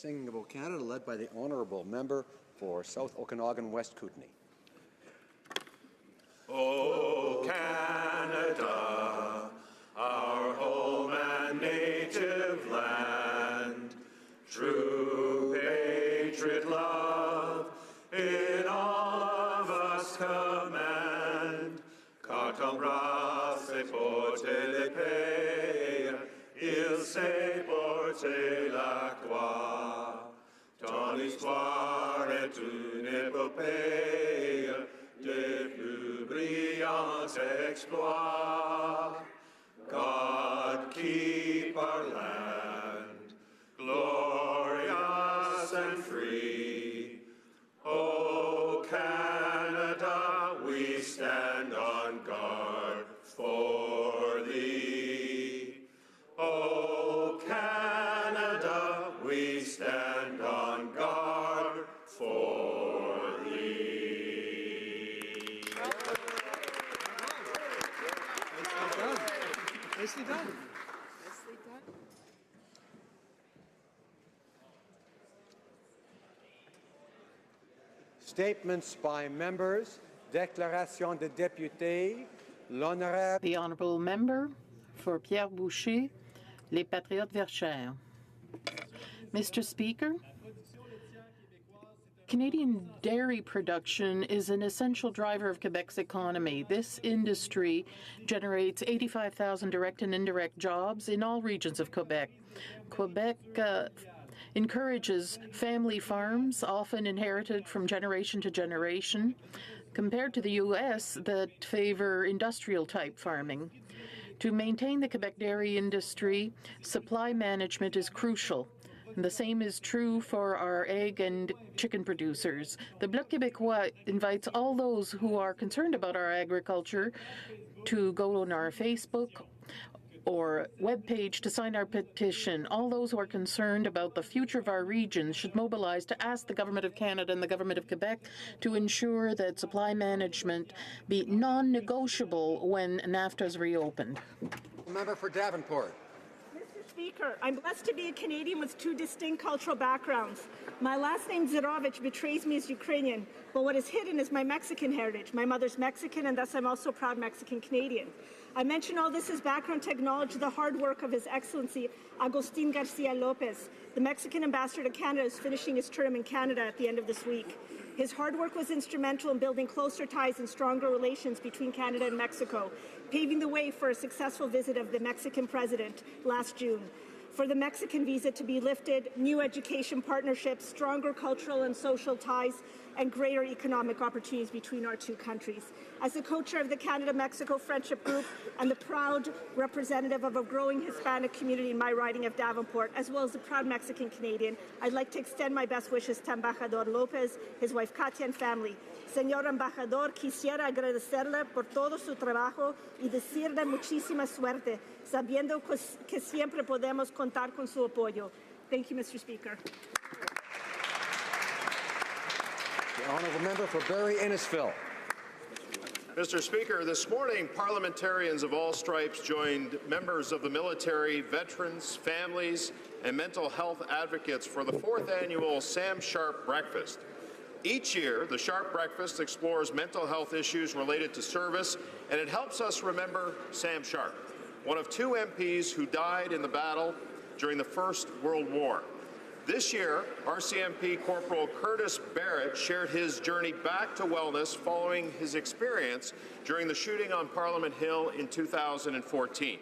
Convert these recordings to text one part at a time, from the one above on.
Singing About Canada, led by the Honourable Member for South Okanagan West Kootenay. O Canada, our home and native land, true patriot love in all of us command. Quand embrasse et porte l'épée, il sait porter la croix. Ton histoire est une épopée des plus brillants exploits. God keep our land glorious and free. O Canada, we stand on guard for thee. O Canada, we stand on guard for thee. Nicely done. Nicely done. Statements by members. Déclaration de députés. L'honorable. The Honourable Member for Pierre Boucher, Les Patriotes Verchères. Mr. Speaker, Canadian dairy production is an essential driver of Quebec's economy. This industry generates 85,000 direct and indirect jobs in all regions of Quebec. Quebec encourages family farms, often inherited from generation to generation, compared to the U.S. that favor industrial-type farming. To maintain the Quebec dairy industry, supply management is crucial. And the same is true for our egg and chicken producers. The Bloc Québécois invites all those who are concerned about our agriculture to go on our Facebook or webpage to sign our petition. All those who are concerned about the future of our region should mobilize to ask the Government of Canada and the Government of Quebec to ensure that supply management be non-negotiable when NAFTA is reopened. Member for Davenport. Mr. Speaker, I'm blessed to be a Canadian with two distinct cultural backgrounds. My last name, Zirovich, betrays me as Ukrainian, but what is hidden is my Mexican heritage. My mother's Mexican, and thus I'm also a proud Mexican-Canadian. I mention all this as background to acknowledge the hard work of His Excellency Agustin Garcia Lopez. The Mexican ambassador to Canada is finishing his term in Canada at the end of this week. His hard work was instrumental in building closer ties and stronger relations between Canada and Mexico, paving the way for a successful visit of the Mexican president last June. For the Mexican visa to be lifted, new education partnerships, stronger cultural and social ties, and greater economic opportunities between our two countries. As the co-chair of the Canada-Mexico Friendship Group and the proud representative of a growing Hispanic community in my riding of Davenport, as well as a proud Mexican-Canadian, I'd like to extend my best wishes to Embajador Lopez, his wife Katia, and family. Señor Embajador, quisiera agradecerle por todo su trabajo y decirle muchísima suerte, sabiendo que siempre podemos contar con su apoyo. Thank you, Mr. Speaker. The Honourable Member for Barrie-Innisfil. Mr. Speaker, this morning parliamentarians of all stripes joined members of the military, veterans, families, and mental health advocates for the 4th annual Sam Sharp Breakfast. Each year, the Sharp Breakfast explores mental health issues related to service, and it helps us remember Sam Sharp, one of 2 MPs who died in the battle during the First World War. This year, RCMP Corporal Curtis Barrett shared his journey back to wellness following his experience during the shooting on Parliament Hill in 2014.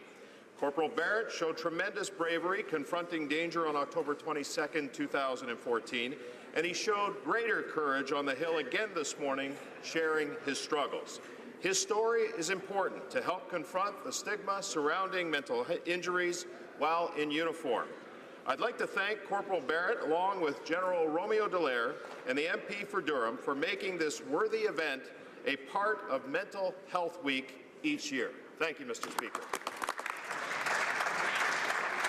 Corporal Barrett showed tremendous bravery confronting danger on October 22, 2014, and he showed greater courage on the Hill again this morning, sharing his struggles. His story is important to help confront the stigma surrounding mental injuries while in uniform. I'd like to thank Corporal Barrett, along with General Romeo Dallaire and the MP for Durham, for making this worthy event a part of Mental Health Week each year. Thank you, Mr. Speaker.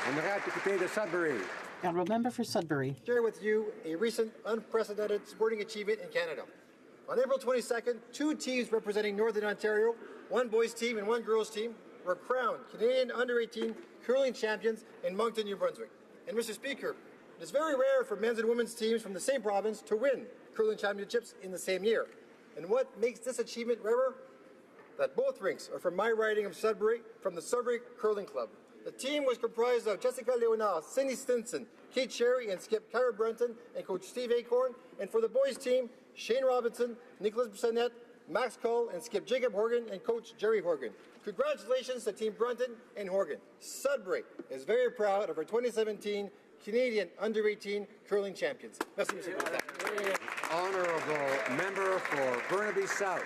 Honourable Député de Sudbury. Honourable Member for Sudbury. Share with you a recent unprecedented sporting achievement in Canada. On April 22nd, 2 teams representing Northern Ontario, 1 boys team and 1 girls team, were crowned Canadian under-18 curling champions in Moncton, New Brunswick. And Mr. Speaker, It is very rare for men's and women's teams from the same province to win curling championships in the same year. And what makes this achievement rarer? That both rinks are from my riding of Sudbury, from the Sudbury Curling Club. The team was comprised of Jessica Leonard, Cindy Stinson, Kate Sherry, and skip Cara Brenton, and coach Steve Acorn. And for the boys team, Shane Robinson, Nicholas Bissonnette, Max Cull, and skip Jacob Horgan, and coach Jerry Horgan. Congratulations to Team Brunton and Horgan. Sudbury is very proud of our 2017 Canadian Under-18 Curling Champions. Merci, Mr. President. Honourable member for Burnaby South.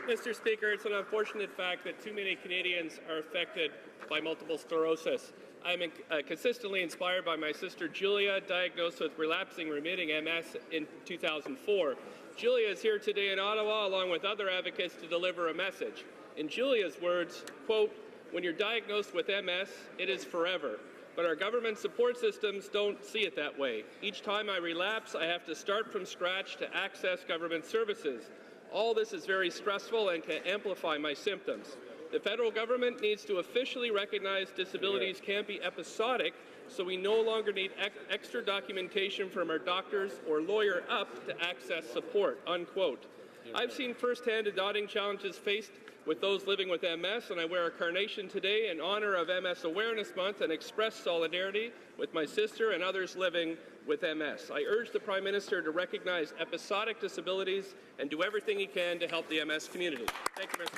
Mr. Speaker, it's an unfortunate fact that too many Canadians are affected by multiple sclerosis. I'm consistently inspired by my sister Julia, diagnosed with relapsing remitting MS in 2004. Julia is here today in Ottawa along with other advocates to deliver a message. In Julia's words, quote, "When you're diagnosed with MS, it is forever. But our government support systems don't see it that way. Each time I relapse, I have to start from scratch to access government services. All this is very stressful and can amplify my symptoms. The federal government needs to officially recognize disabilities can be episodic, so we no longer need extra documentation from our doctors or lawyer up to access support," unquote. I've seen firsthand the daunting challenges faced with those living with MS, and I wear a carnation today in honor of MS Awareness Month and express solidarity with my sister and others living with MS. I urge the Prime Minister to recognize episodic disabilities and do everything he can to help the MS community. Thank you, Mr.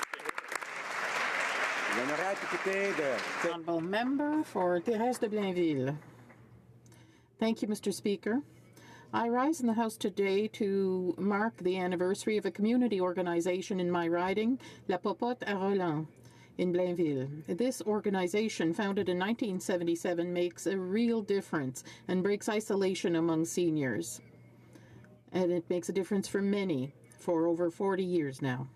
Speaker. Honourable member for Thérèse de Blainville. Thank you, Mr. Speaker. I rise in the House today to mark the anniversary of a community organization in my riding, La Popote à Roland, in Blainville. This organization, founded in 1977, makes a real difference and breaks isolation among seniors. And it makes a difference for many for over 40 years now.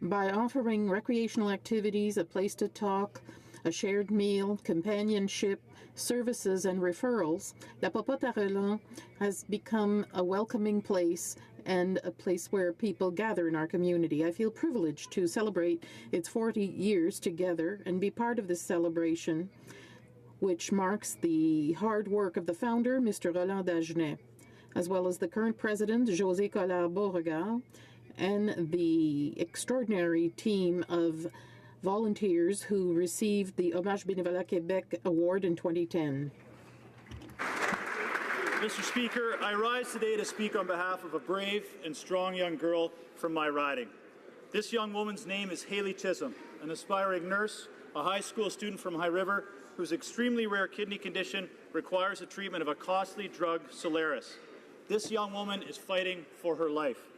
By offering recreational activities, a place to talk, a shared meal, companionship, services, and referrals, La Popote à Roland has become a welcoming place and a place where people gather in our community. I feel privileged to celebrate its 40 years together and be part of this celebration, which marks the hard work of the founder, Mr. Roland Dagenet, as well as the current president, José Collard-Beauregard, and the extraordinary team of volunteers who received the Hommage Bénévolat Québec Award in 2010. Mr. Speaker, I rise today to speak on behalf of a brave and strong young girl from my riding. This young woman's name is Haley Chisholm, an aspiring nurse, a high school student from High River, whose extremely rare kidney condition requires the treatment of a costly drug, Solaris. This young woman is fighting for her life.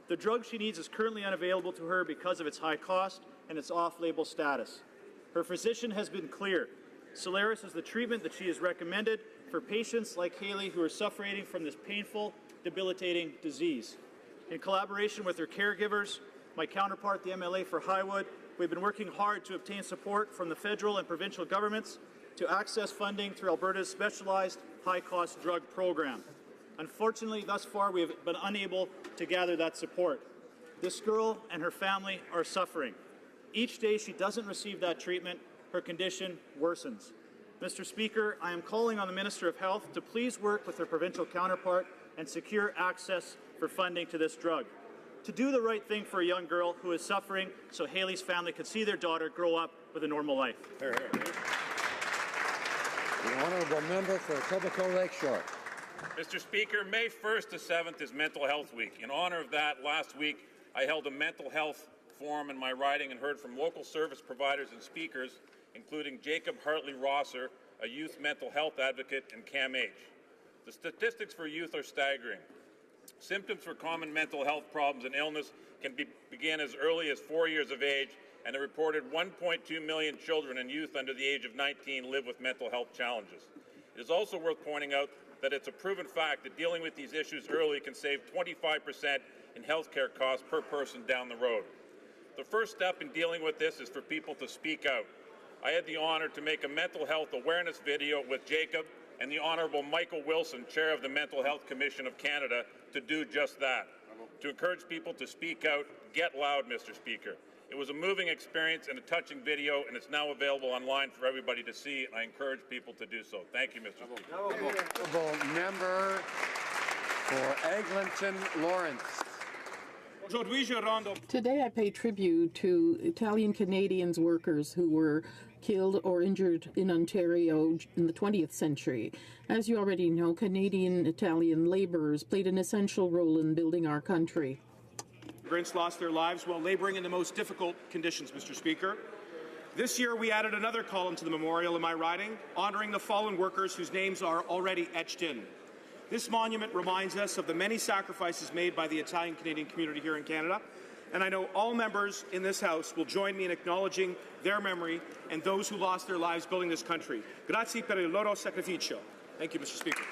The drug she needs is currently unavailable to her because of its high cost and its off-label status. Her physician has been clear. Solaris is the treatment that she has recommended for patients like Haley who are suffering from this painful, debilitating disease. In collaboration with her caregivers, my counterpart, the MLA for Highwood, we've been working hard to obtain support from the federal and provincial governments to access funding through Alberta's specialized high-cost drug program. Unfortunately, thus far, we have been unable to gather that support. This girl and her family are suffering. Each day she doesn't receive that treatment, her condition worsens. Mr. Speaker, I am calling on the Minister of Health to please work with her provincial counterpart and secure access for funding to this drug. To do the right thing for a young girl who is suffering so Haley's family can see their daughter grow up with a normal life. The honourable member for Etobicoke Lakeshore. Mr. Speaker, May 1st to 7th is Mental Health Week. In honor of that, last week I held a mental health forum in my riding and heard from local service providers and speakers, including Jacob Hartley-Rosser, a youth mental health advocate, and Cam H. The statistics for youth are staggering. Symptoms for common mental health problems and illness can begin as early as 4 years of age, and a reported 1.2 million children and youth under the age of 19 live with mental health challenges. It is also worth pointing out that it's a proven fact that dealing with these issues early can save 25% in healthcare costs per person down the road. The first step in dealing with this is for people to speak out. I had the honor to make a mental health awareness video with Jacob and the Honourable Michael Wilson, Chair of the Mental Health Commission of Canada, to do just that, to encourage people to speak out, Get Loud, Mr. Speaker. It was a moving experience and a touching video, and it's now available online for everybody to see, and I encourage people to do so. Thank you, Mr. Speaker. Honourable member for Eglinton Lawrence. Today I pay tribute to Italian Canadians workers who were killed or injured in Ontario in the 20th century. As you already know, Canadian Italian laborers played an essential role in building our country. Immigrants lost their lives while laboring in the most difficult conditions, Mr. Speaker. This year, we added another column to the memorial in my riding, honoring the fallen workers whose names are already etched in. This monument reminds us of the many sacrifices made by the Italian-Canadian community here in Canada, and I know all members in this House will join me in acknowledging their memory and those who lost their lives building this country. Grazie per il loro sacrificio. Thank you, Mr. Speaker.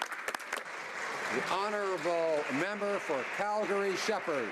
The honourable member for Calgary-Shepherd.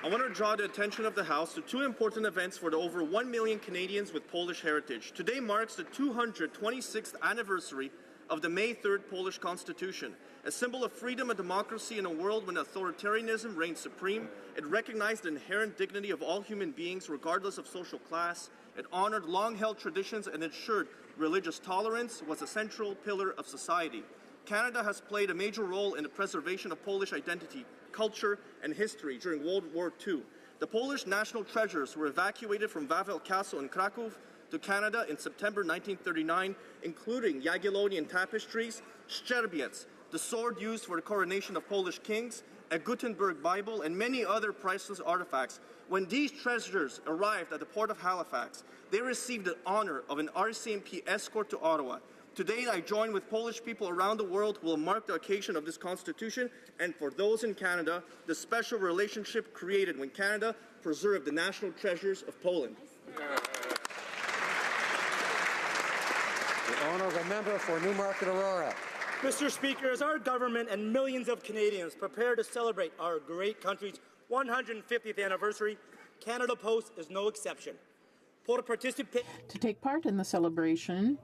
I want to draw the attention of the House to two important events for the over 1 million Canadians with Polish heritage. Today marks the 226th anniversary of the May 3rd Polish Constitution. A symbol of freedom and democracy in a world when authoritarianism reigns supreme, it recognized the inherent dignity of all human beings regardless of social class. It honored long-held traditions and ensured religious tolerance was a central pillar of society. Canada has played a major role in the preservation of Polish identity, culture, and history during World War II. The Polish national treasures were evacuated from Wawel Castle in Kraków to Canada in September 1939, including Jagiellonian tapestries, Szczerbiec, the sword used for the coronation of Polish kings, a Gutenberg Bible, and many other priceless artifacts. When these treasures arrived at the port of Halifax, they received the honor of an RCMP escort to Ottawa. Today, I join with Polish people around the world who will mark the occasion of this Constitution, and for those in Canada, the special relationship created when Canada preserved the national treasures of Poland. The honourable member for Newmarket Aurora. Mr. Speaker, as our government and millions of Canadians prepare to celebrate our great country's 150th anniversary, Canada Post is no exception. To take part in the celebration,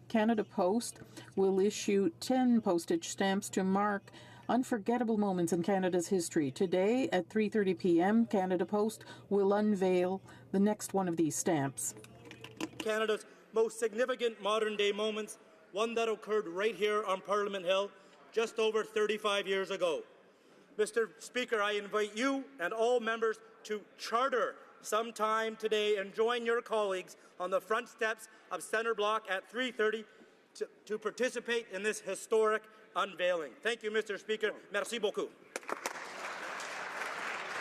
Canada Post will issue 10 postage stamps to mark unforgettable moments in Canada's history. Today at 3:30 p.m., Canada Post will unveil the next one of these stamps. Canada's most significant modern-day moments, one that occurred right here on Parliament Hill just over 35 years ago. Mr. Speaker, I invite you and all members to charter some time today and join your colleagues on the front steps of Centre Block at 3:30 to participate in this historic unveiling. Thank you, Mr. Speaker. Merci beaucoup.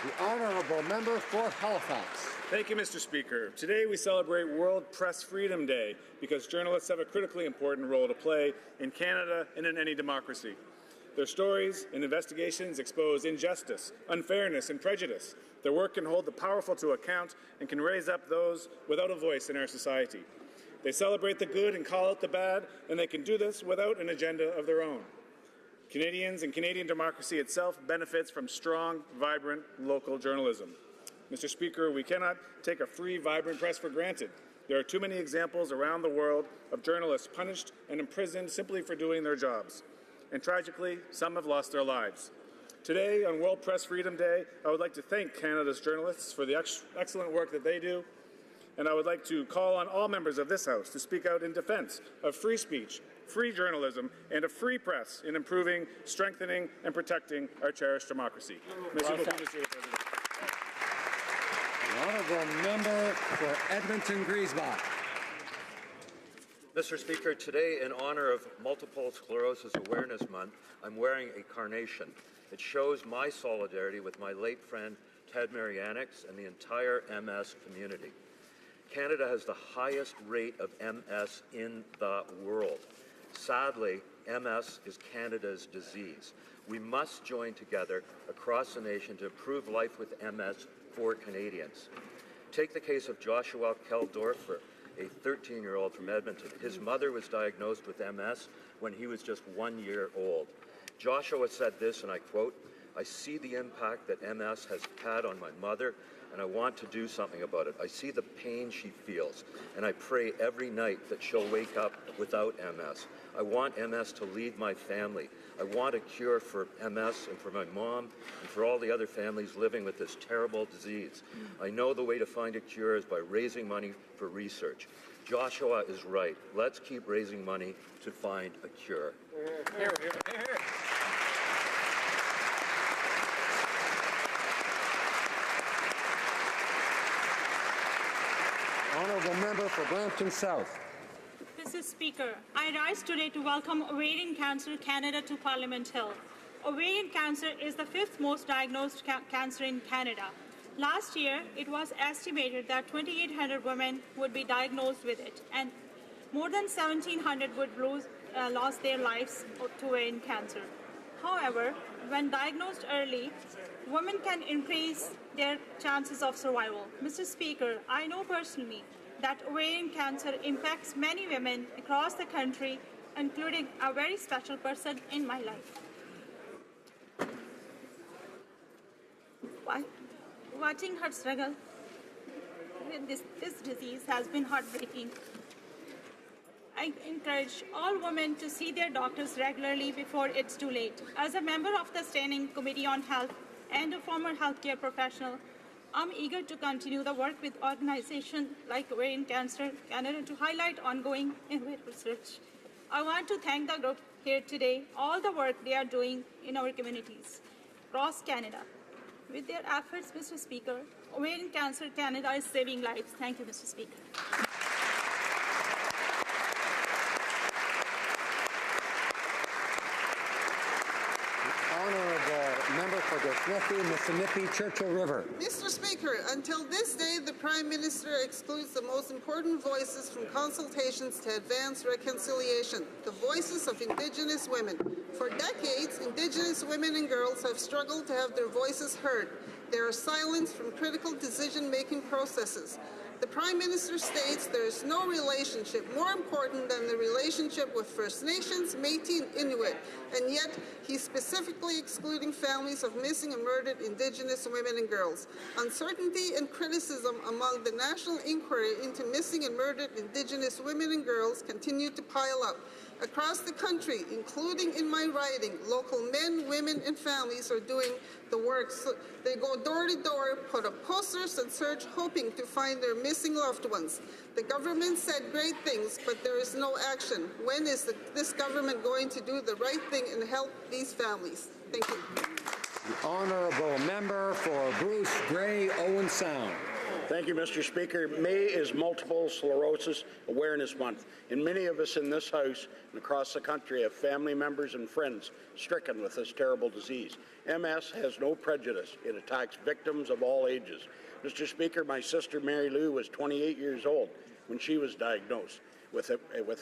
The honourable member for Halifax. Thank you, Mr. Speaker. Today we celebrate World Press Freedom Day because journalists have a critically important role to play in Canada and in any democracy. Their stories and investigations expose injustice, unfairness, and prejudice. Their work can hold the powerful to account and can raise up those without a voice in our society. They celebrate the good and call out the bad, and they can do this without an agenda of their own. Canadians and Canadian democracy itself benefits from strong, vibrant local journalism. Mr. Speaker, we cannot take a free, vibrant press for granted. There are too many examples around the world of journalists punished and imprisoned simply for doing their jobs. And tragically, some have lost their lives. Today, on World Press Freedom Day, I would like to thank Canada's journalists for the excellent work that they do, and I would like to call on all members of this House to speak out in defense of free speech, free journalism, and a free press in improving, strengthening, and protecting our cherished democracy. Merci beaucoup, Mr. President. The honourable member for Edmonton-Griesbach. Mr. Speaker, today, in honor of Multiple Sclerosis Awareness Month, I'm wearing a carnation. It shows my solidarity with my late friend Ted Marianix and the entire MS community. Canada has the highest rate of MS in the world. Sadly, MS is Canada's disease. We must join together across the nation to improve life with MS for Canadians. Take the case of Joshua Keldorfer, a 13-year-old from Edmonton. His mother was diagnosed with MS when he was just 1 year old. Joshua said this, and I quote, "I see the impact that MS has had on my mother and I want to do something about it. I see the pain she feels, and I pray every night that she'll wake up without MS. I want MS to leave my family. I want a cure for MS and for my mom and for all the other families living with this terrible disease. I know the way to find a cure is by raising money for research. Joshua is right. Let's keep raising money to find a cure. Honourable member for Brampton South. Mr. Speaker, I rise today to welcome Ovarian Cancer Canada to Parliament Hill. Ovarian cancer is the fifth most diagnosed cancer in Canada. Last year, it was estimated that 2,800 women would be diagnosed with it, and more than 1,700 would lost their lives to ovarian cancer. However, when diagnosed early, women can increase their chances of survival. Mr. Speaker, I know personally that ovarian cancer impacts many women across the country, including a very special person in my life. Watching her struggle with this disease has been heartbreaking. I encourage all women to see their doctors regularly before it's too late. As a member of the Standing Committee on Health and a former healthcare professional, I'm eager to continue the work with organizations like Ovarian Cancer Canada to highlight ongoing innovative research. I want to thank the group here today, all the work they are doing in our communities across Canada. With their efforts, Mr. Speaker, Ovarian Cancer Canada is saving lives. Thank you, Mr. Speaker. Honourable member for Mississippi, Churchill River. Mr. Speaker, until this day, the Prime Minister excludes the most important voices from consultations to advance reconciliation, the voices of Indigenous women. For decades, Indigenous women and girls have struggled to have their voices heard. They are silenced from critical decision-making processes. The Prime Minister states there is no relationship more important than the relationship with First Nations, Métis, and Inuit, and yet he's specifically excluding families of missing and murdered Indigenous women and girls. Uncertainty and criticism among the national inquiry into missing and murdered Indigenous women and girls continue to pile up. Across the country, including in my riding, local men, women, and families are doing the work. So they go door to door, put up posters, and search, hoping to find their missing loved ones. The government said great things, but there is no action. When is this government going to do the right thing and help these families? Thank you. The honourable member for Bruce Grey, Owen Sound. Thank you, Mr. Speaker. May is Multiple Sclerosis Awareness Month, and many of us in this House and across the country have family members and friends stricken with this terrible disease. MS has no prejudice. It attacks victims of all ages. Mr. Speaker, my sister Mary Lou was 28 years old when she was diagnosed with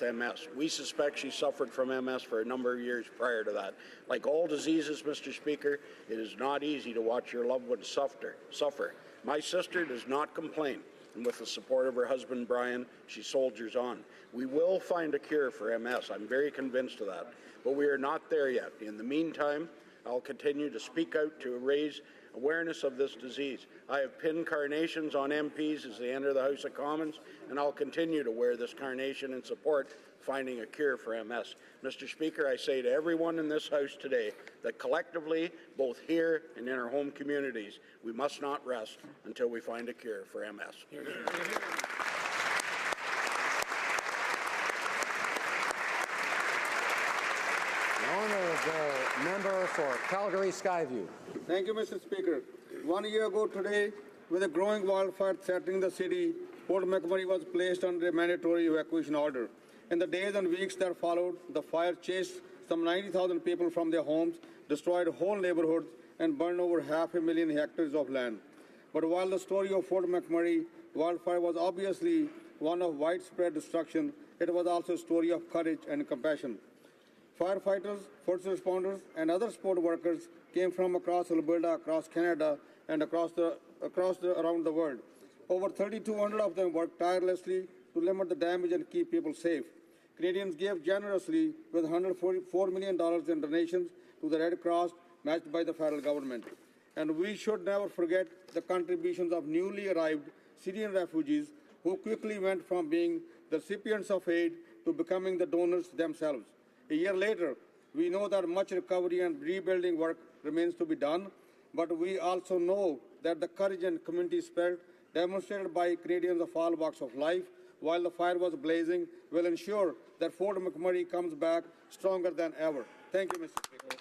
MS. We suspect she suffered from MS for a number of years prior to that. Like all diseases, Mr. Speaker, it is not easy to watch your loved ones suffer. My sister does not complain, and with the support of her husband, Brian, she soldiers on. We will find a cure for MS. I'm very convinced of that, but we are not there yet. In the meantime, I'll continue to speak out to raise awareness of this disease. I have pinned carnations on MPs as they enter the House of Commons, and I'll continue to wear this carnation in support finding a cure for MS. Mr. Speaker, I say to everyone in this House today that collectively, both here and in our home communities, we must not rest until we find a cure for MS. The honourable member for Calgary Skyview. Thank you, Mr. Speaker. 1 year ago today, with a growing wildfire threatening the city, Fort McMurray was placed under a mandatory evacuation order. In the days and weeks that followed, the fire chased some 90,000 people from their homes, destroyed whole neighborhoods, and burned over 500,000 hectares of land. But while the story of Fort McMurray wildfire was obviously one of widespread destruction, it was also a story of courage and compassion. Firefighters, first responders, and other support workers came from across Alberta, across Canada, and around the world. Over 3,200 of them worked tirelessly to limit the damage and keep people safe. Canadians gave generously with $144 million in donations to the Red Cross, matched by the federal government. And we should never forget the contributions of newly arrived Syrian refugees who quickly went from being the recipients of aid to becoming the donors themselves. A year later, we know that much recovery and rebuilding work remains to be done, but we also know that the courage and community spirit demonstrated by Canadians of all walks of life while the fire was blazing will ensure that Fort McMurray comes back stronger than ever. Thank you, Mr. Speaker.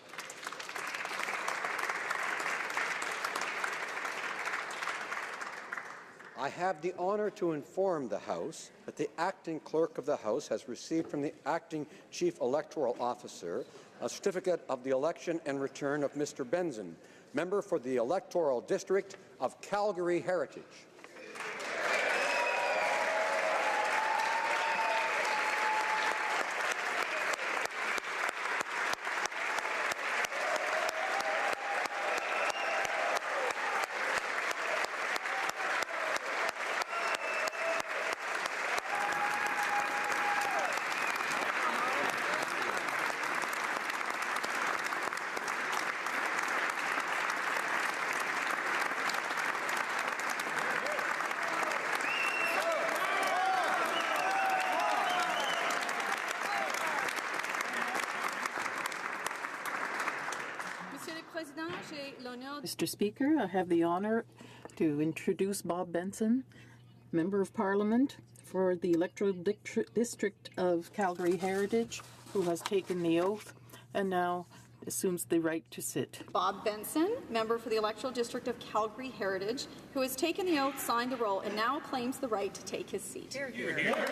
I have the honour to inform the House that the Acting Clerk of the House has received from the Acting Chief Electoral Officer a certificate of the election and return of Mr. Benson, member for the Electoral District of Calgary Heritage. Mr. Speaker, I have the honour to introduce Bob Benson, Member of Parliament for the Electoral District of Calgary Heritage, who has taken the oath and now assumes the right to sit. Bob Benson, Member for the Electoral District of Calgary Heritage, who has taken the oath, signed the roll, and now claims the right to take his seat. Hear, hear. Hear.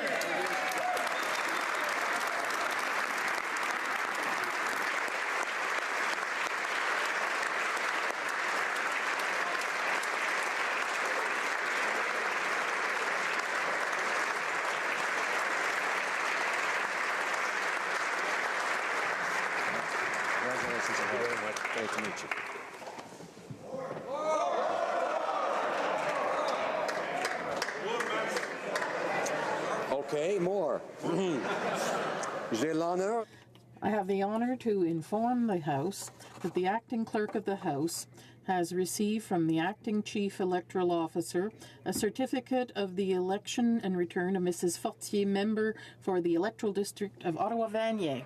Great to meet you. Okay, more. J'ai l'honneur. I have the honour to inform the House that the Acting Clerk of the House has received from the Acting Chief Electoral Officer a certificate of the election and return of Mrs. Fortier, member for the Electoral District of Ottawa-Vanier.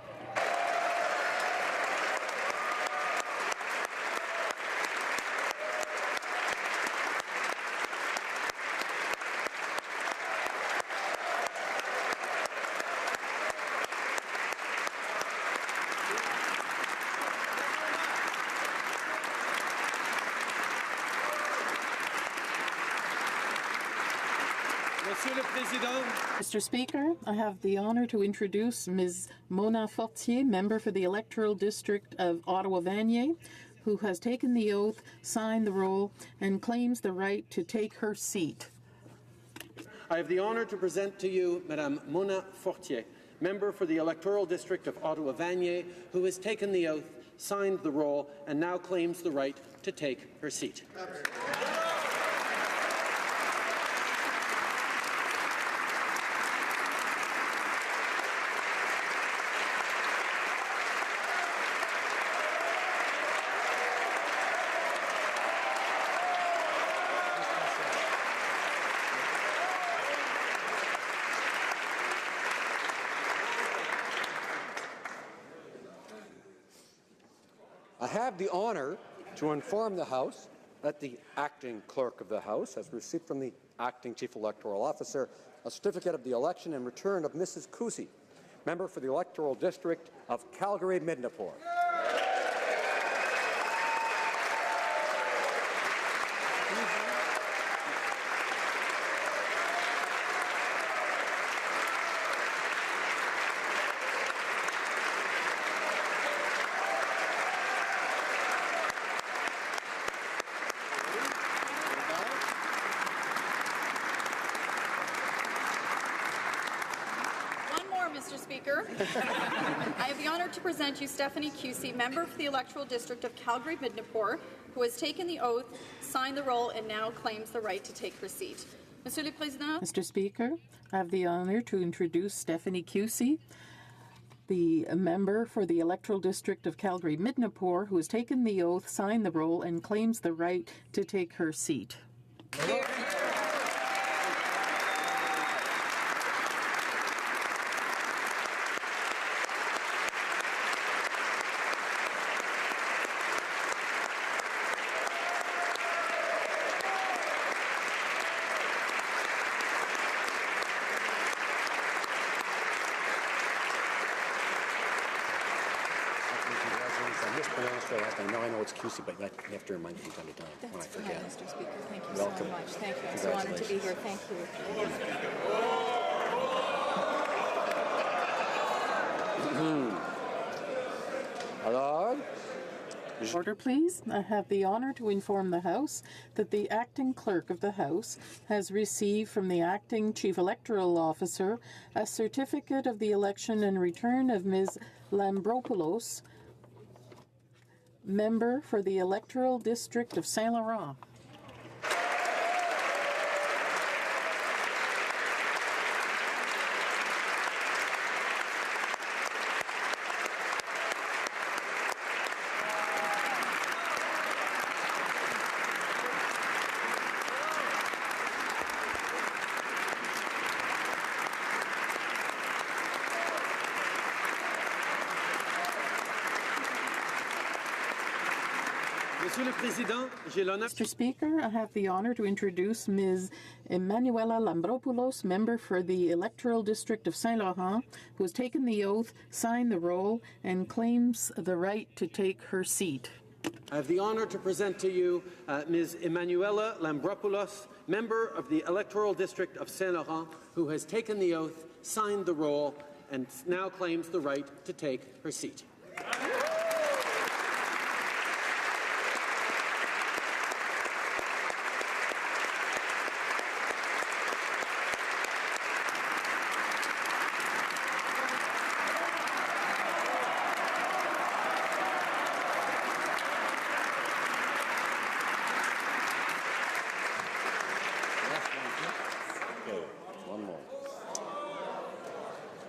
Mr. Speaker, I have the honour to introduce Ms. Mona Fortier, member for the Electoral District of Ottawa-Vanier, who has taken the oath, signed the roll, and claims the right to take her seat. I have the honour to present to you Madame Mona Fortier, member for the Electoral District of Ottawa-Vanier, who has taken the oath, signed the roll, and now claims the right to take her seat. I have the honour to inform the House that the Acting Clerk of the House has received from the Acting Chief Electoral Officer a certificate of the election and return of Mrs. Kusi, member for the Electoral District of Calgary-Midnapore. Mr. Speaker. I have the honour to present you Stephanie Cusey, member for the Electoral District of Calgary-Midnapore, who has taken the oath, signed the roll, and now claims the right to take her seat. Monsieur le Président. Mr. Speaker, I have the honour to introduce Stephanie Cusey, the member for the electoral district of Calgary-Midnapore, who has taken the oath, signed the roll, and claims the right to take her seat. I mispronounced her last time. Now I know it's QC, but you have to remind me from time to time when I forget. Mr. Speaker. Thank you Welcome. so much. Thank you. I'm so honored to be here. Thank you. Alors, Order, please. I have the honour to inform the House that the acting clerk of the House has received from the acting chief electoral officer a certificate of the election and return of Ms. Lambropoulos, member for the electoral district of Saint Laurent. Mr. Speaker, I have the honour to introduce Ms. Emanuela Lambropoulos, member for the electoral district of Saint Laurent, who has taken the oath, signed the roll, and claims the right to take her seat. I have the honour to present to you Ms. Emanuela Lambropoulos, member of the electoral district of Saint Laurent, who has taken the oath, signed the roll, and now claims the right to take her seat.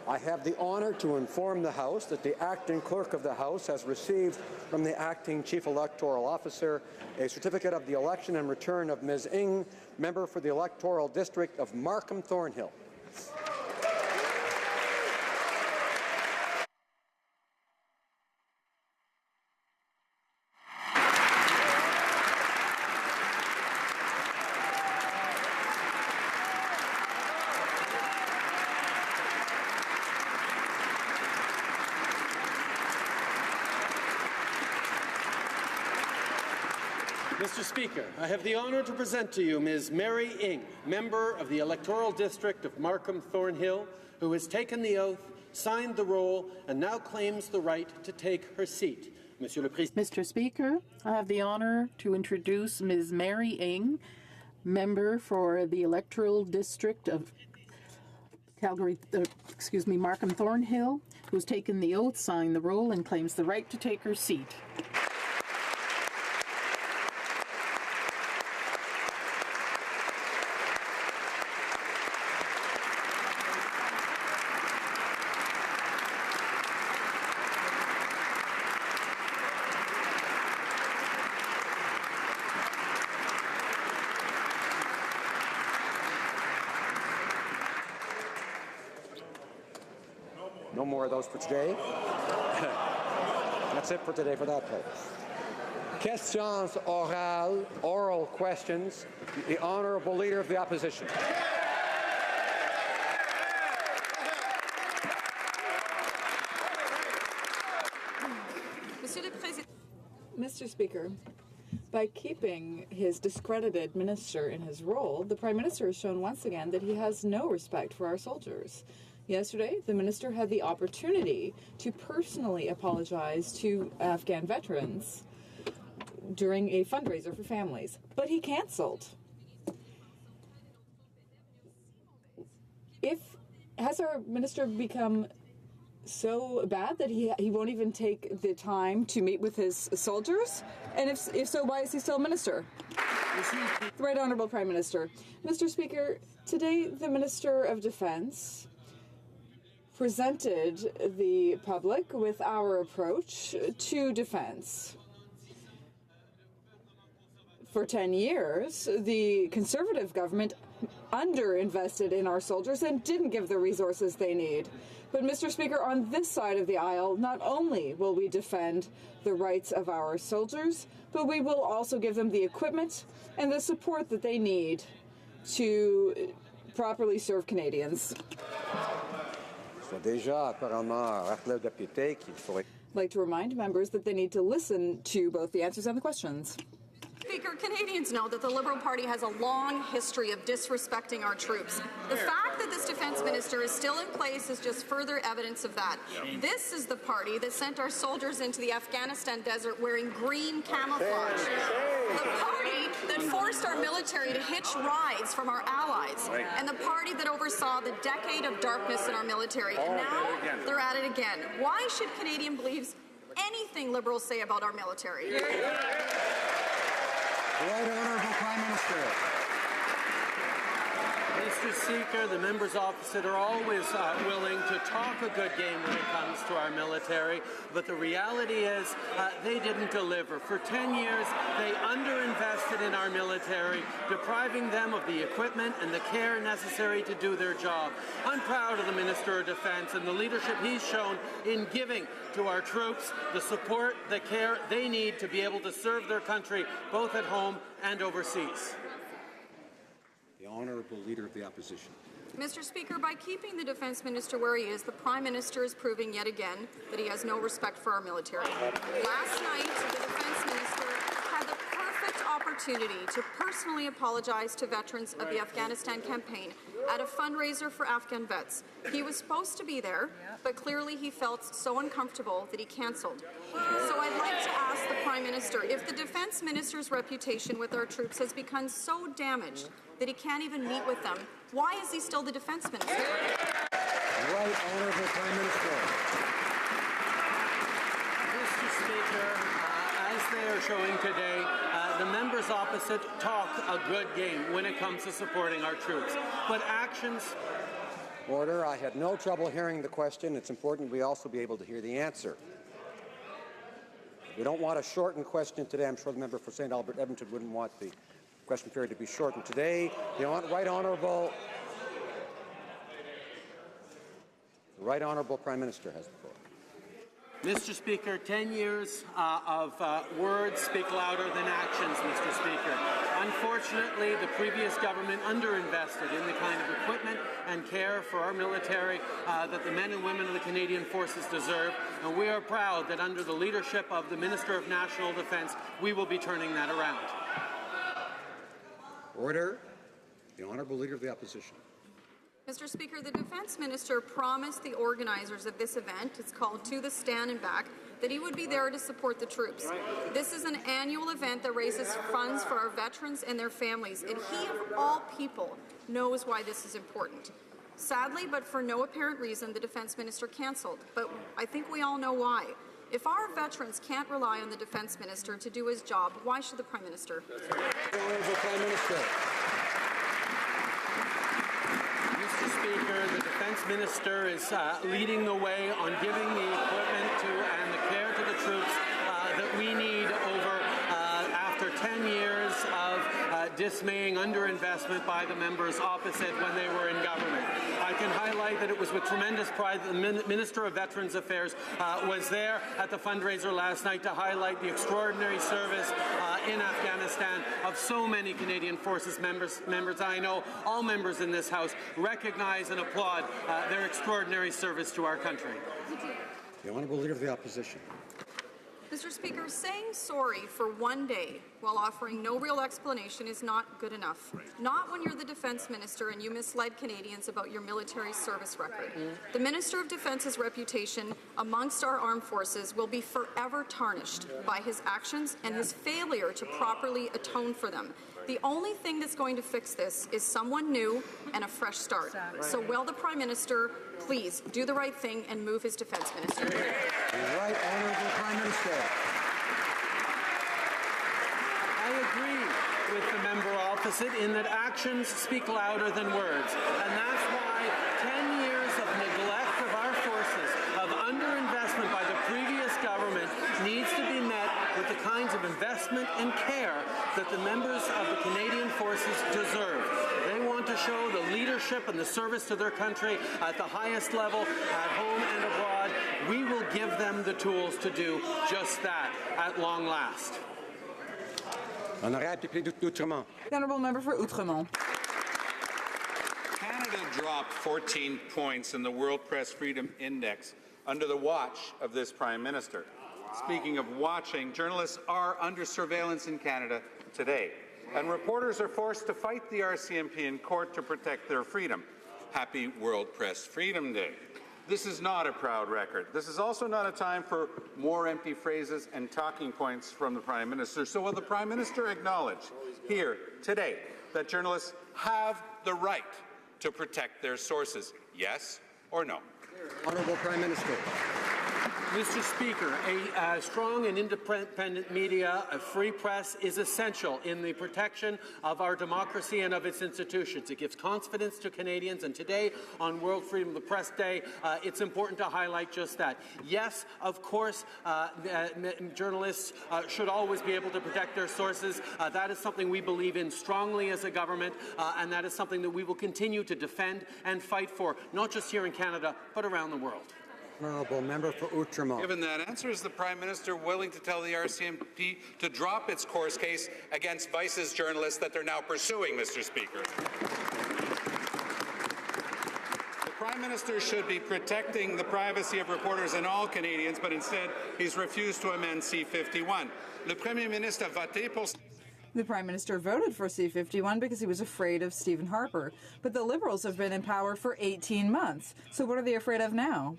I have the honor to inform the House that the acting clerk of the House has received from the acting chief electoral officer a certificate of the election and return of Ms. Ng, member for the electoral district of Markham Thornhill. Mr. Speaker, I have the honour to present to you Ms. Mary Ng, member of the electoral district of Markham Thornhill, who has taken the oath, signed the roll, and now claims the right to take her seat. Mr. Speaker, I have the honour to introduce Ms. Mary Ng, member for the electoral district of Markham Thornhill, who has taken the oath, signed the roll, and claims the right to take her seat. No more of those for today. That's it for today for that part. Questions orales, oral questions. The Honourable Leader of the Opposition. Mr. Speaker, by keeping his discredited minister in his role, the Prime Minister has shown once again that he has no respect for our soldiers. Yesterday, the minister had the opportunity to personally apologize to Afghan veterans during a fundraiser for families, but he canceled. Has our minister become so bad that he won't even take the time to meet with his soldiers? And if so, why is he still a minister? The Right Honourable Prime Minister. Mr. Speaker, today the Minister of Defence presented the public with our approach to defense. For 10 years, the Conservative government underinvested in our soldiers and didn't give the resources they need. But, Mr. Speaker, on this side of the aisle, not only will we defend the rights of our soldiers, but we will also give them the equipment and the support that they need to properly serve Canadians. I'd like to remind members that they need to listen to both the answers and the questions. Speaker, Canadians know that the Liberal Party has a long history of disrespecting our troops. The fact that this defense minister is still in place is just further evidence of that. This is the party that sent our soldiers into the Afghanistan desert wearing green camouflage. The party that forced our military to hitch rides from our allies. And the party that oversaw the decade of darkness in our military. And now they're at it again. Why should Canadian believe anything Liberals say about our military? Right Honourable Prime Minister. Mr. Speaker, the members opposite are always willing to talk a good game when it comes to our military, but the reality is they didn't deliver. For 10 years, they underinvested in our military, depriving them of the equipment and the care necessary to do their job. I'm proud of the Minister of Defence and the leadership he's shown in giving to our troops the support, the care they need to be able to serve their country both at home and overseas. The Honourable Leader of the Opposition. Mr. Speaker, by keeping the Defence Minister where he is, the Prime Minister is proving yet again that he has no respect for our military. Last night, the Defence Minister had the perfect opportunity to personally apologize to veterans of the Afghanistan campaign at a fundraiser for Afghan vets. He was supposed to be there, but clearly he felt so uncomfortable that he cancelled. So I'd like to ask the Prime Minister, if the Defence Minister's reputation with our troops has become so damaged that he can't even meet with them, why is he still the Defence Minister? Right Honourable Prime Minister. Mr. Speaker, as they are showing today, the members opposite talk a good game when it comes to supporting our troops. But actions... Order. I had no trouble hearing the question. It's important we also be able to hear the answer. We don't want a shortened question today. I'm sure the member for St. Albert Edmonton wouldn't want the question period to be shortened today. The Right Honourable Prime Minister has the floor. Mr. Speaker, 10 years of words speak louder than actions, Mr. Speaker. Unfortunately, the previous government underinvested in the kind of equipment and care for our military that the men and women of the Canadian Forces deserve, and we are proud that under the leadership of the Minister of National Defence, we will be turning that around. Order. The Honourable Leader of the Opposition. Mr. Speaker, the Defence Minister promised the organisers of this event, it's called To the Stand and Back, that he would be there to support the troops. This is an annual event that raises funds for our veterans and their families, and he, of all people, knows why this is important. Sadly, but for no apparent reason, the Defence Minister cancelled, but I think we all know why. If our veterans can't rely on the Defence Minister to do his job, why should the Prime Minister? Honourable Prime Minister. Mr. Speaker, the Defence Minister is leading the way on giving the equipment to and the care to the troops that we need over after 10 years of dismaying underinvestment by the members opposite when they were in government. I can highlight that it was with tremendous pride that the Minister of Veterans Affairs was there at the fundraiser last night to highlight the extraordinary service in Afghanistan of so many Canadian Forces members. I know all members in this House recognize and applaud their extraordinary service to our country. The Honourable Leader of the Opposition. Mr. Speaker, saying sorry for one day while offering no real explanation is not good enough. Not when you're the Defence Minister and you misled Canadians about your military service record. The Minister of Defence's reputation amongst our armed forces will be forever tarnished by his actions and his failure to properly atone for them. The only thing that's going to fix this is someone new and a fresh start. So will the Prime Minister please do the right thing and move his Defence Minister? The Right Honourable Prime Minister. I agree with the member opposite in that actions speak louder than words, and that's why 10 years of neglect of our upliftment and care that the members of the Canadian Forces deserve. They want to show the leadership and the service to their country at the highest level, at home and abroad. We will give them the tools to do just that at long last. The honourable member for Outremont. Canada dropped 14 points in the World Press Freedom Index under the watch of this Prime Minister. Speaking of watching, journalists are under surveillance in Canada today, and reporters are forced to fight the RCMP in court to protect their freedom. Happy World Press Freedom Day. This is not a proud record. This is also not a time for more empty phrases and talking points from the Prime Minister. So will the Prime Minister acknowledge here today that journalists have the right to protect their sources? Yes or no? Honourable Prime Minister. Mr. Speaker, a strong and independent media, a free press is essential in the protection of our democracy and of its institutions. It gives confidence to Canadians, and today, on World Freedom of the Press Day, it's important to highlight just that. Yes, of course, journalists should always be able to protect their sources. That is something we believe in strongly as a government, and that is something that we will continue to defend and fight for, not just here in Canada, but around the world. Honourable member for Outremont. Given that answer, is the Prime Minister willing to tell the RCMP to drop its course case against Vice's journalists that they're now pursuing, Mr. Speaker? The Prime Minister should be protecting the privacy of reporters and all Canadians, but instead he's refused to amend C-51. Le Premier Ministre a voté pour... The Prime Minister voted for C-51 because he was afraid of Stephen Harper. But the Liberals have been in power for 18 months. So what are they afraid of now?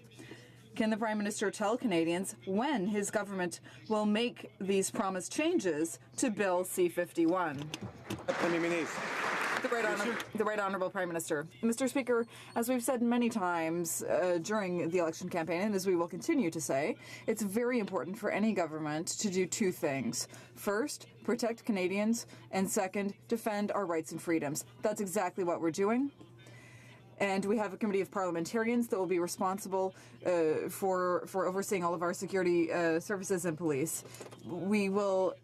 Can the Prime Minister tell Canadians when his government will make these promised changes to Bill C-51? The Right Honourable Prime Minister. Mr. Speaker, as we've said many times during the election campaign, and as we will continue to say, it's very important for any government to do two things. First, protect Canadians, and second, defend our rights and freedoms. That's exactly what we're doing. And we have a committee of parliamentarians that will be responsible for overseeing all of our security services and police. We will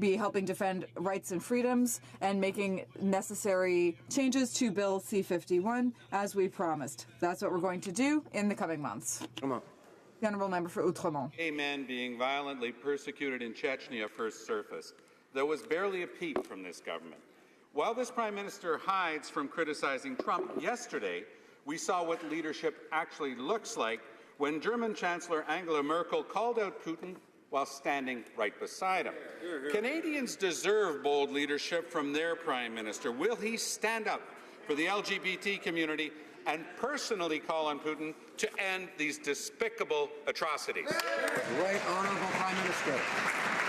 be helping defend rights and freedoms and making necessary changes to Bill C-51 as we promised. That's what we're going to do in the coming months. Come on. The honourable member for Outremont. Gay men being violently persecuted in Chechnya first surfaced. There was barely a peep from this government. While this Prime Minister hides from criticizing Trump, yesterday we saw what leadership actually looks like when German Chancellor Angela Merkel called out Putin while standing right beside him. Canadians deserve bold leadership from their Prime Minister. Will he stand up for the LGBT community and personally call on Putin to end these despicable atrocities? Right Honourable Prime Minister.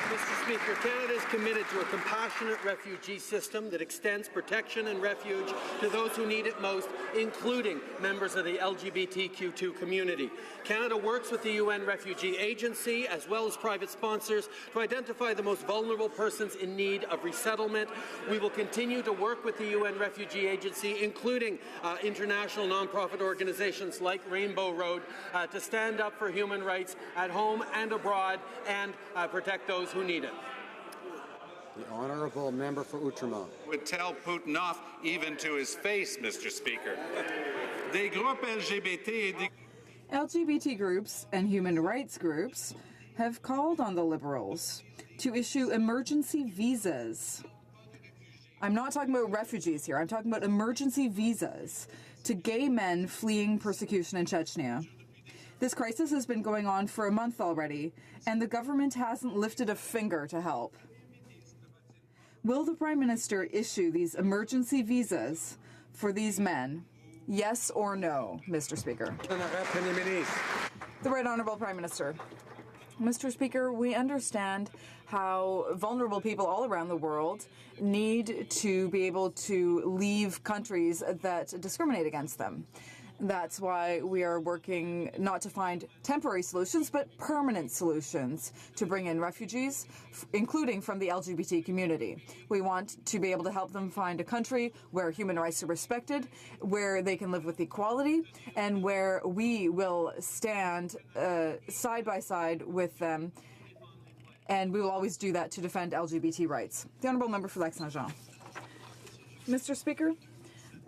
Mr. Speaker, Canada is committed to a compassionate refugee system that extends protection and refuge to those who need it most, including members of the LGBTQ2 community. Canada works with the UN Refugee Agency, as well as private sponsors, to identify the most vulnerable persons in need of resettlement. We will continue to work with the UN Refugee Agency, including international nonprofit organizations like Rainbow Road, to stand up for human rights at home and abroad and protect those who need it. The honourable member for Outremont. Would tell Putin off even to his face, Mr. Speaker. Des groupes LGBT et des... LGBT groups and human rights groups have called on the Liberals to issue emergency visas. I'm not talking about refugees here. I'm talking about emergency visas to gay men fleeing persecution in Chechnya. This crisis has been going on for a month already, and the government hasn't lifted a finger to help. Will the Prime Minister issue these emergency visas for these men? Yes or no, Mr. Speaker? The Right Honourable Prime Minister. Mr. Speaker, we understand how vulnerable people all around the world need to be able to leave countries that discriminate against them. That's why we are working not to find temporary solutions, but permanent solutions to bring in refugees, including from the LGBT community. We want to be able to help them find a country where human rights are respected, where they can live with equality, and where we will stand side by side with them and we will always do that to defend LGBT rights. The Honourable Member for Lac-Saint-Jean. Mr. Speaker,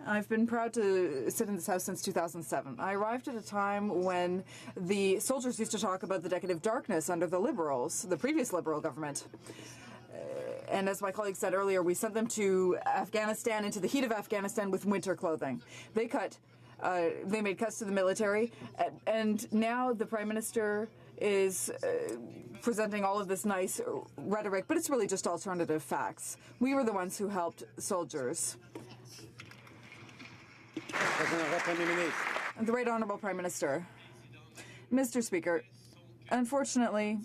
I've been proud to sit in this House since 2007. I arrived at a time when the soldiers used to talk about the decade of darkness under the Liberals, the previous Liberal government. And as my colleague said earlier, we sent them to Afghanistan, into the heat of Afghanistan, with winter clothing. They made cuts to the military, and now the Prime Minister is presenting all of this nice rhetoric, but it's really just alternative facts. We were the ones who helped soldiers. The Right Honourable Prime Minister. Mr. Speaker, unfortunately,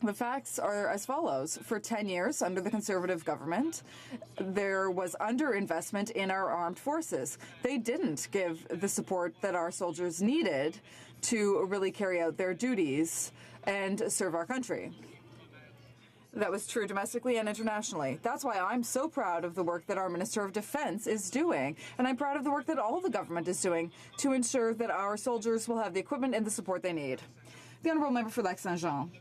the facts are as follows. For 10 years, under the Conservative government, there was underinvestment in our armed forces. They didn't give the support that our soldiers needed to really carry out their duties and serve our country. That was true domestically and internationally. That's why I'm so proud of the work that our Minister of Defence is doing, and I'm proud of the work that all the government is doing to ensure that our soldiers will have the equipment and the support they need. The Honourable Member for Lac-Saint-Jean.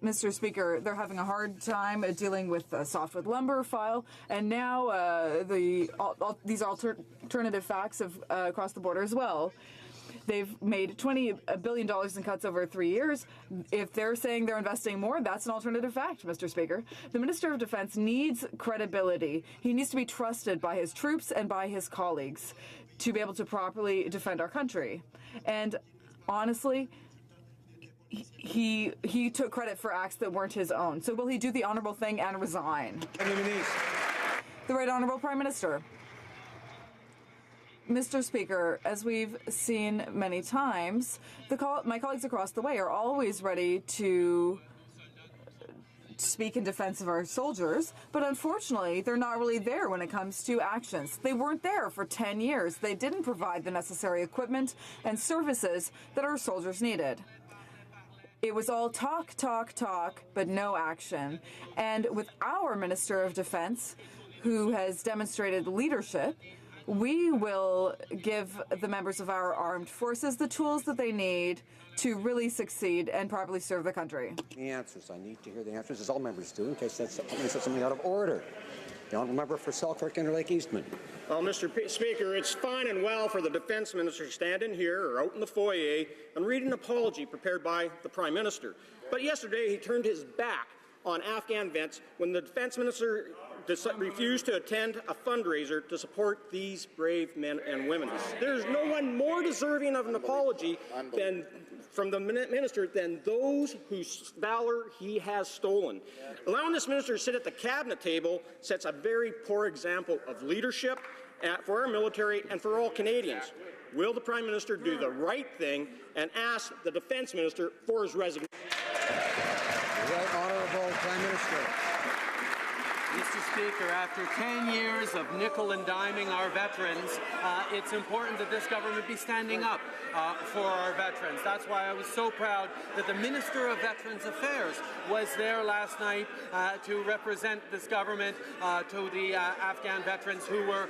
Mr. Speaker, they're having a hard time dealing with the softwood lumber file, and now these alternative facts have crossed the border as well. They've made $20 billion in cuts over 3 years. If they're saying they're investing more, that's an alternative fact, Mr. Speaker. The Minister of Defence needs credibility. He needs to be trusted by his troops and by his colleagues to be able to properly defend our country. And honestly, he took credit for acts that weren't his own. So will he do the honourable thing and resign? The Right Honourable Prime Minister. Mr. Speaker, as we've seen many times, my colleagues across the way are always ready to speak in defense of our soldiers, but unfortunately, they're not really there when it comes to actions. They weren't there for 10 years. They didn't provide the necessary equipment and services that our soldiers needed. It was all talk, talk, talk, but no action. And with our Minister of Defense, who has demonstrated leadership, we will give the members of our armed forces the tools that they need to really succeed and properly serve the country. The answers. I need to hear the answers, as all members do, in case somebody said something out of order. The Honourable Member for Selkirk Interlake Eastman. Well, Mr. Speaker, it's fine and well for the Defence Minister to stand in here or out in the foyer and read an apology prepared by the Prime Minister. But yesterday he turned his back on Afghan vets when the Defence Minister refused to attend a fundraiser to support these brave men and women. There's no one more deserving of an apology from the minister than those whose valor he has stolen. Allowing this minister to sit at the cabinet table sets a very poor example of leadership for our military and for all Canadians. Will the Prime Minister do the right thing and ask the Defence Minister for his resignation? The Right Honourable Prime Minister. Mr. Speaker, after 10 years of nickel and diming our veterans, it's important that this government be standing up for our veterans. That's why I was so proud that the Minister of Veterans Affairs was there last night to represent this government to the Afghan veterans who were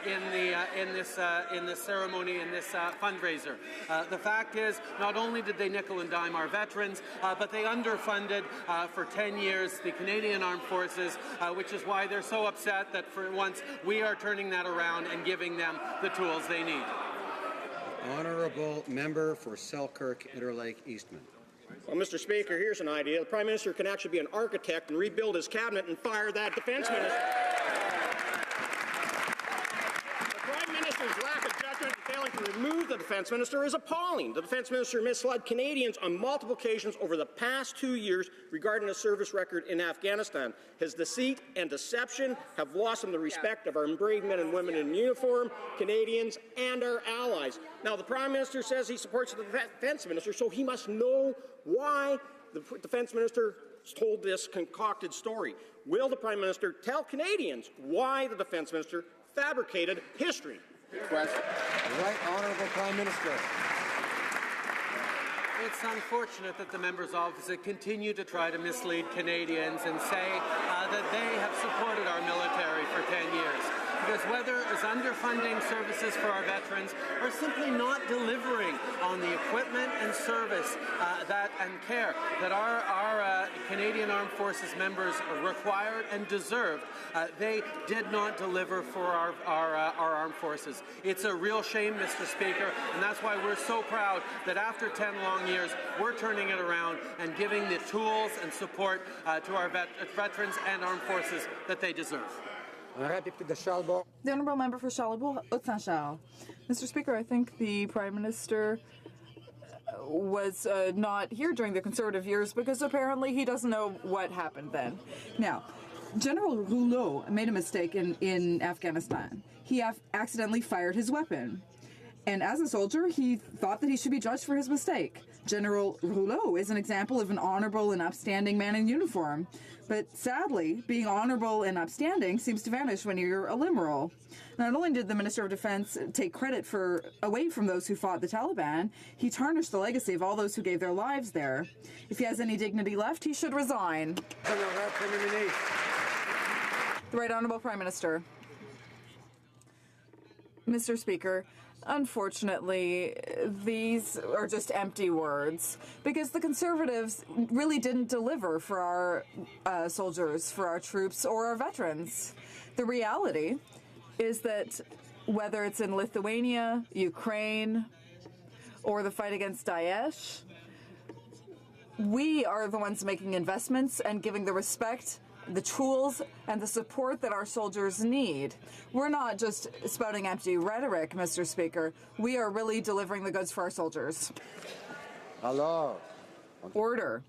in this ceremony, in this fundraiser. The fact is, not only did they nickel and dime our veterans, but they underfunded for 10 years the Canadian Armed Forces, which is why they're so upset that for once we are turning that around and giving them the tools they need. Honourable Member for Selkirk Interlake Eastman. Well, Mr. Speaker, here's an idea. The Prime Minister can actually be an architect and rebuild his cabinet and fire that Defence Minister. The Prime Minister's lack of judgment and failing to remove the Defence Minister is appalling. The Defence Minister misled Canadians on multiple occasions over the past 2 years regarding his service record in Afghanistan. His deceit and deception have lost him the respect of our brave men and women in uniform, Canadians, and our allies. Now, the Prime Minister says he supports the Defence Minister, so he must know why the Defence Minister told this concocted story. Will the Prime Minister tell Canadians why the Defence Minister fabricated history? The Right Honourable Prime Minister. It's unfortunate that the member's office continue to try to mislead Canadians and say that they have supported our military for 10 years. because whether it's underfunding services for our veterans or simply not delivering on the equipment and service and care that our Canadian Armed Forces members required and deserved, they did not deliver for our armed forces. It's a real shame, Mr. Speaker, and that's why we're so proud that after 10 long years, we're turning it around and giving the tools and support to our veterans and armed forces that they deserve. The Honourable Member for Charlebourg, Haute-Saint-Charles. Mr. Speaker, I think the Prime Minister was not here during the Conservative years because apparently he doesn't know what happened then. Now, General Rouleau made a mistake in Afghanistan. He accidentally fired his weapon. And as a soldier, he thought that he should be judged for his mistake. General Rouleau is an example of an honorable and upstanding man in uniform. But sadly, being honorable and upstanding seems to vanish when you're a Liberal. Not only did the Minister of Defense take credit away from those who fought the Taliban, he tarnished the legacy of all those who gave their lives there. If he has any dignity left, he should resign. The Right Honourable Prime Minister. Mr. Speaker, unfortunately, these are just empty words because the Conservatives really didn't deliver for our soldiers, for our troops, or our veterans. The reality is that whether it's in Lithuania, Ukraine, or the fight against Daesh, we are the ones making investments and giving the respect, the tools, and the support that our soldiers need. We're not just spouting empty rhetoric, Mr. Speaker. We are really delivering the goods for our soldiers. Order.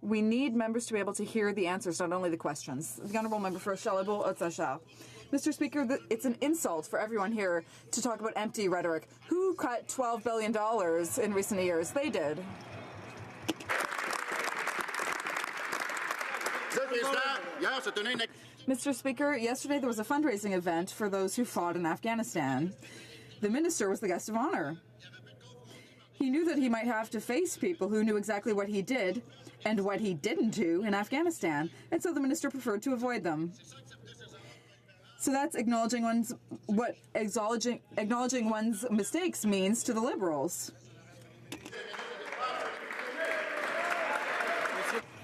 We need members to be able to hear the answers, not only the questions. The Honourable Member for Charlebourg, Haute-Saint-Charles. Mr. Speaker, it's an insult for everyone here to talk about empty rhetoric. Who cut $12 billion in recent years? They did. Mr. Speaker, yesterday there was a fundraising event for those who fought in Afghanistan. The minister was the guest of honor. He knew that he might have to face people who knew exactly what he did and what he didn't do in Afghanistan, and so the minister preferred to avoid them. So that's acknowledging one's mistakes means to the Liberals.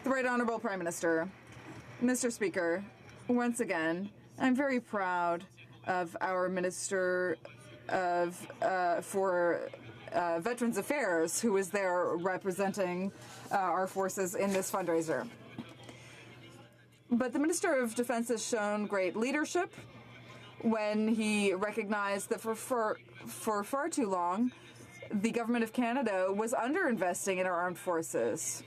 The Right Honourable Prime Minister. Mr. Speaker, once again, I'm very proud of our Minister for Veterans Affairs, who is there representing our forces in this fundraiser. But the Minister of Defense has shown great leadership when he recognized that for far too long, the Government of Canada was underinvesting in our armed forces.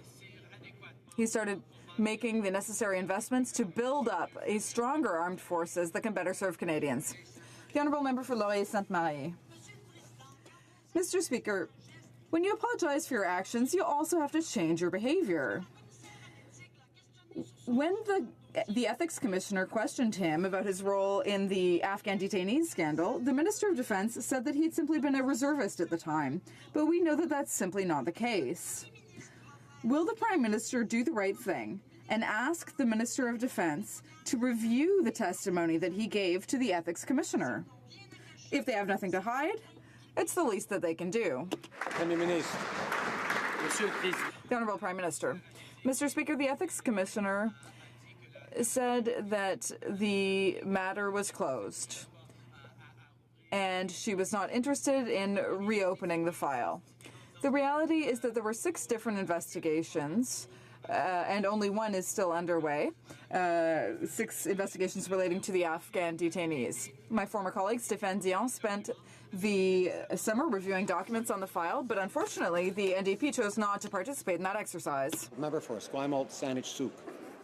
He started making the necessary investments to build up a stronger armed forces that can better serve Canadians. The Honourable Member for Laurier-Sainte-Marie. Mr. Speaker, when you apologize for your actions, you also have to change your behaviour. When the Ethics Commissioner questioned him about his role in the Afghan detainees scandal, the Minister of Defence said that he'd simply been a reservist at the time, but we know that that's simply not the case. Will the Prime Minister do the right thing and ask the Minister of Defence to review the testimony that he gave to the Ethics Commissioner? If they have nothing to hide, it's the least that they can do. The Honourable Prime Minister. Mr. Speaker, the Ethics Commissioner said that the matter was closed and she was not interested in reopening the file. The reality is that there were 6 different investigations and only one is still underway. 6 investigations relating to the Afghan detainees. My former colleague, Stéphane Dion, spent the summer reviewing documents on the file, but unfortunately, the NDP chose not to participate in that exercise. Member for Esquimalt, Saanich-Sooke.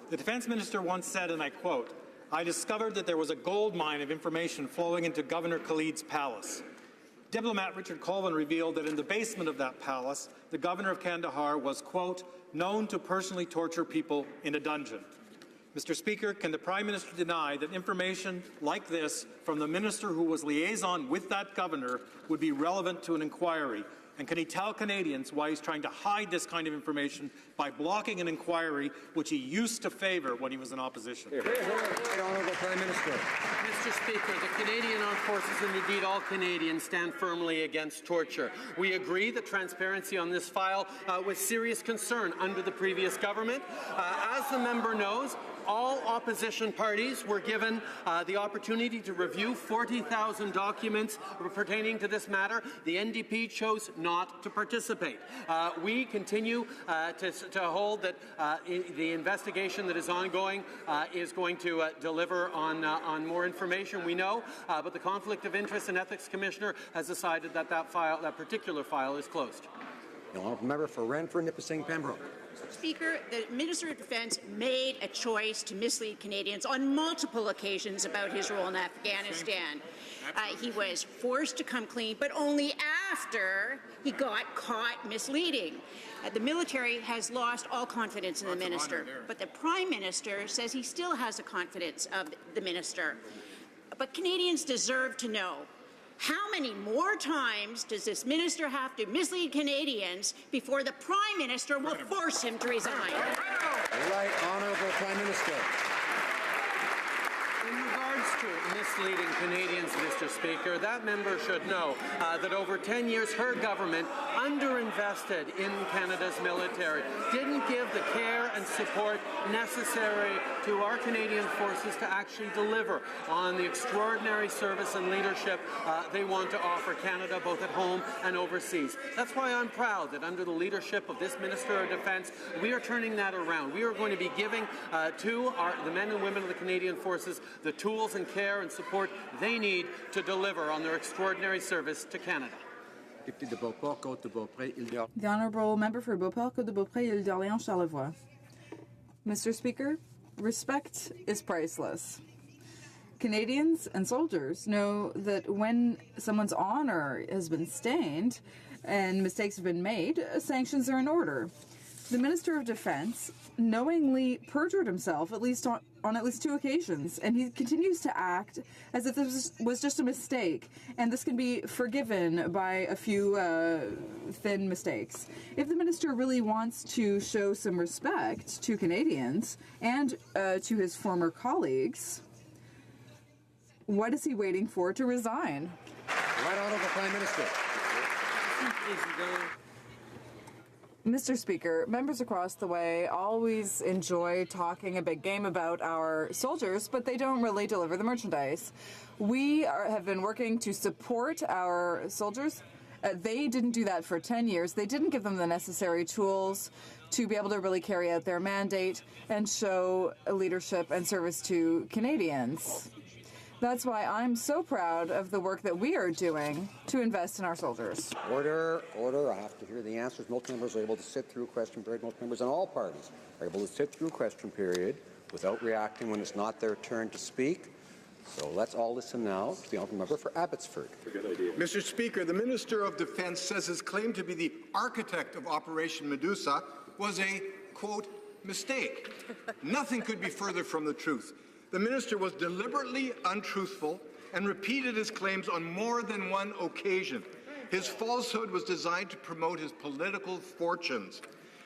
The Defence Minister once said, and I quote, "I discovered that there was a gold mine of information flowing into Governor Khalid's palace." Diplomat Richard Colvin revealed that in the basement of that palace, the Governor of Kandahar was, quote, "known to personally torture people in a dungeon." Mr. Speaker, can the Prime Minister deny that information like this from the Minister who was liaison with that Governor would be relevant to an inquiry? And can he tell Canadians why he's trying to hide this kind of information by blocking an inquiry which he used to favour when he was in opposition? Honourable Prime Minister. Mr. Speaker, the Canadian Armed Forces and indeed all Canadians stand firmly against torture. We agree that transparency on this file was serious concern under the previous government. As the member knows, all opposition parties were given the opportunity to review 40,000 documents pertaining to this matter. The NDP chose not to participate. We continue to hold that the investigation that is ongoing is going to deliver on more information. We know, but the Conflict of Interest and Ethics Commissioner has decided that that particular file is closed. The honourable member for Renfrew, Nipissing, Pembroke. Speaker, the Minister of Defence made a choice to mislead Canadians on multiple occasions about his role in Afghanistan. He was forced to come clean, but only after he got caught misleading. The military has lost all confidence in the minister, but the Prime Minister says he still has the confidence of the minister. But Canadians deserve to know, how many more times does this minister have to mislead Canadians before the Prime Minister will force him to resign? Right, Honourable Prime Minister. In regards to misleading Canadians, Mr. Speaker, that member should know that over 10 years her government underinvested in Canada's military, didn't give the care and support necessary to our Canadian forces to actually deliver on the extraordinary service and leadership they want to offer Canada both at home and overseas. That's why I'm proud that under the leadership of this Minister of Defence, we are turning that around. We are going to be giving to the men and women of the Canadian forces the tools and care and support they need to deliver on their extraordinary service to Canada. The Honourable Member for Beauport, Côte de Beaupré, Île d'Orléans, Charlevoix. Mr. Speaker, respect is priceless. Canadians and soldiers know that when someone's honour has been stained and mistakes have been made, sanctions are in order. The Minister of Defence knowingly perjured himself on at least 2 occasions, and he continues to act as if this was just a mistake, and this can be forgiven by a few thin mistakes. If the minister really wants to show some respect to Canadians and to his former colleagues, what is he waiting for to resign? Right, Honourable Prime Minister. Mr. Speaker, members across the way always enjoy talking a big game about our soldiers, but they don't really deliver the merchandise. We have been working to support our soldiers. They didn't do that for 10 years. They didn't give them the necessary tools to be able to really carry out their mandate and show leadership and service to Canadians. That's why I'm so proud of the work that we are doing to invest in our soldiers. Order, order. I have to hear the answers. Most members are able to sit through question period. Most members in all parties are able to sit through question period without reacting when it's not their turn to speak. So let's all listen now to the honourable member for Abbotsford. Mr. Speaker, the Minister of Defence says his claim to be the architect of Operation Medusa was a, quote, mistake. Nothing could be further from the truth. The minister was deliberately untruthful and repeated his claims on more than one occasion. His falsehood was designed to promote his political fortunes.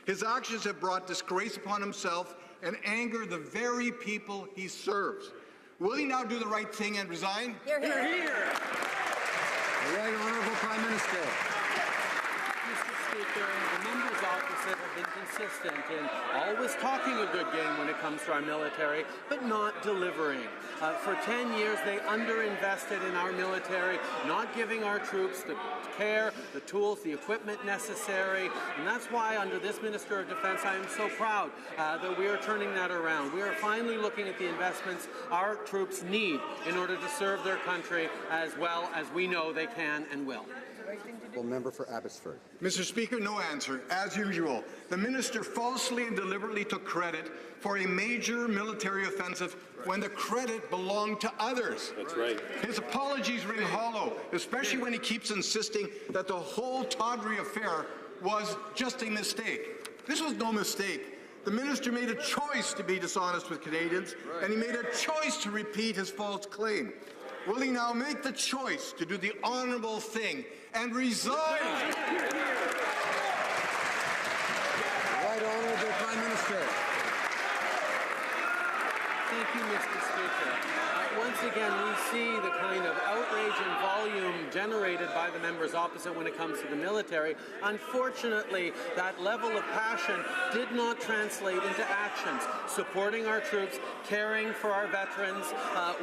His actions have brought disgrace upon himself and anger the very people he serves. Will he now do the right thing and resign? Hear, hear. Hear, hear. The right Honourable Prime Minister. Mr. Speaker, the members opposite have been consistent in always talking a good game when it comes to our military, but not delivering. For 10 years, they underinvested in our military, not giving our troops the care, the tools, the equipment necessary, and that's why under this Minister of Defence, I am so proud that we are turning that around. We are finally looking at the investments our troops need in order to serve their country as well as we know they can and will. Member for Abbotsford. Mr. Speaker, no answer. As usual, the minister falsely and deliberately took credit for a major military offensive when the credit belonged to others. That's right. His apologies ring hollow, especially when he keeps insisting that the whole Tawdry affair was just a mistake. This was no mistake. The minister made a choice to be dishonest with Canadians, and he made a choice to repeat his false claim. will he now make the choice to do the honorable thing and resign? Right Honourable Prime Minister. Thank you, Mr. Speaker. Once again, we see the kind of outrage and volume generated by the members opposite when it comes to the military. Unfortunately, that level of passion did not translate into actions. Supporting our troops, caring for our veterans.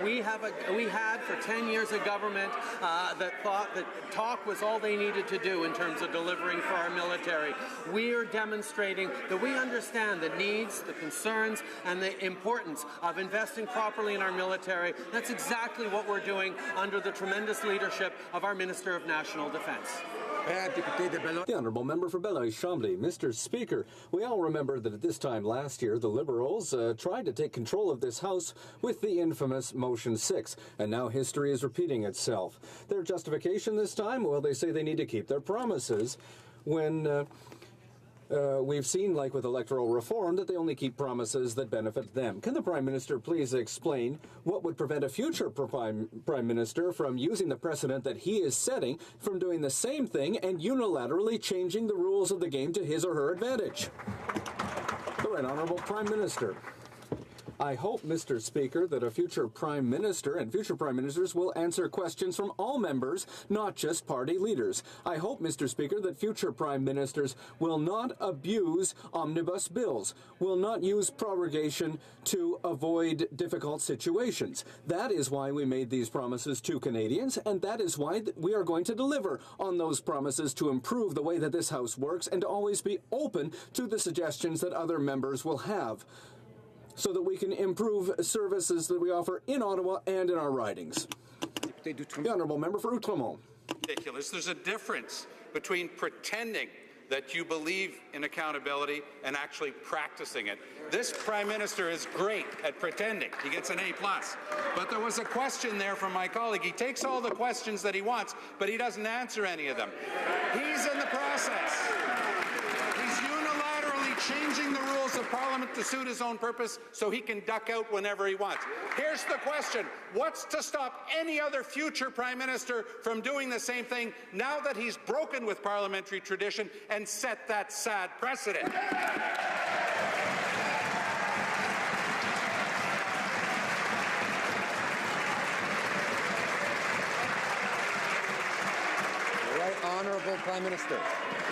We had for 10 years a government that thought that talk was all they needed to do in terms of delivering for our military. We are demonstrating that we understand the needs, the concerns, and the importance of investing properly in our military. That's exactly what we're doing under the tremendous leadership of our Minister of National Defence. The Honourable Member for Belleuil-Chambly. Mr. Speaker, we all remember that at this time last year, the Liberals tried to take control of this House with the infamous Motion 6, and now history is repeating itself. Their justification this time? Well, they say they need to keep their promises when we've seen, like with electoral reform, that they only keep promises that benefit them. Can the Prime Minister please explain what would prevent a future Prime Minister from using the precedent that he is setting from doing the same thing and unilaterally changing the rules of the game to his or her advantage? The Right Honourable Prime Minister. I hope, Mr. Speaker, that a future Prime Minister and future Prime Ministers will answer questions from all members, not just party leaders. I hope, Mr. Speaker, that future Prime Ministers will not abuse omnibus bills, will not use prorogation to avoid difficult situations. That is why we made these promises to Canadians, and that is why we are going to deliver on those promises to improve the way that this House works and to always be open to the suggestions that other members will have, so that we can improve services that we offer in Ottawa and in our ridings. The Honourable Member for Outremont. Ridiculous. There's a difference between pretending that you believe in accountability and actually practicing it. This Prime Minister is great at pretending. He gets an A+. But there was a question there from my colleague. He takes all the questions that he wants, but he doesn't answer any of them. He's in the process. Changing the rules of Parliament to suit his own purpose so he can duck out whenever he wants. Here's the question. What's to stop any other future Prime Minister from doing the same thing now that he's broken with parliamentary tradition and set that sad precedent? Honourable Prime Minister.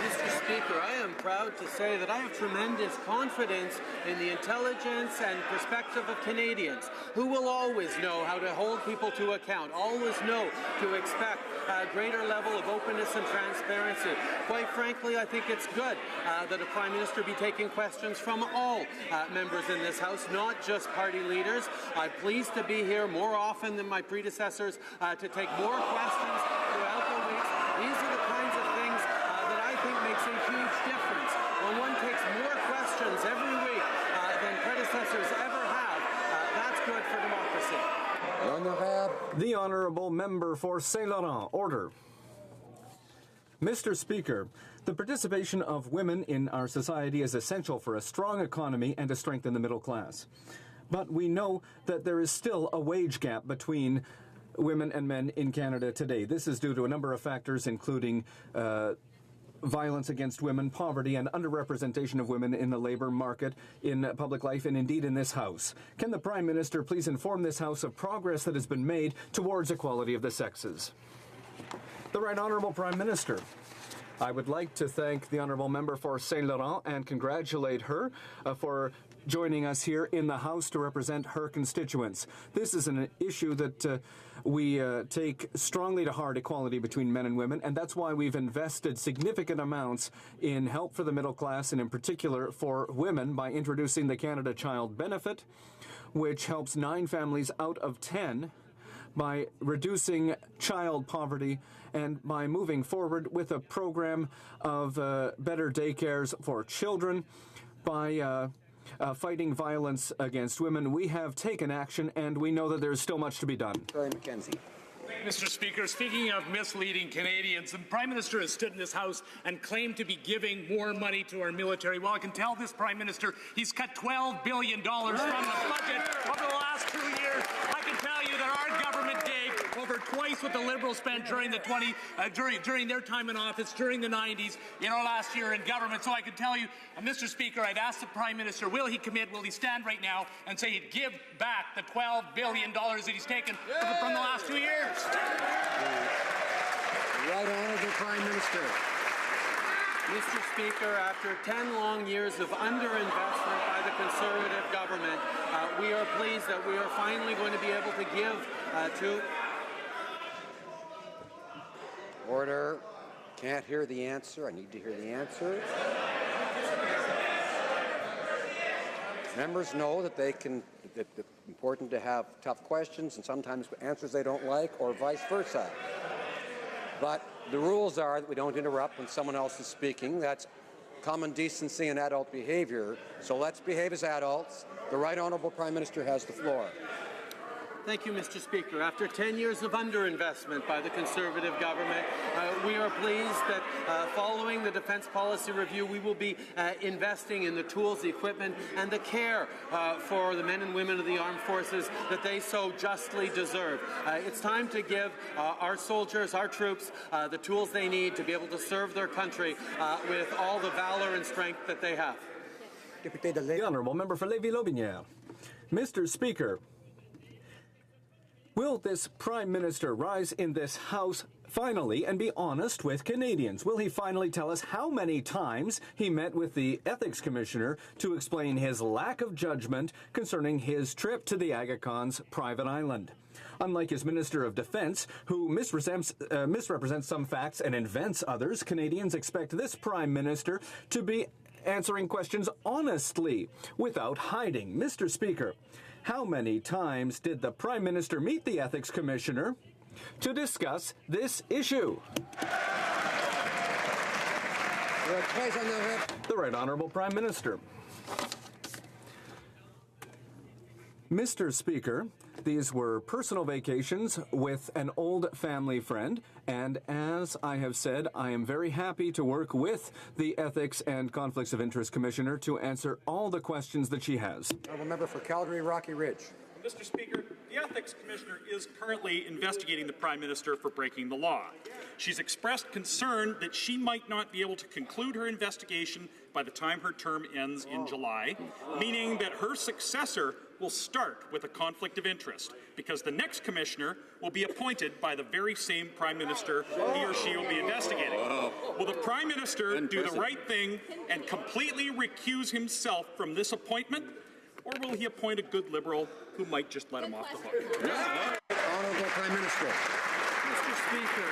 Mr. Speaker, I am proud to say that I have tremendous confidence in the intelligence and perspective of Canadians, who will always know how to hold people to account, always know to expect a greater level of openness and transparency. Quite frankly, I think it's good that a Prime Minister be taking questions from all members in this House, not just party leaders. I'm pleased to be here more often than my predecessors to take more questions throughout the week. These are the kinds of things that I think makes a huge difference. When one takes more questions every week than predecessors ever have, that's good for democracy. The Honourable Member for Saint Laurent. Order. Mr. Speaker, the participation of women in our society is essential for a strong economy and to strengthen the middle class. But we know that there is still a wage gap between women and men in Canada today. This is due to a number of factors, including violence against women, poverty, and underrepresentation of women in the labour market, in public life, and indeed in this House. Can the Prime Minister please inform this House of progress that has been made towards equality of the sexes? The Right Honourable Prime Minister. I would like to thank the Honourable Member for Saint Laurent and congratulate her for joining us here in the House to represent her constituents. This is an issue that we take strongly to heart, equality between men and women, and that's why we've invested significant amounts in help for the middle class, and in particular for women, by introducing the Canada Child Benefit, which helps 9 families out of 10 by reducing child poverty and by moving forward with a program of better daycares for children, by fighting violence against women. We have taken action, and we know that there's still much to be done. McKenzie. Mr. Speaker, speaking of misleading Canadians, the Prime Minister has stood in this House and claimed to be giving more money to our military. Well, I can tell this Prime Minister he's cut $12 billion from the budget over the last 2 years. I can tell you that our government gave over twice what the Liberals spent during during their time in office during the 90s, last year in government. So I can tell you, Mr. Speaker, I'd ask the Prime Minister, will he commit, will he stand right now and say he'd give back the $12 billion that he's taken from the last 2 years? Right Honourable Prime Minister. Mr. Speaker, after 10 long years of underinvestment by the Conservative government, we are pleased that we are finally going to be able to give to... Order. Can't hear the answer. I need to hear the answer. Members know that it's important to have tough questions and sometimes answers they don't like, or vice versa. But the rules are that we don't interrupt when someone else is speaking. That's common decency and adult behavior. So let's behave as adults. The Right Honourable Prime Minister has the floor. Thank you, Mr. Speaker. After 10 years of underinvestment by the Conservative government, we are pleased that following the Defence Policy Review, we will be investing in the tools, the equipment, and the care for the men and women of the armed forces that they so justly deserve. It's time to give our soldiers, our troops, the tools they need to be able to serve their country with all the valor and strength that they have. The Honourable Member for Lévis-Lotbinière. Mr. Speaker, will this Prime Minister rise in this House finally and be honest with Canadians? Will he finally tell us how many times he met with the Ethics Commissioner to explain his lack of judgment concerning his trip to the Aga Khan's private island? Unlike his Minister of Defence, who misrepresents some facts and invents others, Canadians expect this Prime Minister to be answering questions honestly, without hiding. Mr. Speaker, how many times did the Prime Minister meet the Ethics Commissioner to discuss this issue? The Right Honourable Prime Minister. Mr. Speaker, these were personal vacations with an old family friend, and as I have said, I am very happy to work with the Ethics and Conflicts of Interest Commissioner to answer all the questions that she has. Honourable Member for Calgary Rocky Ridge. Mr. Speaker, the Ethics Commissioner is currently investigating the Prime Minister for breaking the law. She's expressed concern that she might not be able to conclude her investigation by the time her term ends in July, meaning that her successor will start with a conflict of interest, because the next commissioner will be appointed by the very same Prime Minister he or she will be investigating. Will the Prime Minister do the right thing and completely recuse himself from this appointment, or will he appoint a good Liberal who might just let him off the hook? Honourable Prime Minister. Mr. Speaker,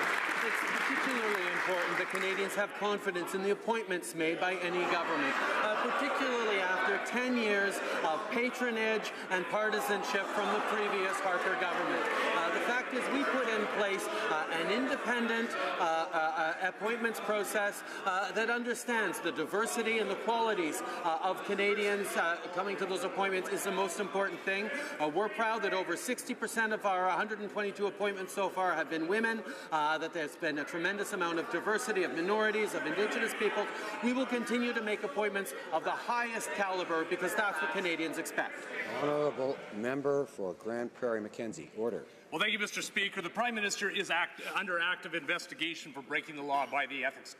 it's particularly important that Canadians have confidence in the appointments made by any government, particularly after 10 years of patronage and partisanship from the previous Harper government. The fact is, we put in place an independent appointments process that understands the diversity and the qualities of Canadians coming to those appointments is the most important thing. We're proud that over 60% of our 122 appointments so far have been women, that there's been a tremendous amount of diversity of minorities, of Indigenous people. We will continue to make appointments of the highest caliber because that's what Canadians expect. Honourable Member for Grand Prairie Mackenzie. Order. Well, thank you, Mr. Speaker. The Prime Minister is under active investigation for breaking the law by the Ethics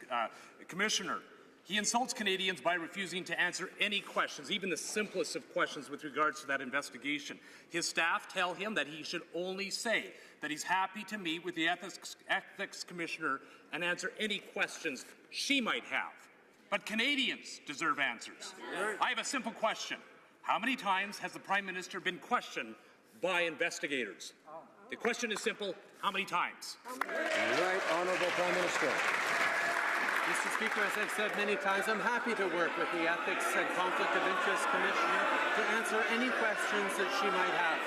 Commissioner. He insults Canadians by refusing to answer any questions, even the simplest of questions with regards to that investigation. His staff tell him that he should only say that he's happy to meet with the Ethics Commissioner and answer any questions she might have. But Canadians deserve answers. I have a simple question. How many times has the Prime Minister been questioned by investigators? The question is simple. How many times? Right Honourable Prime Minister. Mr. Speaker, as I've said many times, I'm happy to work with the Ethics and Conflict of Interest Commissioner to answer any questions that she might have.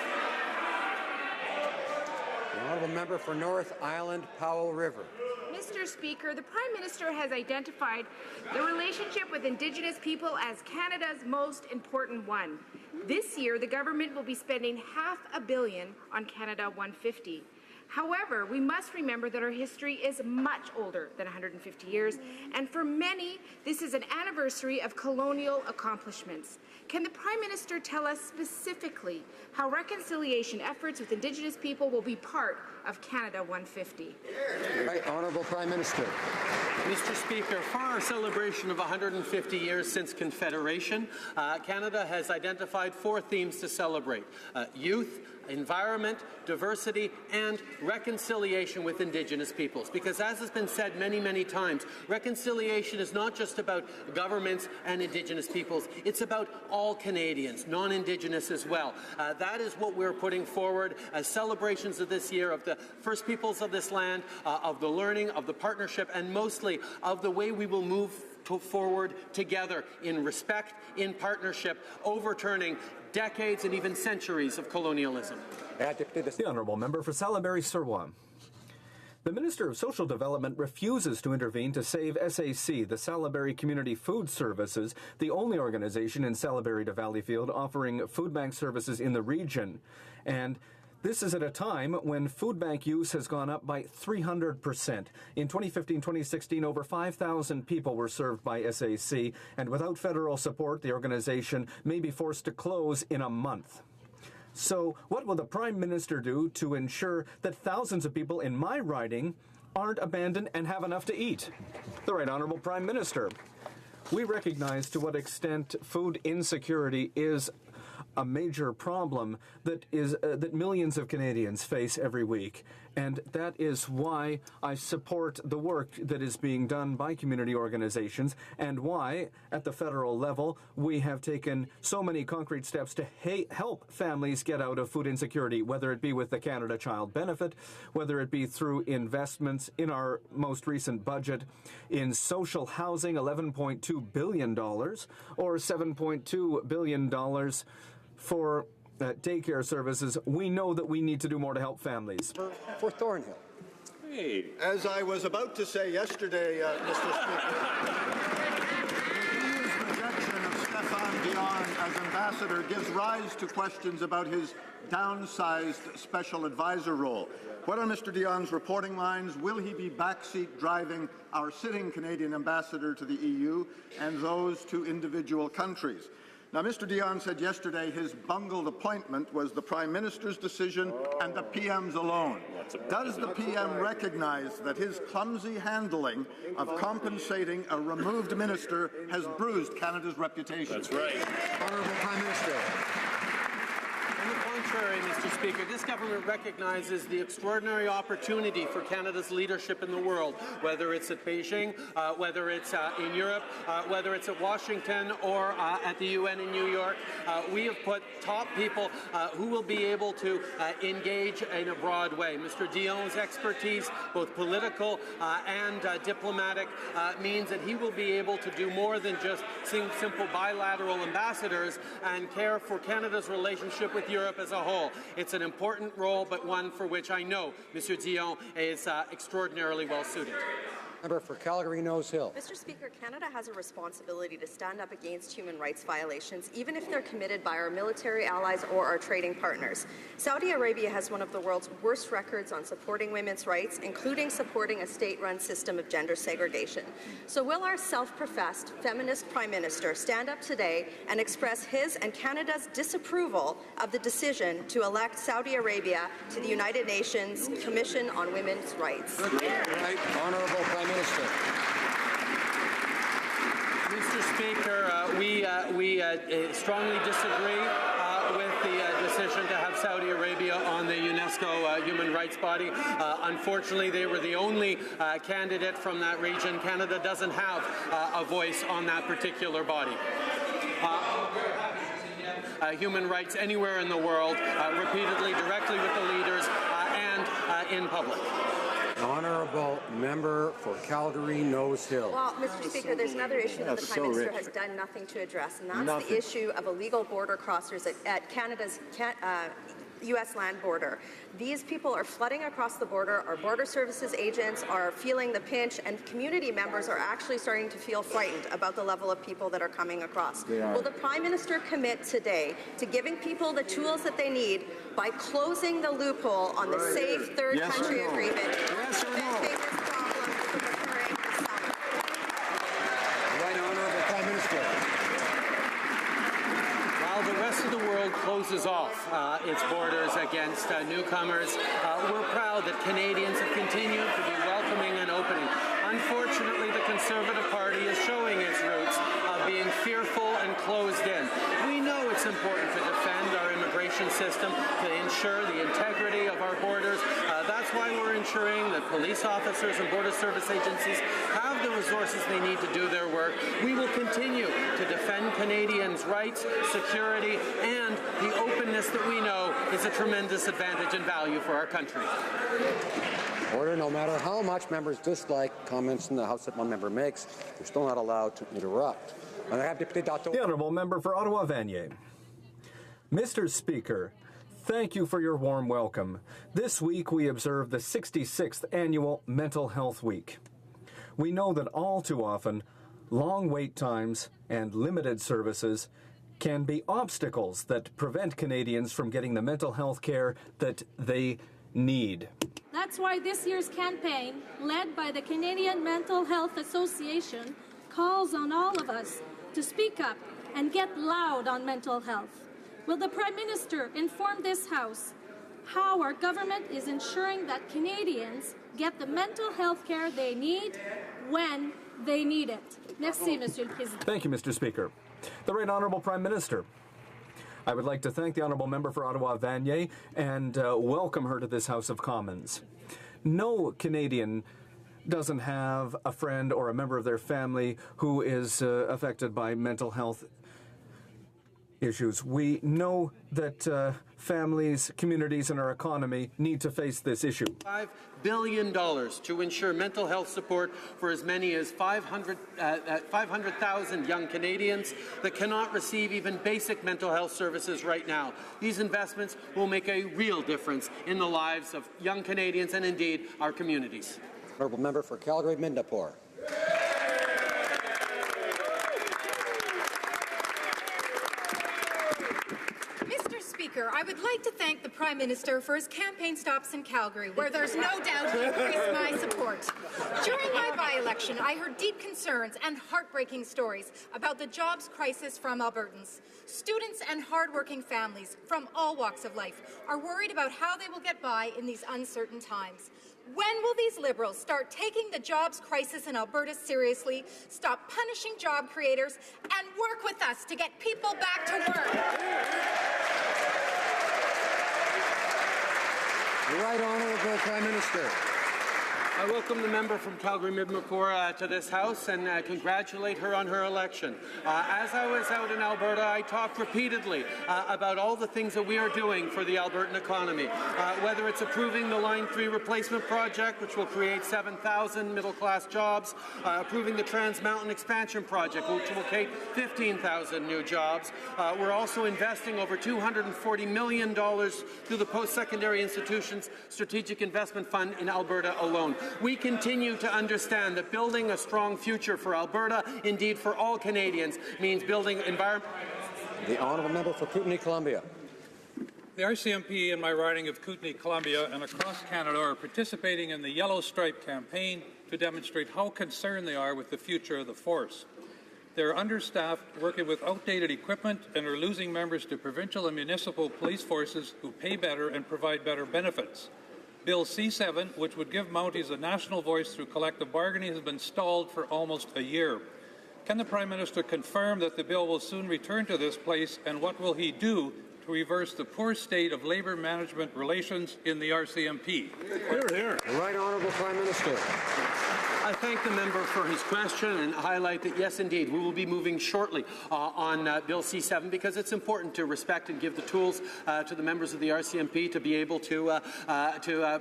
The Honourable Member for North Island Powell River. Mr. Speaker, the Prime Minister has identified the relationship with Indigenous people as Canada's most important one. This year, the government will be spending $500 million on Canada 150. However, we must remember that our history is much older than 150 years, and for many, this is an anniversary of colonial accomplishments. Can the Prime Minister tell us specifically how reconciliation efforts with Indigenous people will be part of Canada 150? Right, Honourable Prime Minister. Mr. Speaker, for our celebration of 150 years since Confederation, Canada has identified 4 themes to celebrate: youth, environment, diversity, and reconciliation with Indigenous peoples. Because as has been said many, many times, reconciliation is not just about governments and Indigenous peoples, it's about all Canadians, non-Indigenous as well. That is what we're putting forward as celebrations of this year of the First Peoples of this land, of the learning, of the partnership, and mostly of the way we will move forward together in respect, in partnership, overturning decades and even centuries of colonialism. The Honourable Member for Salaberry-Sirwa. The Minister of Social Development refuses to intervene to save SAC, the Salaberry Community Food Services, the only organization in Salaberry to Valleyfield offering food bank services in the region. And this is at a time when food bank use has gone up by 300%. In 2015-2016, over 5,000 people were served by SAC, and without federal support, the organization may be forced to close in a month. So what will the Prime Minister do to ensure that thousands of people in my riding aren't abandoned and have enough to eat? The Right Honourable Prime Minister. We recognize to what extent food insecurity is a major problem that millions of Canadians face every week. And that is why I support the work that is being done by community organizations, and why, at the federal level, we have taken so many concrete steps to help families get out of food insecurity, whether it be with the Canada Child Benefit, whether it be through investments in our most recent budget in social housing, $11.2 billion, or $7.2 billion for daycare services. We know that we need to do more to help families. For Thornhill. Hey. As I was about to say yesterday, Mr. Speaker, the EU's rejection of Stéphane Dion as ambassador gives rise to questions about his downsized special advisor role. What are Mr. Dion's reporting lines? Will he be backseat driving our sitting Canadian ambassador to the EU and those to individual countries? Now, Mr. Dion said yesterday his bungled appointment was the Prime Minister's decision and the PM's alone. Does the PM recognize that his clumsy handling of compensating a removed minister has bruised Canada's reputation? That's right. Honourable Prime Minister. On the contrary, Mr. Speaker, this government recognizes the extraordinary opportunity for Canada's leadership in the world, whether it's at Beijing, whether it's in Europe, whether it's at Washington or at the UN in New York. We have put top people who will be able to engage in a broad way. Mr. Dion's expertise, both political and diplomatic, means that he will be able to do more than just simple bilateral ambassadors and care for Canada's relationship with Europe as a whole. It's an important role, but one for which I know Mr. Dion is extraordinarily well suited. Member for Calgary-Nose Hill. Mr. Speaker, Canada has a responsibility to stand up against human rights violations, even if they're committed by our military allies or our trading partners. Saudi Arabia has one of the world's worst records on supporting women's rights, including supporting a state-run system of gender segregation. So will our self-professed feminist Prime Minister stand up today and express his and Canada's disapproval of the decision to elect Saudi Arabia to the United Nations Commission on Women's Rights? Right, Honourable Prime Minister. Mr. Speaker, we strongly disagree with the decision to have Saudi Arabia on the UNESCO human rights body. Unfortunately, they were the only candidate from that region. Canada doesn't have a voice on that particular body. Human rights anywhere in the world, repeatedly, directly with the leaders, and in public. Honourable Member for Calgary-Nose Hill. Well, Mr. Speaker, there's another issue that the Prime Minister has done nothing to address, and that's the issue of illegal border crossers at Canada's U.S. land border. These people are flooding across the border. Our border services agents are feeling the pinch, and community members are actually starting to feel frightened about the level of people that are coming across. Will the Prime Minister commit today to giving people the tools that they need by closing the loophole on the safe third country agreement, preventing this problem from occurring this summer? Right Honourable Prime Minister. While the rest of the world closes off its borders against newcomers, we're proud that Canadians have continued to be welcoming and opening. Unfortunately, the Conservative Party is showing its roots of being fearful and closed in. We know it's important to defend our immigration system, to ensure the integrity of our borders. That's why we're ensuring that police officers and border service agencies have the resources they need to do their work. We will continue to defend Canadians' rights, security, and the openness that we know is a tremendous advantage and value for our country. Order. No matter how much members dislike comments in the House that one member makes, they're still not allowed to interrupt. The Honourable Member for Ottawa-Vanier. Mr. Speaker, thank you for your warm welcome. This week we observe the 66th Annual Mental Health Week. We know that all too often, long wait times and limited services can be obstacles that prevent Canadians from getting the mental health care that they need. That's why this year's campaign, led by the Canadian Mental Health Association, calls on all of us to speak up and get loud on mental health. Will the Prime Minister inform this House how our government is ensuring that Canadians get the mental health care they need when they need it? Merci, Monsieur le Président. Thank you, Mr. Speaker. The Right Honourable Prime Minister. I would like to thank the Honourable Member for Ottawa-Vanier and welcome her to this House of Commons. No Canadian doesn't have a friend or a member of their family who is affected by mental health issues. We know that families, communities, and our economy need to face this issue. $5 billion to ensure mental health support for as many as 500,000 young Canadians that cannot receive even basic mental health services right now. These investments will make a real difference in the lives of young Canadians and indeed our communities. Honourable Member for Calgary-Midnapore. Speaker, I would like to thank the Prime Minister for his campaign stops in Calgary, where there's no doubt he increased my support. During my by-election, I heard deep concerns and heartbreaking stories about the jobs crisis from Albertans. Students and hard-working families from all walks of life are worried about how they will get by in these uncertain times. When will these Liberals start taking the jobs crisis in Alberta seriously, stop punishing job creators, and work with us to get people back to work? Right Honourable Prime Minister. I welcome the member from Calgary-Midnapore to this House and congratulate her on her election. As I was out in Alberta, I talked repeatedly about all the things that we are doing for the Albertan economy, whether it's approving the Line 3 replacement project, which will create 7,000 middle-class jobs, approving the Trans Mountain expansion project, which will create 15,000 new jobs. We're also investing over $240 million through the Post-Secondary Institutions Strategic Investment Fund in Alberta alone. We continue to understand that building a strong future for Alberta, indeed for all Canadians, means building environment. The Honourable Member for Kootenay-Columbia. The RCMP in my riding of Kootenay-Columbia and across Canada are participating in the Yellow Stripe campaign to demonstrate how concerned they are with the future of the force. They are understaffed, working with outdated equipment, and are losing members to provincial and municipal police forces who pay better and provide better benefits. Bill C7, which would give Mounties a national voice through collective bargaining, has been stalled for almost a year. Can the Prime Minister confirm that the bill will soon return to this place, and what will he do to reverse the poor state of labour management relations in the RCMP? Hear, hear. The Right Honourable Prime Minister. I thank the member for his question and highlight that, yes, indeed, we will be moving shortly on Bill C7 because it's important to respect and give the tools to the members of the RCMP to be able to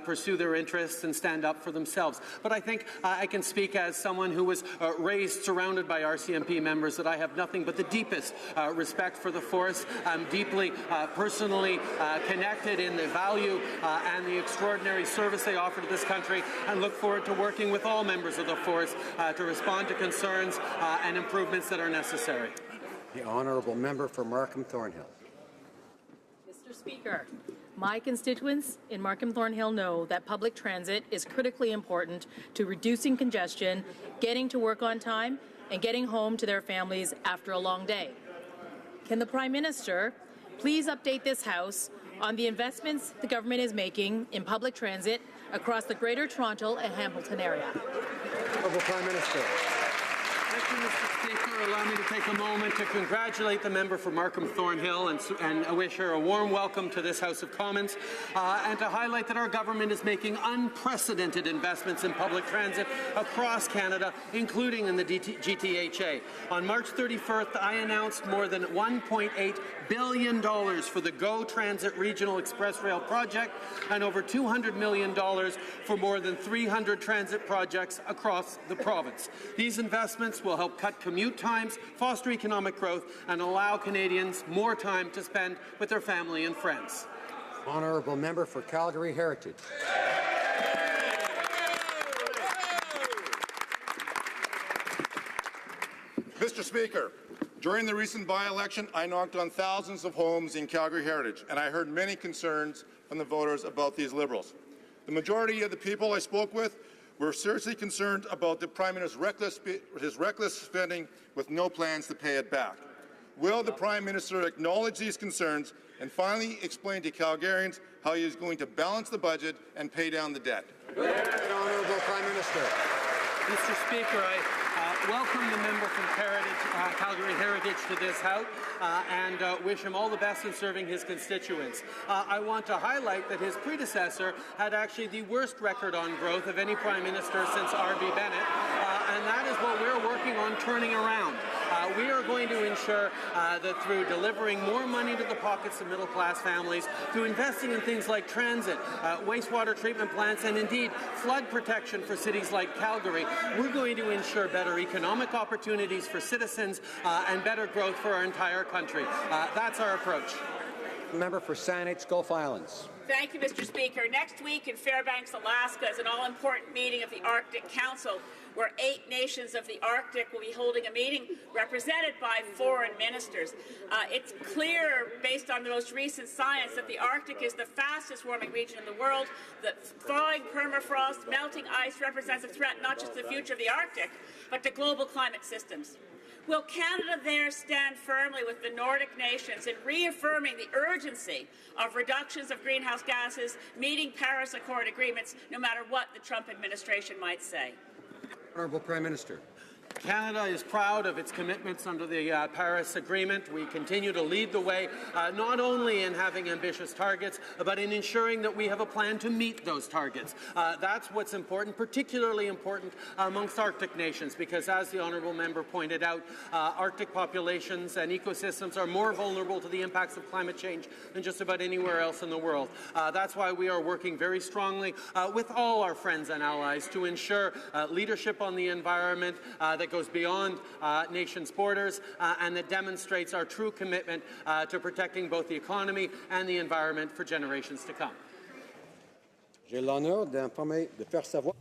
pursue their interests and stand up for themselves. But I think I can speak as someone who was raised surrounded by RCMP members that I have nothing but the deepest respect for the force. I'm deeply personally connected in the value and the extraordinary service they offer to this country, and look forward to working with all members of the force to respond to concerns and improvements that are necessary. The honourable member for Markham Thornhill. Mr. Speaker, my constituents in Markham Thornhill know that public transit is critically important to reducing congestion, getting to work on time, and getting home to their families after a long day. Can the Prime Minister please update this House on the investments the government is making in public transit across the Greater Toronto and Hamilton area? Honourable Prime Minister. Thank you, Mr. Speaker. Allow me to take a moment to congratulate the member for Markham Thornhill and wish her a warm welcome to this House of Commons, and to highlight that our government is making unprecedented investments in public transit across Canada, including in the GTHA. On March 31st, I announced more than $1.8 billion for the GO Transit Regional Express Rail project and over $200 million for more than 300 transit projects across the province. These investments will help cut commute times, foster economic growth, and allow Canadians more time to spend with their family and friends. Honourable member for Calgary Heritage. Mr. Speaker, during the recent by-election, I knocked on thousands of homes in Calgary Heritage, and I heard many concerns from the voters about these Liberals. The majority of the people I spoke with were seriously concerned about the Prime Minister's reckless spending with no plans to pay it back. Will the Prime Minister acknowledge these concerns and finally explain to Calgarians how he is going to balance the budget and pay down the debt? Honourable Prime Minister. Mr. Speaker, I welcome the member from Calgary Heritage to this House and wish him all the best in serving his constituents. I want to highlight that his predecessor had actually the worst record on growth of any Prime Minister since R.B. Bennett, and that is what we're working on turning around. We are going to ensure that through delivering more money to the pockets of middle-class families, through investing in things like transit, wastewater treatment plants, and indeed flood protection for cities like Calgary, we're going to ensure better economic opportunities for citizens and better growth for our entire country. That's our approach. Member for Saanich Gulf Islands. Thank you, Mr. Speaker. Next week in Fairbanks, Alaska, is an all-important meeting of the Arctic Council, where 8 nations of the Arctic will be holding a meeting represented by foreign ministers. It's clear, based on the most recent science, that the Arctic is the fastest warming region in the world. The thawing permafrost, melting ice represents a threat not just to the future of the Arctic, but to global climate systems. Will Canada there stand firmly with the Nordic nations in reaffirming the urgency of reductions of greenhouse gases, meeting Paris Accord agreements, no matter what the Trump administration might say? Honourable Prime Minister. Canada is proud of its commitments under the Paris Agreement. We continue to lead the way, not only in having ambitious targets, but in ensuring that we have a plan to meet those targets. That's what's important, particularly important amongst Arctic nations, because as the honourable member pointed out, Arctic populations and ecosystems are more vulnerable to the impacts of climate change than just about anywhere else in the world. That's why we are working very strongly with all our friends and allies to ensure leadership on the environment that goes beyond nations' borders and that demonstrates our true commitment to protecting both the economy and the environment for generations to come. J'ai l'honneur d'informer, de faire savoir.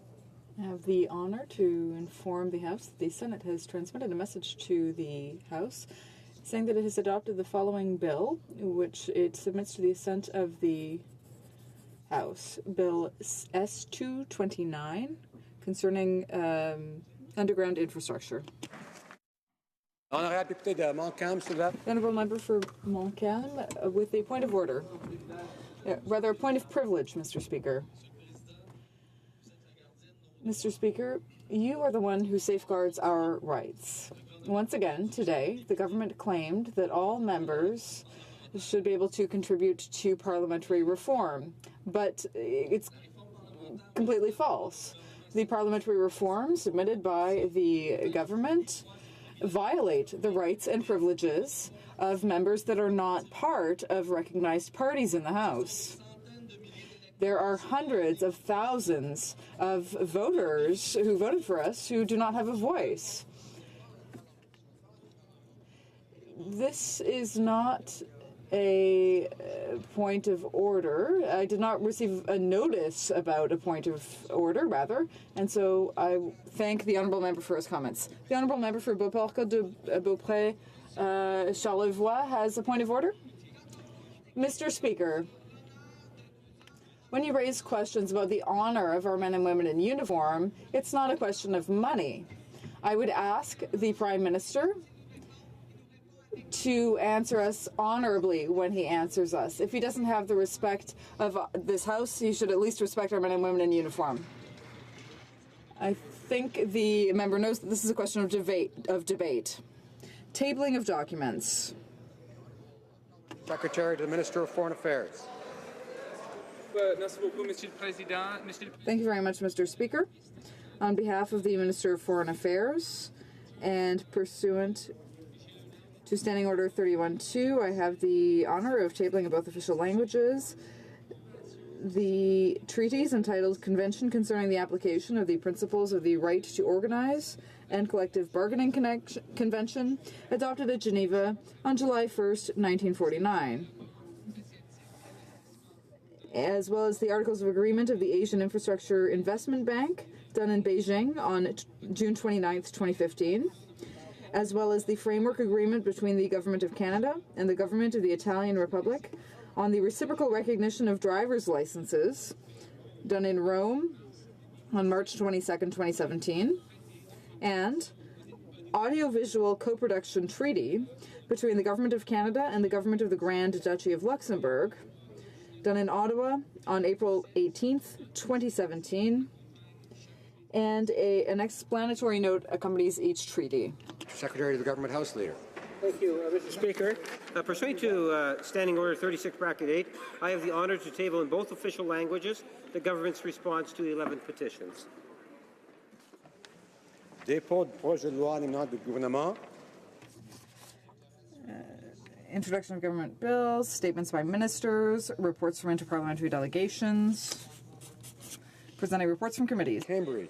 I have the honor to inform the House that the Senate has transmitted a message to the House saying that it has adopted the following bill, which it submits to the assent of the House. Bill S-229 concerning underground infrastructure. Honourable député de Montcalm, s'il vous plaît. Honourable member for Montcalm, with a point of order. Rather, a point of privilege, Mr. Speaker. Mr. Speaker, you are the one who safeguards our rights. Once again, today, the government claimed that all members should be able to contribute to parliamentary reform, but it's completely false. the parliamentary reforms submitted by the government violate the rights and privileges of members that are not part of recognized parties in the House. There are hundreds of thousands of voters who voted for us who do not have a voice. This is not a point of order. I did not receive a notice about a point of order, rather, and so I thank the honourable member for his comments. The honourable member for Beauport de Beaupré, Charlevoix, has a point of order. Mr. Speaker, when you raise questions about the honour of our men and women in uniform, it's not a question of money. I would ask the Prime Minister to answer us honorably when he answers us. If he doesn't have the respect of this House, he should at least respect our men and women in uniform. I think the member knows that this is a question of debate. Tabling of documents. Secretary to the Minister of Foreign Affairs. Thank you very much, Mr. Speaker. On behalf of the Minister of Foreign Affairs and pursuant to Standing Order 31-2, I have the honour of tabling in both official languages the treaties entitled Convention Concerning the Application of the Principles of the Right to Organize and Collective Bargaining Convention, adopted at Geneva on July 1st, 1949, as well as the Articles of Agreement of the Asian Infrastructure Investment Bank, done in Beijing on June 29th, 2015, as well as the Framework Agreement between the Government of Canada and the Government of the Italian Republic on the reciprocal recognition of driver's licenses, done in Rome on March 22nd, 2017, and Audiovisual Co-Production Treaty between the Government of Canada and the Government of the Grand Duchy of Luxembourg, done in Ottawa on April 18th, 2017, and an explanatory note accompanies each treaty. Secretary to the Government House Leader. Thank you, Mr. Speaker. Pursuant to Standing Order 36(8), I have the honour to table in both official languages the government's response to the 11 petitions. Dépôt de projet de loi émanant du gouvernement. Introduction of government bills, statements by ministers, reports from interparliamentary delegations, presenting reports from committees. Cambridge.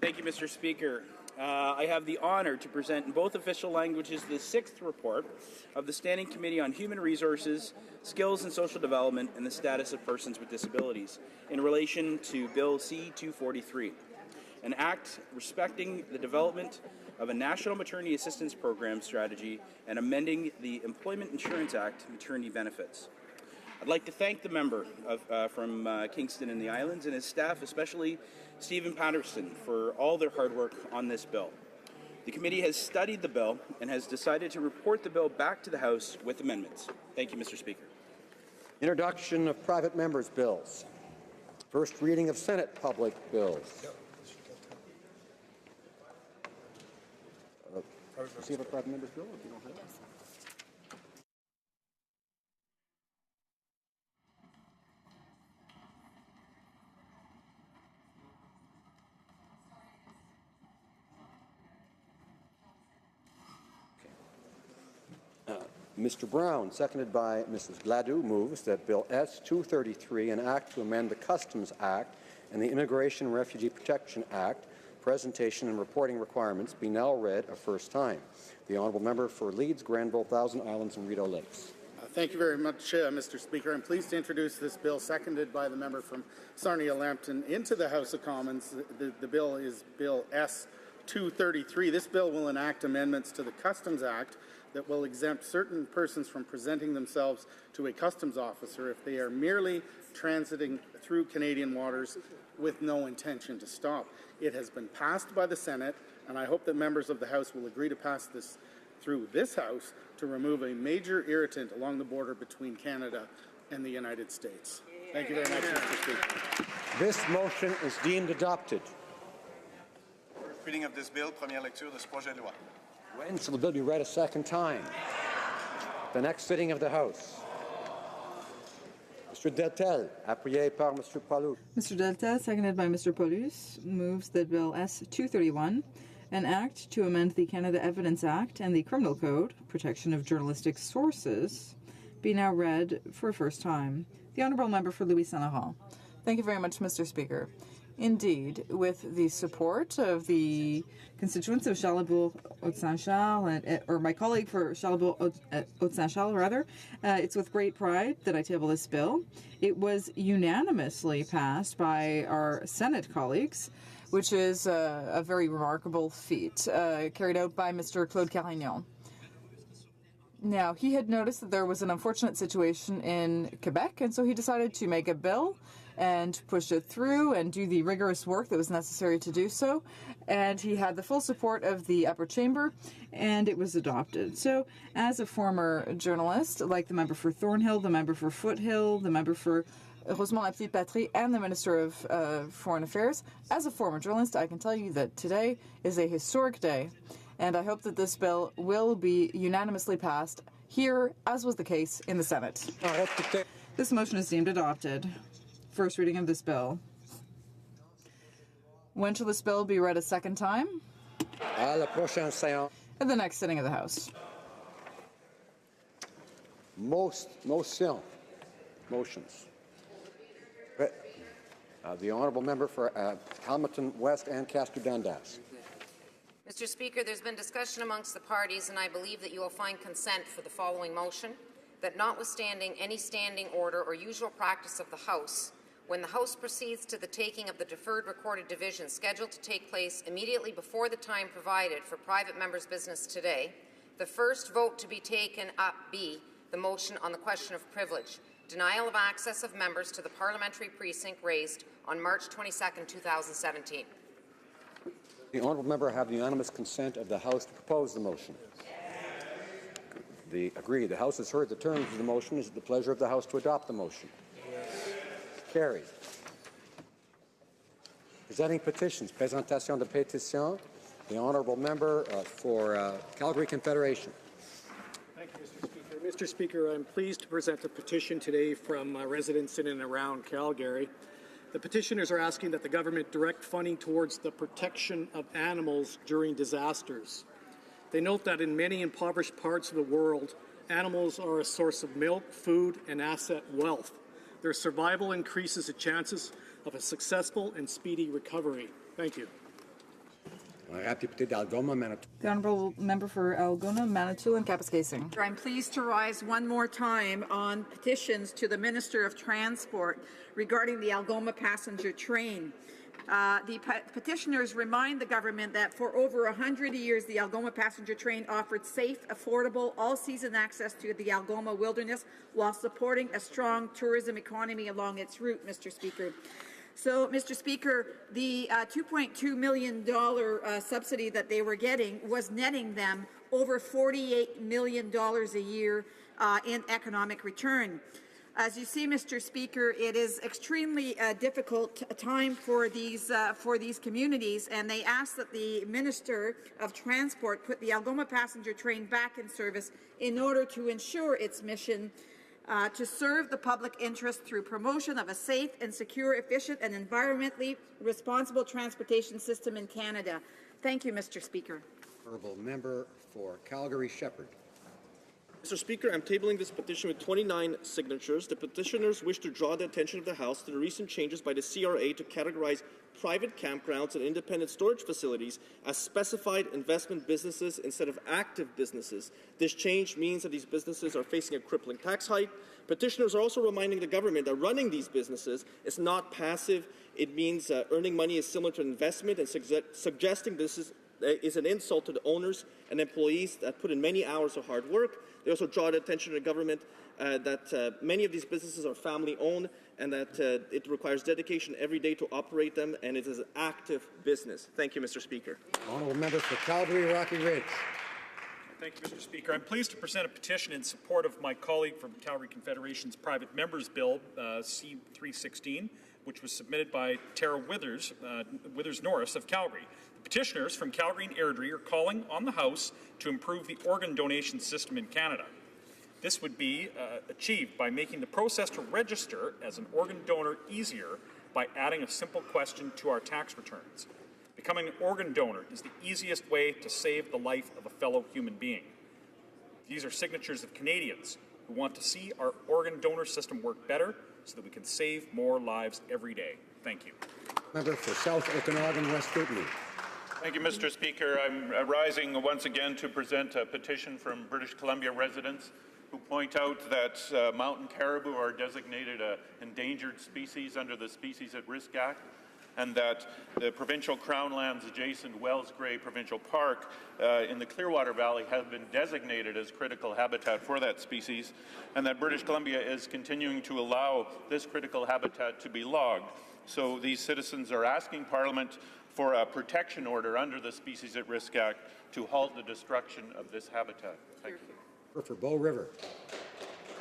Thank you, Mr. Speaker. I have the honour to present in both official languages the 6th report of the Standing Committee on Human Resources, Skills and Social Development and the Status of Persons with Disabilities in relation to Bill C-243, an act respecting the development of a National Maternity Assistance Program strategy and amending the Employment Insurance Act maternity benefits. I'd like to thank the member from Kingston and the Islands and his staff, especially Stephen Patterson, for all their hard work on this bill. The committee has studied the bill and has decided to report the bill back to the House with amendments. Thank you, Mr. Speaker. Introduction of private members' bills. First reading of Senate public bills. See if a private member's bill, if you don't have it. Mr. Brown, seconded by Mrs. Gladue, moves that Bill S-233, an act to amend the Customs Act and the Immigration and Refugee Protection Act, presentation and reporting requirements, be now read a first time. The honourable member for Leeds, Granville, Thousand Islands and Rideau Lakes. Thank you very much, Mr. Speaker. I'm pleased to introduce this bill, seconded by the member from Sarnia-Lambton, into the House of Commons. The bill is Bill S-233. This bill will enact amendments to the Customs Act that will exempt certain persons from presenting themselves to a customs officer if they are merely transiting through Canadian waters with no intention to stop. It has been passed by the Senate, and I hope that members of the House will agree to pass this through this House to remove a major irritant along the border between Canada and the United States. Thank you very much, Mr. Speaker. This motion is deemed adopted. First reading of this bill, première lecture de ce projet de loi. When shall the bill be read a second time? The next sitting of the House. Mr. Mr. Deltel, appuyé par Mr. Paulus. Mr. Delta, seconded by Mr. Paulus, moves that Bill S-231, an act to amend the Canada Evidence Act and the Criminal Code, Protection of Journalistic Sources, be now read for a first time. The Honourable Member for Louis Saint-Laurent. Thank you very much, Mr. Speaker. Indeed, with the support of the constituents of Charlebourg-Haute-Saint-Charles, or my colleague for Charlebourg-Haute-Saint-Charles, rather, it's with great pride that I table this bill. It was unanimously passed by our Senate colleagues, which is a very remarkable feat, carried out by Mr. Claude Carignan. Now, he had noticed that there was an unfortunate situation in Quebec, and so he decided to make a bill and push it through and do the rigorous work that was necessary to do so. And he had the full support of the upper chamber, and it was adopted. So, as a former journalist, like the member for Thornhill, the member for Foothill, the member for Rosemont-la-Petite-Patrie, and the Minister of Foreign Affairs, as a former journalist, I can tell you that today is a historic day. And I hope that this bill will be unanimously passed here, as was the case in the Senate. This motion is deemed adopted. First reading of this bill. When shall this bill be read a second time? À la prochaine séance. At the next sitting of the House. Motions. The Honourable Member for Hamilton West and Castor Dundas. Mr. Speaker, there's been discussion amongst the parties, and I believe that you will find consent for the following motion, that notwithstanding any standing order or usual practice of the House, when the House proceeds to the taking of the deferred recorded division scheduled to take place immediately before the time provided for private members' business today, the first vote to be taken up be the motion on the question of privilege, denial of access of members to the parliamentary precinct raised on March 22, 2017. The Honourable Member have the unanimous consent of the House to propose the motion. Agreed. The House has heard the terms of the motion. Is it the pleasure of the House to adopt the motion? Yes. Carried. Presenting petitions. Présentation de pétition. The Honourable Member for Calgary Confederation. Thank you, Mr. Speaker. Mr. Speaker, I'm pleased to present a petition today from residents in and around Calgary. The petitioners are asking that the government direct funding towards the protection of animals during disasters. They note that in many impoverished parts of the world, animals are a source of milk, food, and asset wealth. Their survival increases the chances of a successful and speedy recovery. Thank you. The Honourable Member for Algona, Manitou, and Kapuskasing. I'm pleased to rise one more time on petitions to the Minister of Transport regarding the Algoma passenger train. The petitioners remind the government that for over 100 years, the Algoma passenger train offered safe, affordable, all-season access to the Algoma wilderness while supporting a strong tourism economy along its route, Mr. Speaker. So, Mr. Speaker, the $2.2 million subsidy that they were getting was netting them over $48 million a year in economic return. As you see, Mr. Speaker, it is extremely difficult time for these communities, and they ask that the Minister of Transport put the Algoma passenger train back in service in order to ensure its mission to serve the public interest through promotion of a safe and secure, efficient and environmentally responsible transportation system in Canada. Thank you, Mr. Speaker. Honourable Member for Calgary Shepherd. Mr. Speaker, I'm tabling this petition with 29 signatures. The petitioners wish to draw the attention of the House to the recent changes by the CRA to categorize private campgrounds and independent storage facilities as specified investment businesses instead of active businesses. This change means that these businesses are facing a crippling tax hike. Petitioners are also reminding the government that running these businesses is not passive. It means earning money is similar to investment, and suggesting this is an insult to the owners and employees that put in many hours of hard work. They also draw the attention of the government that many of these businesses are family-owned and that it requires dedication every day to operate them, and it is an active business. Thank you, Mr. Speaker. Honourable Member for Calgary Rocky Ridge. Thank you, Mr. Speaker. I'm pleased to present a petition in support of my colleague from Calgary Confederation's Private Members Bill, C-316, which was submitted by Tara Withers Norris of Calgary. The petitioners from Calgary and Airdrie are calling on the House to improve the organ donation system in Canada. This would be achieved by making the process to register as an organ donor easier by adding a simple question to our tax returns. Becoming an organ donor is the easiest way to save the life of a fellow human being. These are signatures of Canadians who want to see our organ donor system work better so that we can save more lives every day. Thank you. Member for South Okanagan, West Kootenay. Thank you, Mr. Speaker. I'm rising once again to present a petition from British Columbia residents who point out that mountain caribou are designated an endangered species under the Species at Risk Act, and that the provincial crown lands adjacent Wells Grey Provincial Park in the Clearwater Valley have been designated as critical habitat for that species, and that British Columbia is continuing to allow this critical habitat to be logged. So these citizens are asking Parliament for a protection order under the Species at Risk Act to halt the destruction of this habitat. Thank you. For Bow River.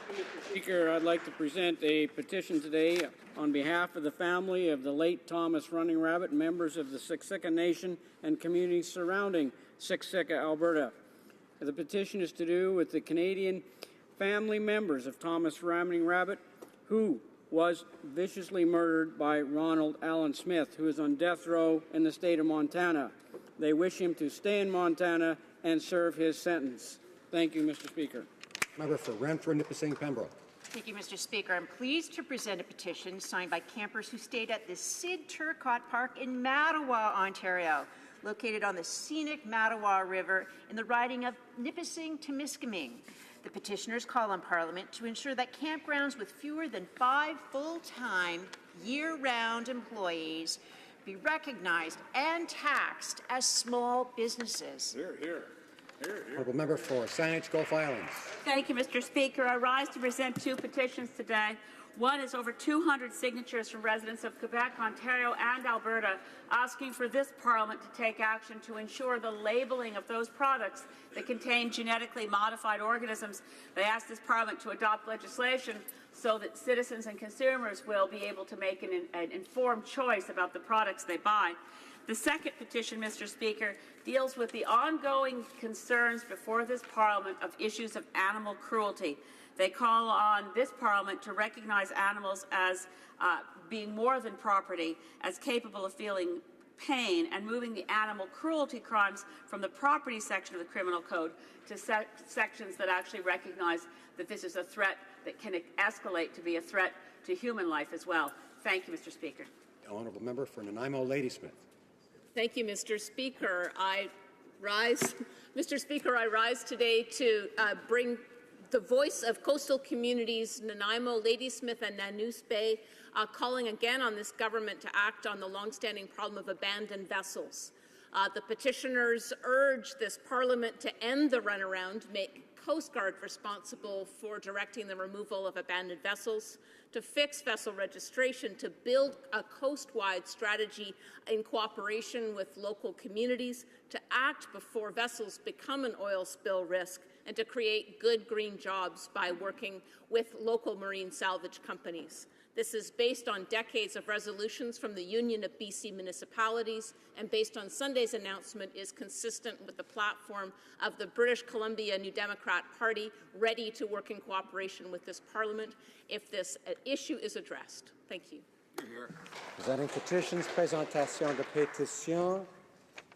Mr. Speaker, I'd like to present a petition today on behalf of the family of the late Thomas Running Rabbit, members of the Siksika Nation and communities surrounding Siksika, Alberta. The petition is to do with the Canadian family members of Thomas Running Rabbit, who was viciously murdered by Ronald Allen Smith, who is on death row in the state of Montana. They wish him to stay in Montana and serve his sentence. Thank you, Mr. Speaker. Member for Renfrew, Nipissing, Pembroke. Thank you, Mr. Speaker. I'm pleased to present a petition signed by campers who stayed at the Sid Turcotte Park in Mattawa, Ontario, located on the scenic Mattawa River in the riding of Nipissing-Temiskaming. The petitioners call on Parliament to ensure that campgrounds with fewer than 5 full-time, year-round employees be recognized and taxed as small businesses. Here, here. Honourable Member for Saanich Gulf Islands. Thank you, Mr. Speaker. I rise to present 2 petitions today. One is over 200 signatures from residents of Quebec, Ontario, and Alberta asking for this Parliament to take action to ensure the labeling of those products that contain genetically modified organisms. They ask this Parliament to adopt legislation so that citizens and consumers will be able to make an informed choice about the products they buy. The second petition, Mr. Speaker, deals with the ongoing concerns before this Parliament of issues of animal cruelty. They call on this Parliament to recognize animals as being more than property, as capable of feeling pain, and moving the animal cruelty crimes from the property section of the Criminal Code to sections that actually recognize that this is a threat that can escalate to be a threat to human life as well. Thank you, Mr. Speaker. The Honourable Member for Nanaimo, Ladysmith. Thank you, Mr. Speaker. I rise today to bring the voice of coastal communities, Nanaimo, Ladysmith, and Nanoose Bay, calling again on this government to act on the long-standing problem of abandoned vessels. The petitioners urge this Parliament to end the runaround, make Coast Guard responsible for directing the removal of abandoned vessels, to fix vessel registration, to build a coast-wide strategy in cooperation with local communities, to act before vessels become an oil spill risk, and to create good green jobs by working with local marine salvage companies. This is based on decades of resolutions from the Union of BC Municipalities, and based on Sunday's announcement is consistent with the platform of the British Columbia New Democrat Party, ready to work in cooperation with this Parliament if this issue is addressed. Thank you. Presenting petitions, présentation de pétitions.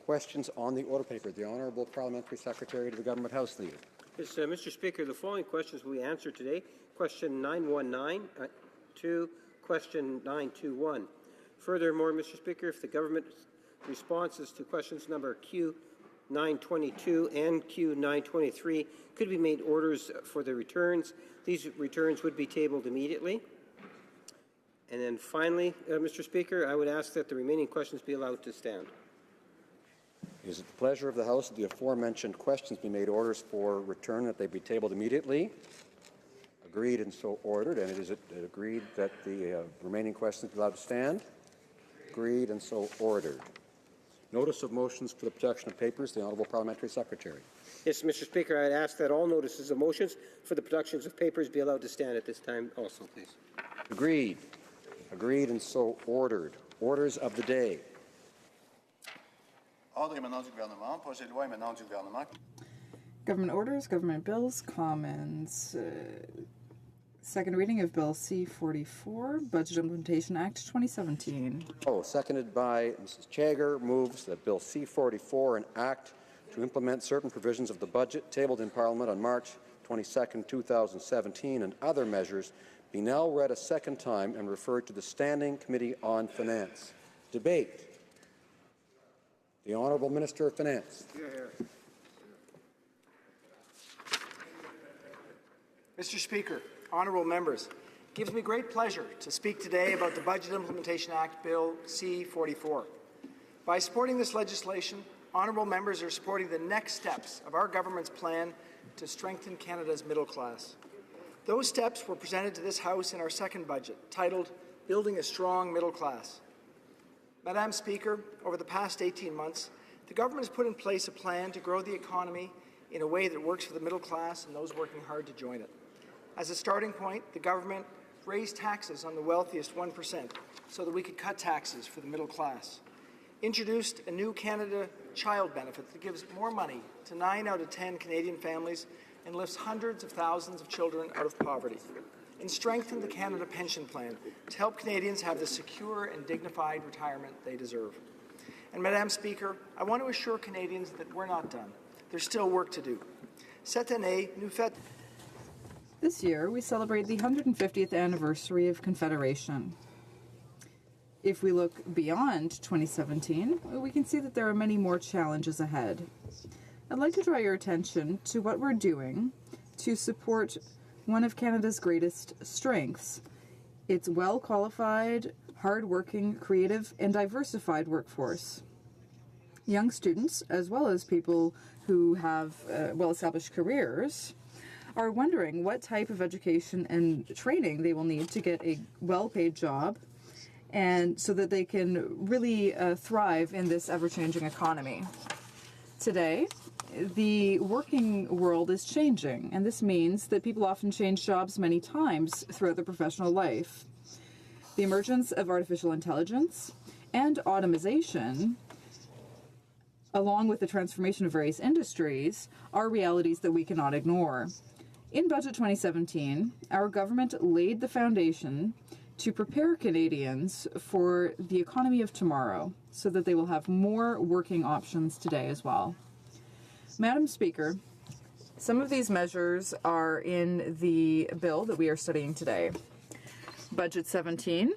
Questions on the order paper. The Honourable Parliamentary Secretary to the Government House Leader. Yes, Mr. Speaker, the following questions will be answered today. Question 919 to question 921. Furthermore, Mr. Speaker, if the government responses to questions number Q922 and Q923 could be made orders for the returns, these returns would be tabled immediately. And then finally, Mr. Speaker, I would ask that the remaining questions be allowed to stand. It is at the pleasure of the House that the aforementioned questions be made orders for return, that they be tabled immediately. Agreed and so ordered. And it is agreed that the remaining questions be allowed to stand. Agreed and so ordered. Notice of motions for the protection of papers. The Honourable Parliamentary Secretary. Yes, Mr. Speaker, I'd ask that all notices of motions for the productions of papers be allowed to stand at this time also, please. Agreed. Agreed and so ordered. Orders of the day. Ordre émanant du gouvernement. Projet de loi émanant du gouvernement. Government orders, government bills, commons. Second reading of Bill C-44, Budget Implementation Act 2017. Seconded by Mrs. Chagger, moves that Bill C-44, an act to implement certain provisions of the budget tabled in Parliament on March 22, 2017, and other measures, be now read a second time and referred to the Standing Committee on Finance. Debate. The Honourable Minister of Finance. Mr. Speaker, honourable members, it gives me great pleasure to speak today about the Budget Implementation Act Bill C-44. By supporting this legislation, honourable members are supporting the next steps of our government's plan to strengthen Canada's middle class. Those steps were presented to this House in our second budget, titled Building a Strong Middle Class. Madam Speaker, over the past 18 months, the government has put in place a plan to grow the economy in a way that works for the middle class and those working hard to join it. As a starting point, the government raised taxes on the wealthiest 1% so that we could cut taxes for the middle class. Introduced a new Canada Child benefit that gives more money to 9 out of 10 Canadian families and lifts hundreds of thousands of children out of poverty. And strengthened the Canada Pension Plan to help Canadians have the secure and dignified retirement they deserve. And Madam Speaker, I want to assure Canadians that we're not done. There's still work to do. Cette année, nous fêtons. This year, we celebrate the 150th anniversary of Confederation. If we look beyond 2017, we can see that there are many more challenges ahead. I'd like to draw your attention to what we're doing to support one of Canada's greatest strengths, its well-qualified, hard-working, creative, and diversified workforce. Young students, as well as people who have well-established careers, are wondering what type of education and training they will need to get a well-paid job and so that they can really thrive in this ever-changing economy. Today, the working world is changing, and this means that people often change jobs many times throughout their professional life. The emergence of artificial intelligence and automation, along with the transformation of various industries, are realities that we cannot ignore. In Budget 2017, our government laid the foundation to prepare Canadians for the economy of tomorrow so that they will have more working options today as well. Madam Speaker, some of these measures are in the bill that we are studying today. Budget 17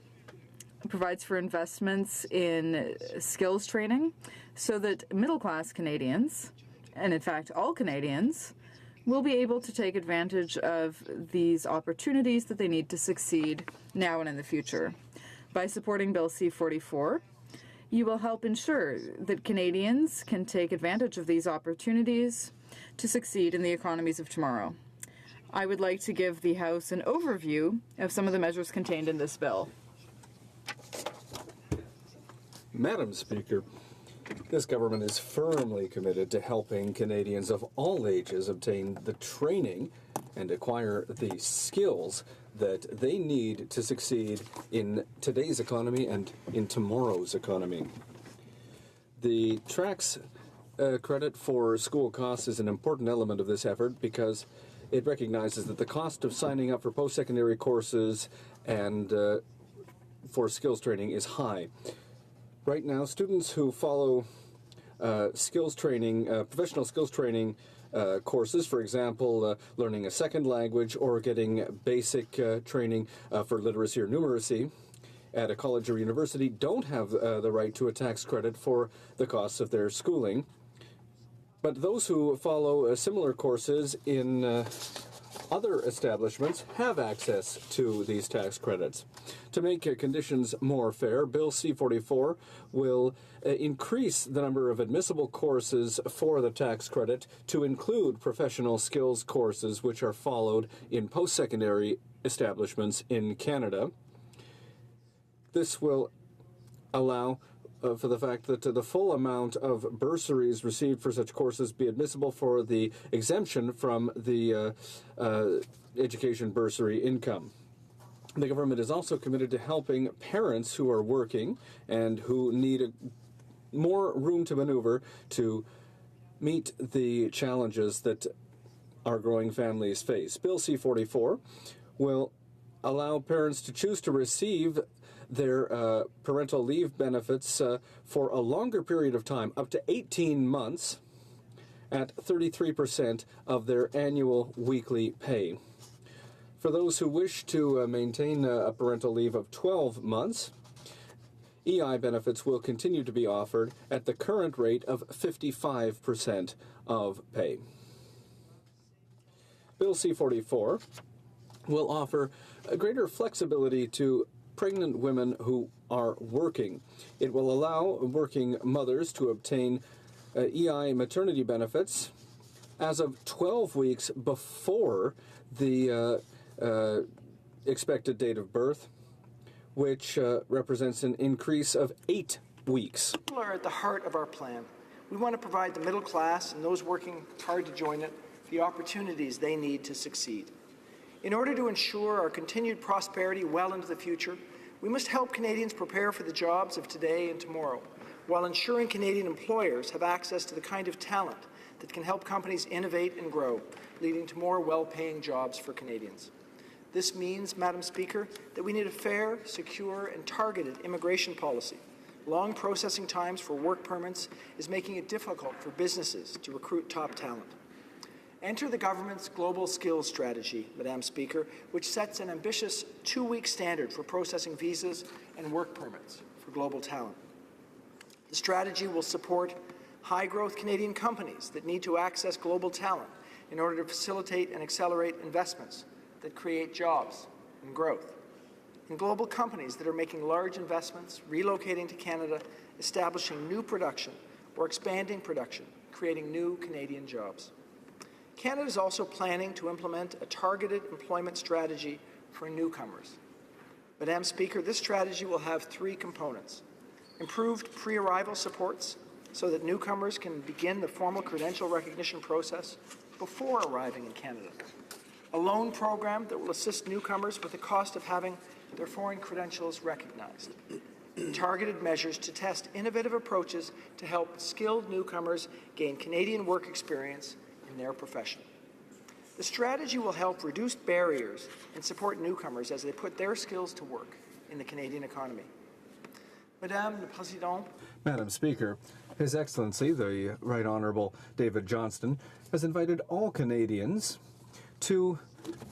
provides for investments in skills training so that middle-class Canadians, and in fact all Canadians, will be able to take advantage of these opportunities that they need to succeed now and in the future. By supporting Bill C-44, you will help ensure that Canadians can take advantage of these opportunities to succeed in the economies of tomorrow. I would like to give the House an overview of some of the measures contained in this bill. Madam Speaker, this government is firmly committed to helping Canadians of all ages obtain the training and acquire the skills that they need to succeed in today's economy and in tomorrow's economy. The tax credit for school costs is an important element of this effort because it recognizes that the cost of signing up for post-secondary courses and for skills training is high. Right now, students who follow skills training, professional skills training courses, for example, learning a second language or getting basic training for literacy or numeracy at a college or university, don't have the right to a tax credit for the costs of their schooling. But those who follow similar courses in other establishments have access to these tax credits. To make conditions more fair, Bill C-44 will increase the number of admissible courses for the tax credit to include professional skills courses which are followed in post-secondary establishments in Canada. This will allow for the fact that the full amount of bursaries received for such courses be admissible for the exemption from the education bursary income. The government is also committed to helping parents who are working and who need more room to maneuver to meet the challenges that our growing families face. Bill C-44 will allow parents to choose to receive their parental leave benefits for a longer period of time, up to 18 months, at 33% of their annual weekly pay. For those who wish to maintain a parental leave of 12 months, EI benefits will continue to be offered at the current rate of 55% of pay. Bill C-44 will offer a greater flexibility to pregnant women who are working. It will allow working mothers to obtain EI maternity benefits as of 12 weeks before the expected date of birth, which represents an increase of 8 weeks. People are at the heart of our plan. We want to provide the middle class and those working hard to join it the opportunities they need to succeed. In order to ensure our continued prosperity well into the future, we must help Canadians prepare for the jobs of today and tomorrow, while ensuring Canadian employers have access to the kind of talent that can help companies innovate and grow, leading to more well-paying jobs for Canadians. This means, Madam Speaker, that we need a fair, secure, and targeted immigration policy. Long processing times for work permits is making it difficult for businesses to recruit top talent. Enter the government's Global Skills Strategy, Madam Speaker, which sets an ambitious 2-week standard for processing visas and work permits for global talent. The strategy will support high-growth Canadian companies that need to access global talent in order to facilitate and accelerate investments that create jobs and growth. And global companies that are making large investments, relocating to Canada, establishing new production, or expanding production, creating new Canadian jobs. Canada is also planning to implement a targeted employment strategy for newcomers. Madam Speaker, this strategy will have 3 components: improved pre-arrival supports so that newcomers can begin the formal credential recognition process before arriving in Canada, a loan program that will assist newcomers with the cost of having their foreign credentials recognized, targeted measures to test innovative approaches to help skilled newcomers gain Canadian work experience in their profession. The strategy will help reduce barriers and support newcomers as they put their skills to work in the Canadian economy. Madame la Présidente. Madam Speaker, His Excellency, the Right Honourable David Johnston, has invited all Canadians to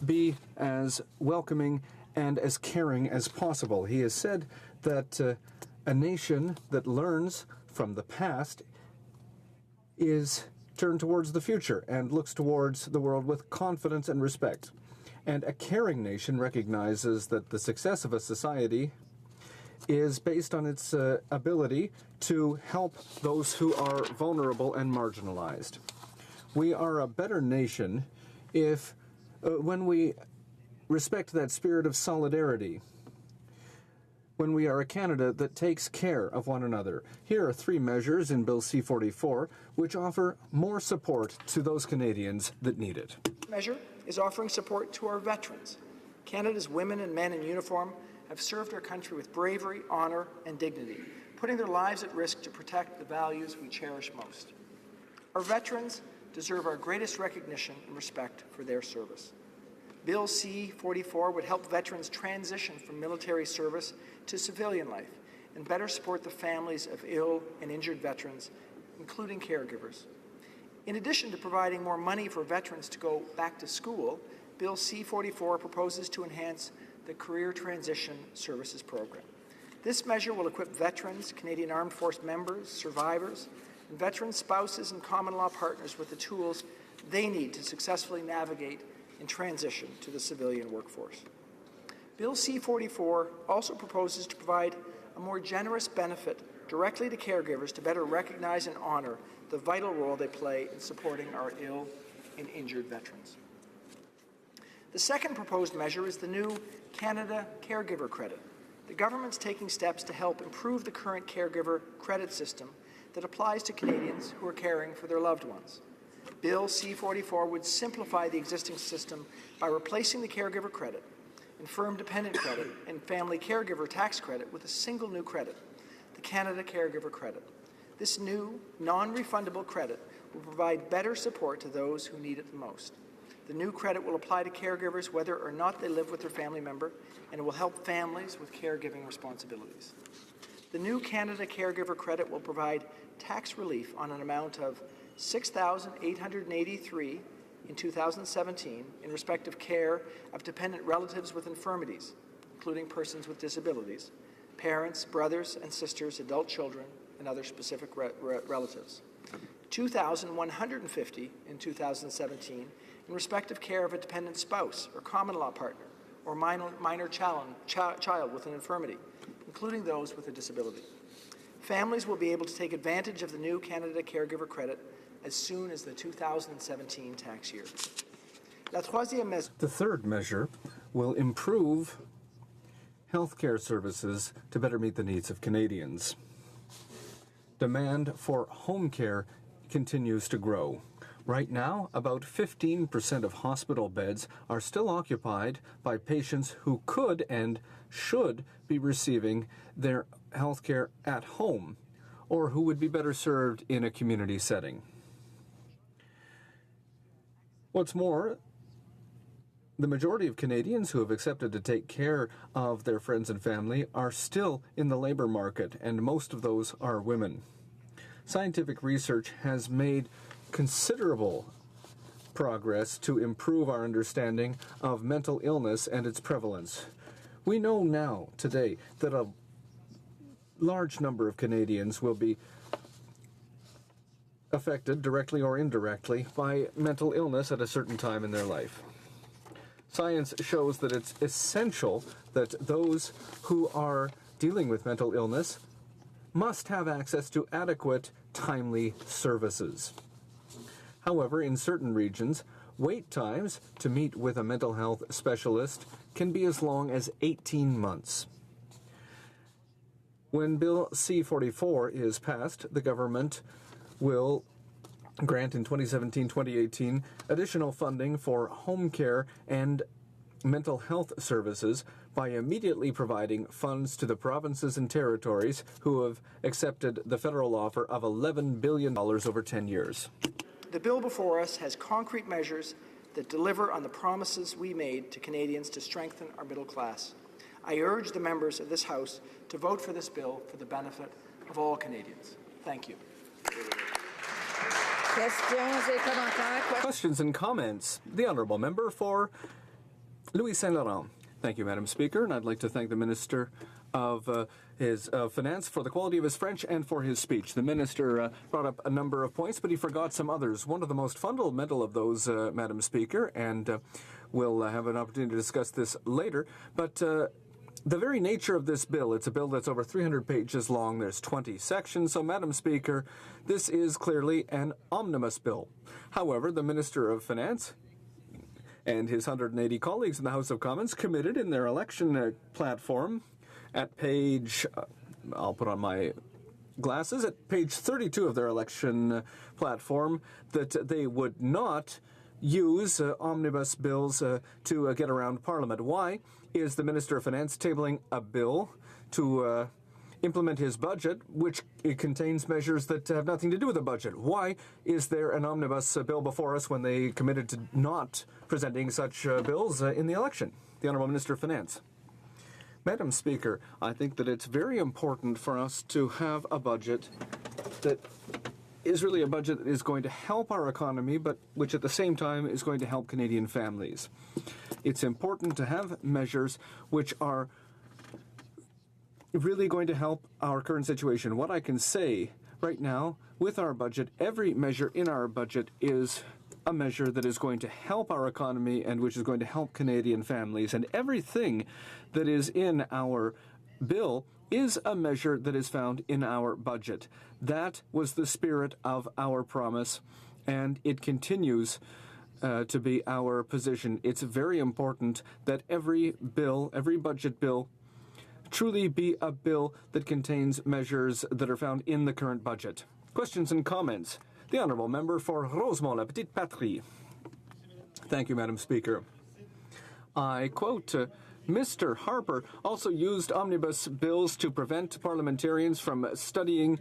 be as welcoming and as caring as possible. He has said that a nation that learns from the past is turned towards the future and looks towards the world with confidence and respect. And a caring nation recognizes that the success of a society is based on its ability to help those who are vulnerable and marginalized. We are a better nation if, when we respect that spirit of solidarity, when we are a Canada that takes care of one another. Here are 3 measures in Bill C-44 which offer more support to those Canadians that need it. This measure is offering support to our veterans. Canada's women and men in uniform have served our country with bravery, honour, and dignity, putting their lives at risk to protect the values we cherish most. Our veterans deserve our greatest recognition and respect for their service. Bill C-44 would help veterans transition from military service to civilian life and better support the families of ill and injured veterans, including caregivers. In addition to providing more money for veterans to go back to school, Bill C-44 proposes to enhance the Career Transition Services Program. This measure will equip veterans, Canadian Armed Force members, survivors, and veteran spouses and common law partners with the tools they need to successfully navigate and transition to the civilian workforce. Bill C-44 also proposes to provide a more generous benefit directly to caregivers to better recognize and honour the vital role they play in supporting our ill and injured veterans. The second proposed measure is the new Canada Caregiver Credit. The government's taking steps to help improve the current caregiver credit system that applies to Canadians who are caring for their loved ones. Bill C-44 would simplify the existing system by replacing the caregiver credit, infirm dependent credit, and family caregiver tax credit with a single new credit, the Canada Caregiver Credit. This new, non-refundable credit will provide better support to those who need it the most. The new credit will apply to caregivers whether or not they live with their family member, and it will help families with caregiving responsibilities. The new Canada Caregiver Credit will provide tax relief on an amount of $6,883 in 2017 in respect of care of dependent relatives with infirmities, including persons with disabilities, parents, brothers and sisters, adult children, and other specific relatives. $2,150 in 2017 in respect of care of a dependent spouse or common law partner or minor child with an infirmity, including those with a disability. Families will be able to take advantage of the new Canada Caregiver Credit as soon as the 2017 tax year. The third measure will improve healthcare services to better meet the needs of Canadians. Demand for home care continues to grow. Right now, about 15% of hospital beds are still occupied by patients who could and should be receiving their health care at home, or who would be better served in a community setting. What's more, the majority of Canadians who have accepted to take care of their friends and family are still in the labor market, and most of those are women. Scientific research has made considerable progress to improve our understanding of mental illness and its prevalence. We know now, today, that a large number of Canadians will be affected, directly or indirectly, by mental illness at a certain time in their life. Science shows that it's essential that those who are dealing with mental illness must have access to adequate, timely services. However, in certain regions, wait times to meet with a mental health specialist can be as long as 18 months. When Bill C-44 is passed, the government will grant in 2017-2018 additional funding for home care and mental health services by immediately providing funds to the provinces and territories who have accepted the federal offer of $11 billion over 10 years. The bill before us has concrete measures that deliver on the promises we made to Canadians to strengthen our middle class. I urge the members of this House to vote for this bill for the benefit of all Canadians. Thank you. Questions and comments. The Honourable Member for Louis Saint Laurent. Thank you, Madam Speaker, and I'd like to thank the Minister of Finance for the quality of his French and for his speech. The Minister brought up a number of points, but he forgot some others. One of the most fundamental of those, Madam Speaker, and we'll have an opportunity to discuss this later, but the very nature of this bill, it's a bill that's over 300 pages long. There's 20 sections. So, Madam Speaker, this is clearly an omnibus bill. However, the Minister of Finance and his 180 colleagues in the House of Commons committed in their election platform at page, I'll put on my glasses, at page 32 of their election platform, that they would not use omnibus bills to get around Parliament. Why is the Minister of Finance tabling a bill to implement his budget, which it contains measures that have nothing to do with the budget? Why is there an omnibus bill before us when they committed to not presenting such bills in the election? The Honourable Minister of Finance. Madam Speaker, I think that it's very important for us to have a budget that is really a budget that is going to help our economy, but which at the same time is going to help Canadian families. It's important to have measures which are really going to help our current situation. What I can say right now with our budget, every measure in our budget is a measure that is going to help our economy and which is going to help Canadian families. And everything that is in our bill is a measure that is found in our budget. That was the spirit of our promise, and it continues to be our position. It's very important that every bill, every budget bill, truly be a bill that contains measures that are found in the current budget. Questions and comments. The Honourable Member for Rosemont, La Petite Patrie. Thank you, Madam Speaker. I quote Mr. Harper also used omnibus bills to prevent parliamentarians from studying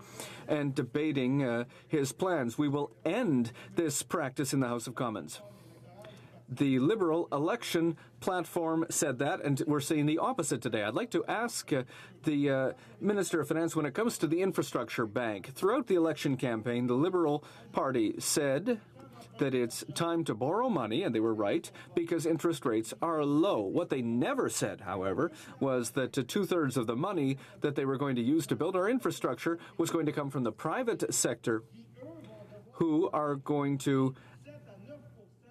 and debating his plans. We will end this practice in the House of Commons. The Liberal election platform said that, and we're seeing the opposite today. I'd like to ask the Minister of Finance, when it comes to the infrastructure bank, throughout the election campaign, the Liberal Party said that it's time to borrow money, and they were right, because interest rates are low. What they never said, however, was that two-thirds of the money that they were going to use to build our infrastructure was going to come from the private sector, who are going to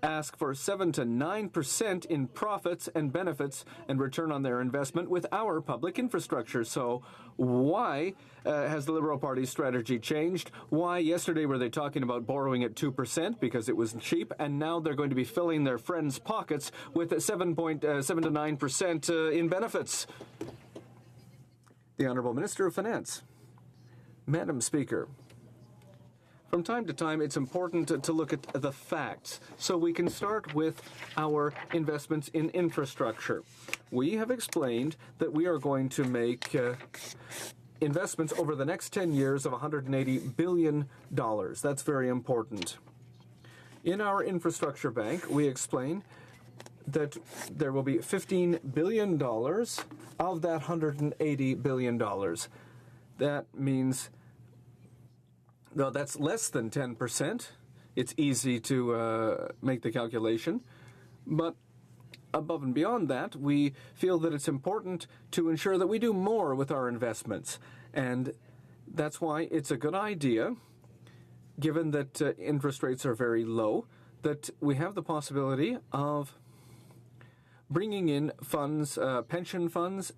ask for 7 to 9% in profits and benefits and return on their investment with our public infrastructure. So why has the Liberal Party's strategy changed? Why yesterday were they talking about borrowing at 2% because it was cheap, and now they're going to be filling their friends' pockets with 7.7 to 9% in benefits? The Honourable Minister of Finance. Madam Speaker, from time to time, it's important to look at the facts. So we can start with our investments in infrastructure. We have explained that we are going to make investments over the next 10 years of $180 billion. That's very important. In our infrastructure bank, we explain that there will be $15 billion of that $180 billion. That means, no, that's less than 10%. It's easy to make the calculation. But above and beyond that, we feel that it's important to ensure that we do more with our investments. And that's why it's a good idea, given that interest rates are very low, that we have the possibility of bringing in funds, pension funds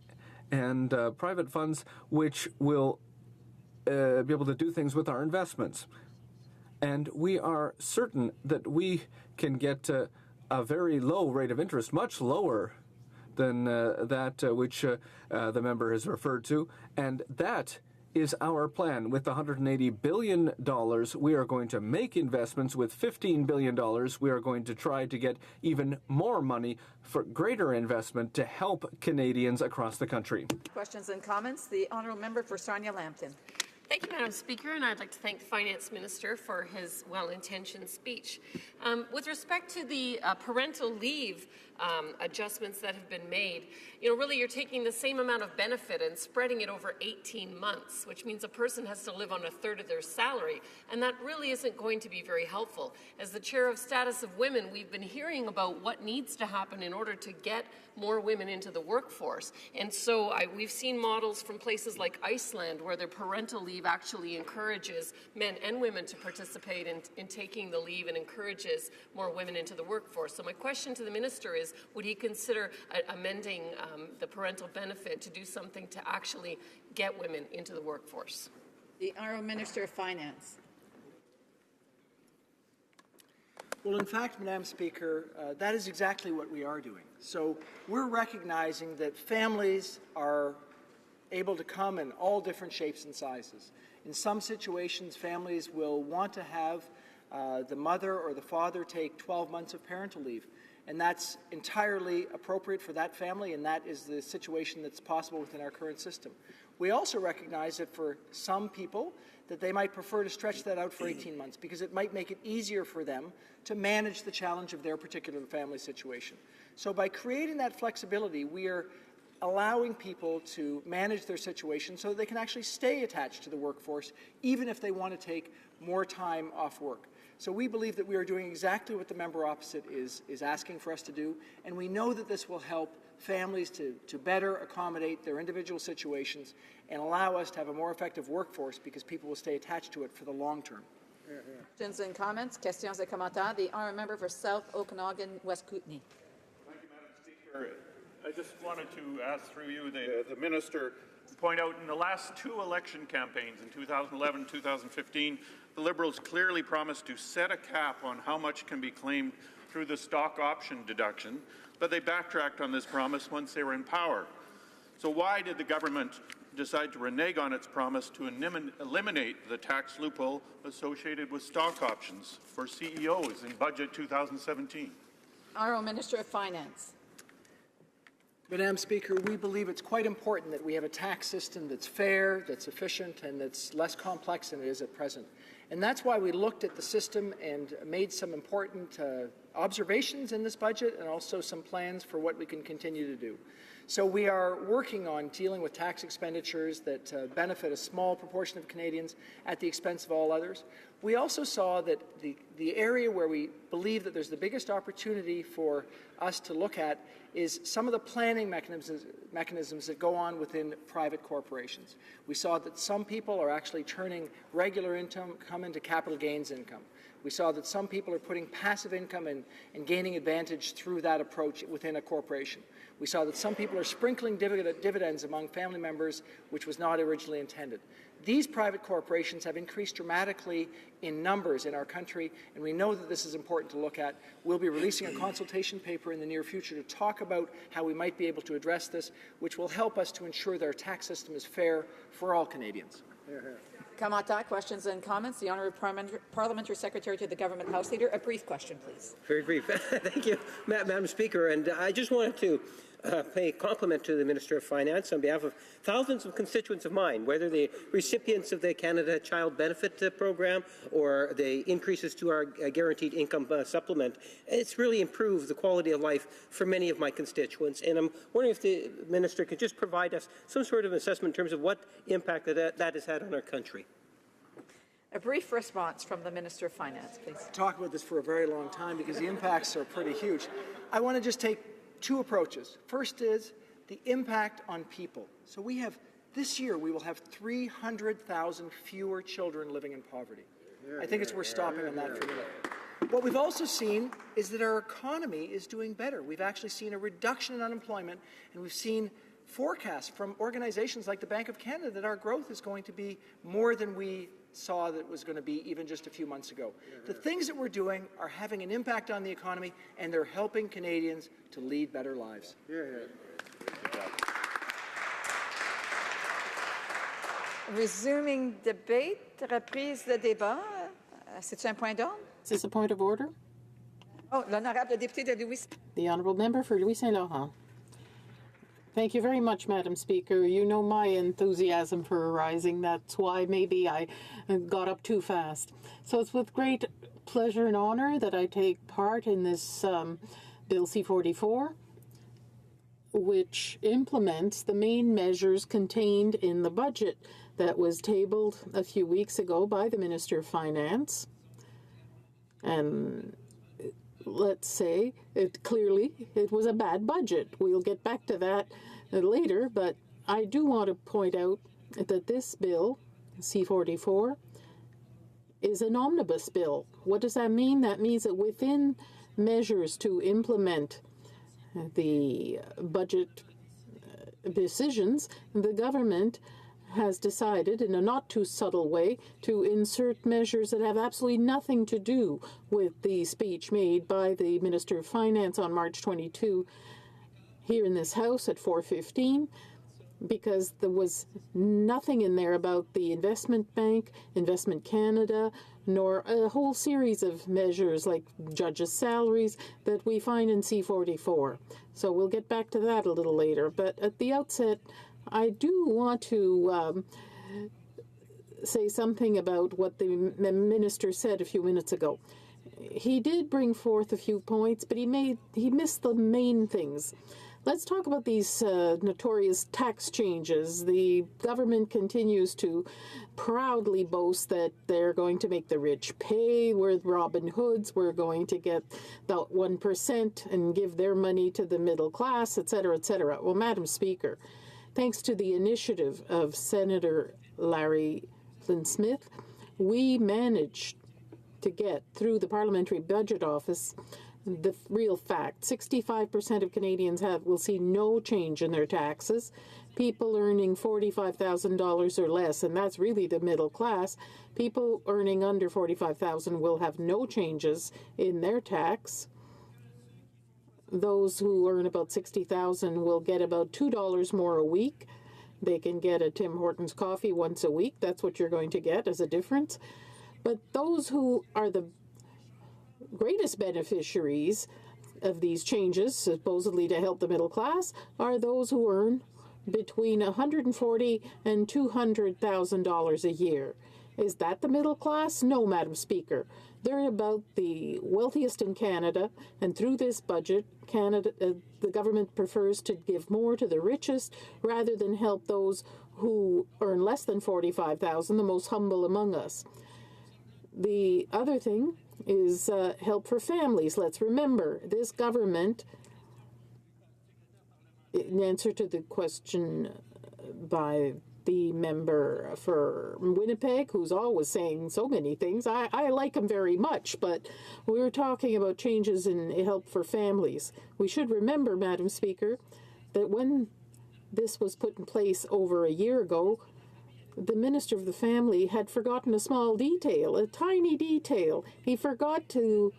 and private funds, which will be able to do things with our investments. And we are certain that we can get a very low rate of interest, much lower than that which the member has referred to. And that is our plan. With the $180 billion, we are going to make investments. With $15 billion, we are going to try to get even more money for greater investment to help Canadians across the country. Questions and comments? The Honourable Member for Sarnia-Lambton. Thank you, Madam Speaker, and I'd like to thank the Finance Minister for his well-intentioned speech. With respect to the parental leave adjustments that have been made, really you're taking the same amount of benefit and spreading it over 18 months, which means a person has to live on a third of their salary, and that really isn't going to be very helpful. As the Chair of Status of Women, we've been hearing about what needs to happen in order to get more women into the workforce. And so we've seen models from places like Iceland where their parental leave actually encourages men and women to participate in taking the leave and encourages more women into the workforce. So my question to the Minister is, would he consider amending the parental benefit to do something to actually get women into the workforce? The Honourable Minister of Finance. Well, in fact, Madam Speaker, that is exactly what we are doing. So we're recognizing that families are able to come in all different shapes and sizes. In some situations, families will want to have the mother or the father take 12 months of parental leave. And that's entirely appropriate for that family, and that is the situation that's possible within our current system. We also recognize that for some people, that they might prefer to stretch that out for 18 months because it might make it easier for them to manage the challenge of their particular family situation. So by creating that flexibility, we are allowing people to manage their situation so that they can actually stay attached to the workforce, even if they want to take more time off work. So we believe that we are doing exactly what the member opposite is asking for us to do, and we know that this will help families to better accommodate their individual situations and allow us to have a more effective workforce because people will stay attached to it for the long term. Questions and comments? Questions et commentaires. The Honourable Member for South Okanagan, West Kootenay. Thank you, Madam Speaker. I just wanted to ask through you, the Minister, to point out in the last two election campaigns, in 2011 and 2015, the Liberals clearly promised to set a cap on how much can be claimed through the stock option deduction, but they backtracked on this promise once they were in power. So why did the government decide to renege on its promise to eliminate the tax loophole associated with stock options for CEOs in Budget 2017? Honourable Minister of Finance. Madam Speaker, we believe it's quite important that we have a tax system that's fair, that's efficient, and that's less complex than it is at present. And that's why we looked at the system and made some important observations in this budget and also some plans for what we can continue to do. So we are working on dealing with tax expenditures that benefit a small proportion of Canadians at the expense of all others. We also saw that the area where we believe that there's the biggest opportunity for us to look at is some of the planning mechanisms that go on within private corporations. We saw that some people are actually turning regular income into capital gains income. We saw that some people are putting passive income and gaining advantage through that approach within a corporation. We saw that some people are sprinkling dividends among family members, which was not originally intended. These private corporations have increased dramatically in numbers in our country, and we know that this is important to look at. We'll be releasing a consultation paper in the near future to talk about how we might be able to address this, which will help us to ensure that our tax system is fair for all Canadians. Commentaires, questions and comments. The Honourable Parliamentary Secretary to the Government House Leader. A brief question, please. Very brief. Thank you, Madam Speaker. And I just wanted to pay a compliment to the Minister of Finance on behalf of thousands of constituents of mine, whether they're recipients of the Canada Child Benefit Program or the increases to our guaranteed income supplement. It's really improved the quality of life for many of my constituents. And I'm wondering if the Minister could just provide us some sort of assessment in terms of what impact that has had on our country. A brief response from the Minister of Finance, please. Talk about this for a very long time because the impacts are pretty huge. I want to just take two approaches. First is the impact on people. So this year we will have 300,000 fewer children living in poverty. I think it's worth stopping on that for a minute. What we've also seen is that our economy is doing better. We've actually seen a reduction in unemployment, and we've seen forecasts from organizations like the Bank of Canada that our growth is going to be more than we saw that was going to be even just a few months ago. The things that we're doing are having an impact on the economy, and they're helping Canadians to lead better lives. Resuming debate, reprise de débat. C'est un point d'ordre? Is this a point of order? Oh, l'honorable député de Louis. The honourable member for Louis Saint Laurent. Thank you very much, Madam Speaker. You know my enthusiasm for a rising. That's why maybe I got up too fast. So it's with great pleasure and honour that I take part in this Bill C-44, which implements the main measures contained in the budget that was tabled a few weeks ago by the Minister of Finance. And let's say it was a bad budget. We'll get back to that later, but I do want to point out that this bill, C-44, is an omnibus bill. What does that mean? That means that within measures to implement the budget decisions, the government has decided in a not too subtle way to insert measures that have absolutely nothing to do with the speech made by the Minister of Finance on March 22 here in this House at 4:15, because there was nothing in there about the Investment Bank, Investment Canada, nor a whole series of measures like judges' salaries that we find in C-44. So we'll get back to that a little later. But at the outset, I do want to say something about what the minister said a few minutes ago. He did bring forth a few points, but he missed the main things. Let's talk about these notorious tax changes. The government continues to proudly boast that they're going to make the rich pay. We're Robin Hoods. We're going to get about 1% and give their money to the middle class, etc., etc. Well, Madam Speaker, thanks to the initiative of Senator Larry Flynn-Smith, we managed to get through the Parliamentary Budget Office the real fact. 65% of Canadians will see no change in their taxes. People earning $45,000 or less, and that's really the middle class, people earning under $45,000 will have no changes in their tax. Those who earn about $60,000 will get about $2 more a week. They can get a Tim Hortons coffee once a week. That's what you're going to get as a difference. But those who are the greatest beneficiaries of these changes, supposedly to help the middle class, are those who earn between $140,000 and $200,000 a year. Is that the middle class? No, Madam Speaker. They're about the wealthiest in Canada, and through this budget, the government prefers to give more to the richest rather than help those who earn less than $45,000, the most humble among us. The other thing is help for families. Let's remember, this government, in answer to the question by the member for Winnipeg, who's always saying so many things. I like him very much, but we were talking about changes in help for families. We should remember, Madam Speaker, that when this was put in place over a year ago, the Minister of the Family had forgotten a small detail, a tiny detail. He forgot to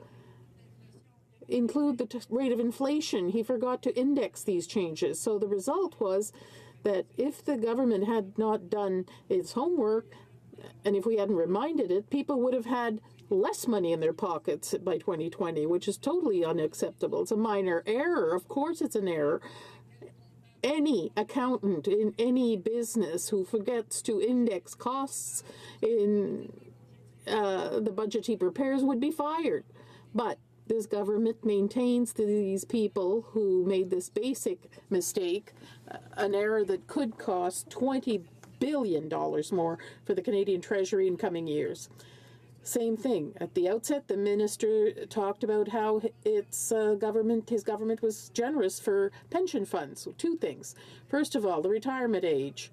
include the rate of inflation. He forgot to index these changes. So the result was that if the government had not done its homework, and if we hadn't reminded it, people would have had less money in their pockets by 2020, which is totally unacceptable. It's a minor error. Of course it's an error. Any accountant in any business who forgets to index costs in the budget he prepares would be fired. But this government maintains these people who made this basic mistake, an error that could cost $20 billion more for the Canadian Treasury in coming years. Same thing. At the outset, the minister talked about how his government was generous for pension funds. So two things. First of all, the retirement age.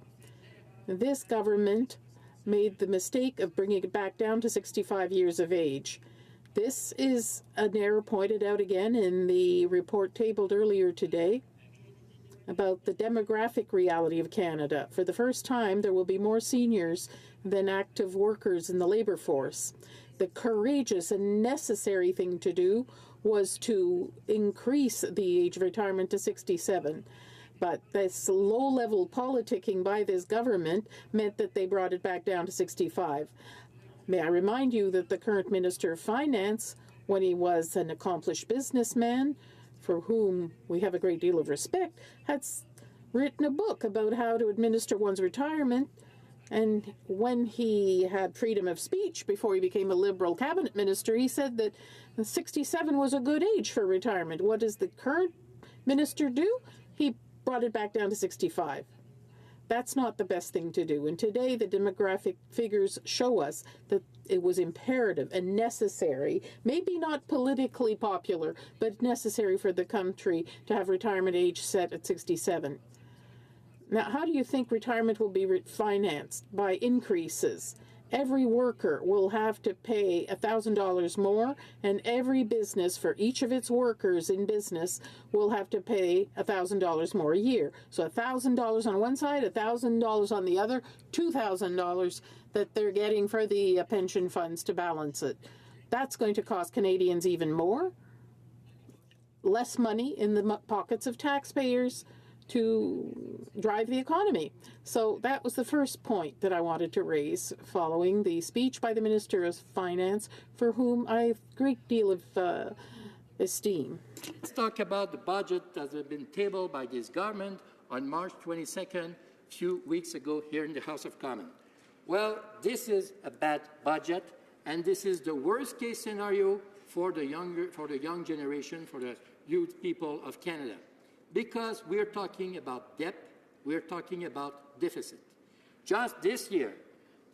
This government made the mistake of bringing it back down to 65 years of age. This is an error pointed out again in the report tabled earlier today about the demographic reality of Canada. For the first time, there will be more seniors than active workers in the labor force. The courageous and necessary thing to do was to increase the age of retirement to 67. But this low-level politicking by this government meant that they brought it back down to 65. May I remind you that the current Minister of Finance, when he was an accomplished businessman, for whom we have a great deal of respect, had written a book about how to administer one's retirement. And when he had freedom of speech before he became a Liberal cabinet minister, he said that 67 was a good age for retirement. What does the current minister do? He brought it back down to 65. That's not the best thing to do. And today the demographic figures show us that it was imperative and necessary, maybe not politically popular, but necessary for the country to have retirement age set at 67. Now, how do you think retirement will be financed? By increases. Every worker will have to pay $1,000 more, and every business for each of its workers in business will have to pay $1,000 more a year. So $1,000 on one side, $1,000 on the other, $2,000 that they're getting for the pension funds to balance it. That's going to cost Canadians even more. Less money in the pockets of taxpayers to drive the economy. So that was the first point that I wanted to raise following the speech by the Minister of Finance, for whom I have a great deal of esteem. Let's talk about the budget that has been tabled by this government on March 22nd, a few weeks ago here in the House of Commons. Well, this is a bad budget, and this is the worst-case scenario for the young generation, for the youth people of Canada. Because we're talking about debt, we're talking about deficit. Just this year,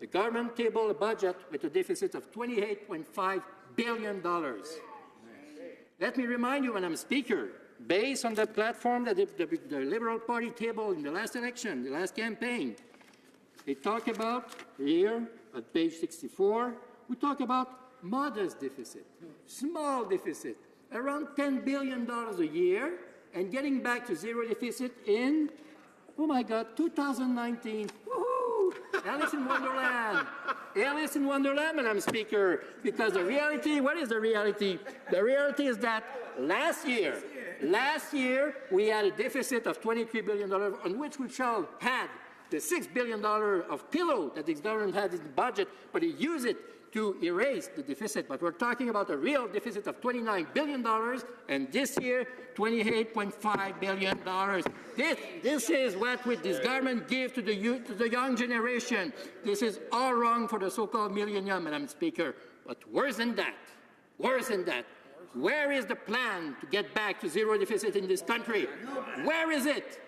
the government tabled a budget with a deficit of $28.5 billion. Let me remind you, Madam Speaker, based on the platform that the Liberal Party tabled in the last election, the last campaign, they talk about, here at page 64, we talk about modest deficit, small deficit, around $10 billion a year, and getting back to zero deficit in, oh my God, 2019. Woohoo! Alice in Wonderland. Alice in Wonderland, Madam Speaker, because the reality, what is the reality? The reality is that last year, we had a deficit of $23 billion, on which we shall had the $6 billion of pillow that the government had in the budget, but he used it to erase the deficit, but we're talking about a real deficit of $29 billion, and this year, $28.5 billion. This is what this government give to the youth, to the young generation. This is all wrong for the so-called millennium, Madam Speaker. But worse than that, where is the plan to get back to zero deficit in this country? Where is it?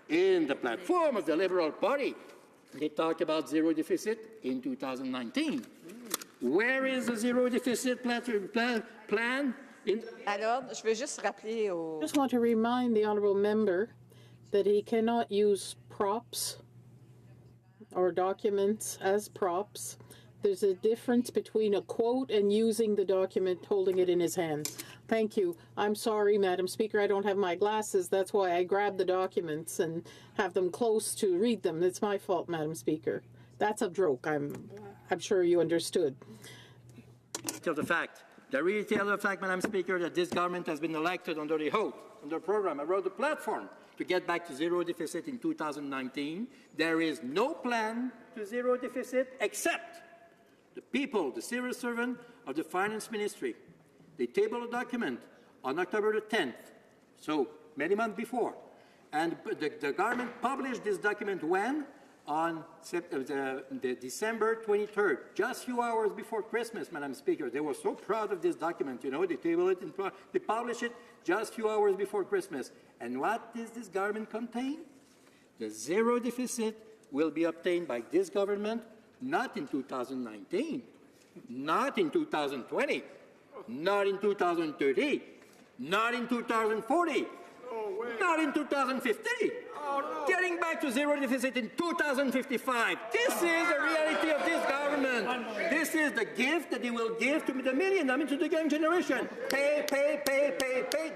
In the platform of the Liberal Party. They talked about zero deficit in 2019. Where is the zero deficit plan? Alors, je veux juste rappeler au... I just want to remind the honourable member that he cannot use props or documents as props. There's a difference between a quote and using the document, holding it in his hands. Thank you. I'm sorry, Madam Speaker, I don't have my glasses. That's why I grab the documents and have them close to read them. It's my fault, Madam Speaker. That's a joke. I'm sure you understood. The reality of the fact, Madam Speaker, that this government has been elected under the HoC, under the program. I wrote the platform to get back to zero deficit in 2019. There is no plan to zero deficit except the people, the civil servant of the Finance Ministry. They tabled a document on October the 10th, so many months before. And the government published this document when? On the December 23rd, just a few hours before Christmas, Madam Speaker. They were so proud of this document, you know, they tabled it, they published it just a few hours before Christmas. And what does this government contain? The zero deficit will be obtained by this government, not in 2019, not in 2020, not in 2030, not in 2040, not in 2050. Getting back to zero deficit in 2055. This is the reality of this government. This is the gift that they will give to the million, to the young generation. Pay,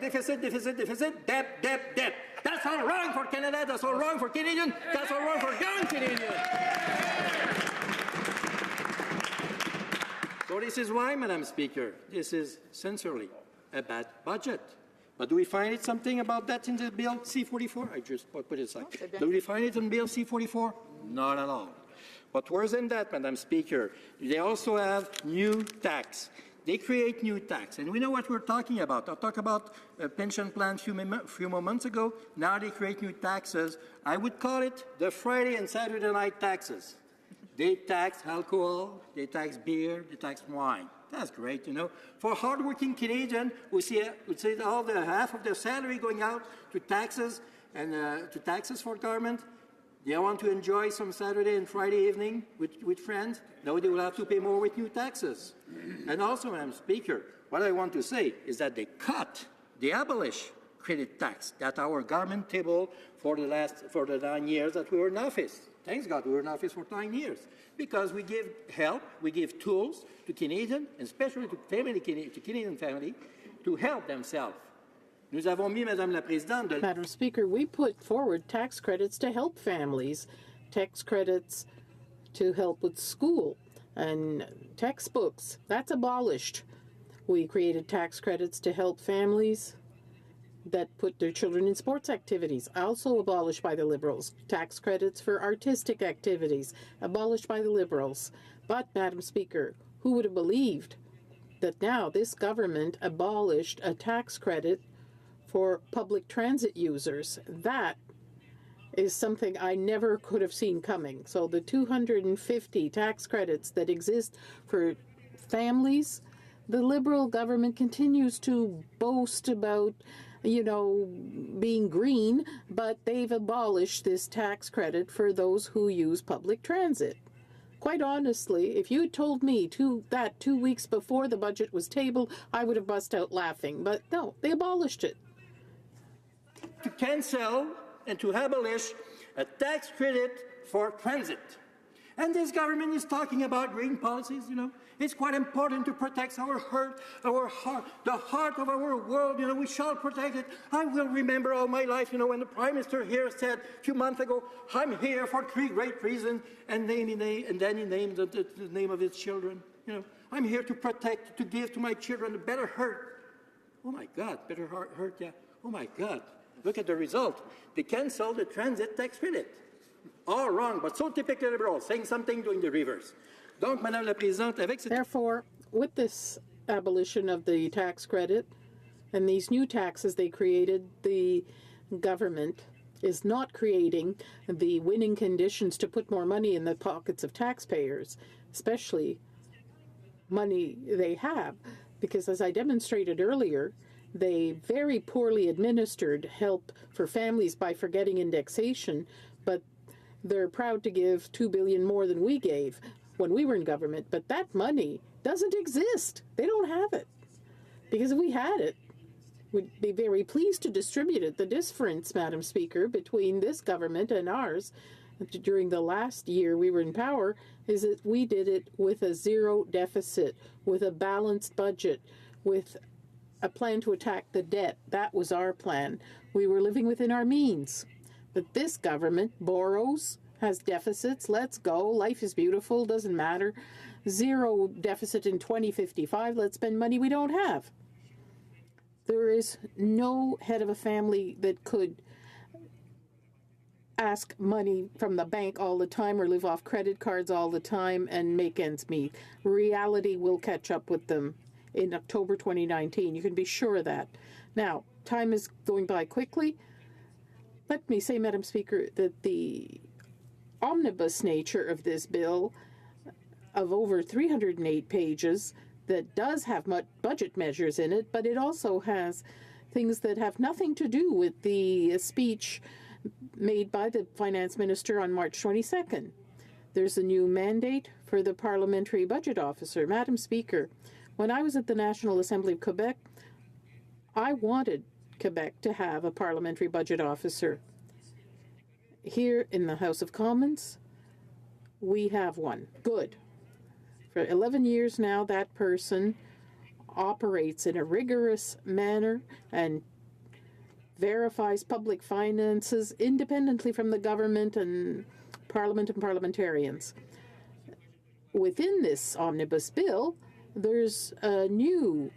deficit, debt. That's all wrong for Canada, that's all wrong for Canadians, that's all wrong for young Canadians. So this is why, Madam Speaker, this is sincerely a bad budget. But do we find it something about that in the Bill C-44? I just put it aside. Do we find it in Bill C-44? Not at all. But worse than that, Madam Speaker, they also have new tax. They create new tax. And we know what we're talking about. I talked about a pension plan a few moments ago. Now they create new taxes. I would call it the Friday and Saturday night taxes. They tax alcohol, they tax beer, they tax wine. That's great, you know. For hardworking Canadians, we see all the half of their salary going out to taxes and to taxes for government. They want to enjoy some Saturday and Friday evening with friends. Now they will have to pay more with new taxes. And also, Madam Speaker, what I want to say is that they abolish credit tax that our government tabled for the 9 years that we were in office. Thanks God we were in office for 9 years. Because we give help, we give tools to Canadians, especially to Canadian family, to help themselves. Nous avons mis, Madame la Présidente, Madam Speaker, we put forward tax credits to help families, tax credits to help with school and textbooks. That's abolished. We created tax credits to help families that put their children in sports activities, also abolished by the Liberals. Tax credits for artistic activities, abolished by the Liberals. But, Madam Speaker, who would have believed that now this government abolished a tax credit for public transit users? That is something I never could have seen coming. So the 250 tax credits that exist for families, the Liberal government continues to boast about being green, but they've abolished this tax credit for those who use public transit. Quite honestly, if you had told me that 2 weeks before the budget was tabled, I would have bust out laughing. But no, they abolished it. To cancel and to abolish a tax credit for transit. And this government is talking about green policies, It's quite important to protect our heart, the heart of our world, we shall protect it. I will remember all my life, when the Prime Minister here said a few months ago, I'm here for 3 great reasons, and then he named the name of his children. I'm here to protect, to give to my children a better heart. Oh my God, better heart, yeah. Oh my God, look at the result. They canceled the transit tax credit. All wrong, but so typically Liberal, saying something doing the reverse. Donc, Madame la Présidente, avec cette... Therefore, with this abolition of the tax credit and these new taxes they created, the government is not creating the winning conditions to put more money in the pockets of taxpayers, especially money they have, because as I demonstrated earlier, they very poorly administered help for families by forgetting indexation, but they're proud to give $2 billion more than we gave when we were in government. But that money doesn't exist. They don't have it. Because if we had it, we'd be very pleased to distribute it. The difference, Madam Speaker, between this government and ours during the last year we were in power is that we did it with a zero deficit, with a balanced budget, with a plan to attack the debt. That was our plan. We were living within our means. But this government borrows, has deficits. Let's go. Life is beautiful. Doesn't matter. Zero deficit in 2055. Let's spend money we don't have. There is no head of a family that could ask money from the bank all the time or live off credit cards all the time and make ends meet. Reality will catch up with them in October 2019. You can be sure of that. Now, time is going by quickly. Let me say, Madam Speaker, that the omnibus nature of this bill, of over 308 pages, that does have budget measures in it, but it also has things that have nothing to do with the speech made by the finance minister on March 22nd. There's a new mandate for the parliamentary budget officer. Madam Speaker, when I was at the National Assembly of Quebec, I wanted Quebec to have a parliamentary budget officer. Here in the House of Commons, we have one. Good. For 11 years now, that person operates in a rigorous manner and verifies public finances independently from the government and Parliament and parliamentarians. Within this omnibus bill, there's a new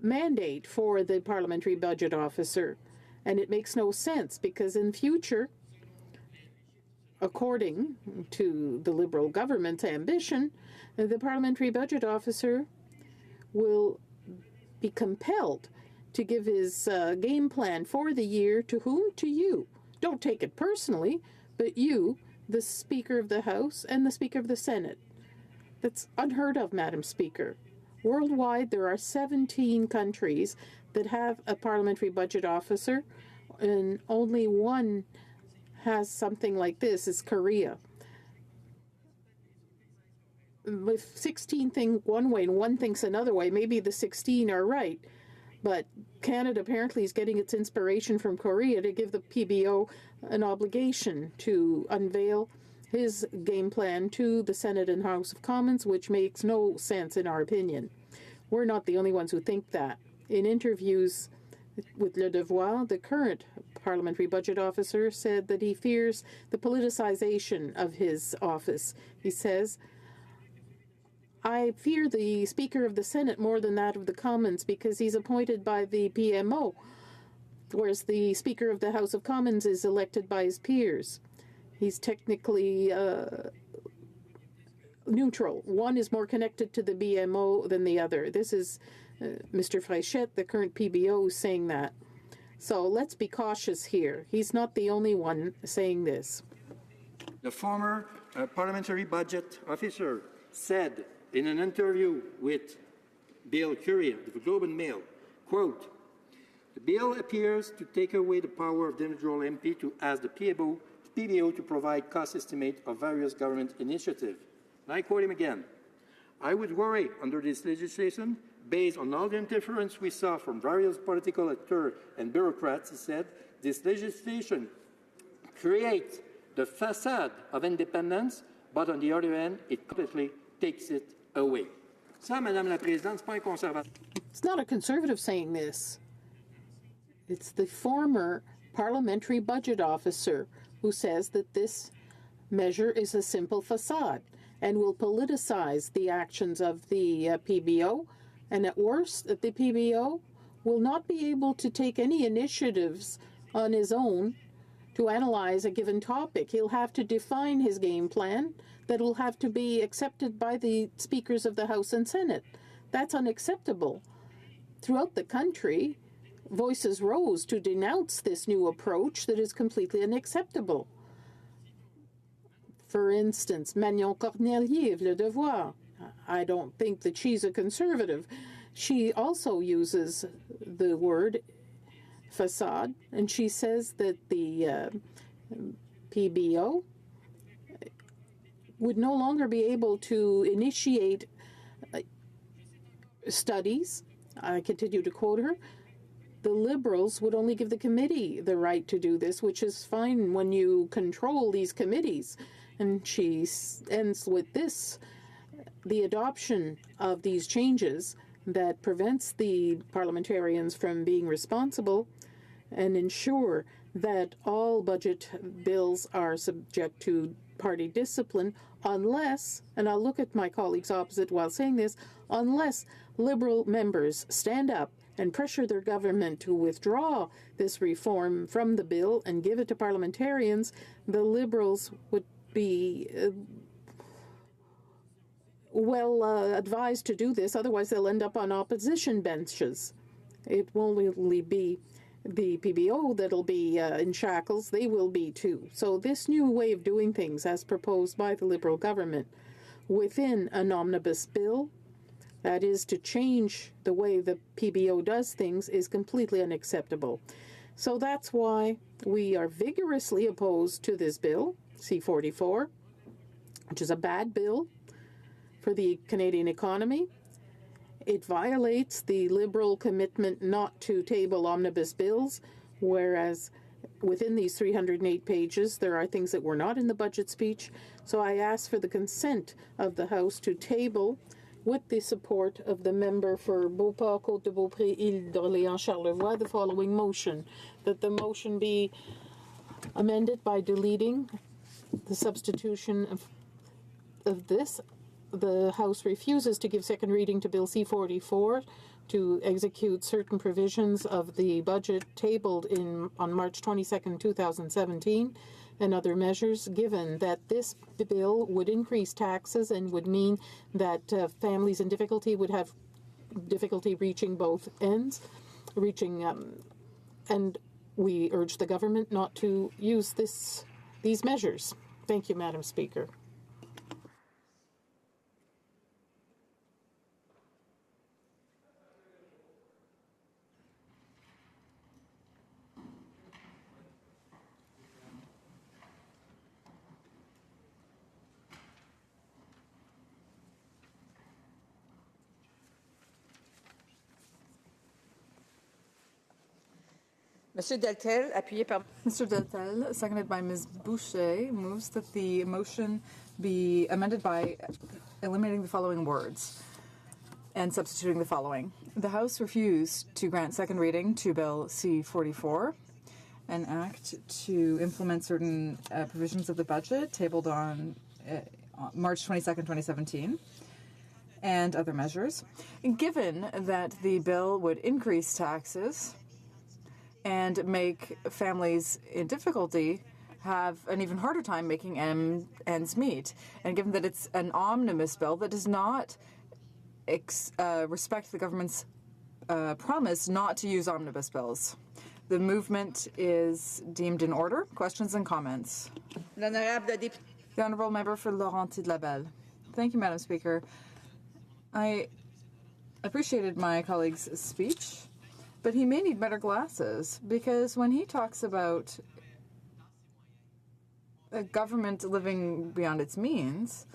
mandate for the parliamentary budget officer, and it makes no sense because in future, according to the Liberal government's ambition, the parliamentary budget officer will be compelled to give his game plan for the year to whom? To you. Don't take it personally, but you, the Speaker of the House and the Speaker of the Senate. That's unheard of, Madam Speaker. Worldwide, there are 17 countries that have a parliamentary budget officer, and only one has something like this, is Korea. If 16 think one way and one thinks another way, maybe the 16 are right. But Canada apparently is getting its inspiration from Korea to give the PBO an obligation to unveil his game plan to the Senate and House of Commons, which makes no sense in our opinion. We're not the only ones who think that. In interviews with Le Devoir, the current parliamentary budget officer said that he fears the politicization of his office. He says, I fear the Speaker of the Senate more than that of the Commons because he's appointed by the PMO, whereas the Speaker of the House of Commons is elected by his peers. He's technically neutral. One is more connected to the BMO than the other. This is Mr. Fréchette, the current PBO, saying that. So let's be cautious here. He's not the only one saying this. The former parliamentary budget officer said in an interview with Bill Currie of the Globe and Mail, quote, the bill appears to take away the power of the individual MP to ask the PBO to provide cost estimate of various government initiatives. And I quote him again, I would worry under this legislation, based on all the interference we saw from various political actors and bureaucrats, he said, this legislation creates the facade of independence, but on the other hand, it completely takes it away. Ça, Madame la Présidente, c'est pas un conservateur. It's not a conservative saying this. It's the former parliamentary budget officer who says that this measure is a simple facade and will politicize the actions of the PBO, and at worst, that the PBO will not be able to take any initiatives on his own to analyze a given topic. He'll have to define his game plan. that will have to be accepted by the speakers of the House and Senate. That's unacceptable. Throughout the country, voices rose to denounce this new approach that is completely unacceptable. For instance, Manon Cornelier of Le Devoir. I don't think that she's a conservative. She also uses the word facade, and she says that the PBO would no longer be able to initiate studies. I continue to quote her. The Liberals would only give the committee the right to do this, which is fine when you control these committees. And she ends with this: the adoption of these changes that prevents the parliamentarians from being responsible and ensure that all budget bills are subject to party discipline unless, and I'll look at my colleagues opposite while saying this, unless Liberal members stand up and pressure their government to withdraw this reform from the bill and give it to parliamentarians, the Liberals would be advised to do this. Otherwise, they'll end up on opposition benches. It won't only be the PBO that'll be in shackles, they will be too. So this new way of doing things, as proposed by the Liberal government within an omnibus bill, that is to change the way the PBO does things, is completely unacceptable. So that's why we are vigorously opposed to this bill, C-44, which is a bad bill for the Canadian economy. It violates the Liberal commitment not to table omnibus bills, whereas within these 308 pages, there are things that were not in the budget speech. So I ask for the consent of the House to table, with the support of the member for Beauport, Côte-de-Beaupré, Île d'Orléans, Charlevoix, the following motion: that the motion be amended by deleting the substitution of this. The House refuses to give second reading to Bill C-44 to execute certain provisions of the budget tabled on March 22nd, 2017, and other measures, given that this bill would increase taxes and would mean that families in difficulty would have difficulty reaching both ends, and we urge the government not to use these measures. Thank you, Madam Speaker. Mr. Deltel, appuyé par Mr. Deltel, seconded by Ms. Boucher, moves that the motion be amended by eliminating the following words and substituting the following. The House refused to grant second reading to Bill C-44, an act to implement certain provisions of the budget tabled on March 22nd, 2017, and other measures. Given that the bill would increase taxes and make families in difficulty have an even harder time making ends meet. And given that it's an omnibus bill that does not respect the government's promise not to use omnibus bills. The movement is deemed in order. Questions and comments? The Honourable Member for Laurenti-de-la-Belle. Thank you, Madam Speaker. I appreciated my colleague's speech, but he may need better glasses, because when he talks about a government living beyond its means,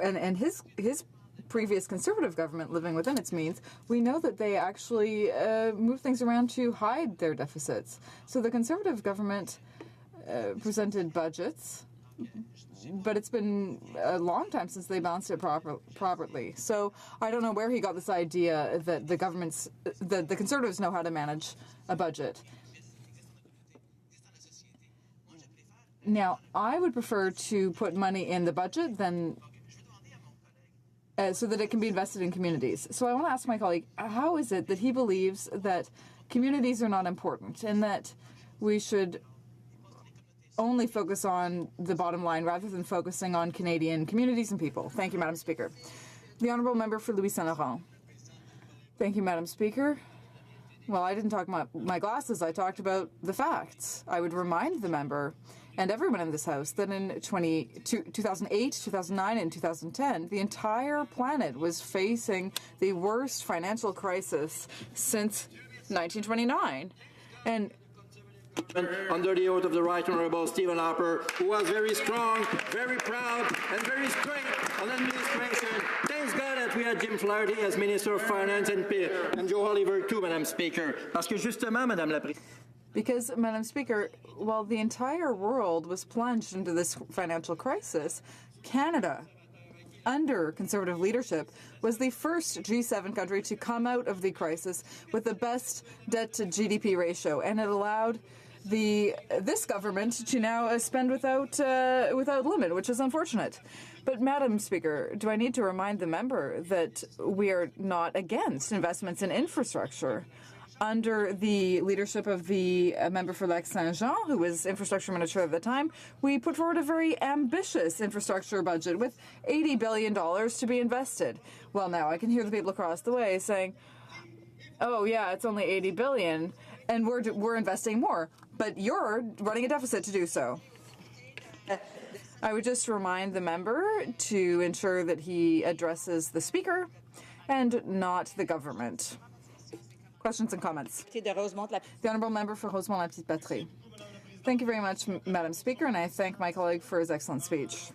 and his previous Conservative government living within its means, we know that they actually move things around to hide their deficits. So the Conservative government presented budgets, but it's been a long time since they balanced it properly. So I don't know where he got this idea that the Conservatives know how to manage a budget. Now, I would prefer to put money in the budget than so that it can be invested in communities. So I want to ask my colleague, how is it that he believes that communities are not important and that we should only focus on the bottom line rather than focusing on Canadian communities and people. Thank you, Madam Speaker. The Honourable Member for Louis Saint Laurent. Thank you, Madam Speaker. Well, I didn't talk about my glasses. I talked about the facts. I would remind the member and everyone in this House that in 2008, 2009, and 2010, the entire planet was facing the worst financial crisis since 1929. And under the oath of the Right Honourable Stephen Harper, who was very strong, very proud, and very straight on administration. Thanks God that we had Jim Flaherty as Minister of Finance and Joe Oliver too, Madam Speaker. Parce que justement, Madame la Présidente. Because, Madam Speaker, while the entire world was plunged into this financial crisis, Canada, under Conservative leadership, was the first G7 country to come out of the crisis with the best debt-to-GDP ratio, and it allowed this government to now spend without limit, which is unfortunate. But, Madam Speaker, do I need to remind the member that we are not against investments in infrastructure? Under the leadership of the member for Lac-Saint-Jean, who was infrastructure minister at the time, we put forward a very ambitious infrastructure budget with $80 billion to be invested. Well, now I can hear the people across the way saying, oh, yeah, it's only $80 billion, and we're investing more, but you're running a deficit to do so. I would just remind the member to ensure that he addresses the Speaker and not the government. Questions and comments? The Honourable Member for Rosemont-la-Petite-Patrie. Thank you very much, Madam Speaker, and I thank my colleague for his excellent speech.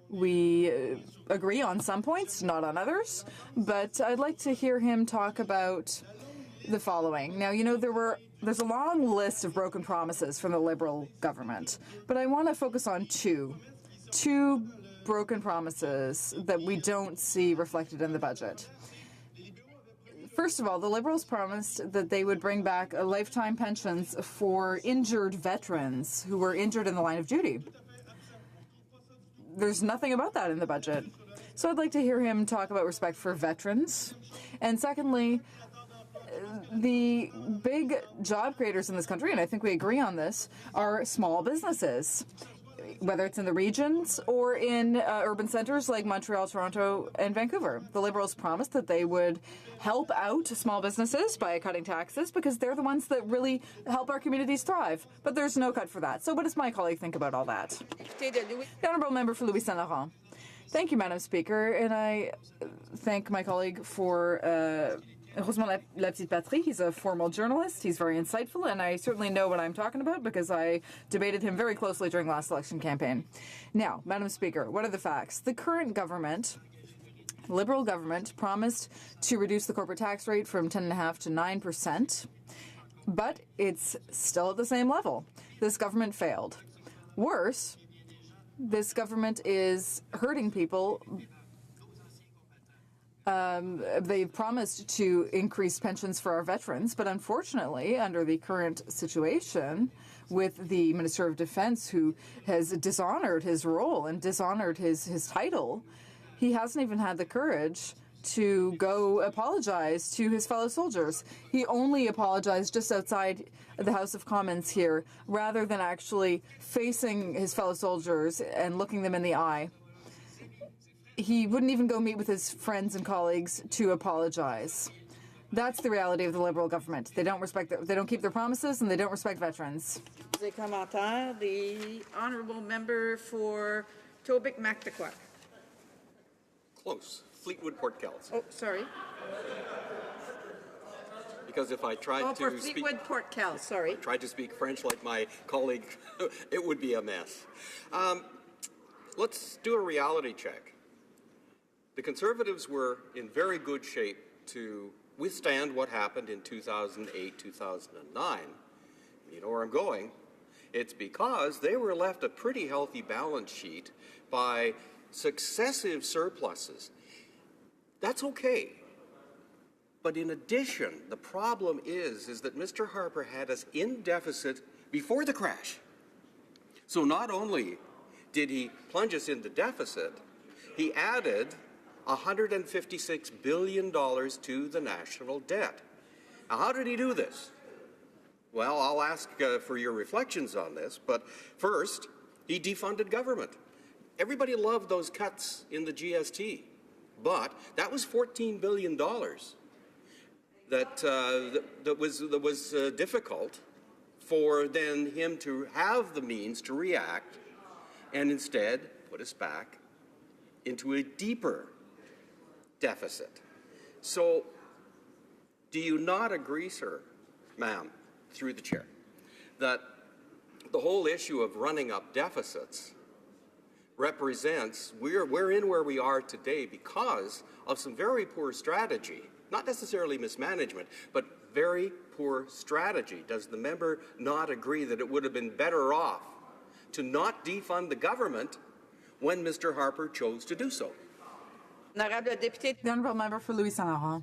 We agree on some points, not on others, but I'd like to hear him talk about the following. Now, you know, there's a long list of broken promises from the Liberal government, but I want to focus on two broken promises that we don't see reflected in the budget. First of all, the Liberals promised that they would bring back lifetime pensions for injured veterans who were injured in the line of duty. There's nothing about that in the budget. So I'd like to hear him talk about respect for veterans. And secondly, the big job creators in this country, and I think we agree on this, are small businesses, whether it's in the regions or in urban centres like Montreal, Toronto, and Vancouver. The Liberals promised that they would help out small businesses by cutting taxes because they're the ones that really help our communities thrive. But there's no cut for that. So what does my colleague think about all that? The Honourable Member for Louis Saint Laurent. Thank you, Madam Speaker, and I thank my colleague for Rosemont-la-Petite-Patrie. He's a formal journalist. He's very insightful, and I certainly know what I'm talking about because I debated him very closely during last election campaign. Now, Madam Speaker, what are the facts? The current government, Liberal government, promised to reduce the corporate tax rate from 10.5% to 9%, but it's still at the same level. This government failed. Worse, this government is hurting people. They promised to increase pensions for our veterans, but unfortunately, under the current situation, with the Minister of Defense who has dishonored his role and dishonored his title, he hasn't even had the courage to go apologize to his fellow soldiers. He only apologized just outside the House of Commons here, rather than actually facing his fellow soldiers and looking them in the eye. He wouldn't even go meet with his friends and colleagues to apologize. That's the reality of the Liberal government. They don't keep their promises, and they don't respect veterans. The Honourable Member for Tobic-Mactaquac. Close. Fleetwood Port Kells. Oh, sorry. Because if I tried for Fleetwood Port Kells, sorry. Tried to speak French like my colleague, it would be a mess. Let's do a reality check. The Conservatives were in very good shape to withstand what happened in 2008, 2009. You know where I'm going. It's because they were left a pretty healthy balance sheet by successive surpluses. That's okay. But in addition, the problem is that Mr. Harper had us in deficit before the crash. So not only did he plunge us into deficit, he added $156 billion to the national debt. Now, how did he do this? Well, I'll ask for your reflections on this, but first, he defunded government. Everybody loved those cuts in the GST, but that was $14 billion that was difficult for then him to have the means to react and instead put us back into a deeper deficit. So, do you not agree, sir, ma'am, through the chair, that the whole issue of running up deficits represents we're in where we are today because of some very poor strategy, not necessarily mismanagement, but very poor strategy? Does the member not agree that it would have been better off to not defund the government when Mr. Harper chose to do so? Honorable député. The honourable member for Louis Saint Laurent.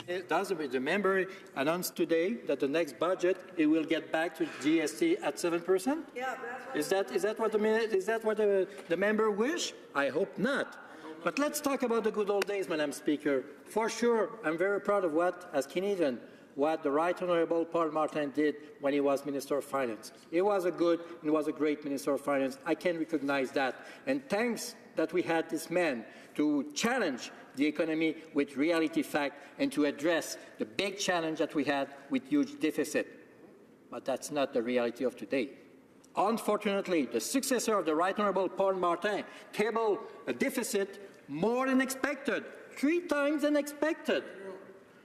The member announced today that the next budget it will get back to GST at 7%. Yeah, is that what the member wish? I hope not. But let's talk about the good old days, Madam Speaker. For sure, I'm very proud of as Canadian, what the Right Honourable Paul Martin did when he was Minister of Finance. He was a great Minister of Finance. I can recognize that. And thanks that we had this man to challenge the economy with reality fact and to address the big challenge that we had with huge deficit. But that's not the reality of today. Unfortunately, the successor of the Right Honourable Paul Martin tabled a deficit more than expected, 3 times than expected.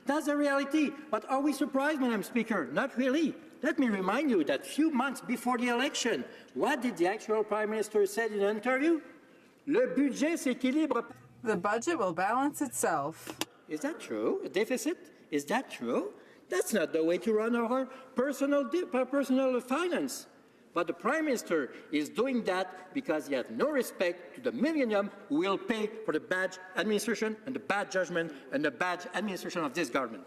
That's the reality. But are we surprised, Madam Speaker? Not really. Let me remind you that a few months before the election, what did the actual Prime Minister say in an interview? Le budget s'équilibre. The budget will balance itself. Is that true? A deficit? Is that true? That's not the way to run our personal finance. But the Prime Minister is doing that because he has no respect to the millennium who will pay for the bad administration and the bad judgment and the bad administration of this government.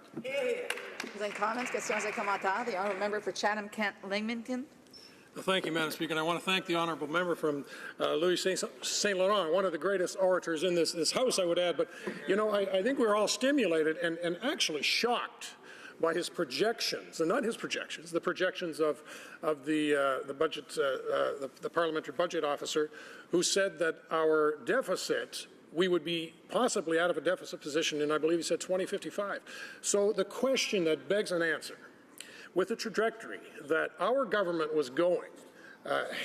Comments, questions et commentaires. The honourable member for Chatham-Kent-Leamington. Thank you, Madam Speaker. And I want to thank the honourable member from Louis Saint Laurent, one of the greatest orators in this House, I would add. But, you know, I think we're all stimulated and actually shocked by his projections, and not his projections, the projections of the budget, the parliamentary budget officer, who said that our deficit, we would be possibly out of a deficit position in, I believe he said, 2055. So the question that begs an answer, with the trajectory that our government was going,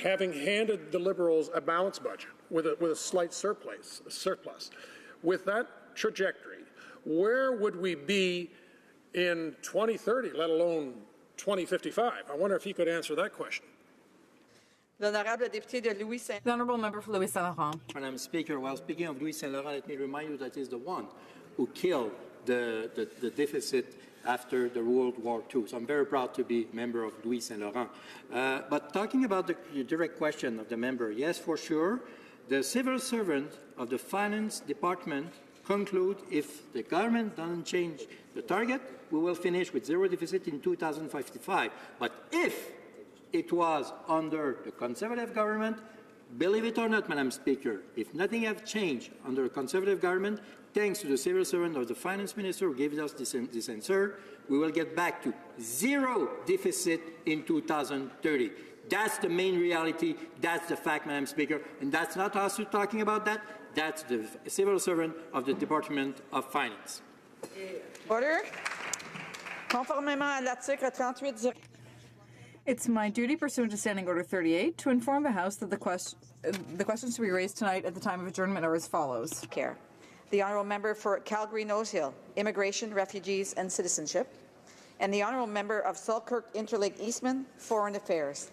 having handed the Liberals a balanced budget with a slight surplus, with that trajectory, where would we be in 2030, let alone 2055? I wonder if he could answer that question. The honourable member for Louis Saint Laurent. Madam Speaker, while speaking of Louis Saint Laurent, let me remind you that he's the one who killed the deficit after the World War II. So I'm very proud to be a member of Louis Saint Laurent. But talking about the direct question of the member, yes, for sure, the civil servant of the Finance Department conclude if the government doesn't change the target, we will finish with zero deficit in 2055. But if it was under the Conservative government, believe it or not, Madam Speaker, if nothing has changed under a Conservative government, thanks to the civil servant of the Finance Minister who gave us this answer, we will get back to zero deficit in 2030. That's the main reality. That's the fact, Madam Speaker. And that's not us who's talking about that. That's the civil servant of the Department of Finance. Order. Conformément à l'article 38. It's my duty pursuant to Standing Order 38 to inform the House that the questions to be raised tonight at the time of adjournment are as follows. Care. The honourable member for Calgary-Nose Hill, Immigration, Refugees and Citizenship, and the honourable member of Selkirk-Interlake Eastman, Foreign Affairs.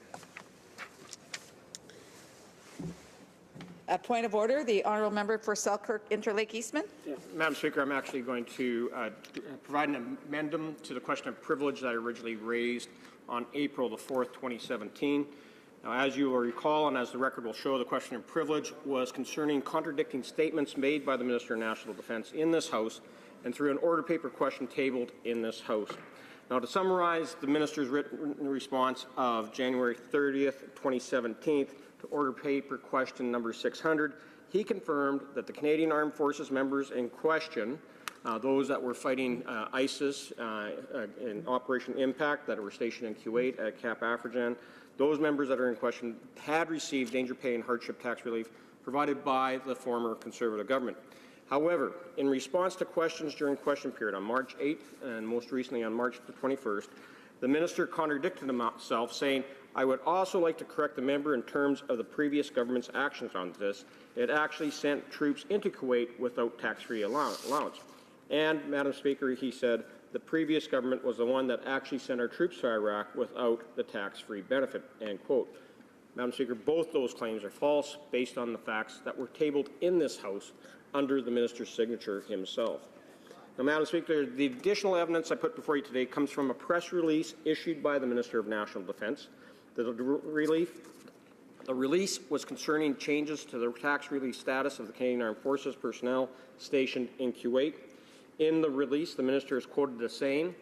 A point of order, the honourable member for Selkirk-Interlake Eastman. Yeah. Madam Speaker, I'm actually going to provide an amendment to the question of privilege that I originally raised on April the 4th, 2017. Now, as you will recall, and as the record will show, the question of privilege was concerning contradicting statements made by the Minister of National Defence in this House and through an order paper question tabled in this House. Now, to summarize the Minister's written response of January 30th, 2017, to order paper question number 600, he confirmed that the Canadian Armed Forces members in question those that were fighting ISIS in Operation Impact that were stationed in Kuwait at Cap Afrijan. Those members that are in question had received danger pay and hardship tax relief provided by the former Conservative government. However, in response to questions during question period on March 8th and most recently on March the 21st, the minister contradicted himself, saying, "I would also like to correct the member in terms of the previous government's actions on this. It actually sent troops into Kuwait without tax-free allowance." And, Madam Speaker, he said, the previous government was the one that actually sent our troops to Iraq without the tax-free benefit, end quote. Madam Speaker, both those claims are false based on the facts that were tabled in this House under the minister's signature himself. Now, Madam Speaker, the additional evidence I put before you today comes from a press release issued by the Minister of National Defence. The release was concerning changes to the tax relief status of the Canadian Armed Forces personnel stationed in Kuwait. In the release, the minister is quoted as saying,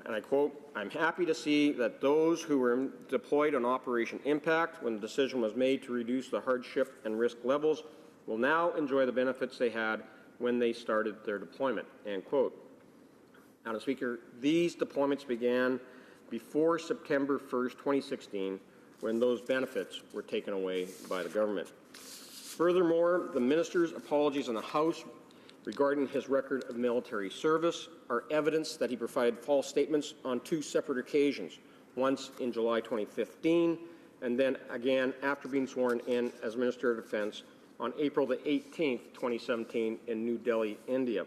and I quote, "I'm happy to see that those who were deployed on Operation Impact when the decision was made to reduce the hardship and risk levels will now enjoy the benefits they had when they started their deployment," end quote. Madam Speaker, these deployments began before September 1st, 2016, when those benefits were taken away by the government. Furthermore, the minister's apologies in the House regarding his record of military service are evidence that he provided false statements on two separate occasions, once in July 2015 and then again after being sworn in as Minister of Defence on April the 18th, 2017 in New Delhi, India.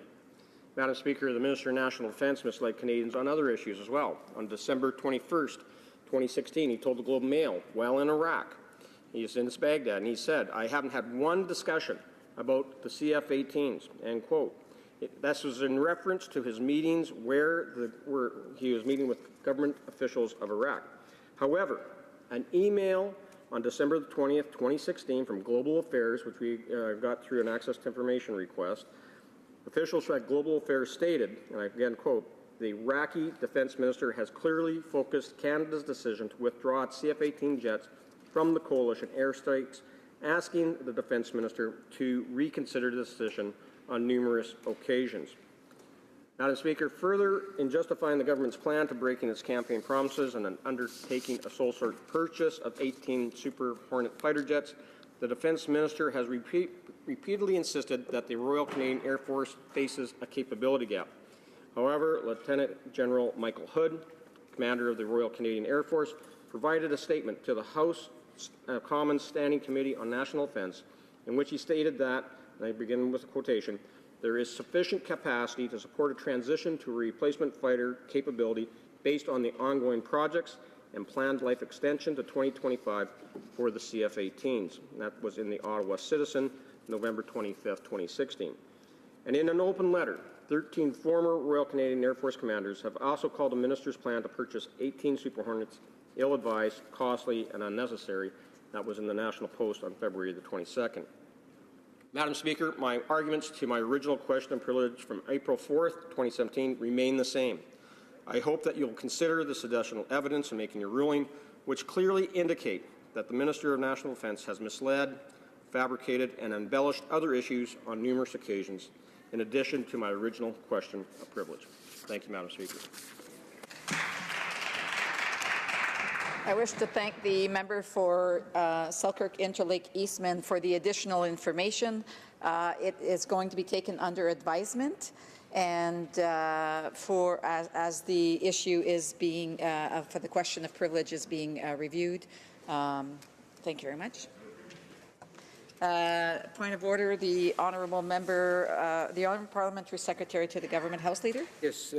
Madam Speaker, the Minister of National Defence misled Canadians on other issues as well. On December 21st, 2016, he told the Globe and Mail, while in Iraq, he is in Baghdad, and he said, "I haven't had one discussion about the CF-18s," end quote. This was in reference to his meetings where he was meeting with government officials of Iraq. However, an email on December the 20th, 2016 from Global Affairs, which we got through an access to information request, officials at Global Affairs stated, and I again quote, "The Iraqi defense minister has clearly focused Canada's decision to withdraw its CF-18 jets from the coalition airstrikes, asking the defense minister to reconsider the decision on numerous occasions." Madam Speaker, further in justifying the government's plan to breaking its campaign promises and undertaking a sole source purchase of 18 Super Hornet fighter jets, the defense minister has repeatedly insisted that the Royal Canadian Air Force faces a capability gap. However, Lieutenant General Michael Hood, commander of the Royal Canadian Air Force, provided a statement to the House Commons Standing Committee on National Defence in which he stated that, and I begin with a quotation, "There is sufficient capacity to support a transition to a replacement fighter capability based on the ongoing projects and planned life extension to 2025 for the CF-18s." And that was in the Ottawa Citizen, November 25th, 2016. And in an open letter, 13 former Royal Canadian Air Force commanders have also called the minister's plan to purchase 18 Super Hornets ill-advised, costly, and unnecessary. That was in the National Post on February the 22nd. Madam Speaker, my arguments to my original question and privilege from April 4th, 2017 remain the same. I hope that you'll consider this additional evidence in making your ruling, which clearly indicate that the Minister of National Defence has misled, fabricated, and embellished other issues on numerous occasions, in addition to my original question of privilege. Thank you, Madam Speaker. I wish to thank the member for Selkirk Interlake Eastman for the additional information. It is going to be taken under advisement, and as the issue is being for the question of privilege is being reviewed. Thank you very much. Point of order, the honourable member, the honourable parliamentary secretary to the government House Leader. Yes,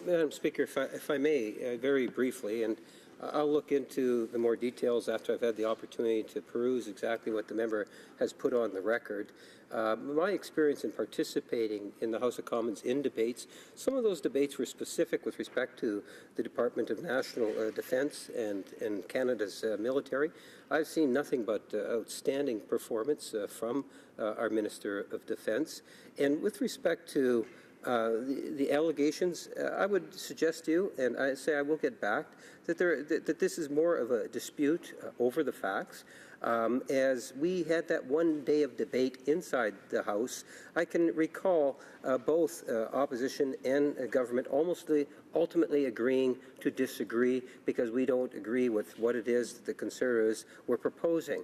Madam Speaker, if I may, very briefly, and I'll look into the more details after I've had the opportunity to peruse exactly what the member has put on the record. My experience in participating in the House of Commons in debates, some of those debates were specific with respect to the Department of National Defence and Canada's military. I've seen nothing but outstanding performance from our Minister of Defence. And with respect to the allegations, I would suggest to you, and I say I will get back, that this is more of a dispute over the facts. As we had that one day of debate inside the House, I can recall both opposition and government ultimately agreeing to disagree because we don't agree with what it is that the Conservatives were proposing.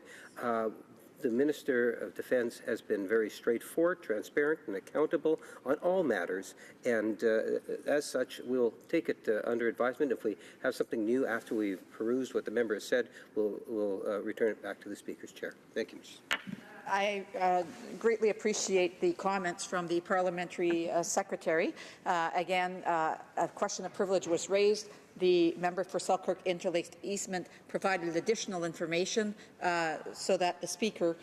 The Minister of Defence has been very straightforward, transparent, and accountable on all matters, and as such, we'll take it under advisement. If we have something new after we've perused what the member has said, we'll return it back to the Speaker's chair. Thank you, Mr. I greatly appreciate the comments from the Parliamentary Secretary. Again, a question of privilege was raised. The member for Selkirk Interlakes Eastman provided additional information so that the Speaker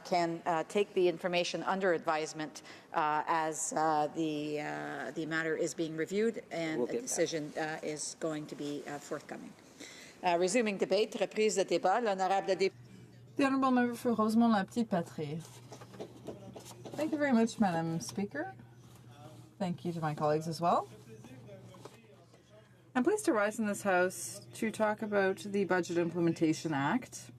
can take the information under advisement as the matter is being reviewed and a decision is going to be forthcoming. Resuming debate, reprise de débat, l'honorable député. The Honourable Member for Rosemont-la-Petite-Patrie. Thank you very much, Madam Speaker. Thank you to my colleagues as well. I'm pleased to rise in this House to talk about the Budget Implementation Act.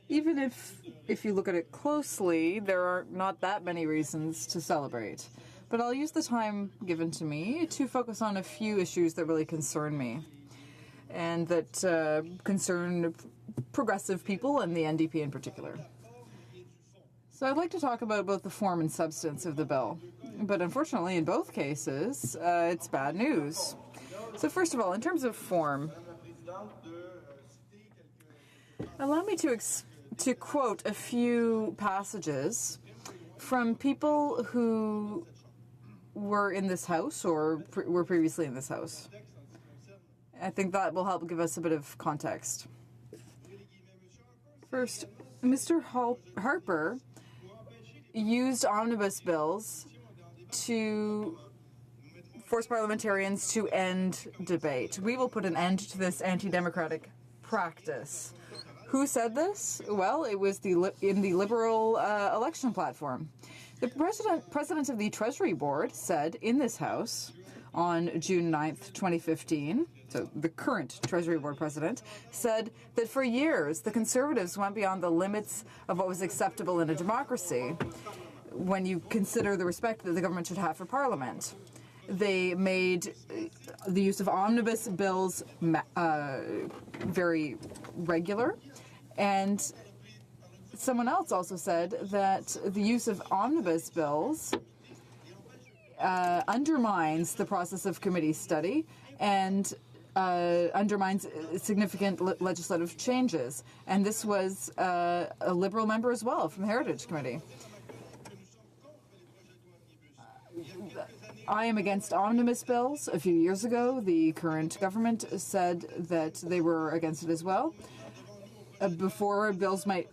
Even if you look at it closely, there are not that many reasons to celebrate. But I'll use the time given to me to focus on a few issues that really concern me and that concern progressive people and the NDP in particular. So I'd like to talk about both the form and substance of the bill. But unfortunately, in both cases, it's bad news. So first of all, in terms of form, allow me to quote a few passages from people who were in this House or were previously in this House. I think that will help give us a bit of context. First, Mr. Harper used omnibus bills to force parliamentarians to end debate. We will put an end to this anti-democratic practice. Who said this? Well, it was in the Liberal election platform. The president of the Treasury Board said in this House on June 9th, 2015, so the current Treasury Board president, said that for years the Conservatives went beyond the limits of what was acceptable in a democracy when you consider the respect that the government should have for Parliament. They made the use of omnibus bills very regular, and someone else also said that the use of omnibus bills undermines the process of committee study and undermines significant legislative changes. And this was a Liberal member as well from the Heritage Committee. I am against omnibus bills. A few years ago, the current government said that they were against it as well. Before,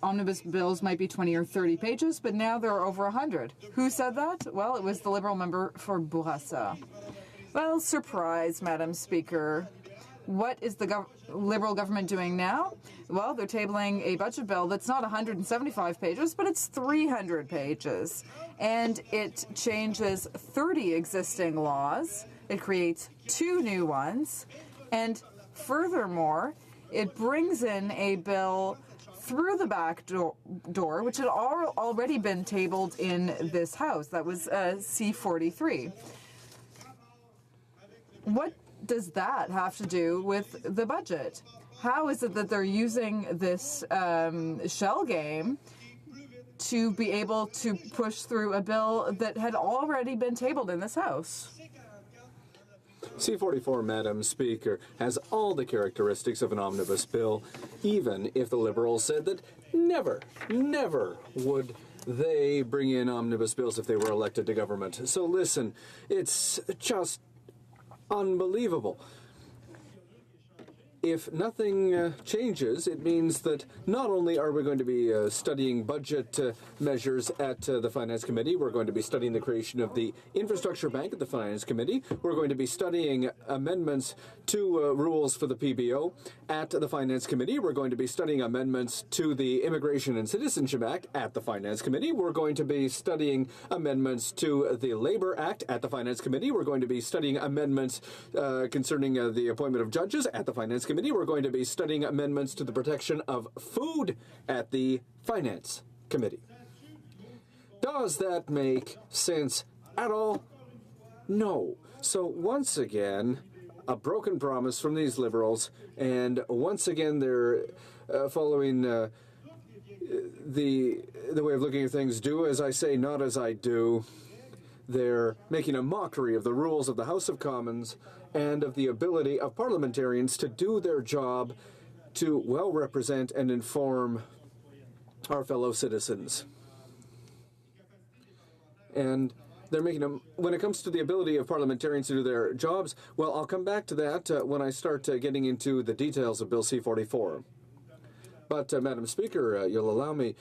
omnibus bills might be 20 or 30 pages, but now there are over 100. Who said that? Well, it was the Liberal member for Bourassa. Well, surprise, Madam Speaker. What is the Liberal government doing now? Well, they're tabling a budget bill that's not 175 pages, but it's 300 pages. And it changes 30 existing laws. It creates 2 new ones. And furthermore, it brings in a bill through the back door, which had already been tabled in this House. That was C-43. What does that have to do with the budget? How is it that they're using this shell game to be able to push through a bill that had already been tabled in this House? C-44, Madam Speaker, has all the characteristics of an omnibus bill, even if the Liberals said that never would they bring in omnibus bills if they were elected to government. So listen, it's just unbelievable. if nothing changes, it means that not only are we going to be studying budget measures at the Finance Committee, we're going to be studying the creation of the Infrastructure Bank at the Finance Committee, we're going to be studying amendments to rules for the PBO at the Finance Committee, we're going to be studying amendments to the Immigration and Citizenship Act at the Finance Committee, we're going to be studying amendments to the Labor Act at the Finance Committee, we're going to be studying amendments concerning the appointment of judges at the Finance Committee. We're going to be studying amendments to the protection of food at the Finance Committee. Does that make sense at all? No. So once again, a broken promise from these Liberals, and once again they're following the way of looking at things, do as I say, not as I do. They're making a mockery of the rules of the House of Commons and of the ability of parliamentarians to do their job to well represent and inform our fellow citizens. And they're making them, when it comes to the ability of parliamentarians to do their jobs, well, I'll come back to that when I start getting into the details of Bill C-44. But, Madam Speaker, you'll allow me,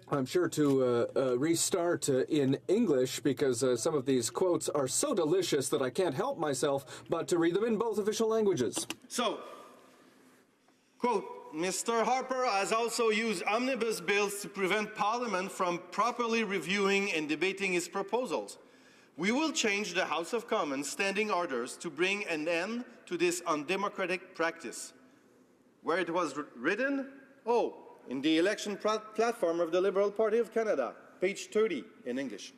I'm sure, to restart in English because some of these quotes are so delicious that I can't help myself but to read them in both official languages. So, quote, Mr. Harper has also used omnibus bills to prevent Parliament from properly reviewing and debating his proposals. We will change the House of Commons standing orders to bring an end to this undemocratic practice. Where it was written? Oh, in the election platform of the Liberal Party of Canada, page 30 in English.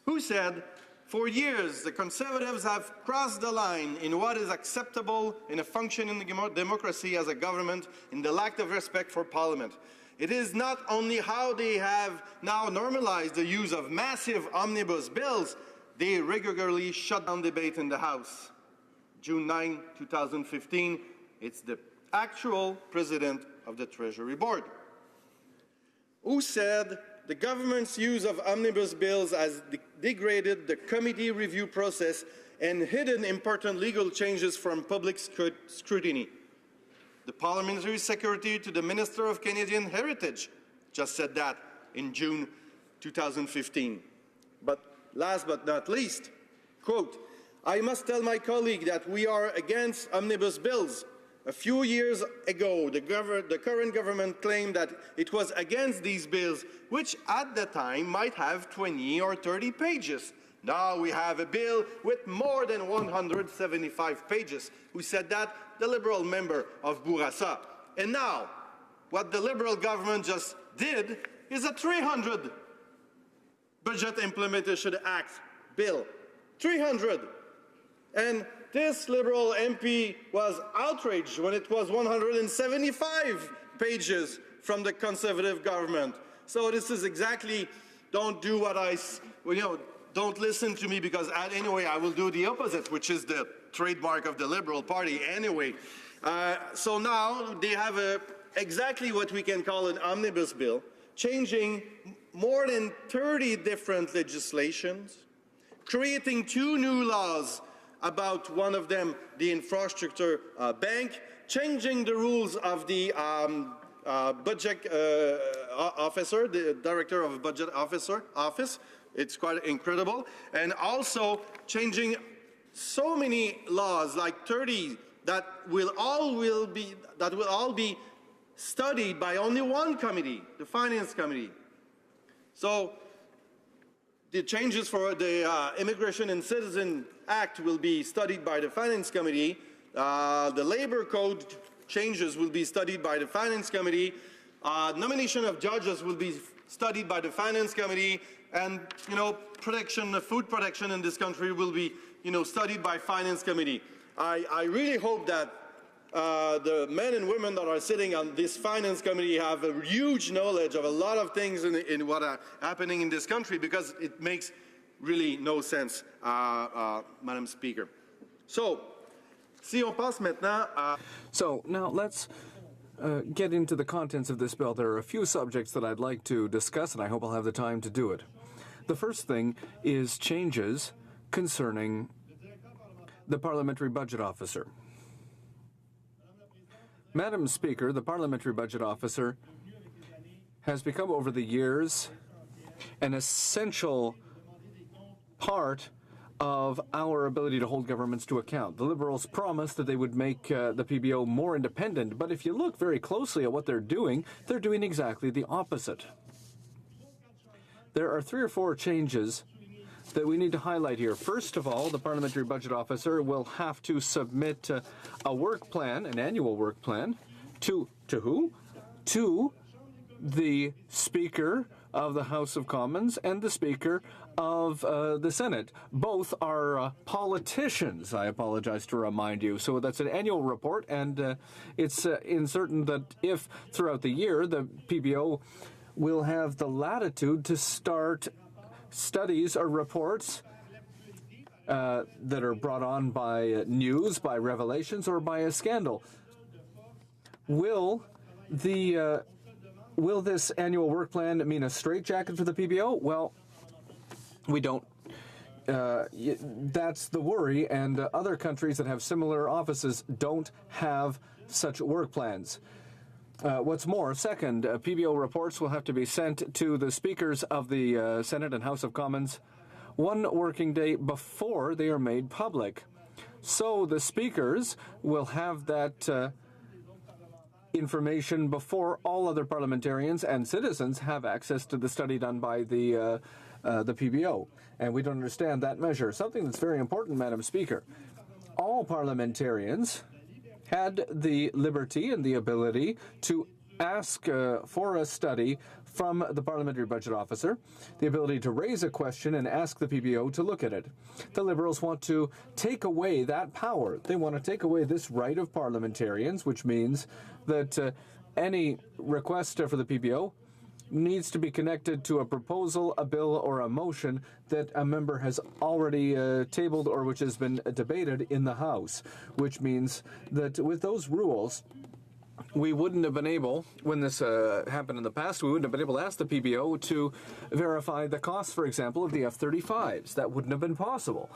Who said, for years the Conservatives have crossed the line in what is acceptable in a functioning democracy as a government in the lack of respect for Parliament. It is not only how they have now normalized the use of massive omnibus bills, they regularly shut down debate in the House. June 9, 2015, it's the actual President of the Treasury Board, who said the government's use of omnibus bills has degraded the committee review process and hidden important legal changes from public scrutiny. The Parliamentary Secretary to the Minister of Canadian Heritage just said that in June 2015. But last but not least, quote, I must tell my colleague that we are against omnibus bills. A few years ago, the current government claimed that it was against these bills, which at the time might have 20 or 30 pages. Now we have a bill with more than 175 pages. Who said that? The Liberal member of Bourassa. And now, what the Liberal government just did is a 300 Budget Implementation Act bill. 300. And this Liberal MP was outraged when it was 175 pages from the Conservative government. So this is exactly, don't do what don't listen to me because anyway I will do the opposite, which is the trademark of the Liberal Party anyway. So now they have exactly what we can call an omnibus bill, changing more than 30 different legislations, creating 2 new laws about one of them, the Infrastructure Bank, changing the rules of the budget officer, the Director of Budget Office. It's quite incredible. And also changing so many laws, like 30, that will all be studied by only one committee, the Finance Committee. So the changes for the Immigration and Citizen Act will be studied by the Finance Committee. The Labor Code changes will be studied by the Finance Committee. Nomination of judges will be studied by the Finance Committee. And, food protection in this country will be, studied by Finance Committee. I really hope that the men and women that are sitting on this Finance Committee have a huge knowledge of a lot of things in what are happening in this country, because it makes really no sense, Madam Speaker. So, si on passe maintenant So now let's get into the contents of this bill. There are a few subjects that I'd like to discuss, and I hope I'll have the time to do it. The first thing is changes concerning the Parliamentary Budget Officer. Madam Speaker, the Parliamentary Budget Officer has become over the years an essential part of our ability to hold governments to account. The Liberals promised that they would make the PBO more independent, but if you look very closely at what they're doing exactly the opposite. There are 3 or 4 changes that we need to highlight here. First of all, the Parliamentary Budget Officer will have to submit a work plan, an annual work plan, to who? To the Speaker of the House of Commons and the Speaker of the Senate. Both are politicians, I apologize to remind you. So that's an annual report, and it's certain that if throughout the year the PBO will have the latitude to start studies or reports that are brought on by news, by revelations, or by a scandal. Will this annual work plan mean a straitjacket for the PBO? Well, we don't. That's the worry, and other countries that have similar offices don't have such work plans. What's more, second, PBO reports will have to be sent to the speakers of the Senate and House of Commons 1 working day before they are made public. So the speakers will have that information before all other parliamentarians and citizens have access to the study done by the PBO. And we don't understand that measure. Something that's very important, Madam Speaker. All parliamentarians had the liberty and the ability to ask for a study from the Parliamentary Budget Officer, the ability to raise a question and ask the PBO to look at it. The Liberals want to take away that power. They want to take away this right of parliamentarians, which means that any request for the PBO needs to be connected to a proposal, a bill, or a motion that a member has already tabled or which has been debated in the House, which means that with those rules, we wouldn't have been able, when this happened in the past, we wouldn't have been able to ask the PBO to verify the cost, for example, of the F-35s. That wouldn't have been possible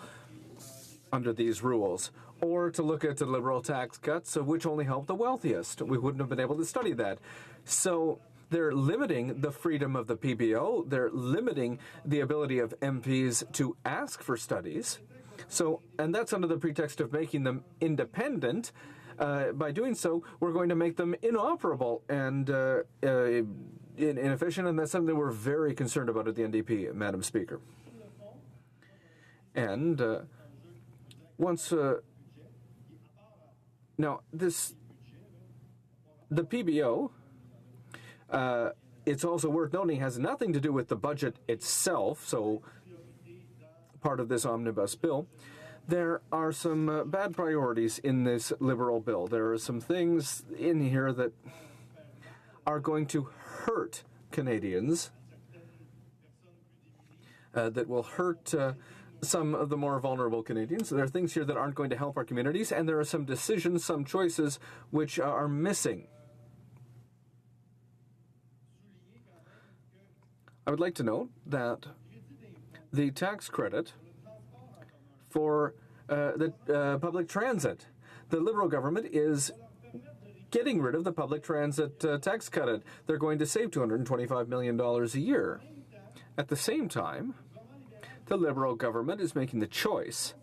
under these rules. Or to look at the Liberal tax cuts, which only help the wealthiest. We wouldn't have been able to study that. So they're limiting the freedom of the PBO. They're limiting the ability of MPs to ask for studies. So, and that's under the pretext of making them independent. By doing so, we're going to make them inoperable and inefficient, and that's something we're very concerned about at the NDP, Madam Speaker. And now the PBO, it's also worth noting, has nothing to do with the budget itself, so part of this omnibus bill. There are some bad priorities in this Liberal bill. There are some things in here that are going to hurt Canadians, that will hurt some of the more vulnerable Canadians. There are things here that aren't going to help our communities, and there are some decisions, some choices, which are missing. I would like to note that the tax credit for the public transit. The Liberal government is getting rid of the public transit tax credit. They're going to save $225 million a year. At the same time, the Liberal government is making the choice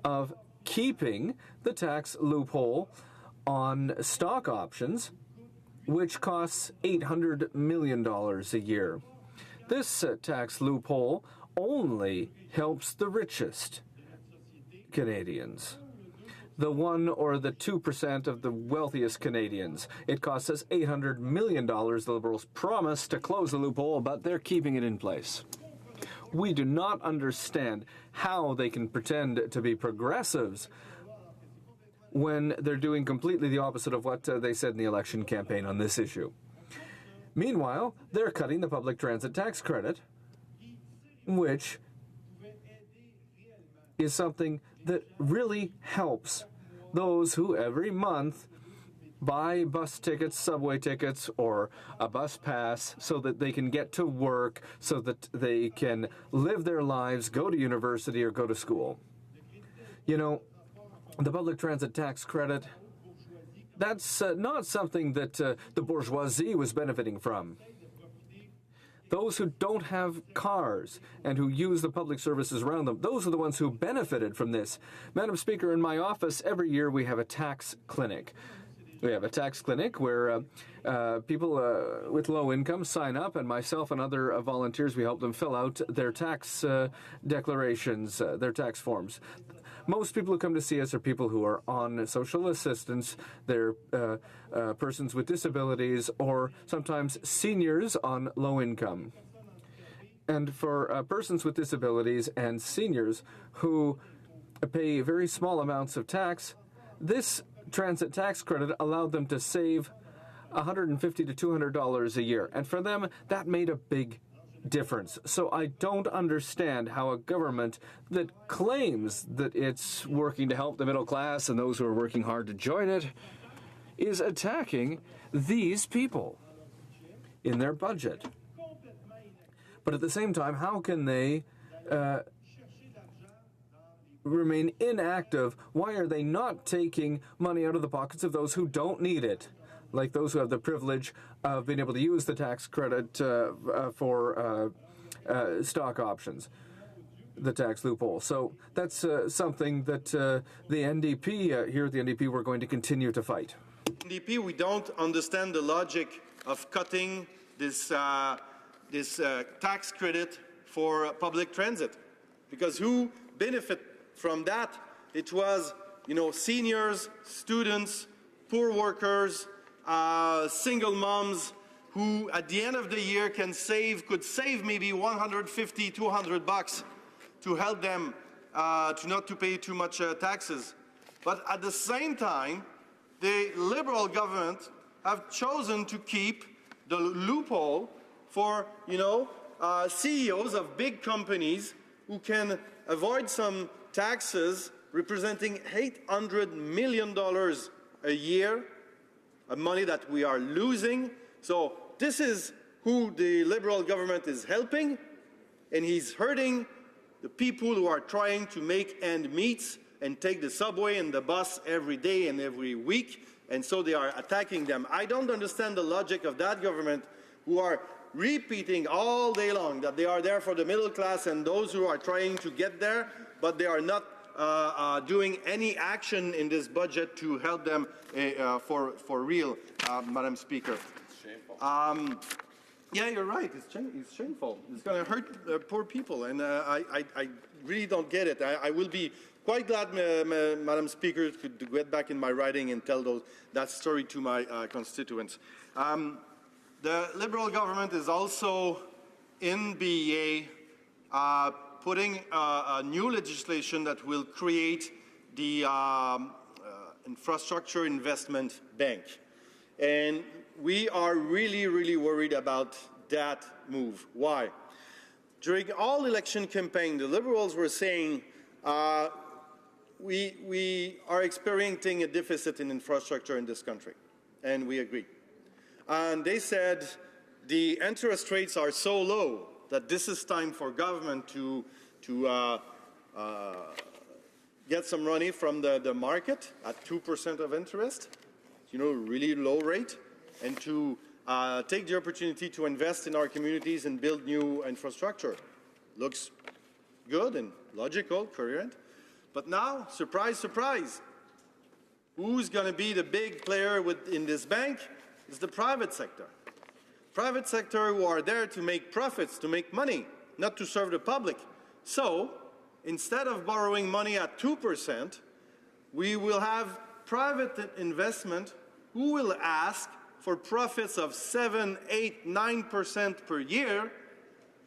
of keeping the tax loophole on stock options, which costs $800 million a year. This tax loophole only helps the richest Canadians, the 1 or the 2% of the wealthiest Canadians. It costs us $800 million. The Liberals promised to close the loophole, but they're keeping it in place. We do not understand how they can pretend to be progressives when they're doing completely the opposite of what they said in the election campaign on this issue. Meanwhile, they're cutting the public transit tax credit, which is something that really helps those who every month buy bus tickets, subway tickets, or a bus pass so that they can get to work, so that they can live their lives, go to university, or go to school. You know, the public transit tax credit, that's not something that the bourgeoisie was benefiting from. Those who don't have cars and who use the public services around them, those are the ones who benefited from this. Madam Speaker, in my office, every year we have a tax clinic. We have a tax clinic where people with low income sign up, and myself and other volunteers, we help them fill out their tax declarations, their tax forms. Most people who come to see us are people who are on social assistance. They're persons with disabilities or sometimes seniors on low income. And for persons with disabilities and seniors who pay very small amounts of tax, this transit tax credit allowed them to save $150 to $200 a year. And for them, that made a big difference. So I don't understand how a government that claims that it's working to help the middle class and those who are working hard to join it is attacking these people in their budget. But at the same time, how can they remain inactive? Why are they not taking money out of the pockets of those who don't need it? Like those who have the privilege of being able to use the tax credit for stock options, the tax loophole. So that's something that the NDP, here at the NDP, we're going to continue to fight. NDP, we don't understand the logic of cutting this, tax credit for public transit, because who benefit from that? It was, seniors, students, poor workers, single moms who at the end of the year could save maybe $150, $200 to help them to not to pay too much taxes. But at the same time, the Liberal government have chosen to keep the loophole for, CEOs of big companies who can avoid some taxes representing $800 million a year, money that we are losing. So this is who the Liberal government is helping, and he's hurting the people who are trying to make ends meet and take the subway and the bus every day and every week, and so they are attacking them. I don't understand the logic of that government, who are repeating all day long that they are there for the middle class and those who are trying to get there, but they are not doing any action in this budget to help them for real, Madam Speaker. Shameful. Yeah, you're right. It's shameful. It's going to hurt poor people, and I really don't get it. I will be quite glad, Madam Speaker, to get back in my writing and tell that story to my constituents. The Liberal government is also in BEA putting a new legislation that will create the Infrastructure Investment Bank. And we are really, really worried about that move. Why? During all election campaign, the Liberals were saying we are experiencing a deficit in infrastructure in this country, and we agree. And they said the interest rates are so low that this is time for government to get some money from the market at 2% of interest, really low rate, and to take the opportunity to invest in our communities and build new infrastructure. Looks good and logical, coherent. But now, surprise, surprise, who's going to be the big player in this bank? It's the private sector. Private sector who are there to make profits, to make money, not to serve the public. So, instead of borrowing money at 2%, we will have private investment who will ask for profits of 7, 8, 9% per year.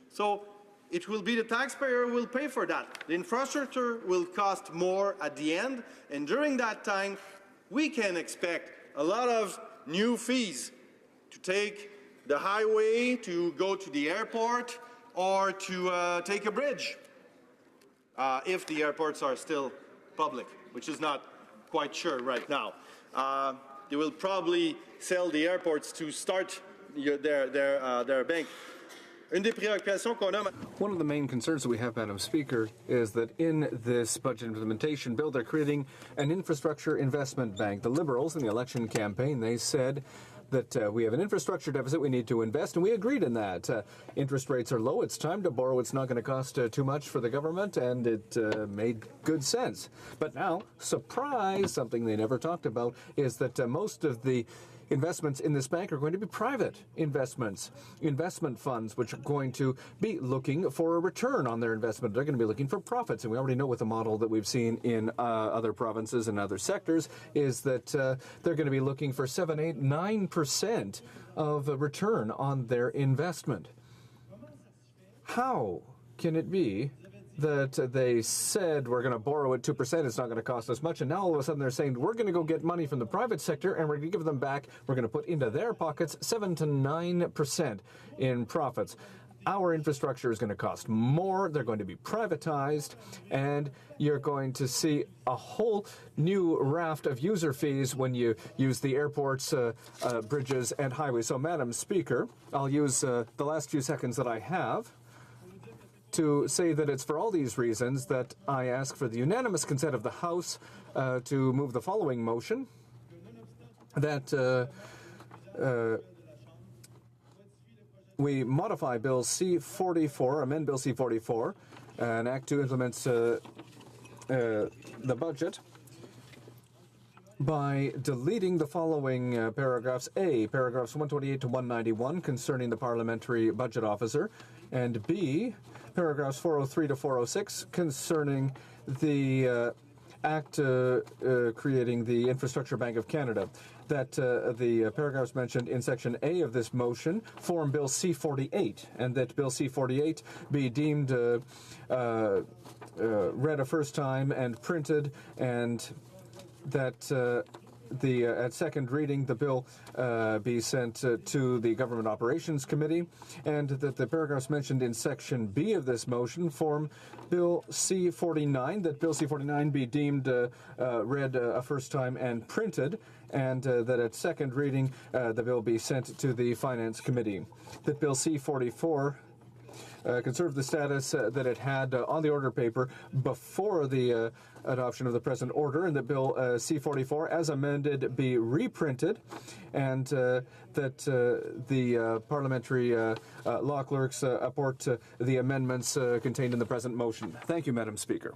So it will be the taxpayer who will pay for that. The infrastructure will cost more at the end, and during that time, we can expect a lot of new fees to take the highway, to go to the airport, or to take a bridge, if the airports are still public, which is not quite sure right now. They will probably sell the airports to start their bank. Une des préoccupations qu'on a. One of the main concerns that we have, Madam Speaker, is that in this budget implementation bill, they're creating an infrastructure investment bank. The Liberals in the election campaign, they said that we have an infrastructure deficit, we need to invest, and we agreed in that. Interest rates are low, it's time to borrow, it's not going to cost too much for the government, and it made good sense. But now, surprise, something they never talked about is that most of the investments in this bank are going to be private investments, investment funds, which are going to be looking for a return on their investment. They're going to be looking for profits. And we already know with the model that we've seen in other provinces and other sectors is that they're going to be looking for 7, 8, 9% of a return on their investment. How can it be that they said we're going to borrow at 2%, it's not going to cost us much, and now all of a sudden they're saying we're going to go get money from the private sector and we're going to give them back, we're going to put into their pockets 7 to 9% in profits. Our infrastructure is going to cost more, they're going to be privatized, and you're going to see a whole new raft of user fees when you use the airports, bridges, and highways. So, Madam Speaker, I'll use the last few seconds that I have to say that it's for all these reasons that I ask for the unanimous consent of the House to move the following motion, that we modify Bill C-44, amend Bill C-44, an act to implement the budget by deleting the following paragraphs. A, paragraphs 128 to 191 concerning the parliamentary budget officer, and B, paragraphs 403 to 406 concerning the act creating the Infrastructure Bank of Canada. That the paragraphs mentioned in Section A of this motion form Bill C-48, and that Bill C-48 be deemed read a first time and printed, and that at second reading, the bill be sent to the Government Operations Committee, and that the paragraphs mentioned in Section B of this motion form Bill C-49, that Bill C-49 be deemed read a first time and printed, and that at second reading, the bill be sent to the Finance Committee. That Bill C-44 conserve the status that it had on the order paper before the adoption of the present order, and that Bill C-44, as amended, be reprinted, and that the parliamentary law clerks apport the amendments contained in the present motion. Thank you, Madam Speaker.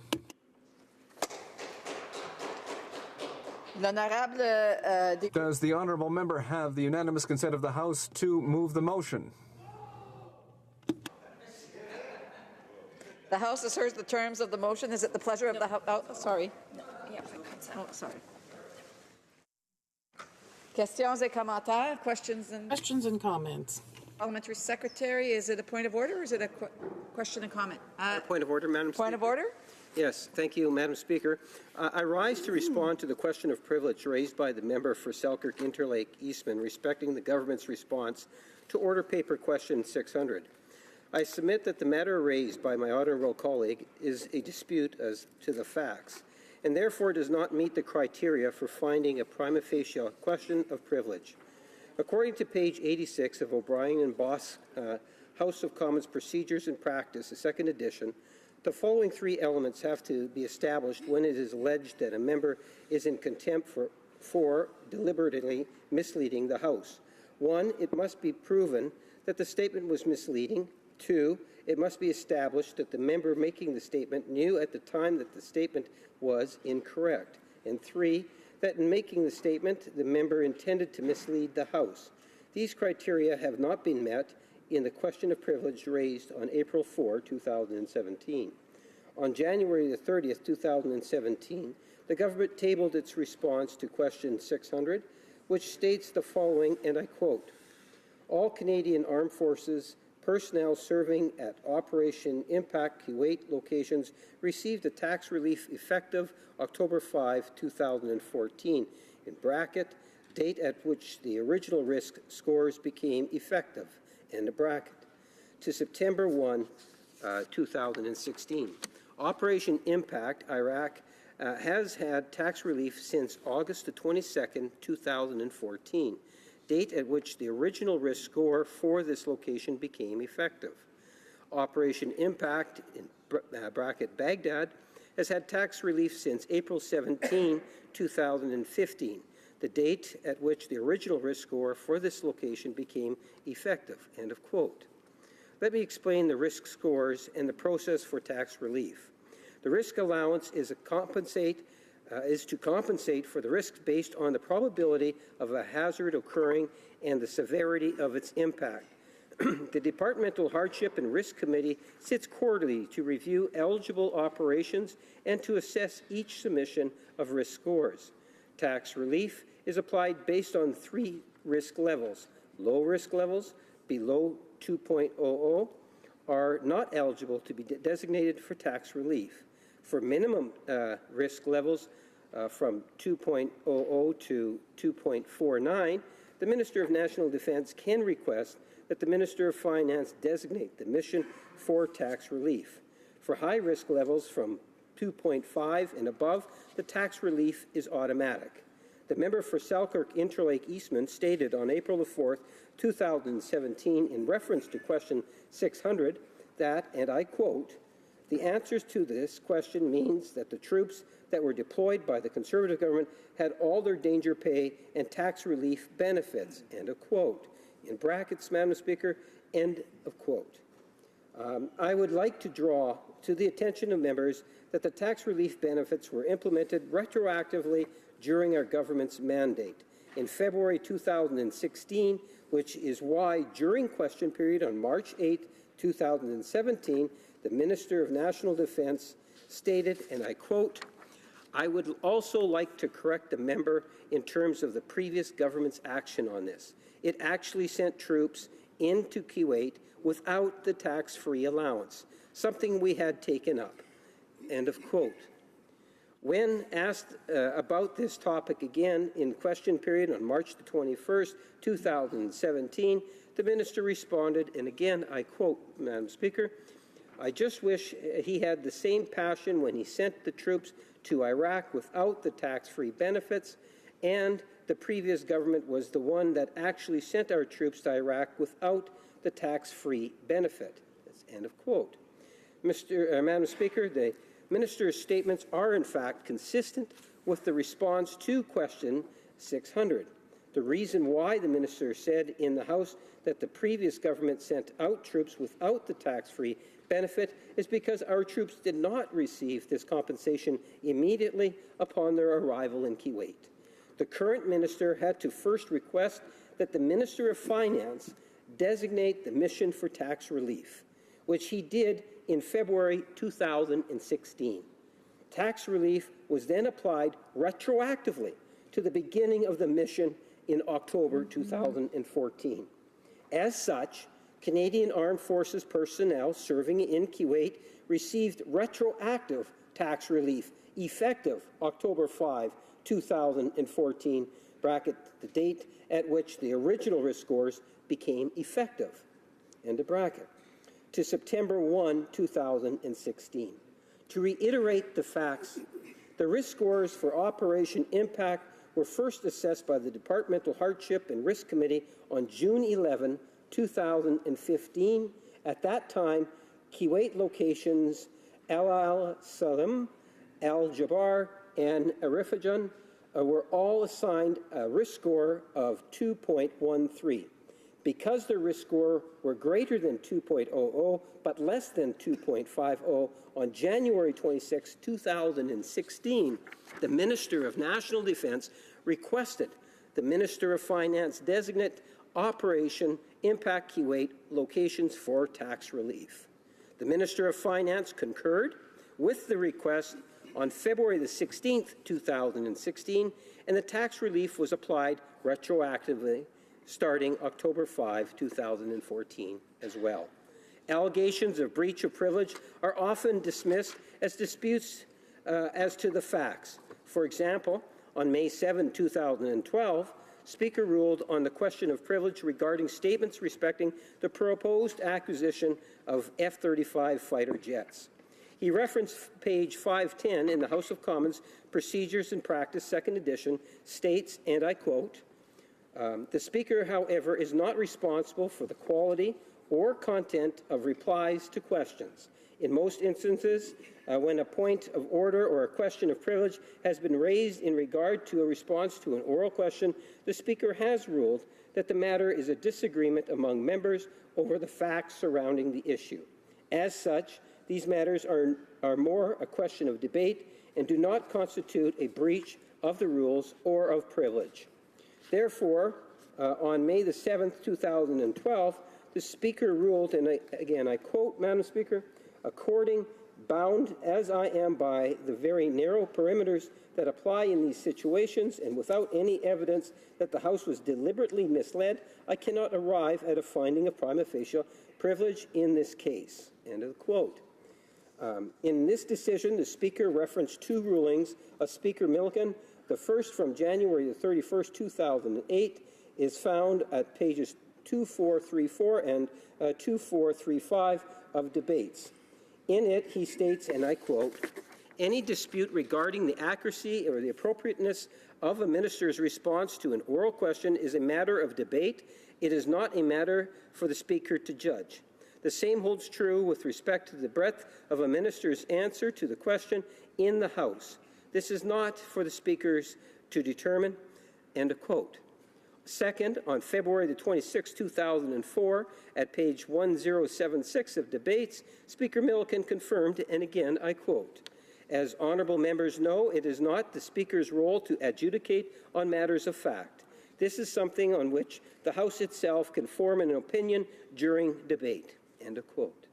Does the honourable member have the unanimous consent of the House to move the motion? The House has heard the terms of the motion. Is it the pleasure of the House? Oh, sorry. No, oh, sorry. Questions et commentaires? Questions and comments. Parliamentary Secretary, is it a point of order or is it a question and comment? Point of order, Madam Speaker. Point of order? Yes, thank you, Madam Speaker. I rise to respond to the question of privilege raised by the member for Selkirk Interlake Eastman respecting the government's response to Order Paper Question 600. I submit that the matter raised by my honourable colleague is a dispute as to the facts, and therefore does not meet the criteria for finding a prima facie question of privilege. According to page 86 of O'Brien and Boss House of Commons Procedures and Practice, the second edition, the following three elements have to be established when it is alleged that a member is in contempt for deliberately misleading the House. 1, it must be proven that the statement was misleading. 2, it must be established that the member making the statement knew at the time that the statement was incorrect. And 3, that in making the statement, the member intended to mislead the House. These criteria have not been met in the question of privilege raised on April 4, 2017. On January the 30th, 2017, the government tabled its response to question 600, which states the following, and I quote, "All Canadian Armed Forces personnel serving at Operation Impact Kuwait locations received a tax relief effective October 5, 2014, in bracket, date at which the original risk scores became effective, end of bracket, to September 1, 2016. Operation Impact Iraq has had tax relief since August the 22nd, 2014. date at which the original risk score for this location became effective. Operation Impact, in bracket Baghdad, has had tax relief since April 17, 2015, the date at which the original risk score for this location became effective, end of quote. Let me explain the risk scores and the process for tax relief. The risk allowance is to compensate for the risks based on the probability of a hazard occurring and the severity of its impact. The Departmental Hardship and Risk Committee sits quarterly to review eligible operations and to assess each submission of risk scores. Tax relief is applied based on 3 risk levels. Low risk levels below 2.00 are not eligible to be designated for tax relief. For minimum risk levels from 2.00 to 2.49, the Minister of National Defence can request that the Minister of Finance designate the mission for tax relief. For high risk levels from 2.5 and above, the tax relief is automatic. The member for Selkirk Interlake Eastman stated on April 4, 2017, in reference to question 600, that, and I quote, "The answers to this question means that the troops that were deployed by the Conservative government had all their danger pay and tax relief benefits," end of quote. In brackets, Madam Speaker, end of quote. I would like to draw to the attention of members that the tax relief benefits were implemented retroactively during our government's mandate in February 2016, which is why during question period on March 8, 2017, the Minister of National Defence stated, and I quote, "I would also like to correct the member in terms of the previous government's action on this. It actually sent troops into Kuwait without the tax-free allowance, something we had taken up," end of quote. When asked about this topic again in question period on March the 21st, 2017, the minister responded, and again I quote, Madam Speaker, "I just wish he had the same passion when he sent the troops to Iraq without the tax-free benefits, and the previous government was the one that actually sent our troops to Iraq without the tax-free benefit." That's end of quote. Madam Speaker, the minister's statements are in fact consistent with the response to question 600. The reason why the minister said in the House that the previous government sent out troops without the tax-free benefit is because our troops did not receive this compensation immediately upon their arrival in Kuwait. The current minister had to first request that the Minister of Finance designate the mission for tax relief, which he did in February 2016. Tax relief was then applied retroactively to the beginning of the mission in October 2014. As such, Canadian Armed Forces personnel serving in Kuwait received retroactive tax relief effective October 5, 2014, bracket the date at which the original risk scores became effective, end of bracket, to September 1, 2016. To reiterate the facts, the risk scores for Operation Impact were first assessed by the Departmental Hardship and Risk Committee on June 11, 2015. At that time, Kuwait locations Al Salim, Al Jabar, and Arifajan were all assigned a risk score of 2.13. Because their risk score were greater than 2.00 but less than 2.50, on January 26, 2016, the Minister of National Defence requested the Minister of Finance designate Operation Impact Kuwait locations for tax relief. The Minister of Finance concurred with the request on February the 16th, 2016, and the tax relief was applied retroactively starting October 5, 2014 as well. Allegations of breach of privilege are often dismissed as disputes as to the facts. For example, on May 7, 2012, Speaker ruled on the question of privilege regarding statements respecting the proposed acquisition of F-35 fighter jets. He referenced page 510 in the House of Commons Procedures and Practice, 2nd edition, states, and I quote, The Speaker, however, is not responsible for the quality or content of replies to questions. In most instances, when a point of order or a question of privilege has been raised in regard to a response to an oral question, the Speaker has ruled that the matter is a disagreement among members over the facts surrounding the issue. As such, these matters are more a question of debate and do not constitute a breach of the rules or of privilege. Therefore, on May the 7th, 2012, the Speaker ruled, and again I quote, Madam Speaker, according bound as I am by the very narrow perimeters that apply in these situations and without any evidence that the House was deliberately misled, I cannot arrive at a finding of prima facie privilege in this case. End of the quote. In this decision, the Speaker referenced two rulings of Speaker Milliken. The first, from January the 31st, 2008, is found at pages 2434 and 2435 of debates. In it, he states, and I quote, "Any dispute regarding the accuracy or the appropriateness of a minister's response to an oral question is a matter of debate. It is not a matter for the Speaker to judge. The same holds true with respect to the breadth of a minister's answer to the question in the House. This is not for the Speakers to determine." End of quote. Second, on February the 26th, 2004, at page 1076 of debates, Speaker Milliken confirmed, and again I quote, "As honourable members know, it is not the Speaker's role to adjudicate on matters of fact. This is something on which the House itself can form an opinion during debate." End of quote.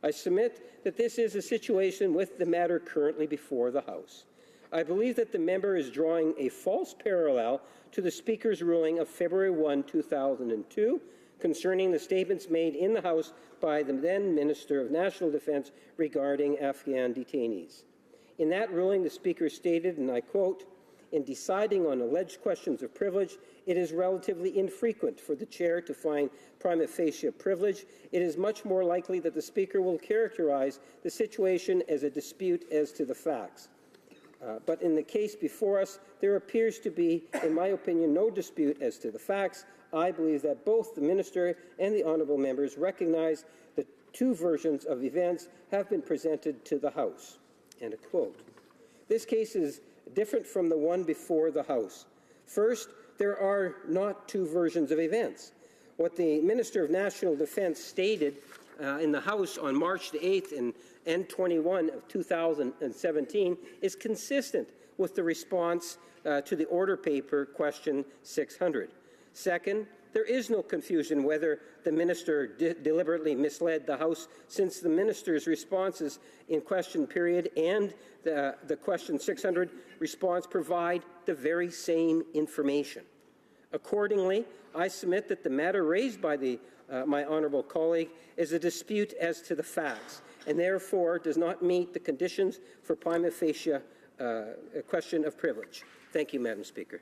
I submit that this is a situation with the matter currently before the House. I believe that the member is drawing a false parallel to the Speaker's ruling of February 1, 2002, concerning the statements made in the House by the then Minister of National Defence regarding Afghan detainees. In that ruling, the Speaker stated, and I quote, "In deciding on alleged questions of privilege, it is relatively infrequent for the Chair to find prima facie privilege. It is much more likely that the Speaker will characterize the situation as a dispute as to the facts. But in the case before us, there appears to be, in my opinion, no dispute as to the facts. I believe that both the Minister and the honourable members recognize that two versions of events have been presented to the House." End of quote. This case is different from the one before the House. First, there are not two versions of events. What the Minister of National Defence stated in the House on March the 8th and N21 of 2017 is consistent with the response to the order paper question 600. Second, there is no confusion whether the minister deliberately misled the House, since the minister's responses in question period and the question 600 response provide the very same information. Accordingly, I submit that the matter raised by my honourable colleague is a dispute as to the facts, and therefore does not meet the conditions for prima facie a question of privilege. Thank you, Madam Speaker.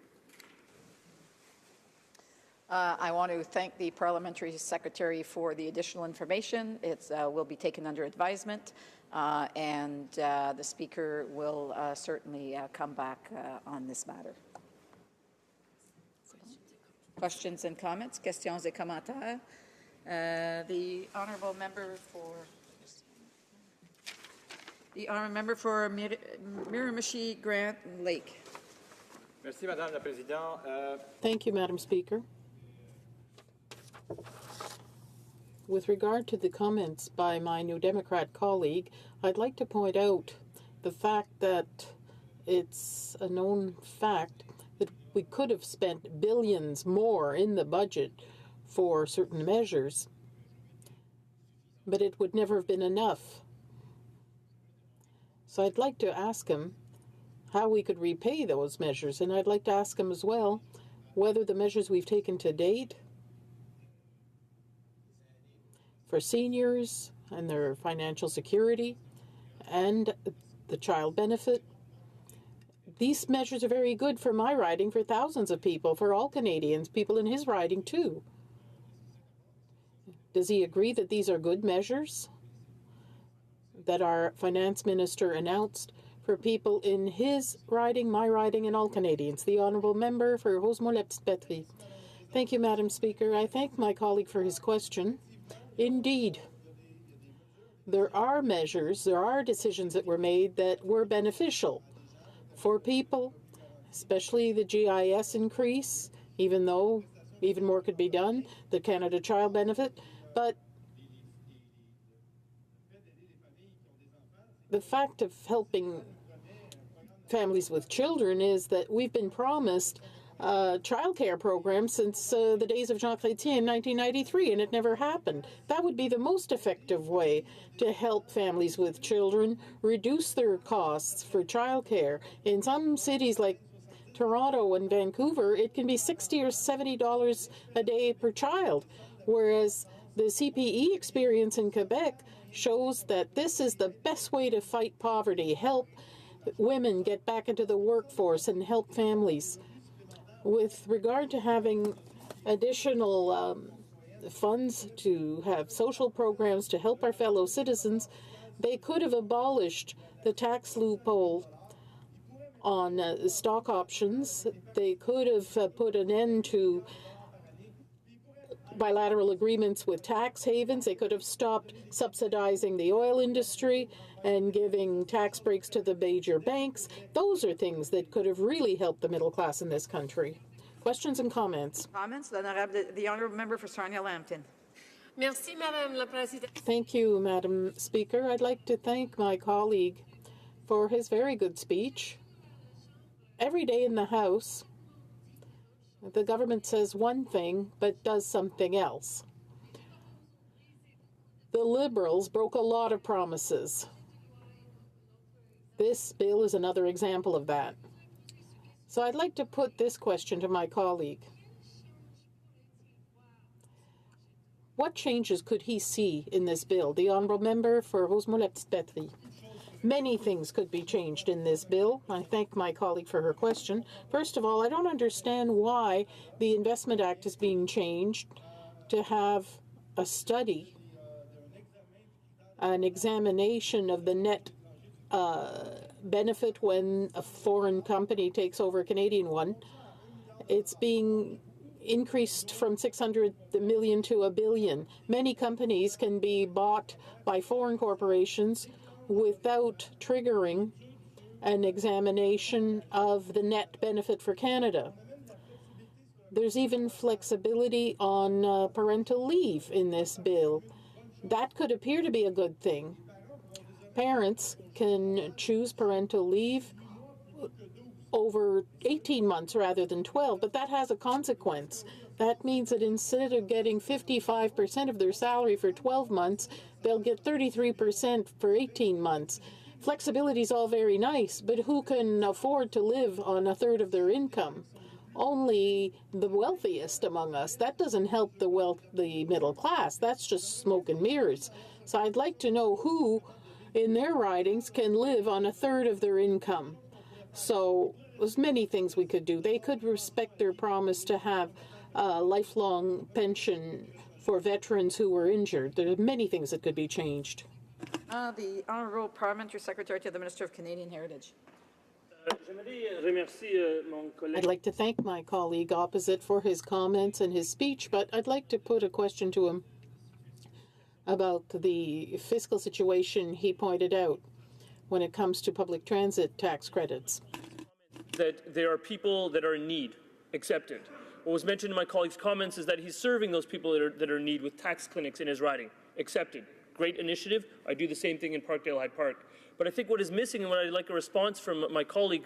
I want to thank the Parliamentary Secretary for the additional information. It will be taken under advisement, and the Speaker will certainly come back on this matter. Questions and comments? Questions et commentaires? The honourable member for Miramichi Grant Lake. Merci, Madame la Présidente. Thank you, Madam Speaker. With regard to the comments by my New Democrat colleague, I'd like to point out the fact that it's a known fact that we could have spent billions more in the budget for certain measures, but it would never have been enough. So I'd like to ask him how we could repay those measures, and I'd like to ask him as well whether the measures we've taken to date for seniors and their financial security and the child benefit, these measures are very good for my riding, for thousands of people, for all Canadians, people in his riding too. Does he agree that these are good measures that our finance minister announced for people in his riding, my riding, and all Canadians? The honourable member for Rosemont-la-Petite-Patrie. Thank you, Madam Speaker. I thank my colleague for his question. Indeed, there are measures, there are decisions that were made that were beneficial for people, especially the GIS increase, even though even more could be done, the Canada Child Benefit. But the fact of helping families with children is that we've been promised a childcare program since the days of Jean Chrétien in 1993, and it never happened. That would be the most effective way to help families with children reduce their costs for childcare. In some cities like Toronto and Vancouver, it can be $60 or $70 a day per child, whereas the CPE experience in Quebec shows that this is the best way to fight poverty, help women get back into the workforce, and help families. With regard to having additional funds to have social programs to help our fellow citizens, they could have abolished the tax loophole on stock options. They could have put an end to bilateral agreements with tax havens. They could have stopped subsidizing the oil industry and giving tax breaks to the major banks. Those are things that could have really helped the middle class in this country. Questions and comments? Comments? The honourable member for Sarnia-Lambton. Merci, Madame la Présidente. Thank you, Madam Speaker. I'd like to thank my colleague for his very good speech. Every day in the House, the government says one thing but does something else. The Liberals broke a lot of promises. This bill is another example of that. So I'd like to put this question to my colleague. What changes could he see in this bill? The honourable member for HoC. Many things could be changed in this bill. I thank my colleague for her question. First of all, I don't understand why the Investment Act is being changed to have a study, an examination of the net benefit when a foreign company takes over a Canadian one. It's being increased from 600 million to $1 billion. Many companies can be bought by foreign corporations without triggering an examination of the net benefit for Canada. There's even flexibility on parental leave in this bill. That could appear to be a good thing. Parents can choose parental leave over 18 months rather than 12, but that has a consequence. That means that instead of getting 55% of their salary for 12 months, they'll get 33% for 18 months. Flexibility is all very nice, but who can afford to live on a third of their income? Only the wealthiest among us. That doesn't help the middle class. That's just smoke and mirrors. So I'd like to know who in their ridings can live on a third of their income. So there's many things we could do. They could respect their promise to have a lifelong pension for veterans who were injured. There are many things that could be changed. The Honourable Parliamentary Secretary to the Minister of Canadian Heritage. I'd like to thank my colleague opposite for his comments and his speech, but I'd like to put a question to him about the fiscal situation he pointed out when it comes to public transit tax credits. That there are people that are in need, accepted. What was mentioned in my colleague's comments is that he's serving those people that are in need with tax clinics in his riding, accepted. Great initiative. I do the same thing in Parkdale Hyde Park. But I think what is missing and what I'd like a response from my colleague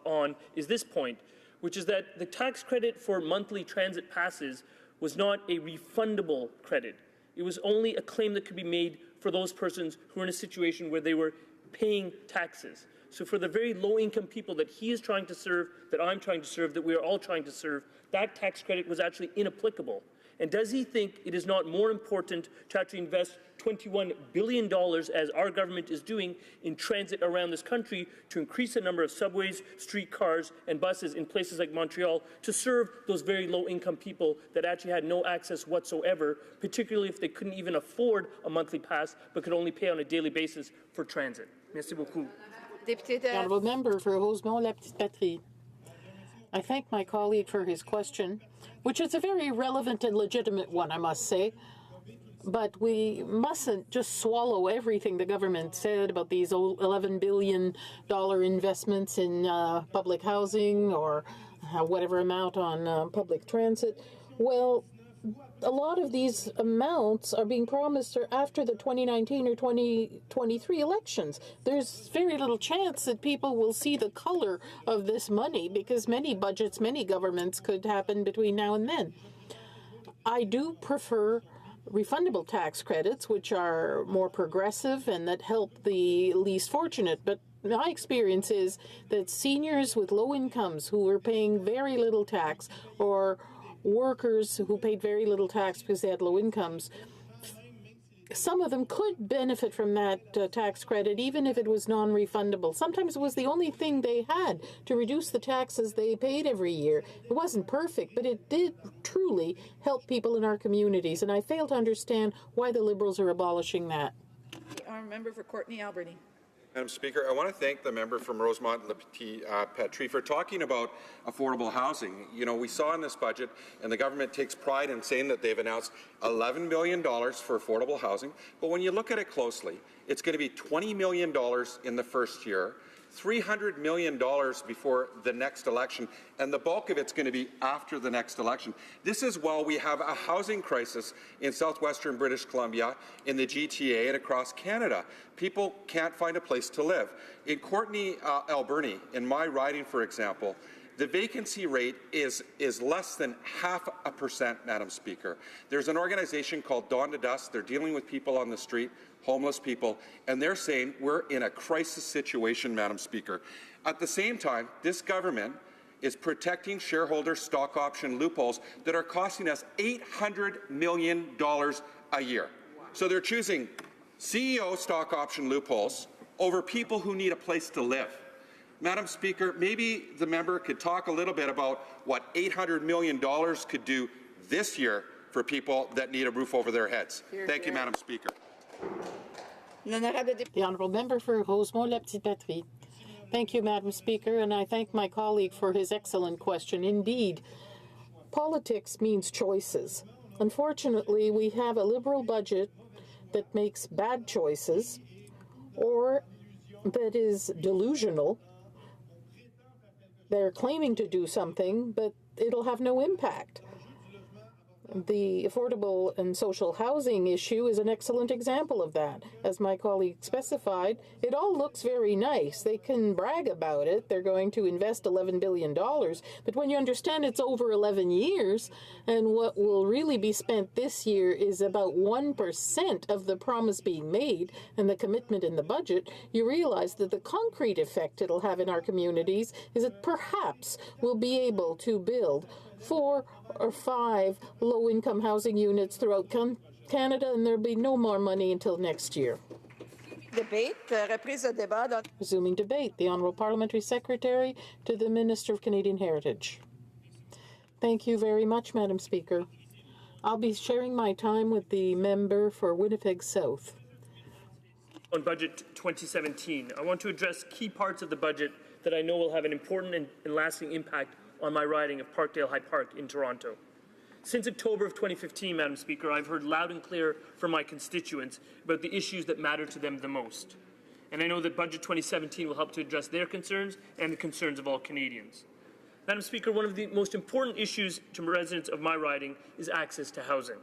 on is this point, which is that the tax credit for monthly transit passes was not a refundable credit. It was only a claim that could be made for those persons who are in a situation where they were paying taxes. So for the very low-income people that he is trying to serve, that I'm trying to serve, that we are all trying to serve, that tax credit was actually inapplicable. And does he think it is not more important to actually invest $21 billion, as our government is doing, in transit around this country to increase the number of subways, streetcars, and buses in places like Montreal to serve those very low-income people that actually had no access whatsoever, particularly if they couldn't even afford a monthly pass but could only pay on a daily basis for transit? Merci beaucoup. Honourable member for Rosemont-la-Petite-Patrie. I thank my colleague for his question, which is a very relevant and legitimate one, I must say. But we mustn't just swallow everything the government said about these $11 billion investments in public housing or whatever amount on public transit. Well, a lot of these amounts are being promised after the 2019 or 2023 elections. There's very little chance that people will see the color of this money because many budgets, many governments could happen between now and then. I do prefer refundable tax credits, which are more progressive and that help the least fortunate. But my experience is that seniors with low incomes who are paying very little tax, or workers who paid very little tax because they had low incomes, some of them could benefit from that tax credit, even if it was non-refundable. Sometimes it was the only thing they had to reduce the taxes they paid every year. It wasn't perfect, but it did truly help people in our communities, and I fail to understand why the Liberals are abolishing that. Our member for Courtenay Alberni. Madam Speaker, I want to thank the member from Rosemont Le Petit Patrie for talking about affordable housing. You know, we saw in this budget, and the government takes pride in saying that they've announced $11 million for affordable housing, but when you look at it closely, it's going to be $20 million in the first year, $300 million before the next election, and the bulk of it's going to be after the next election. This is while we have a housing crisis in southwestern British Columbia, in the GTA, and across Canada. People can't find a place to live. In Courtenay Alberni, in my riding, for example, the vacancy rate is less than 0.5%, Madam Speaker. There's an organization called Dawn to Dusk. They're dealing with people on the street, homeless people, and they're saying we're in a crisis situation, Madam Speaker. At the same time, this government is protecting shareholder stock option loopholes that are costing us $800 million a year. So they're choosing CEO stock option loopholes over people who need a place to live. Madam Speaker, maybe the member could talk a little bit about what $800 million could do this year for people that need a roof over their heads. Thank you, Madam Speaker. The Honourable Member for Rosemont Le Petit Patrie. Thank you, Madam Speaker, and I thank my colleague for his excellent question. Indeed, politics means choices. Unfortunately, we have a Liberal budget that makes bad choices or that is delusional. They're claiming to do something, but it'll have no impact. The affordable and social housing issue is an excellent example of that. As my colleague specified, it all looks very nice. They can brag about it. They're going to invest $11 billion. But when you understand it's over 11 years, and what will really be spent this year is about 1% of the promise being made and the commitment in the budget, you realize that the concrete effect it'll have in our communities is that perhaps we'll be able to build 4 or 5 low-income housing units throughout Canada, and there'll be no more money until next year. Resuming debate, the Honourable Parliamentary Secretary to the Minister of Canadian Heritage. Thank you very much, Madam Speaker. I'll be sharing my time with the member for Winnipeg South. On Budget 2017, I want to address key parts of the budget that I know will have an important and lasting impact on my riding of Parkdale High Park in Toronto. Since October of 2015, Madam Speaker, I've heard loud and clear from my constituents about the issues that matter to them the most. And I know that Budget 2017 will help to address their concerns and the concerns of all Canadians. Madam Speaker, one of the most important issues to residents of my riding is access to housing.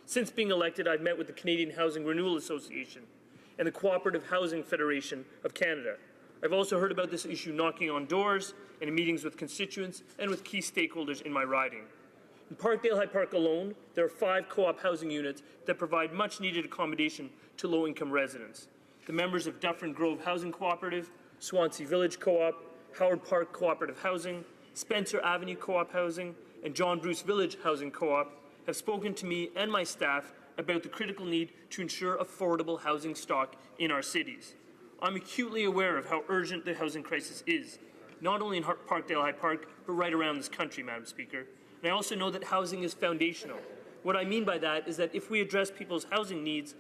Since being elected, I've met with the Canadian Housing Renewal Association and the Cooperative Housing Federation of Canada. I've also heard about this issue knocking on doors and in meetings with constituents and with key stakeholders in my riding. In Parkdale High Park alone, there are 5 co-op housing units that provide much-needed accommodation to low-income residents. The members of Dufferin Grove Housing Cooperative, Swansea Village Co-op, Howard Park Cooperative Housing, Spencer Avenue Co-op Housing, and John Bruce Village Housing Co-op have spoken to me and my staff about the critical need to ensure affordable housing stock in our cities. I'm acutely aware of how urgent the housing crisis is, not only in Parkdale High Park, but right around this country, Madam Speaker. And I also know that housing is foundational. What I mean by that is that if we address people's housing needs,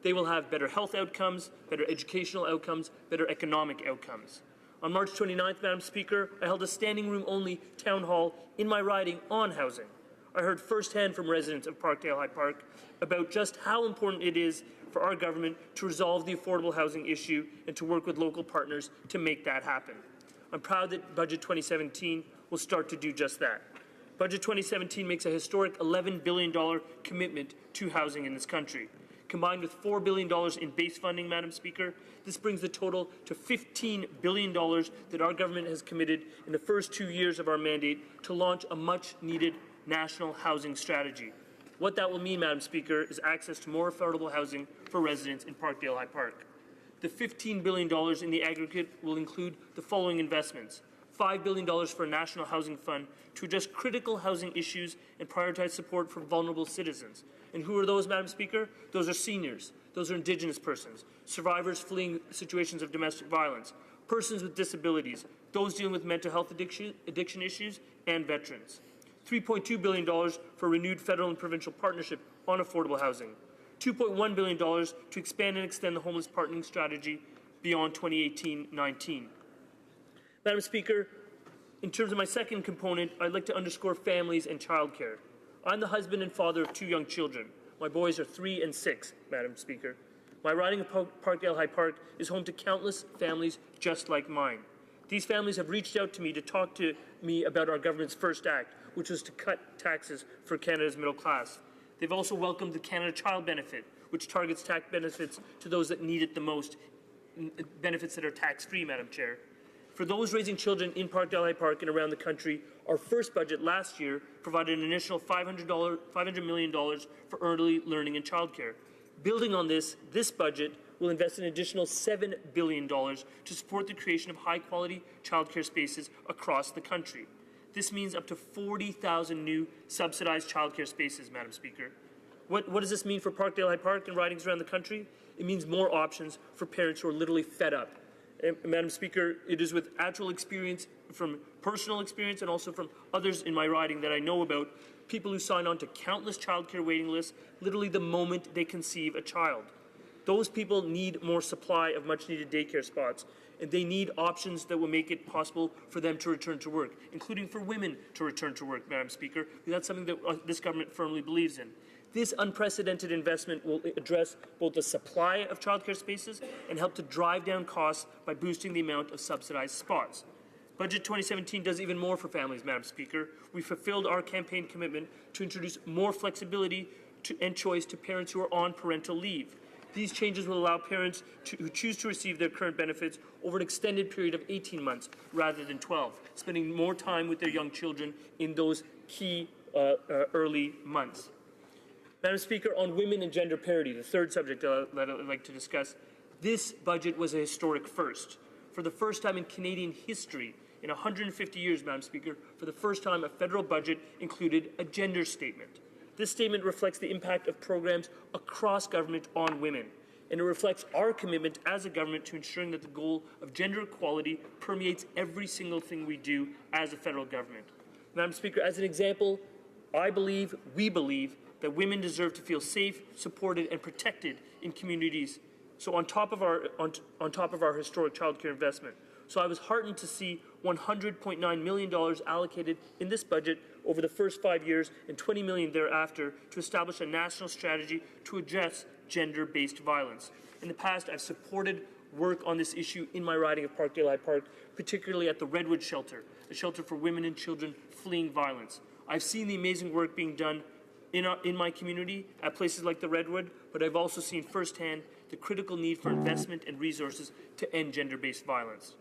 they will have better health outcomes, better educational outcomes, better economic outcomes. On March 29th, Madam Speaker, I held a standing room only town hall in my riding on housing. I heard firsthand from residents of Parkdale High Park about just how important it is for our government to resolve the affordable housing issue and to work with local partners to make that happen. I'm proud that Budget 2017 will start to do just that. Budget 2017 makes a historic $11 billion commitment to housing in this country. Combined with $4 billion in base funding, Madam Speaker, this brings the total to $15 billion that our government has committed in the first 2 years of our mandate to launch a much-needed national housing strategy. What that will mean, Madam Speaker, is access to more affordable housing for residents in Parkdale High Park. The $15 billion in the aggregate will include the following investments: $5 billion for a national housing fund to address critical housing issues and prioritize support for vulnerable citizens. And who are those, Madam Speaker? Those are seniors. Those are Indigenous persons, survivors fleeing situations of domestic violence, persons with disabilities, those dealing with mental health addiction issues, and veterans. $3.2 billion for renewed federal and provincial partnership on affordable housing. $2.1 billion to expand and extend the homeless partnering strategy beyond 2018-19. Madam Speaker, in terms of my second component, I'd like to underscore families and childcare. I'm the husband and father of 2 young children. My boys are 3 and 6, Madam Speaker. My riding of Parkdale High Park is home to countless families just like mine. These families have reached out to me to talk to me about our government's first act, which was to cut taxes for Canada's middle class. They've also welcomed the Canada Child Benefit, which targets tax benefits to those that need it the most, benefits that are tax-free, Madam Chair. For those raising children in Parkdale High Park and around the country, our first budget last year provided an initial $500 million for early learning and childcare. Building on this budget will invest an additional $7 billion to support the creation of high-quality childcare spaces across the country. This means up to 40,000 new subsidized childcare spaces, Madam Speaker. What does this mean for Parkdale High Park and ridings around the country? It means more options for parents who are literally fed up. And, Madam Speaker, it is with actual experience, from personal experience and also from others in my riding that I know about, people who sign on to countless childcare waiting lists literally the moment they conceive a child. Those people need more supply of much-needed daycare spots, and they need options that will make it possible for them to return to work, including for women to return to work, Madam Speaker, because that's something that this government firmly believes in. This unprecedented investment will address both the supply of childcare spaces and help to drive down costs by boosting the amount of subsidized spots. Budget 2017 does even more for families, Madam Speaker. We fulfilled our campaign commitment to introduce more flexibility and choice to parents who are on parental leave. These changes will allow parents who choose to receive their current benefits over an extended period of 18 months rather than 12, spending more time with their young children in those key early months. Madam Speaker, on women and gender parity, the third subject that I'd like to discuss, this budget was a historic first. For the first time in Canadian history, in 150 years, Madam Speaker, for the first time a federal budget included a gender statement. This statement reflects the impact of programs across government on women, and it reflects our commitment as a government to ensuring that the goal of gender equality permeates every single thing we do as a federal government. Madam Speaker, as an example, we believe that women deserve to feel safe, supported, and protected in communities. So on top of our historic childcare investment. So I was heartened to see $100.9 million allocated in this budget over the first 5 years and $20 million thereafter to establish a national strategy to address gender-based violence. In the past, I've supported work on this issue in my riding of Parkdale High Park, particularly at the Redwood Shelter, a shelter for women and children fleeing violence. I've seen the amazing work being done in my community at places like the Redwood, but I've also seen firsthand the critical need for investment and resources to end gender-based violence.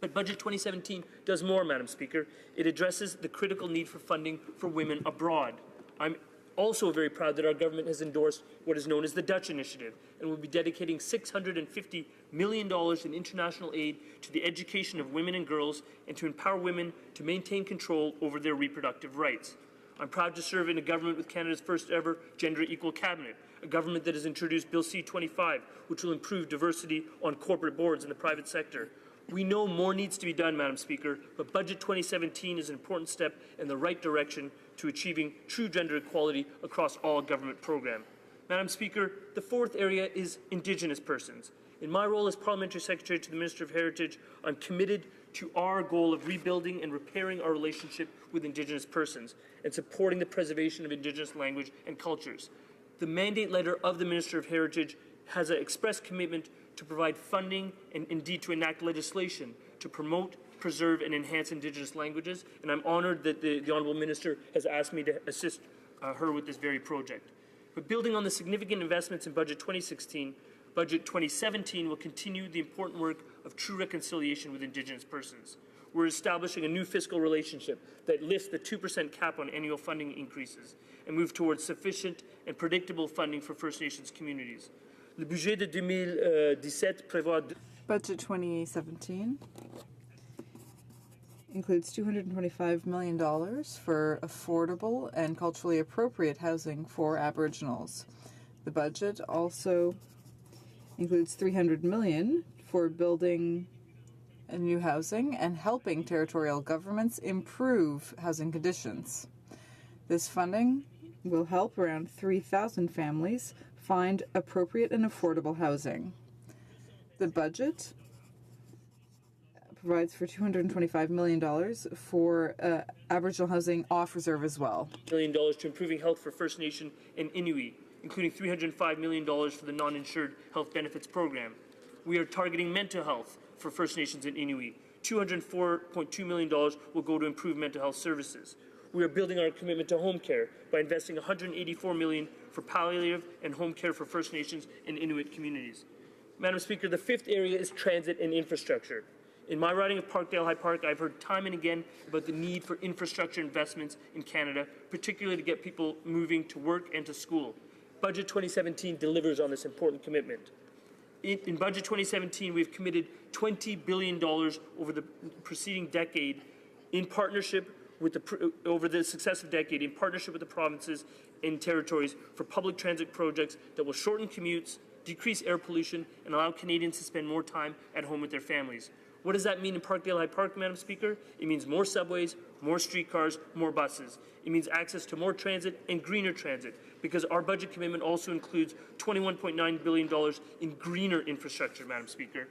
But Budget 2017 does more, Madam Speaker. It addresses the critical need for funding for women abroad. I'm also very proud that our government has endorsed what is known as the Dutch Initiative and will be dedicating $650 million in international aid to the education of women and girls and to empower women to maintain control over their reproductive rights. I'm proud to serve in a government with Canada's first ever gender equal cabinet, a government that has introduced Bill C-25, which will improve diversity on corporate boards in the private sector. We know more needs to be done, Madam Speaker, but Budget 2017 is an important step in the right direction to achieving true gender equality across all government programs. Madam Speaker, the fourth area is Indigenous persons. In my role as Parliamentary Secretary to the Minister of Heritage, I'm committed to our goal of rebuilding and repairing our relationship with Indigenous persons and supporting the preservation of Indigenous language and cultures. The mandate letter of the Minister of Heritage has an express commitment to provide funding and indeed to enact legislation to promote, preserve and enhance Indigenous languages, and I'm honoured that the Honourable Minister has asked me to assist her with this very project. But building on the significant investments in Budget 2016, Budget 2017 will continue the important work of true reconciliation with Indigenous persons. We're establishing a new fiscal relationship that lifts the 2% cap on annual funding increases and move towards sufficient and predictable funding for First Nations communities. Le budget de 2017 prévoit... Budget 2017 includes $225 million for affordable and culturally appropriate housing for Aboriginals. The budget also includes $300 million for building new housing and helping territorial governments improve housing conditions. This funding will help around 3,000 families find appropriate and affordable housing. The budget provides for $225 million for Aboriginal housing off reserve as well. $1 million to improving health for First Nation and Inuit, including $305 million for the non-insured health benefits program. We are targeting mental health for First Nations and Inuit. $204.2 million will go to improve mental health services. We are building our commitment to home care by investing $184 million for palliative and home care for First Nations and Inuit communities. Madam Speaker, the fifth area is transit and infrastructure. In my riding of Parkdale High Park, I've heard time and again about the need for infrastructure investments in Canada, particularly to get people moving to work and to school. Budget 2017 delivers on this important commitment. In Budget 2017, we've committed $20 billion over the preceding decade in partnership with over the successive decade in partnership with the provinces and territories for public transit projects that will shorten commutes, decrease air pollution, and allow Canadians to spend more time at home with their families. What does that mean in Parkdale High Park, Madam Speaker? It means more subways, more streetcars, more buses. It means access to more transit and greener transit, because our budget commitment also includes $21.9 billion in greener infrastructure, Madam Speaker.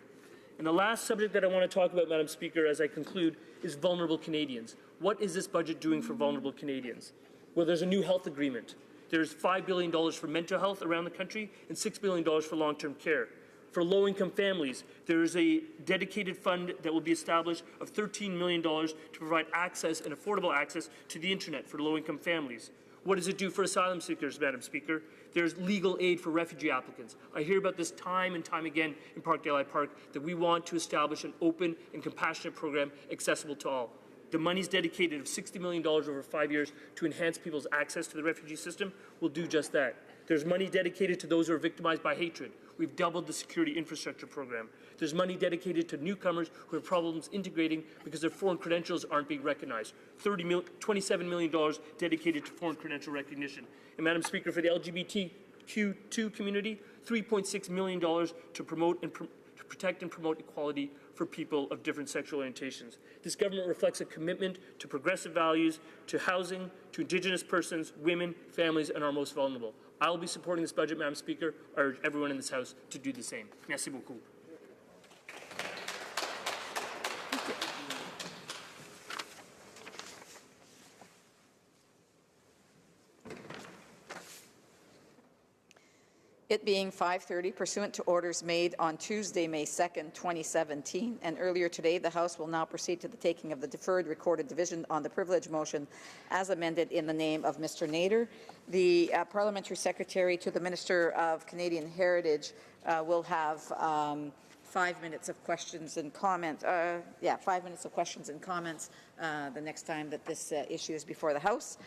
And the last subject that I want to talk about, Madam Speaker, as I conclude, is vulnerable Canadians. What is this budget doing for vulnerable Canadians? Well, there's a new health agreement. There's $5 billion for mental health around the country and $6 billion for long-term care. For low-income families, there is a dedicated fund that will be established of $13 million to provide access and affordable access to the internet for low-income families. What does it do for asylum seekers, Madam Speaker? There's legal aid for refugee applicants. I hear about this time and time again in Parkdale High Park that we want to establish an open and compassionate program accessible to all. The money's dedicated of $60 million over 5 years to enhance people's access to the refugee system will do just that. There's money dedicated to those who are victimized by hatred. We've doubled the security infrastructure program. There's money dedicated to newcomers who have problems integrating because their foreign credentials aren't being recognized. $27 million dedicated to foreign credential recognition. And Madam Speaker, for the LGBTQ2 community, $3.6 million to promote and to protect and promote equality for people of different sexual orientations. This government reflects a commitment to progressive values, to housing, to Indigenous persons, women, families, and our most vulnerable. I will be supporting this budget, Madam Speaker. I urge everyone in this House to do the same. Merci beaucoup. It being 5:30, pursuant to orders made on Tuesday, May 2nd, 2017, and earlier today, the House will now proceed to the taking of the deferred recorded division on the privilege motion as amended in the name of Mr. Nader. The Parliamentary Secretary to the Minister of Canadian Heritage will have 5 minutes of questions and comments. 5 minutes of questions and comments the next time that this issue is before the House.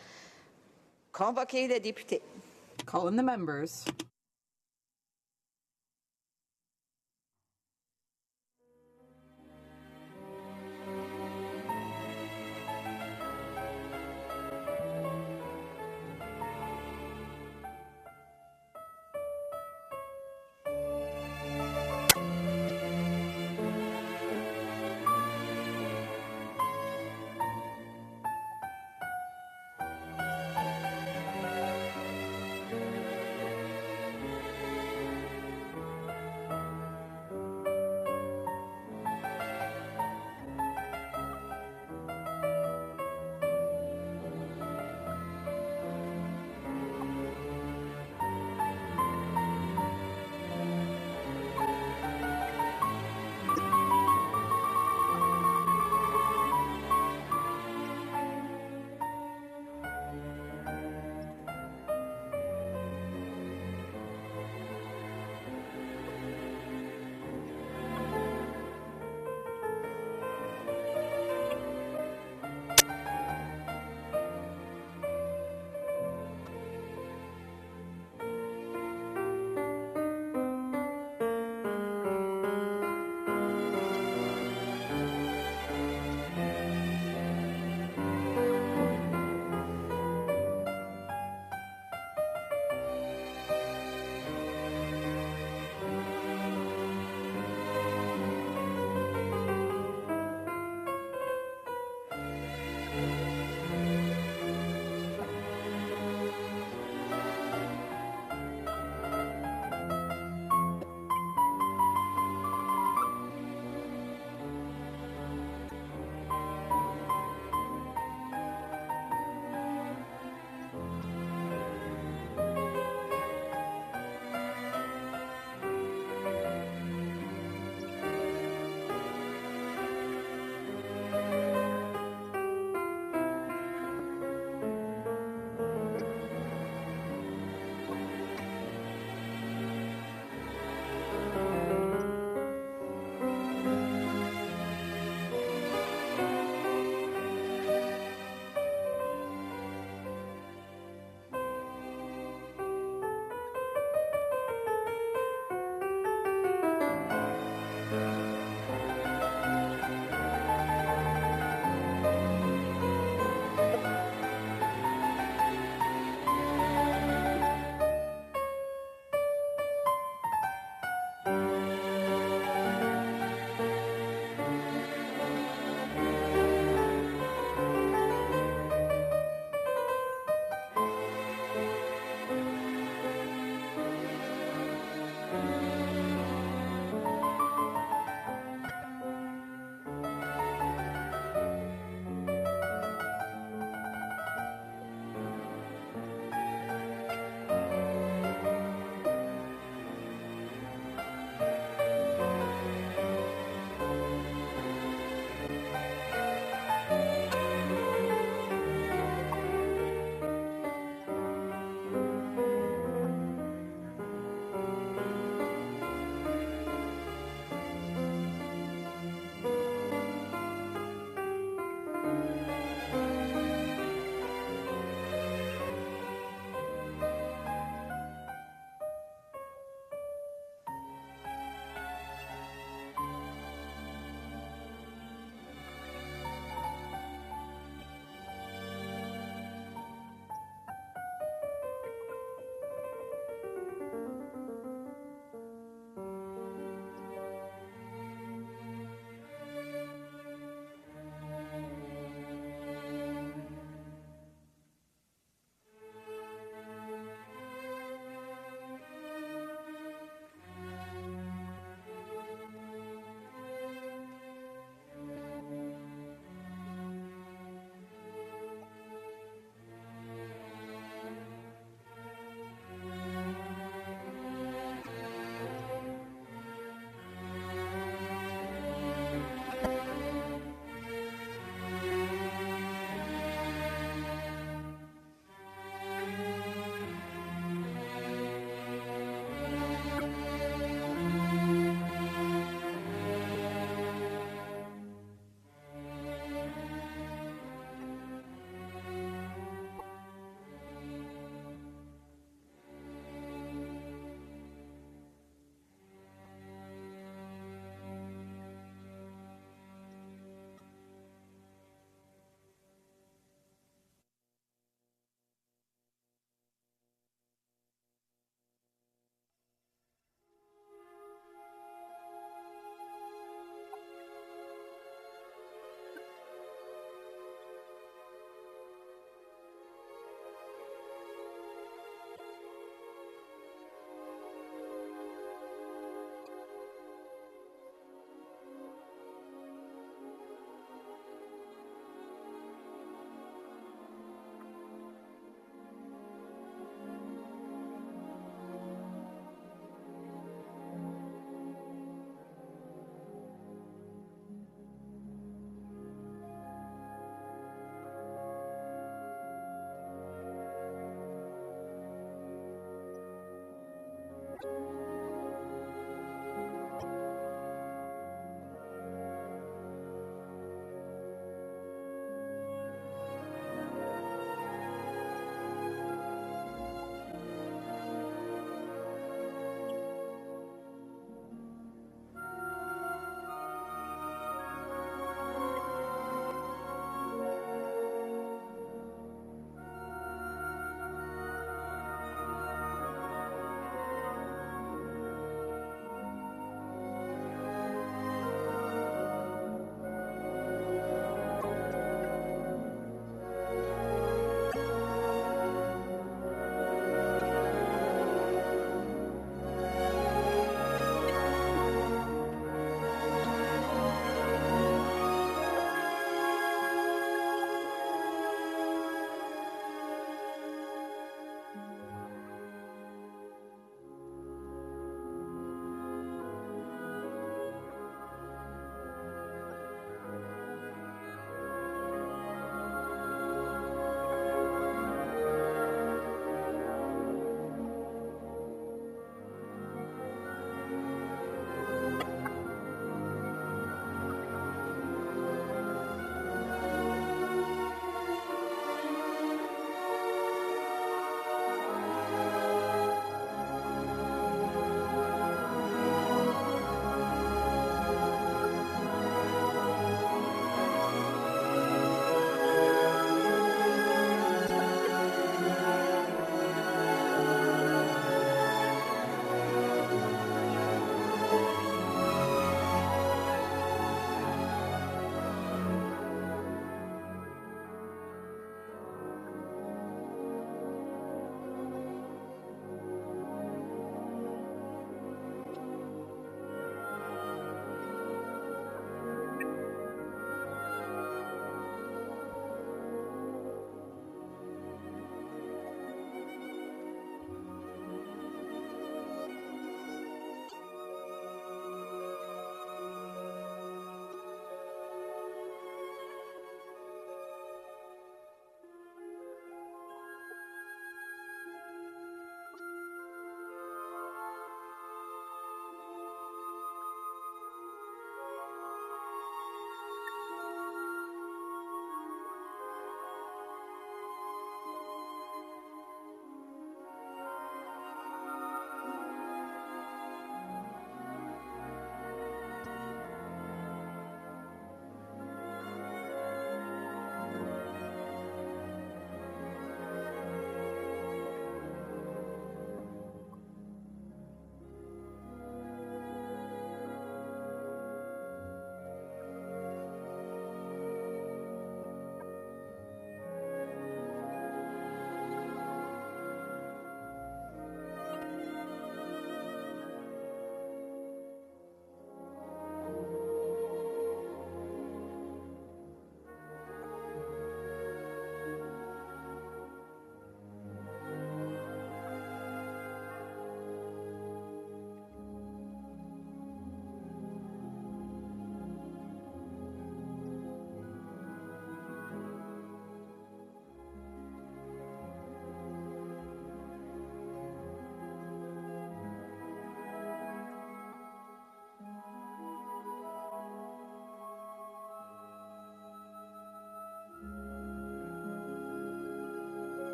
Convoquez les députés. Call in the members.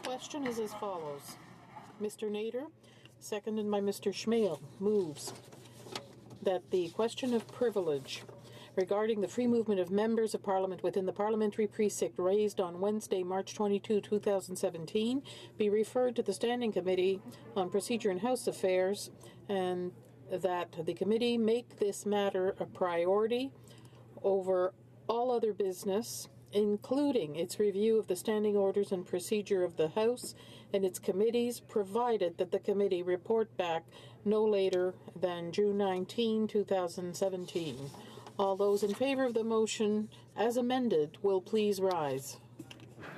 Question is as follows. Mr. Nader, seconded by Mr. Schmale, moves that the question of privilege regarding the free movement of members of Parliament within the parliamentary precinct raised on Wednesday, March 22, 2017, be referred to the Standing Committee on Procedure and House Affairs, and that the committee make this matter a priority over all other business, including its review of the standing orders and procedure of the House and its committees, provided that the committee report back no later than June 19, 2017. All those in favour of the motion as amended will please rise.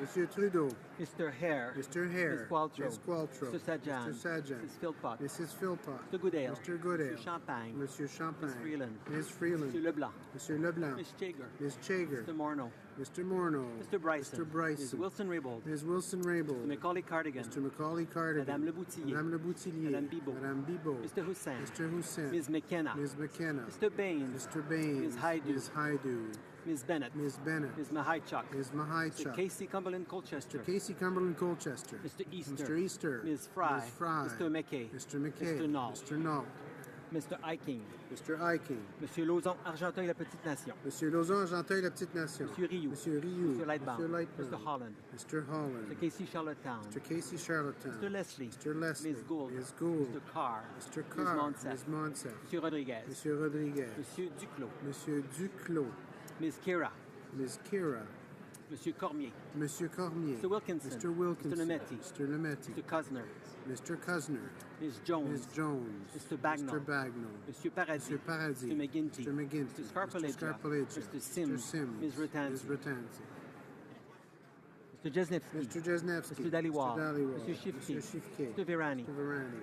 Monsieur Trudeau. Mr. Hare. Mr. Hare. Ms. Qualtrough. Ms. Qualtrough. Mr. Sajjan. Mr. Sajjan. Mrs. Philpott. Mrs. Philpott. Mr. Goodale. Mr. Goodale. Mr. Champagne. Monsieur Champagne. Ms. Freeland. Ms. Freeland. Mr. Leblanc. Monsieur Leblanc. Ms. Chager. Ms. Chager. Mr. Morneau. Mr. Morneau. Mr. Bryson. Mr. Bryson. Ms. Wilson-Raybould. Ms. Wilson-Raybould. Mr. Macaulay Cardigan. Mr. Macaulay Cardigan. Madame Le Boutillier. Madame Le Boutillier. Madame Bibeau. Madame Bibeau. Mr. Hussain. Mr. Hussain. Ms. McKenna. Ms. McKenna. Mr. Baines. Mr. Baines. Ms. Haidu. Ms. Haidu. Ms. Bennett. Ms. Bennett. Ms. Mahaichuk. Ms. Mahaichuk. Mr. Casey Cumberland Colchester. Mr. Casey Cumberland Colchester. Mr. Easter. Mr. Easter. Ms. Fry. Ms. Fry. Mr. McKay. Mr. McKay. Mr. Nault. Mr. Nault. Mr. Eiking. Mr. Eiking. Monsieur Lauzon, Argenteuil, La Petite Nation. Monsieur Lauzon, Argenteuil, La Petite Nation. Monsieur Rioux. Monsieur Rioux. Mr. Lightbound. Mr. Lightbound. Mr. Holland. Mr. Holland. Mr. Casey Charlottetown. Mr. Casey Charlottetown. Mr. Leslie. Mr. Leslie. Ms. Gould. Ms. Gould. Mr. Carr. Mr. Carr. Ms. Monsef. Ms. Monsef. Monsieur Rodriguez. Monsieur Rodriguez. Monsieur Duclos. Monsieur Duclos. Ms. Kira. Ms. Kira. Monsieur Cormier. Monsieur Cormier. Mr. Wilkinson. Mr. Wilkinson. Mr. Lametti. Mr. Lametti. Mr. Cosner. Mr. Cosner. Ms. Jones. Ms. Jones. Mr. Bagnall. Mr. Bagnall. Monsieur Paradis. Mr. Paradis. Mr. McGuinty. Mr. McGuinty. Mr. Scarpaleggia. Mr. Scarpaleggia. Mr. Sims. Mr. Sims. Ms. Ratanzi. Ms. Ratanzi. Mr. Jesnevsky. Mr. Daliwal. Mr. Mr. Shifke. Mr. Mr. Virani.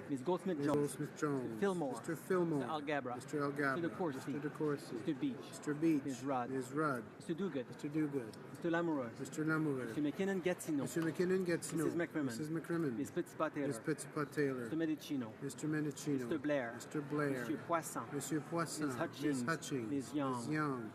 Ms. Goldsmith-Jones. Goldsmith-Jones. Mr. Fillmore. Mr. Fillmore. Mr. Algabra. Mr. Algabra. Mr. DeCourcy. Mr. DeCourcy. Mr. Beach. Mr. Beach. Ms. Rudd. Ms. Rudd. Mr. Duguid. Mr. Duguid. Mr. Lamoureux. Mr. Lamoureux. Mr. McKinnon-Gatineau. Mr. McKinnon-Gatineau. Mrs. McCrimmon. Mrs. McCrimmon. Ms. Petitpas-Taylor. Ms. Petitpas-Taylor. Mr. Medicino. Mr. Mendocino. Mr. Blair. Mr. Blair. Mr. Poisson. Mr. Poisson. Ms. Hutchings. Ms. Hutchings. Ms. Young. Ms. Young.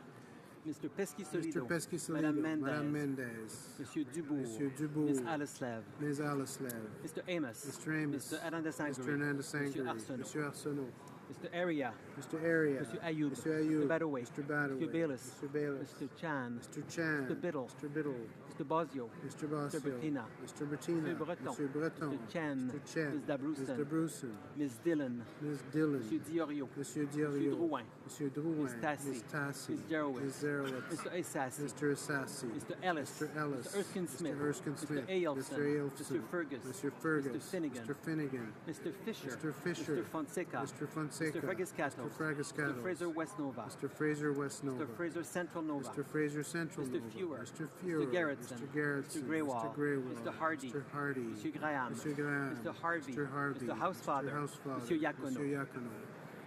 Mr. Pesky-Solido. Mr. Pesky-Solido. Madame Mendez. Madame Mendez. Monsieur Dubourg. Monsieur Dubourg. Ms. Aleslev. Ms. Aleslev. Mr. Amos. Mr. Amos. Mr. Hernandez-Sangri. Mr. Hernandez-Sangri. Monsieur Arsenault. Monsieur Arsenault. Mr. Area. Mr. Area. Monsieur Ayoub. Mr. Ayoub. Mr. Badaway. Mr. Badaway. Mr. Bayless. Mr. Bayless. Mr. Chan. Mr. Chan. Mr. Biddle. Mr. Biddle. Mr. Bosio. Mr. Basio. Mr. Bettina. Mr. Bettina. Mr. Breton. Mr. Breton. Mr. Chen. Mr. Chen. Ms. Dabroussen. Mr. Bruson. Ms. Dillon. Ms. Dillon. Monsieur Diorio. Monsieur Diorio. Monsieur Drouin. Monsieur Drouin. Ms. Tassi. Ms. Tassi. Ms. Jarowitz. Ms. Zarowitz. Mr. Assassi. Mr. Assassi. Mr. Ellis. Mr. Ellis. Mr. Erskine Smith. Mr. Erskine Smith. Mr. Ailson. Mr. Ailson. Mr. Fergus. Mr. Fergus. Mr. Finnegan. Mr. Finnegan. Mr. Fisher. Mr. Fisher. Mr. Fonseca. Mr. Fonseca. Mr. Fragiscato. Mr. Fragiscato. Mr. Fraser West Nova. Mr. Fraser West Nova. Mr. Fraser Central Nova. Mr. Fraser Central Mr. Nova. Fewer. Mr. Fewer. Mr. Garrettson. Mr. Garrettson. Mr. Greywall. Mr. Greywall. Mr. Hardy. Mr. Hardy. Mr. Graham. Mr. Graham. Mr. Harvey. Mr. Harvey. Mr. Housefather. Mr. Housefather. Mr. Yacono. Mr. Yacono.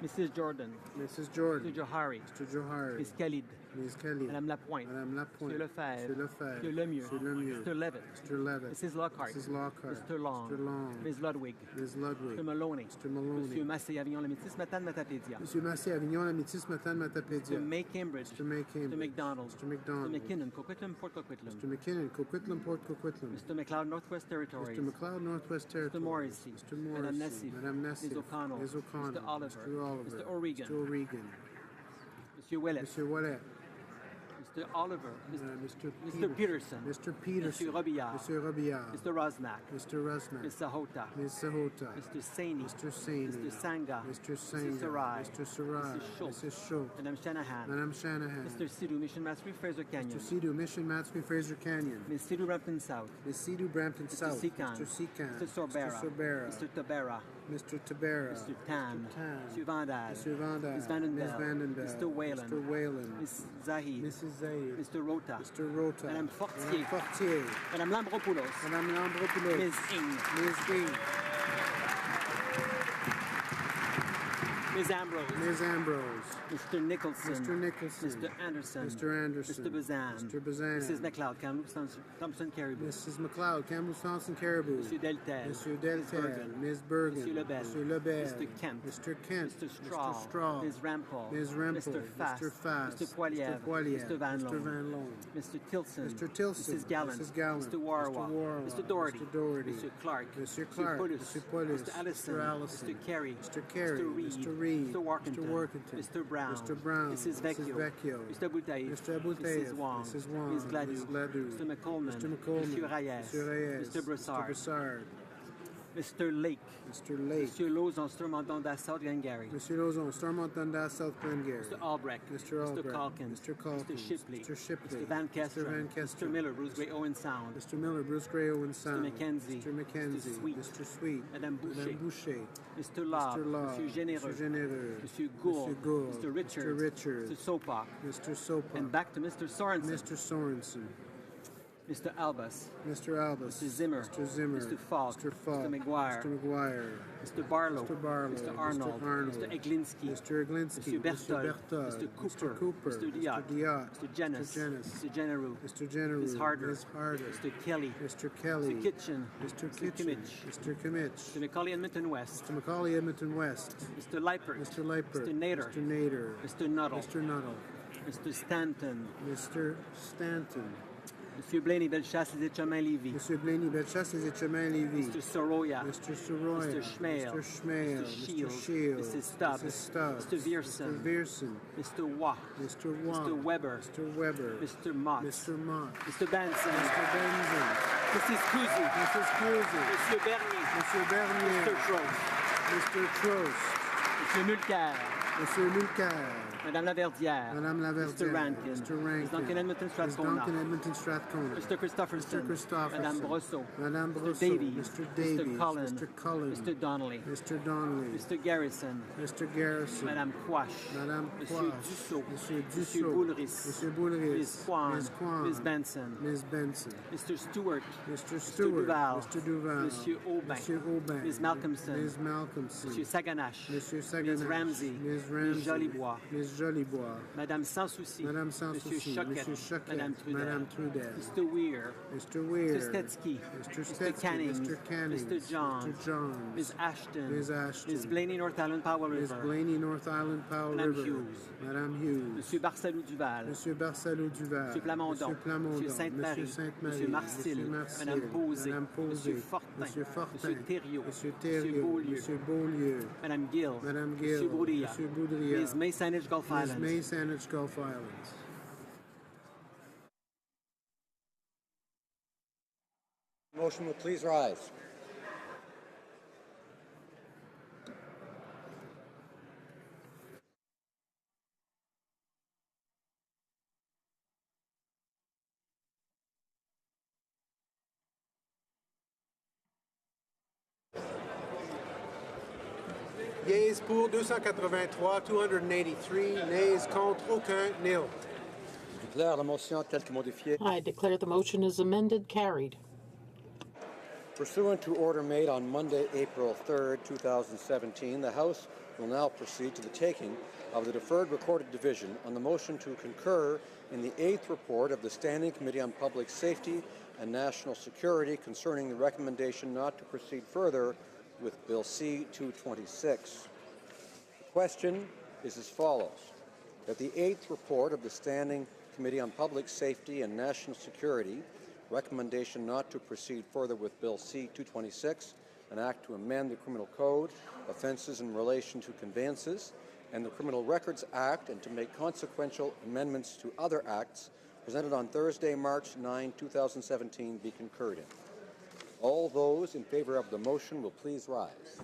Mrs. Jordan. Mrs. Jordan. Mr. Johari. Mr. Johari. Ms. Khalid. Ms. Khalid. Madame Lapointe. Madame Lapointe. Monsieur Lefebvre. Monsieur Lefebvre. Monsieur Lemieux. Monsieur Lemieux. Mr. Levitt. Mr. Levitt. Mrs. Lockhart. Mrs. Lockhart. Mr. Long. Mr. Long. Ms. Ludwig. Ms. Ludwig. Mr. Maloney. Mr. Maloney. Monsieur Massé Avignon Lamitis Matan Matapédia. Monsieur Massé Avignon Lamitis Matan Matapédia. Mr. May Cambridge. Mr. May Cambridge. Mr. McDonald. Mr. McDonald. Mr. McKinnon, Coquitlam, Port Coquitlam. Mr. McKinnon, Coquitlam, Port Coquitlam. Mr. McLeod, Northwest Territories. Mr. McLeod, Northwest Territories. Mr. Morrissey. Mr. Morrissey. Madame Nassif. Madame Nassif. Ms. O'Connell. Ms. O'Connell. Mr. Oliver. Mr. Oliver. Mr. O'Regan. Mr. O'Regan. Monsieur Ouellet. Mr. Ouellet. Mr. Oliver. Mr. Peterson. Mr. Peterson. Mr. Robillard. Mr. Robillard. Mr. Rosmack. Mr. Rosmack. Ms. Sahota. Ms. Sahota. Mr. Saini. Mr. Saini. Mr. Sanga. Mr. Sanga. Mr. Sarai. Mr. Sarai. Mrs. Schultz. Mrs. Schultz. Madame Shanahan. Madame Shanahan. Mr. Sidhu, Mission Mastery, Fraser Canyon. Mr. Sidhu, Mission Matsui, Fraser Canyon. Ms. Sidhu, Brampton South. Ms. Sidhu, Brampton Mr. South. Sikan. Mr. Sikan. Mr. Sorbera. Mr. Sorbera. Mr. Tabera. Mr. Tabera. Mr. Tan. Mr. Tan. Mr. Vandal. Mr. Vandal. Ms. Vandenbell. Ms. Vandenbell. Mr. Whalen. Mr. Whalen. Ms. Zahid. Mrs. Zaid. Mr. Rota. Mr. Rota. Madame Fortier. Madame Fortier. Madame Lambropoulos. Madame Lambropoulos. Ms. Ing. Ms. Ing. Ms. Ambrose. Ms. Ambrose. Mr. Nicholson. Mr. Nicholson. Mr. Anderson. Mr. Anderson. Mr. Bazan. Mr. Bazan. Mrs. McLeod, Kamloops Thompson Caribou. Mrs. McLeod, Kamloops Thompson Caribou. Monsieur Deltel. Monsieur Deltel. Ms. Bergen. Monsieur Lebel. Monsieur Lebel. Mr. Kent. Mr. Kent. Mr. Straw. Mr. Straw. Ms. Rampol. Ms. Rampol. Mr. Fast. Mr. Fast. Mr. Poiliev. Mr. Poiliev. Mr. Van Loan. Mr. Van Loan. Mr. Tilson. Mr. Tilson. Mrs. Gallant. Mrs. Gallant. Mr. Warwa. Mr. Warwa. Mr. Doherty. Mr. Doherty. Mr. Clark. Mr. Clark. Mr. Pulis. Mr. Allison. Mr. Allison. Mr. Carey. Mr. Carey. Mr. Reed. Mr. Reed. Mr. Workington. Mr. Workington. Mr. Brown. Mr. Brown. Mrs. Vecchio. Mrs. Vecchio. Mr. Boutaïf. Mr. Boutaïf. Mrs. Wong. Mrs. Wong. Ms. Gladu. Ms. Gladu. Mr. McColeman. Mr. McColeman. Monsieur Reyes. Mr. Reyes. Mr. Broussard. Mr. Broussard. Mr. Lake. Mr. Lake. Monsieur Lozon, Stormont South Glengarry. Monsieur Lozon, Stormont Dundas, South Glengarry. Mr. Albrecht. Mr. Albrecht. Mr. Calkins. Mr. Calkins. Mr. Shipley. Mr. Shipley. Mr. Van Kestrom. Mr. Van Kestrom. Mr. Miller, Bruce Gray Owen Sound. Mr. Miller, Bruce Gray Owen Sound. Mr. McKenzie. Mr. McKenzie. Mr. Sweet. Mr. Sweet. Madame Boucher. Madame Boucher. Mr. Law. Mr. Law. Monsieur Généreux. Mr. Généreux. Monsieur Gould. Mr. Gould. Mr. Richards. Mr. Richards. Mr. Sopak. Mr. Sopak. And back to Mr. Sorensen. Mr. Sorensen. Mr. Albus. Mr. Albus. Mr. Zimmer. Mr. Zimmer. Mr. Falk. Mr. Falk. Mr. McGuire. Mr. McGuire. Mr. Barlow. Mr. Barlow. Mr. Arnold. Mr. Arnold. Mr. Eglinski. Mr. Eglinski. Mr. Berthold. Mr. Berthold. Mr. Cooper. Mr. Cooper. Mr. Diot. Mr. Diot. Mr. Jennis. Mr. Jennis. Mr. Generou. Mr. Generou. Ms. Harder. Ms. Harder. Mr. Kelly. Mr. Kelly. Mr. Kitchen. Mr. Mr. Kitchen. Kimmich. Mr. Kimmich. Mr. Macaulay Edmonton West. Mr. Macaulay Edmonton West. Mr. Leipert. Mr. Leipert. Mr. Nader. Mr. Nader. Mr. Nuttall. Mr. Nuttall. Mr. Stanton. Mr. Stanton. Monsieur Blaney Bellechasse Les Chemins Lévis. Monsieur Blaney Bellechasse Les Chemins Lévis. Mr. Soroya. Mr. Soroya. Mr. Schmale. Mr. Schmale. Mr. Mr. Shields. Mrs. Stubbs. Mrs. Stubbs. Mr. Vierson. Mr. Vierson. Mr. Waugh. Mr. Waugh. Mr. Weber. Mr. Weber. Mr. Mott. Mr. Mott. Mr. Benson. Mr. Benson. Mrs. Kuzi. Mrs. Kuzi. Monsieur Bernier. Mr. Bernier. Mr. Trost. Mr. Trost. Monsieur Mulcair. Monsieur Mulcair. Madame Laverdière. Madame Laverdière. Mr. Rankin. Mr. Rankin. Ms. Duncan Edmonton Ms. Strathcona. Duncan Edmonton Strathcona. Mr. Christopherson. Mr. Christopherson. Madame Brosseau. Madame Mr. Brosseau. Davies. Mr. Davies. Mr. Cullen. Mr. Cullen. Mr. Donnelly. Mr. Donnelly. Mr. Garrison. Mr. Garrison. Madame Quash. Madame Monsieur Quash. Dussault. Monsieur Monsieur Dussault. Boulris. Monsieur Boulris. Ms. Kwan. Ms. Kwan. Ms. Benson. Ms. Benson. Mr. Stewart. Mr. Stewart. Duval. Mr. Duval. Monsieur Aubin. Monsieur Aubin. Ms. Malcolmson. Ms. Malcolmson. Monsieur Saganache. Monsieur Saganache. Ms. Ramsey. Ms. Ramsey. Ms. Jolibois. Ms. Jolibois. Madame Sans Souci. Madame Sans Monsieur Souci. Choquette. Monsieur Choquette. Madame Trudel. Madame Trudel. Mr. Weir. Mr. Weir. Mr. Stetsky. Mr. Mr. Stetsky. Canning. Mr. Canning. Mr. Johns. Mr. Johns. Ms. Ashton. Ms. Ashton. Ms. Blaney, North Island Powell Ms. River. Blaney, North Island Powell Madame River. Hughes. Madame Hughes. Monsieur Barsalou Duval. Monsieur Barsalou Duval. Monsieur Plamondon. Monsieur Plamondon. Monsieur Sainte-Marie. Monsieur Sainte-Marie. Monsieur Marcil. Monsieur Marcil. Madame Posé. Madame Posé. Monsieur Fortin. Monsieur Fortin. Monsieur Thériault. Monsieur Thériault. Monsieur Beaulieu. Monsieur Beaulieu. Madame Gill. Madame Gill. Monsieur Boudria. Monsieur Boudria. Ms. May Saanich Gulf Ms. Islands. May Saanich Gulf Islands. Motion will please rise. Yeas pour 283, 283. Nays contre aucun, nil. Je déclare la motion telle que modifiée. I declare the motion is amended, carried. Pursuant to order made on Monday, April 3rd, 2017, the House will now proceed to the taking of the deferred recorded division on the motion to concur in the 8th report of the Standing Committee on Public Safety and National Security concerning the recommendation not to proceed further with Bill C-226. The question is as follows: that the 8th report of the Standing Committee on Public Safety and National Security recommendation not to proceed further with Bill C-226, an act to amend the Criminal Code, offenses in relation to conveyances, and the Criminal Records Act, and to make consequential amendments to other acts, presented on Thursday, March 9, 2017, be concurred in. All those in favor of the motion will please rise.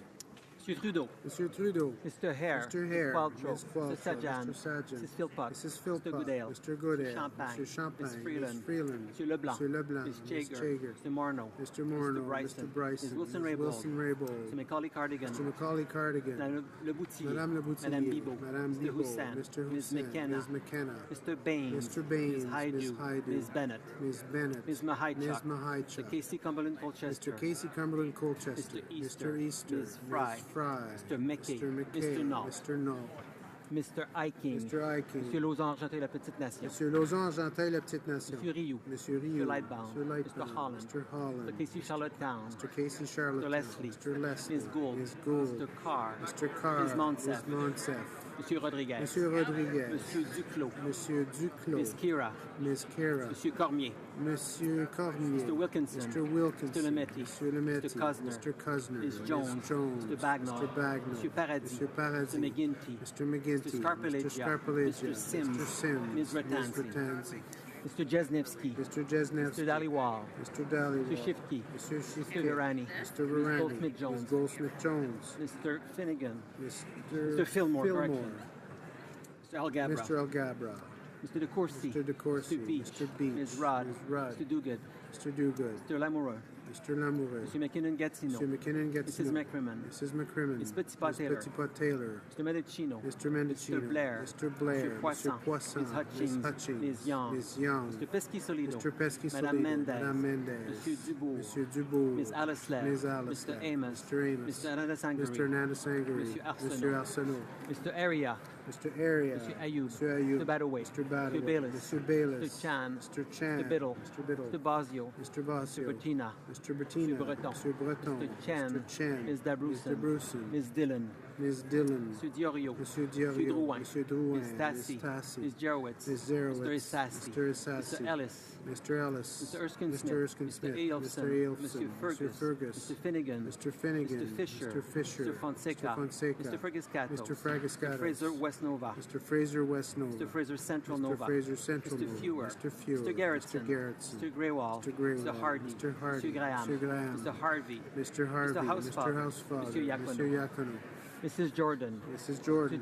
Monsieur Trudeau. Monsieur Trudeau. Mr. Hare. Mr. Hare. Qualtrough. Ms. Qualtrough. Mr. Sajan. Mr. Sajan. Mrs. Philpott. Mrs. Philpott. Mr. Goodale. Mr. Goodale. Mr. Champagne. Mr. Champagne. Ms. Freeland. Ms. Freeland. Monsieur Leblanc. Mr. Leblanc. Ms. Ms. Jaeger. Jaeger. Mr. Morneau. Mr. Morneau. Mr. Bryson. Mr. Bryson. Ms. Wilson Ms. Raybould. Wilson Raybould. Mr. Macaulay Cardigan. Mr. Macaulay Cardigan. Madame Leboutier. Madame Leboutier. Madame Bibeau. Madame Mr. Bibeau. Hussain. Mr. Ms. Hussain. McKenna. Ms. McKenna. Mr. Baines. Mr. Baines. Ms. Haidu. Ms. Haidu. Ms. Bennett. Ms. Bennett. Ms. Mahaichuk. Ms. Mahaichuk. Mr. Casey Cumberland Colchester. Mr. Casey Cumberland Colchester. Mr. Easter. Mr. Easter. Ms. Fry. Ms. Fry. Mr. McKay. Mr. McKay. Mr. Knoll. Mr. Knoll. Mr. Iking. Mr. Iking. Monsieur Lausanne Argentin, la Petite Nation. Monsieur Lausanne Argentin, la Petite Nation. Monsieur Rioux. Monsieur Rioux. Mr. Lightbound. Mr. Lightbound. Mr. Holland. Mr. Holland. Mr. Casey Charlottetown. Mr. Casey Charlotte. Mr. Leslie. Mr. Leslie. Ms. Gould. Ms. Gould. Mr. Carr. Mr. Carr. Ms. Monsef. Ms. Monsef. Monsieur Rodriguez. Monsieur Rodriguez. Monsieur Duclos. Monsieur Duclos. Ms. Kira. Ms. Kira. Monsieur Cormier. Monsieur Cormier. Mr. Wilkinson. Mr. Wilkinson. Mr. Lemetti. Mr. Lemetti. Mr. Cosner. Mr. Cosner. Ms. Jones. Ms. Jones. Mr. Bagnall. Mr. Bagnall. Monsieur Paradis. Mr. Paradis. Mr. McGinty. Mr. McGinty. Mr. Scarpellegia. Mr. Scarpellegia. Mr. Sims. Mr. Sims. Ms. Ratanzi. Ms. Ratanzi. Mr. Jesnevsky. Mr. Jesnevsky. Mr. Dhaliwal. Mr. Dhaliwal. Mr. Shifky. Mr. Shifky. Mr. Virani. Mr. Ms. Virani. Goldsmith-Jones. Ms. Goldsmith-Jones. Mr. Finnegan. Mr. Fillmore. Correction. Mr. Algabra. Mr. Algabra. Mr. DeCourcy. Mr. DeCourcy. Mr. Beach. Mr. Beach. Ms. Rudd. Ms. Rudd. Mr. Duguid. Mr. Duguid. Mr. Lamoureux. Mr. Lamoureux. Mr. McKinnon-Gatineau. Mr. McKinnon-Gatineau. Mrs. McCrimmon. Mrs. McCrimmon. Ms. Petitpas-Taylor. Ms. Petitpas-Taylor. Mr. Mendocino. Mr. Mendocino. Mr. Blair. Mr. Blair. Mr. Poisson. Mr. Poisson. Ms. Hutchings. Ms. Hutchings. Ms. Young. Ms. Young. Mr. Pesky-Solido. Mr. Pesky-Solido. Madame Mendez. Madame Mendez. Monsieur Dubourg. Monsieur Dubourg. Ms. Alaslev. Ms. Alaslev. Mr. Amos. Mr. Amos. Mr. Ananda Sangari. Mr. Nanda Sangari. Monsieur Arsenault. Monsieur Arsenault. Mr. Area. Mr. Area. Mr. Ayoub. Mr. Ayoub. Mr. Badaway. Mr. Badaway. Mr. Bayless. Mr. Bayless. Mr. Chan. Mr. Chan. Mr. Biddle. Mr. Biddle. Mr. Basio. Mr. Basio. Mr. Bertina. Mr. Bertina. Mr. Breton. Mr. Breton. Mr. Chen. Mr. Chen. Ms. Dabroussen. Mr. Bruson. Ms. Dillon. Ms. Dillon. Monsieur Diorio. Monsieur Diorio. Monsieur Drouin. Monsieur Drouin. Ms. Tassi. Ms. Tassi. Ms. Jerowitz. Ms. Zerowitz. Mr. Isassi. Mr. Isassi. Mr. Ellis. Mr. Ellis. Mr. Erskine Mr. Smith. Erskine Mr. Smith. Ailson. Mr. Ailson. Monsieur Fergus. Mr. Fergus. Mr. Finnegan. Mr. Finnegan. Mr. Fisher. Mr. Fisher. Mr. Fonseca. Mr. Fonseca. Mr. Fragiscato. Mr. Fragiscato. Mr. Fraser West Nova. Mr. Fraser West Nova. Mr. Fraser Central Mr. Nova. Fraser Central Mr. Nova. Fewer. Mr. Fewer. Mr. Garrettson. Mr. Garrettson. Mr. Greywall. Mr. Greywall. Mr. Hardy. Mr. Hardy. Mr. Graham. Mr. Graham. Mr. Harvey. Mr. Harvey. Mr. Housefog. Mr. Housefog. Mr. Yacono. Mr. Yacono. Mrs. Jordan. Mrs. Jordan.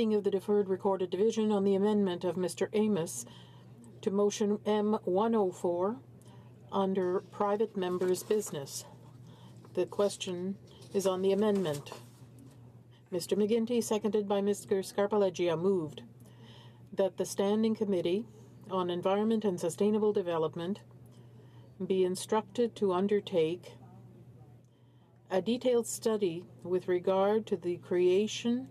taking of the deferred recorded division on the amendment of Mr. Amos to motion M104 under private members' business. The question is on the amendment. Mr. McGuinty, seconded by Mr. Scarpaleggia, moved that the Standing Committee on Environment and Sustainable Development be instructed to undertake a detailed study with regard to the creation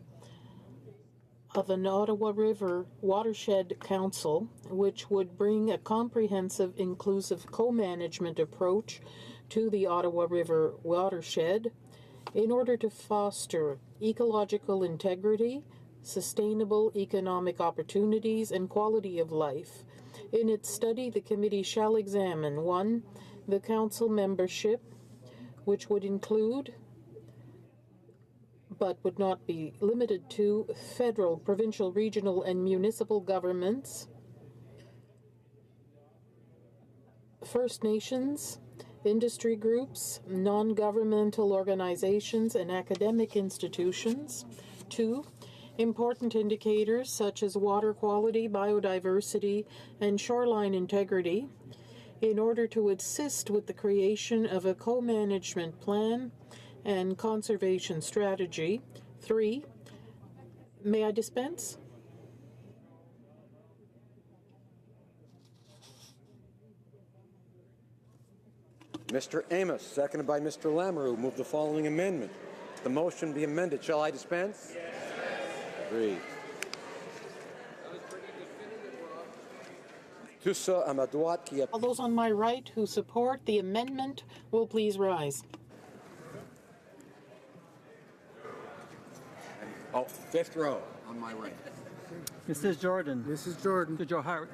of an Ottawa River Watershed Council, which would bring a comprehensive, inclusive co-management approach to the Ottawa River watershed in order to foster ecological integrity, sustainable economic opportunities, and quality of life. In its study, the committee shall examine 1. The council membership, which would include but would not be limited to federal, provincial, regional, and municipal governments, First Nations, industry groups, non-governmental organizations, and academic institutions. 2. Important indicators such as water quality, biodiversity, and shoreline integrity in order to assist with the creation of a co-management plan and conservation strategy. 3. May I dispense? Mr. Amos, seconded by Mr. Lamoureux, move the following amendment. The motion be amended. Shall I dispense? Yes. Agreed. All those on my right who support the amendment will please rise. Oh, fifth row on my right. Mrs. Jordan. Mrs. Jordan. Mr. Johar.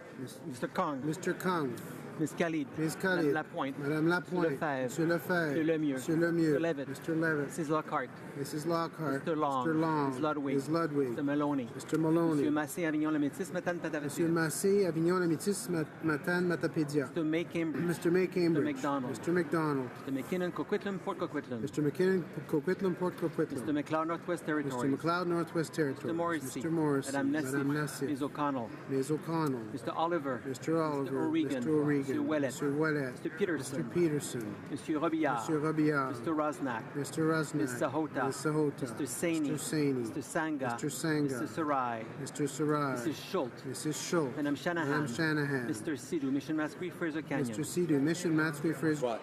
Mr. Kong. Mr. Kong. Ms. Khalid. Ms. Khalid. Madame Lapointe. Madame Lapointe. Monsieur Lefebvre. Monsieur Lemieux. Monsieur Lemieux. Mr. Levitt. Mr. Levitt. Mrs. Lockhart. Mrs. Lockhart. Mr. Long. Mr. Long. Ms. Ludwig. Ms. Ludwig. Mr. Maloney. Mr. Maloney. Monsieur Massé, Avignon-le-Métis, Matane-Matapédia. Monsieur Massé, Avignon-le-Métis, Matane-Matapédia. Mr. May Cambridge. Mr. May Cambridge. Mr. McDonald. Mr. McDonald. Mr. McKinnon, Coquitlam, Port Coquitlam. Mr. McKinnon, Coquitlam, Port Coquitlam. Mr. McLeod, Northwest Territories. Mr. McLeod, Northwest Territories. Mr. Morrissey. Mr. Morrissey. Madame Nassif. Madame Nassif. Ms. O'Connell. Ms. O'Connell. Mr. Oliver. Mr. Oliver. Mr. O'Regan. Mr. O'Regan. Mr. Ouellet. Mr. Ouellet. Mr. Peterson. Mr. Peterson. Monsieur Robillard. Monsieur Robillard. Mr. Rosnack. Mr. Rosnack. Ms. Sahota. Ms. Sahota. Mr. Saini. Mr. Saini. Mr. Sanga. Mr. Sanga. Mr. Sarai. Mr. Sarai. Mrs. Schultz. Mrs. Schultz. Madame Shanahan. Madame Shanahan. Mr. Sidhu, Mission Masquerade, Fraser Canyon. Mr. Sidhu, Mission Matsui Fraser.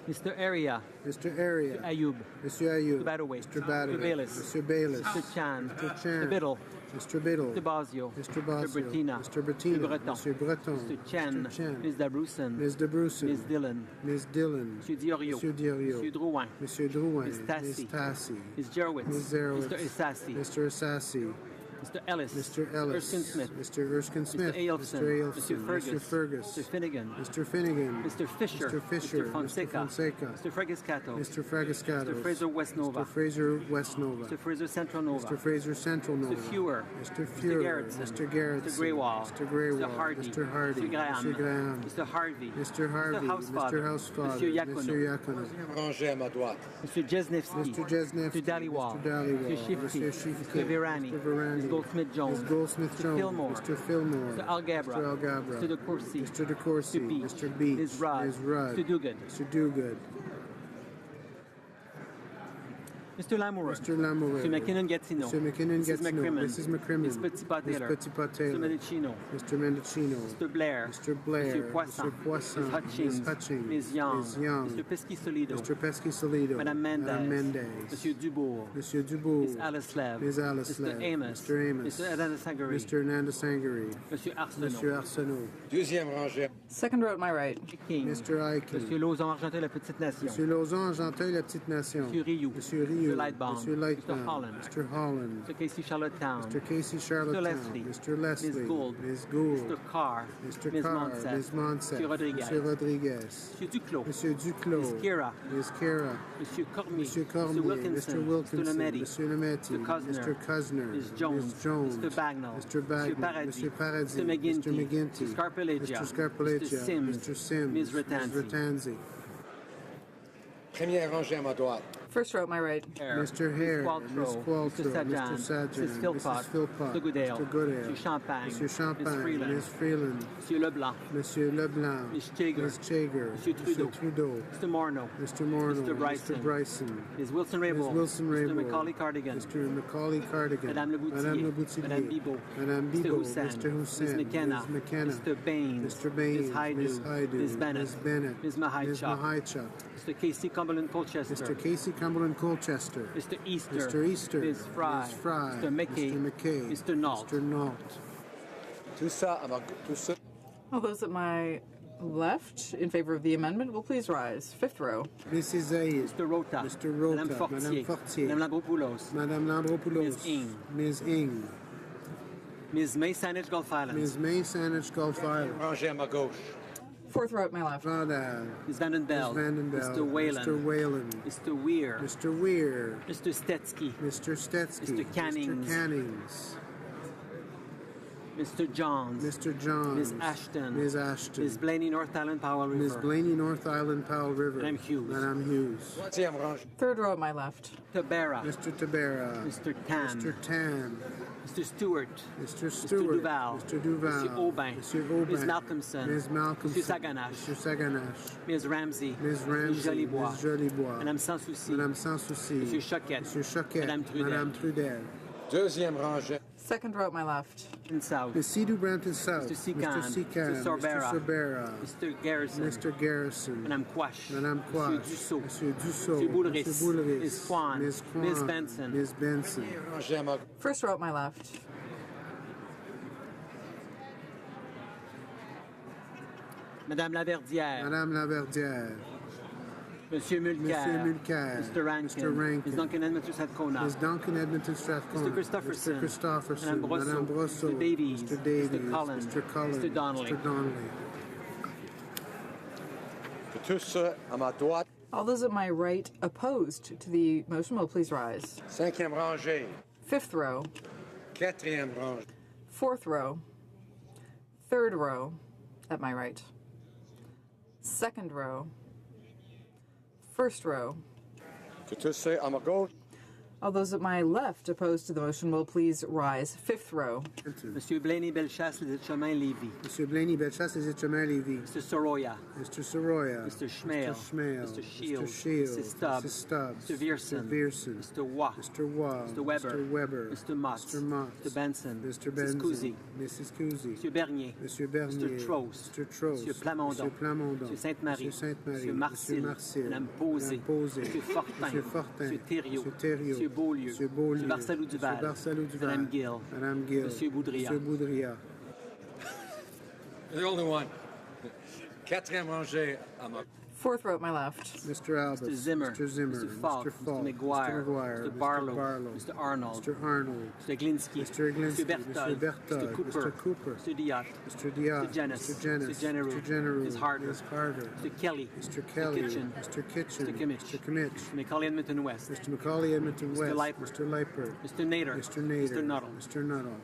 Mr. Area. Mr. Area. Mr. Ayub. Mr. Ayub. Mr. Badaway. Mr. Badaway. Mr. Bayless. Mr. Bayless. Mr. Chan. Mr. Chan. Mr. Biddle. Mr. Biddle. Mr. Basio. Mr. Basio. Mr. Bettina. Mr. Bettina. Mr. Breton. Mr. Breton. Mr. Chen. Mr. Chen. Ms. Dabroussen. Ms. Dabroussen. Ms. Dillon. Ms. Dillon. Mr. Diorio. Mr. Diorio. Mr. Drouin. Mr. Drouin. Ms. Tassi. Ms. Tassi. Ms. Jerowitz. Ms. Zerowitz. Mr. Isassi. Mr. Assassi. Mr. Ellis. Mr. Ellis. Erskine Smith. Mr. Erskine Smith. Mr. Ailson. Mr. Ailson. Mr. Fergus. Mr. Fergus. Mr. Finnegan. Mr. Finnegan. Mr. Fisher. Mr. Fisher. Mr. Fonseca. Mr. Fonseca. Mr. Fregiscato. Mr. Fregiscato. Mr. Fraser Westnova. Mr. Fraser Westnova. Mr. Fraser Central Nova. Mr. Fraser Central Nova. Mr. Fewer. Mr. Mr. Fewer. Garrettson. Mr. Garrettson. Mr. Greywall. Mr. Greywall. Mr. Hardy. Mr. Hardy. Mr. Graham. Mr. Graham. Mr. Harvey. Mr. Harvey. Mr. Housefather. Mr. Housefather. Monsieur Yacono. Mr. Yacono. Rangé à ma droite. Mr. Jesnevsky. Mr. Jesnevsky. Mr. Dhaliwal. Mr. Dhaliwal. Mr. Shifty. Mr. Shifty. Mr. Virani. Mr. Virani. Ms. Goldsmith-Jones. Ms. Goldsmith-Jones. Mr. Fillmore. Mr. Fillmore. Mr. Algabra. Mr. Algabra. Mr. DeCourcy. Mr. DeCourcy. Mr. Beach. Mr. Beach. Ms. Rudd. Ms. Rudd. Mr. Duguid. Mr. Duguid. Mr. Lamoureux. Mr. Lamoureux. Mr. McKinnon-Gatineau. Mr. McKinnon-Gatineau. Mrs. McCrimmon. Mrs. McCrimmon. Ms. Petitpas-Taylor. Ms. Petitpas-Taylor. Mr. Mendicino. Mr. Mendicino. Mr. Blair. Mr. Blair. Mr. Poisson. Mr. Poisson. Ms. Hutchings. Ms. Hutchings. Ms. Young. Ms. Young. Mr. Pesky-Solido. Mr. Pesky-Solido. Madame Mendez. Madame Mendez. Monsieur Dubourg. Monsieur Dubourg. Ms. Alice-Lev. Ms. Alice-Lev. Mr. Amos. Mr. Amos. Mr. Ananda-Sangari. Mr. Nanda-Sangari. Monsieur Arsenault. Monsieur Arsenault. Deuxième rangée. Second row at my right. King. Mr. Aiken. Monsieur Lauzon-Argenteuil, la Petite Nation. Monsieur Lauzon-Argenteuil, la Petite Nation. Monsieur Rioux. Monsieur Rioux. Mr. Lightbound. Monsieur Lightbound. Mr. Holland. Mr. Holland. Mr. Casey Charlottetown. Mr. Casey Charlottetown. Mr. Leslie. Mr. Leslie. Ms. Gould. Ms. Gould. Mr. Carr. Mr. Ms. Carr. Monsef. Ms. Monsef. Monsieur Rodriguez. Monsieur Rodriguez. Monsieur Duclos. Monsieur Duclos. Ms. Kira. Ms. Kira. Monsieur Cormier. Monsieur Cormier. Mr. Wilkinson. Mr. Wilkinson. Mr. Lemaitre. Monsieur Lemaitre. Mr. Cosner. Mr. Cosner. Ms. Jones. Ms. Jones. Mr. Bagnall. Mr. Bagnall. Monsieur Paradis. Monsieur Paradis. Mr. McGuinty. Mr. McGuinty. Mr. Scarpaleggia. Mr. Scarpaleggia. Mr. Sims. Mr. Sims. Ms. Ratanzi. Ms. Ratanzi. Première rangée à ma droite. First row at my right. Mr. Hare, Ms. Qualtrough, Mr. Sajan, Mrs. Philpott, Mr. Goodale, Mr. Goodale, Monsieur Champagne, Monsieur Champagne, Ms. Freeland, Ms. Freeland, Monsieur Leblanc, Monsieur Leblanc, Ms. Chager, Ms. Chager, Monsieur Trudeau, Mr. Morneau, Mr. Bryson, Mr. Bryson, Ms. Wilson-Raybould, Ms. Wilson-Raybould, Mr. Macaulay-Cardigan, Mr. Macaulay-Cardigan, Madame Le Boutillier, Madame Bibeau, Madame Mr. Bibeau, Hussain, Mr. Hussain, Ms. McKenna, Ms. McKenna, Mr. Baines, Mr. Baines, Ms. Haidu, Ms. Bennett, Ms. Ms. Mahaichuk, Mahaichuk, Mr. Casey Cumberland-Colchester, Mr. Casey Cumberland-Colchester, Mr. Easter, Mr. Easter, Ms. Fry, Ms. Fry, Mr. McKay, Mr. McKay, Mr. Nault. Mr. Nault. All those at my left in favor of the amendment will please rise. Fifth row. Mrs. Zaid, Mr. Rota, Mr. Rota, Madame Fortier, Madame Fortier, Madame Lambropoulos, Madame Lambropoulos, Ms. Ing, Ms. Ing, Ms. May Saanich Gulf Islands, Ms. May Saanich Gulf Island, Rangé à ma gauche. Fourth row at my left. Vada, Ms. Vanden Bell, Mr. Whalen, Mr. Whalen, Mr. Weir, Mr. Weir, Mr. Stetsky, Mr. Stetsky, Mr. Cannings, Mr. Cannings, Mr. Johns, Mr. Johns, Ms. Ashton, Ms. Ashton, Ms. Blaney North Island Powell River, Ms. Blaney North Island Powell River, Madame Hughes, Madame Hughes, Troisième rangée. Third row at my left. Tabera, Mr. Tabera, Mr. Tam, Mr. Tam, Mr. Stewart, Mr. Stewart, Duval, Mr. Duval, Mr. Aubin, Mr. Aubin, Ms. Malcolmson, Ms. Malcolmson, Mr. Saganache, Mr. Saganache, Ms. Ramsey, Ms. Ramsey, Jolibois, Ms. Jolibois, Madame Sans Souci, Madame Sans Souci, Monsieur Choquette, Monsieur Choquette, Madame Trudel, Madame Trudel, Deuxième rangée. Second row at my left. and South, Ms. Sidhu Brampton South, Mr. Sican, Mr. Sican, Mr. Sorbera, Mr. Sorbera, Mr. Garrison, Mr. Garrison, Madame Quash, Madame Monsieur Quash, Dussault, Monsieur Dussault, Monsieur Boulris, Monsieur Boulris, Ms. Kwan, Ms. Kwan, Ms. Benson, Ms. Benson, Rangé à ma gauche. First row at my left. Madame Laverdière, Madame Laverdière, Monsieur Mulcair, Monsieur Mulcair, Mr. Rankin, Mr. Rankin, Ms. Duncan Edmonton Strathcona, Ms. Duncan Edmonton Strathcona, Mr. Christopherson, Mr. Christopherson, Madame Brosseau, Madame Brosseau, Mr. Davies, Mr. Davies, Mr. Cullen, Mr. Cullen, Mr. Donnelly. Mr. Donnelly. Tous à ma droite. All those at my right opposed to the motion will please rise. Cinquième rangée. Fifth row. Quatrième rangée. Fourth row. Third row at my right. Second row. First row. Que tous à ma gauche. All those at my left opposed to the motion will please rise. Fifth row. Monsieur Blaney Bellechasse, Les Chemins Lévis, Monsieur Blaney Bellechasse, Les Chemins Lévis, Mr. Soroya, Mr. Soroya, Mr. Schmale, Mr. Schmale, Mr. Shields, Mr. Shields, Mrs. Stubbs, Mrs. Stubbs, Mr. Vierson, Mr. Vierson, Mr. Waugh, Mr. Waugh, Mr. Weber, Mr. Weber, Mr. Mott, Mr. Mott, Mr. Benson, Mr. Mrs. Benson, Cousy, Mrs. Cousy, Monsieur Bernier, Monsieur Bernier, Mr. Trost, Mr. Trost, Monsieur Plamondon, Monsieur Plamondon, Monsieur Sainte-Marie, Monsieur Sainte-Marie, Monsieur Marcil, Marcil, Madame Posé, Madame Posé, Monsieur Fortin, Monsieur Fortin, Monsieur Thériault, Monsieur Thériault, Monsieur Beaulieu, Monsieur Beaulieu, Monsieur Barcelou Duval, Monsieur Barcelou Duval, Madame Gill, Madame Gill, Monsieur Boudria. Monsieur Boudria, The only one. Quatrième rangée à ma gauche. Fourth row at my left. Mr. Albus, Mr. Zimmer, Mr. Zimmer, Mr. Falk, Mr. Falk, Mr. McGuire, Mr. Barlow, Mr. Arnold, Mr. Arnold, Mr. Glinsky, Mr. Glinsky, Mr. Berthold, Mr. Berthold, Mr. Cooper, Mr. Cooper, Mr. Diot, Mr. Diot, Mr. Janis, Mr. Janis, Mr. General, Mr. General, Ms. Harder, Ms. Harder, Mr. Kelly, Mr. Kelly, Kitchen, Mr. Kitchen, Mr. Kimmich, Mr. Kimmich, Mr. Macaulay Edmonton West, Mr. Macaulay Edmonton Mr. West, Leiper, Mr. Leiper, Mr. Nader, Mr. Nader, Mr. Nuttall, Mr. Nuttall,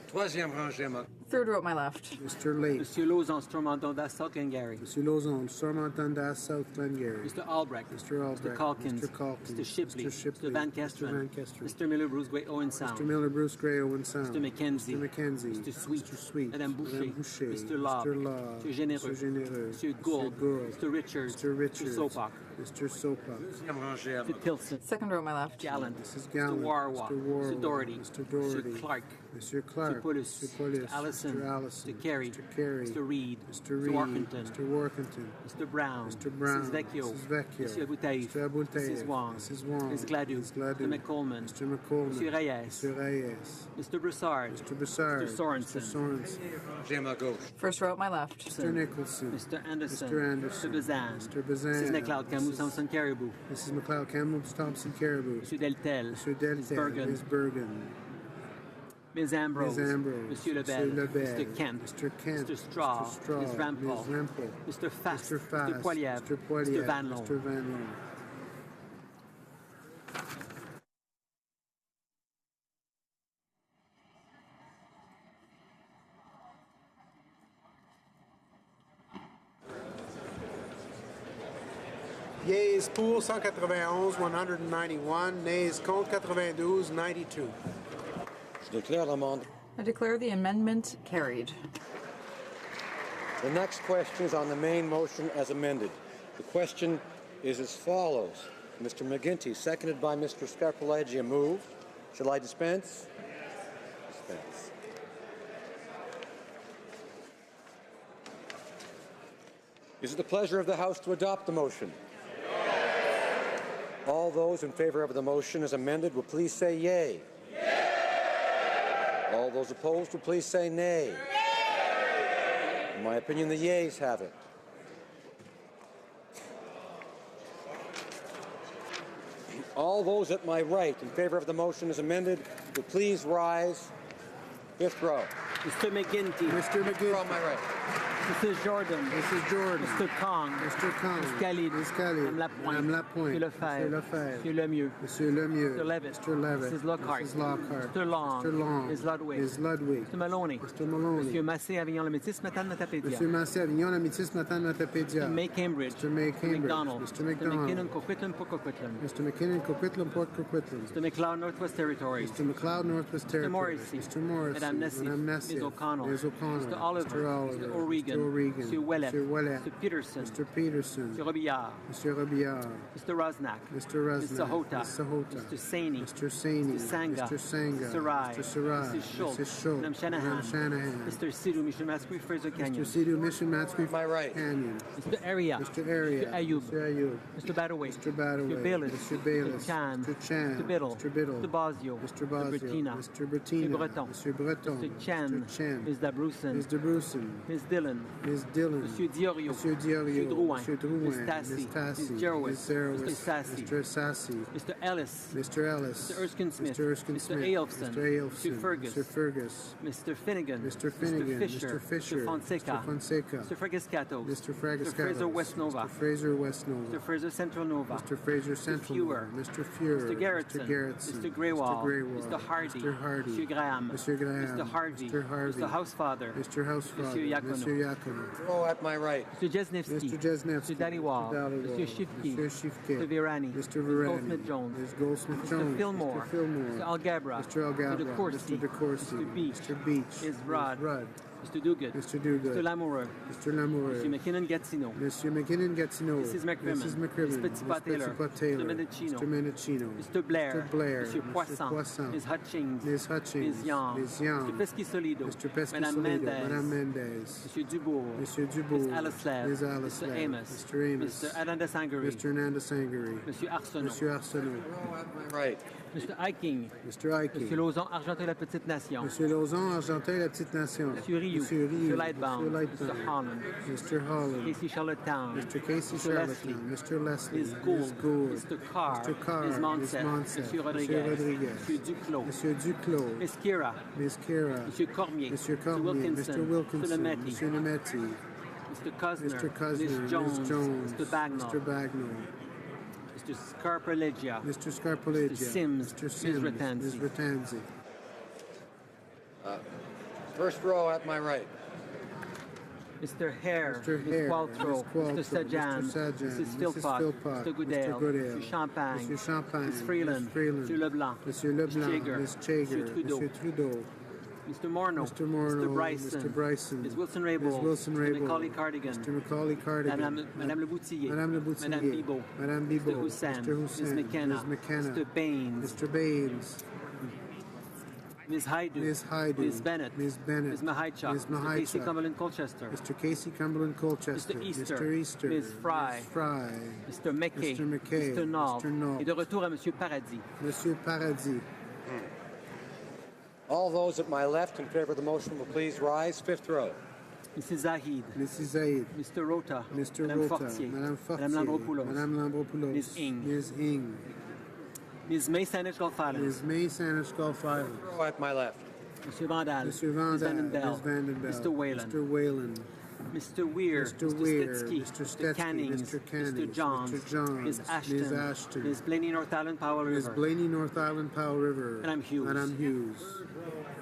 Troisième rangée à ma gauche. Third row at my left. Mr. Lake, Monsieur Lauzon, Stormont, South Glengarry, Mr. Lozon, Stormont Dundas, South Glengarry, Mr. Albrecht, Mr. Albrecht, Mr. Calkins, Mr. Calkins, Mr. Shipley, Mr. Van Mr. Kesteren, Van Kesteren, Mr. Miller, Bruce Gray, Owen Sound, Mr. Miller, Bruce Gray, Owen Sound, Mr. Mackenzie, Mr. Mackenzie, Mr. Sweet, Mr. Sweet, Madame Boucher, Boucher, Mr. Law, Mr. Law, Mr. Généreux, Mr. Généreux, Mr. Gould, Mr. Richards, Mr. Richards, Mr. Sopak, Mr. Sopak, Deuxième rangée à ma Mr. gauche. Tilson, Second row at my left. Gallant, Mrs. Mr. Gallant, Warwa, Mr. Warwa, Mr. Doherty, Mr. Doherty, Mr. Clark, Mr. Clark, Mr. Pulis, Mr. Pulis, Mr. Allison, Mr. Allison, Mr. Carey, Mr. Carey, Mr. Reed, Mr. Reed, Workington, Mr. Workington, Mr. Brown, Mr. Brown, Mrs. Vecchio, Mrs. Vecchio, Mr. Aboutaïf, Mr. Aboutaïf, Mrs. Wong, Mrs. Wong, Ms. Gladue, Ms. Gladue, Mr. McColeman, Mr. McColeman, Mr. Reyes, Mr. Reyes, Mr. Broussard, Mr. Broussard, Mr. Sorensen, Mr. Sorensen, Rangée à ma gauche. First row at my left. Mr. Nicholson, Mr. Anderson, Mr. Anderson, Mr. Bazan, Mr. Bazan, Mrs. McLeod, Camus, Thompson, Caribou, Mrs. McLeod, Kamloops, Thompson, Caribou, Mr. Deltel, Mr. Deltel, Ms. Bergen, Ms. Bergen, Ms. Ambrose, Ms. Ambrose, Monsieur Lebel, Mr. Kemp, Mr. Kemp, Mr. Straw, Mr. Straw, Ms. Rampal, Ms. Rampal, Mr. Fast, Mr. Fast, Mr. Poiliev, Mr. Poiliev, Mr. Van Loon. Mr. Van Loon. Yeas pour 191, 191. Nays contre 92, 92. Je déclare l'amendement. I declare the amendment carried. The next question is on the main motion as amended. The question is as follows. Mr. McGuinty, seconded by Mr. Scarpaleggia, moved. Shall I dispense? Dispense. Is it the pleasure of the House to adopt the motion? All those in favor of the motion as amended will please say yea. Yea. All those opposed will please say nay. Nay. In my opinion, the yeas have it. All those at my right in favor of the motion as amended will please rise. Fifth row. Mr. McGuinty. Mr. McGuinty. On my right. Mrs. Jordan. Mrs. Jordan. Mr. Kong. Mr. Kong. Ms. Khalid. Ms. Khalid. Madame Lapointe. Madame Lapointe. Monsieur Lefebvre. Monsieur Lefebvre. Monsieur Lemieux. Monsieur Lemieux. Mr. Levitt. Mr. Levitt. Mrs. Lockhart. Mrs. Lockhart. Mr. Long. Mr. Long. Ms. Ludwig. Ms. Ludwig. Mr. Maloney. Mr. Maloney. Monsieur Massé Avignon Métis, Matane Matapédia. Monsieur Massé Avignon Métis, Matane Matapédia. Mr. May Cambridge. Mr. May Cambridge. McDonald. Mr. McDonald. Mr. McKinnon Coquitlam Port Coquitlam. Mr. McKinnon Coquitlam Port Coquitlam. Mr. McLeod Northwest Territories. Mr. McLeod Northwest Mr. Territories. Morrissey. Mr. Morrissey. Madame Nessie. Madame Nessie. Ms. O'Connell. Ms. O'Connell. Mr. Oliver. Mr. Oliver. Mr. O'Regan. Mr. O'Regan. Mr. Ouellet. Mr. Ouellet. Mr. Peterson. Mr. Peterson. Mr. Robillard. Mr. Robillard. Mr. Rosnack. Mr. Rosnack. Mr. Hota. Mr. Hota. Mr. Saini. Mr. Saini. Mr. Sanga. Mr. Sanga. Mr. Rai. Mr. Sarai. Mrs. Schultz. Mrs. Schultz. Madame Shanahan. Madame Shanahan. Mr. Sidhu Michel Mascouy Fraser Canyon. Mr. Sidhu Mission Matsky. My right. Canyon. Mr. Area. Mr. Area. Mr. Ayub. Mr. Ayub. Mr. Badaway. Mr. Badaway. Mr. Bayless. Mr. Bayless. Mr. Chan. Mr. Chan. Mr. Biddle. Mr. Biddle. Mr. Basio. Mr. Basio. Bertina. Mr. Bertina. Mr. Breton. Mr. Breton. Mr. Chen. Mr. Chen. Ms. Dabruson. Ms. Debruson. Ms. Dillon. Ms. Dillon. Monsieur Diorio. Monsieur Diorio. Monsieur Drouin. Monsieur Drouin. Ms. Tassi. Ms. Tassi. Ms. Jerowitz. Ms. Jerowitz. Mr. Sassy. Mr. Sassy. Mr. Ellis. Mr. Ellis. Mr. Erskine Smith. Mr. Erskine Mr. Smith. Aelfson. Mr. Aelfson. Mr. Fergus. Mr. Fergus. Mr. Finnegan. Mr. Finnegan. Mr. Fisher. Mr. Fisher. Mr. Fonseca. Mr. Fonseca. Mr. Fragiscato. Mr. Fragiscato. Mr. Fraser Westnova. Mr. Fraser Westnova. Mr. Fraser Central Nova. Mr. Fraser Central. Fewer. Mr. Fuhrer. Mr. Garrettson. Mr. Garrettson. Mr. Greywall. Mr. Greywall. Mr. Hardy. Mr. Hardy. Mr. Graham. Mr. Graham. Mr. Harvey. Mr. Harvey. Mr. Housefather. Mr. Housefather. Mr. Yacono. Mr. Yacono. Row at my right. Mr. Jesnevsky. Mr. Jesnevsky. Mr. Daliwal. Mr. Shifke. Mr. Shifke. Mr. Virani. Mr. Ms. Virani. Goldsmith Jones. Ms. Goldsmith Jones. Mr. Fillmore. Mr. Fillmore. Mr. Algabra. Mr. Algabra. Mr. DeCourcy. Mr. DeCourcy. Mr. Beach. Mr. Beach. Ms. Rudd. Ms. Rudd. Mr. Duguid. Mr. Duguid. Mr. Lamoureux. Mr. Lamoureux. Mr. McKinnon Gatineau. Mr. McKinnon Gatineau. Mrs. McCrimmon. Mrs. McCrimmon. Ms. Petitpas Taylor. Petitpas Taylor. Mr. Menachino. Mr. Menachino. Mr. Blair. Mr. Blair. Mr. Poisson. Poisson. Ms. Hutchings. Ms. Hutchings. Ms. Young. Ms. Young. Mr. Pesky-Solido. Mr. Pesky Madame Solido. Mendez. Madame Mendez. Mr. Dubourg. Mr. Dubourg. Ms. Alislav. Ms. Alislav. Mr. Amos. Mr. Amos. Mr. Ananda Sangari. Mr. Ananda Sangari. Monsieur Arsenault. Monsieur Arsenault. Row at my right. Mr. Hiking. Mr. Hiking. Monsieur Lauzon, Argentin la Petite Nation. Monsieur Lauzon, Argentin, la Petite Nation. Monsieur Rioux. Monsieur Rioux. Mr. Lightbound. Monsieur Lightbound. Mr. Holland. Mr. Holland. Casey Charlottetown. Mr. Casey Mr. Leslie. Charlatan. Mr. Leslie. Ms. Gould. Mr. Carr. Mr. Carr. Ms. Monsef. Monsef. Monsieur Rodriguez. Monsieur Rodriguez. Monsieur Duclos. Monsieur Duclos. Ms. Kira. Ms. Kira. Monsieur Cormier. Monsieur Mr. Cormier. Wilkinson. Mr. Wilkinson. Mr. Lemaitre. Monsieur Lemaitre. Mr. Cosner. Mr. Cosner. Ms. Jones. Ms. Jones. Mr. Bagnall. Mr. Bagnall. Mr. Scarpaleggia. Mr. Scarpaleggia. Mr. Sims. Mr. Sims. Ms. Ratanzi. Ms. Ratanzi. First row at my right. Mr. Hare. Mr. Ms. Hare. Qualtrough. Ms. Mr. Sajan. Mr. Sajan. Mrs. Mrs. Philpott. Philpott. Mr. Goodale. Mr. Goodale. Mr. Champagne. Mr. Champagne. Ms. Freeland. Ms. Freeland. Mr. Leblanc. Monsieur Leblanc. Ms. Jaeger. Ms. Jaeger. Mr. Trudeau. Monsieur Trudeau. Mr. Morneau. Mr. Morneau. Mr. Bryson. Mr. Bryson. Ms. Wilson Raybould. Ms. Wilson Mr. Raybould. Macaulay Cardigan. Mr. Macaulay Cardigan. Madame Le Boutillier. Madame Le Boutillier. Madame Bibot. Madame Bibot. Mr. Hussain. Mr. Hussain. Ms. McKenna. Ms. McKenna. Mr. Baines. Mr. Baines. Ms. Haidu. Ms. Haidu. Ms. Bennett. Ms. Bennett. Ms. Mahaichuk. Ms. Mr. Casey Mahaichuk. Cumberland Colchester. Mr. Casey Cumberland Colchester. Mr. Easter. Mr. Easter. Ms. Fry. Ms. Fry. Mr. McKay. Mr. McKay. Mr. Nault. Mr. Nault. Et de retour à Monsieur Paradis. Monsieur Paradis. All those at my left in favor of the motion will please rise. Fifth row. Mrs. Zahid. Mrs. Zaid. Mr. Rota. Mr. Madame Rota. Fortier. Madame Fortier. Madame Lambropoulos. Madame Lambropoulos. Ms. Ing. Ms. Ing. Ms. May Sanet Golf Island. Ms. May Sanders Gulf Island. Row at my left. Monsieur Vandal. Mr. Ms. Vandal. Vandenbell. Ms. Vandenbell. Mr. Whalen. Mr. Whalen. Mr. Weir, Mr. Weir, Stetsky, Mr. Stetsky, Cannings, Mr. Cannings, Mr. Johns, Mr. Johns, Ms. Ashton, Ms. Ashton, Ms. Blaney, North Island, Powell Ms. River, Blaney, North Island, Powell River, Madame Hughes. Madame Hughes,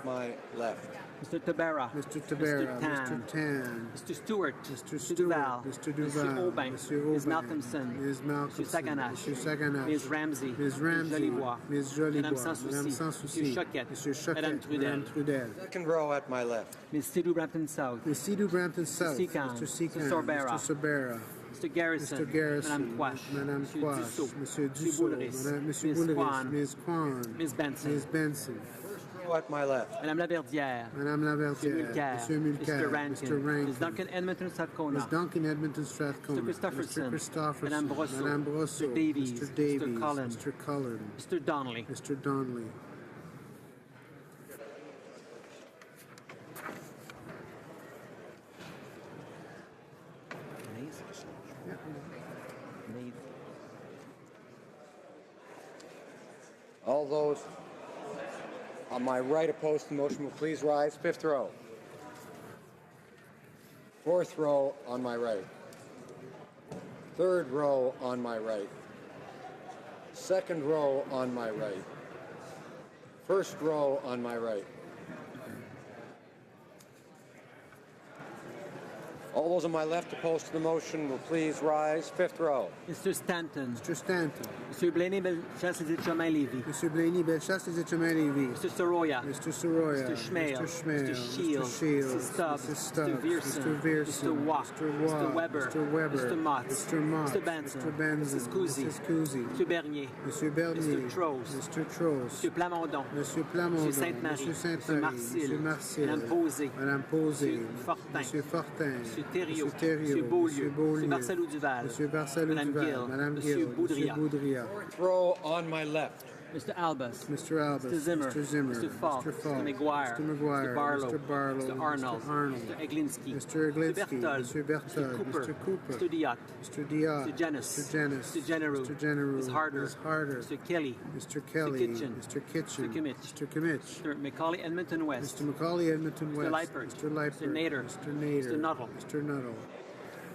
My left. Mr. Tabera, Mr. Tabera, Mr. Mr. Tan, Mr. Stewart, Mr. Mr. Stewart, Duval, Mr. Duval, Mr. Aubin, Mr. Ms. Aubin, Malcolmson, Ms. Malcolmson, Mr. Saganache, Mr. Saganache, Ms. Ramsey, Ms. Ramsey, Jolibois, Ms. Jolibois, Madame Sans Madame Souci, Sans Souci, Mr. Choquette, Mr. Choquette, Madame Trudel, Madame Trudel, Second row at my left. Ms. Sidhu Brampton South, Ms. Sidhu Brampton South, Secan, Mr. Secan, Mr. Sorbera, Mr. Sorbera, Mr. Garrison, Mr. Garrison, Madame Quash, Madame Monsieur Quash, Dussault, Monsieur Monsieur Dussault, Boulris, Madame, Monsieur Ms. Boulris, Kwan, Ms. Kwan, Ms. Benson, Ms. Benson, Row at my left. Madame Laverdière, Madame Laverdière, Mulcair, Monsieur Mulcair, Mr. Rankin, Mr. Rankin, Ms. Duncan Edmonton Ms. Strathcona, Duncan Edmonton Strathcona, Mr. Christopherson, Mr. Christopherson, Madame Brosseau, Madame Brosseau, Mr. Davies, Mr. Davies, Mr. Cullen, Mr. Cullen, Mr. Donnelly, Mr. Donnelly, All those on my right opposed to the motion will please rise. Fifth row. Fourth row on my right. Third row on my right. Second row on my right. First row on my right. All those on my left opposed to the motion will please rise. Fifth row. Mr. Stanton, Mr. Stanton, Mr. Blaney Bellechasse et Chemin-Lévis, Mr. Blaney, Bellechasse et Chemin-Lévis, Mr. Soroya, Mr. Soroya, Mr. Schmale, Mr. Schmale, Mr. Shields, Mr. Shields, Mrs. Stubbs, Mrs. Stubbs, Mr. Vierson, Mr. Vierson, Mr. Watt, Mr. Watt, Mr. Weber, Mr. Weber, Mr. Mott, Mr. Mott, Mr. Benson, Mr. Benson, Mrs. Cousy, Mrs. Cousy, Mr. Bernier, Mr. Bernier, Mr. Trost, Mr. Trost, Mr. Plamondon, Monsieur Plamondon, Mr. Sainte-Marie, Monsieur Sainte-Marie, Marcil, Monsieur Marcil, Madame Posé, Madame Posé, Monsieur Fortin, Monsieur Fortin, Monsieur Thériault, Monsieur Thériault, Monsieur Beaulieu, Monsieur Beaulieu, Monsieur Barcelou Duval, Monsieur Barcelou Madame Duval, Gill, Madame Monsieur Gill, Boudria, Monsieur Boudria, Fourth row on my left. Mr. Albus, Mr. Albus, Mr. Zimmer, Mr. Zimmer, Mr. Falk, Mr. Falk, Mr. McGuire, Mr. McGuire, Mr. Barlow, Mr. Barlow, Mr. Arnold, Mr. Arnold, Mr. Eglinski, Mr. Eglinski, Berthold, Mr. Berthold, Mr. Cooper, Mr. Cooper, Mr. Diot, Mr. Diot, Mr. Janis, Mr. Janis, Mr. Generou, Mr. Generou, Ms. Harder, Ms. Harder, Mr. Kelly, Mr. Kelly, Kitchen, Mr. Kitchen, Mr. Kimmich, Mr. Kimmich, Mr. Macaulay Edmonton West, Mr. Macaulay Edmonton West, Mr. Leipert, Mr. Leipert, Mr. Nader, Mr. Nader, Mr. Nuttall, Mr. Nuttall,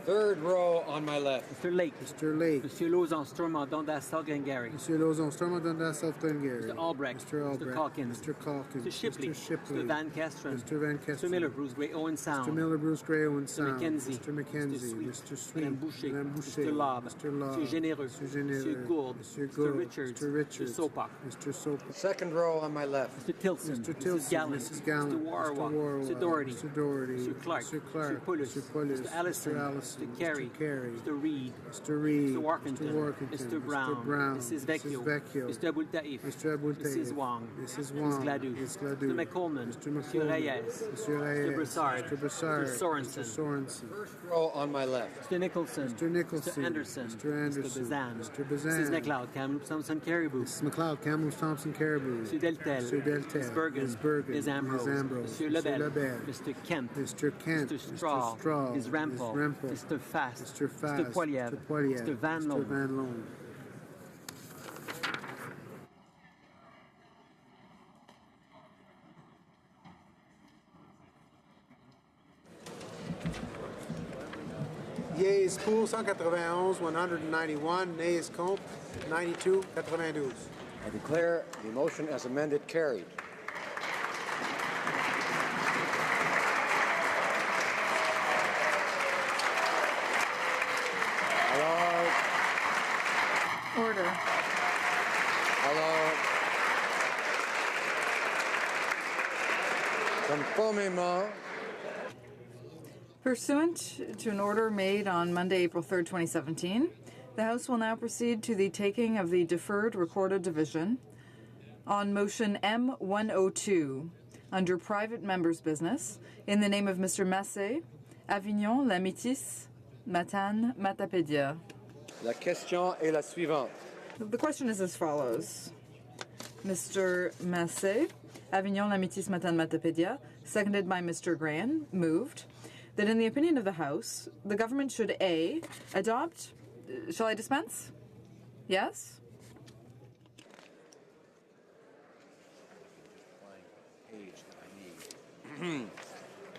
Third row on my left. Mr. Lake, Mr. Lake, Monsieur Lauzon, Stormont, Dundas, Glengarry, Mr. Lozon, Stormont Dundas, South Glengarry, Mr. Albrecht, Mr. Albrecht, Mr. Calkins, Mr. Calkins, Mr. Shipley, Mr. Shipley, Mr. Van Kesteren, Mr. Van Kesteren, Mr. Miller, Bruce Gray, Owen Sound, Mr. Miller, Bruce Gray, Owen Mr. Sound, Mackenzie, Mr. Mackenzie, Sweet, Mr. Sweet, Madame Boucher, Madame Boucher, Mr. Lobb, Mr. Lobb, Mr. Généreux, Mr. Généreux, Mr. Gould, Mr. Mr. Gould, Richards, Mr. Richards, Mr. Sopak, Mr. Sopak, Second row on my left. Mr. Tilson, Mr. Mrs. Tilson, Gallant, Mrs. Gallant, Mr. Warwa, Mr. Doherty, Mr. Doherty, Mr. Clark, Mr. Clark, Mr. Pulis, Mr. Pulis, Mr. Allison, Mr. Allison, Mr. Carey, Mr. Carey, Mr. Reed, Mr. Reed, Mr. Workington, Mr. Workington, Mr. Brown, Mr. Brown, Mrs. Vecchio, Mr. Abul Taif, Mr. Abul Taif, Mrs. Wong, Mrs. Ms. Wong, Gladue, Ms. Gladue, Mr. McColeman, Mr. Mr. McColeman, Reyes, Mr. Reyes, Mr. Broussard, Mr. Broussard, Mr. Sorensen, Mr. Sorensen, First row on my left. Mr. Nicholson, Mr. Nicholson, Mr. Anderson, Mr. Anderson, Mr. Bazan, Mr. Bazan, Mrs. McLeod, Kamloops Thompson Caribou, Mrs. McLeod, Kamloops Thompson Caribou, Mr. Deltel, Mr. Deltel, Ms. Bergen, Ms. Bergen, Ms. Ambrose, Ms. Ambrose, Mr. Lebel, Lebel, Mr. Kent, Mr. Kent, Mr. Straw, Mr. Straw, Ms. Rampel, Ms. Rampel, Mr. Fast, Mr. Fast, Mr. Poiliev, Mr. Poiliev, Mr. Van Mr. Loon. Van Loon. Yeas pour 191, 191. Nays contre 92, 92. I declare the motion as amended carried. Hello. Order. Hello. Conformément Pursuant to an order made on Monday, April 3rd, 2017, the House will now proceed to the taking of the deferred recorded division on motion M102 under private members' business in the name of Mr. Massé, Avignon, La Métis, Matane, Matapédia. La question est la suivante. The question is as follows. Mr. Massé, Avignon, La Métis, Matane, Matapédia, seconded by Mr. Gran, moved that in the opinion of the House, the government should A, adopt... shall I dispense? Yes? Page that I need.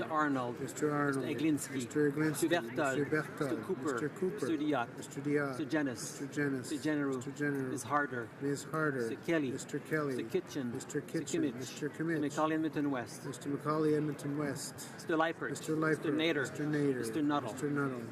Mr. Arnold. Mr. Arnold. Mr. Eglinski. Mr. Eglinski. Mr. Berthold. Mr. Berthold. Mr. Cooper. Mr. Cooper. Mr. Diak. Mr. Diak. Mr. Janice. Mr. Janice. Mr. General. Mr. General. Ms. Harder. Ms. Harder. Mr. Kelly. Mr. Kelly. Mr. Kitchen. Mr. Mr. Kitchen. Kimmich. Mr. Kimmich. Mr. Macaulay Edmonton West. Mr. Macaulay Edmonton West. Mr. Leipert. Mr. Leipert. Mr. Nader. Mr. Nader. Mr. Nuttall. Mr. Nuttall.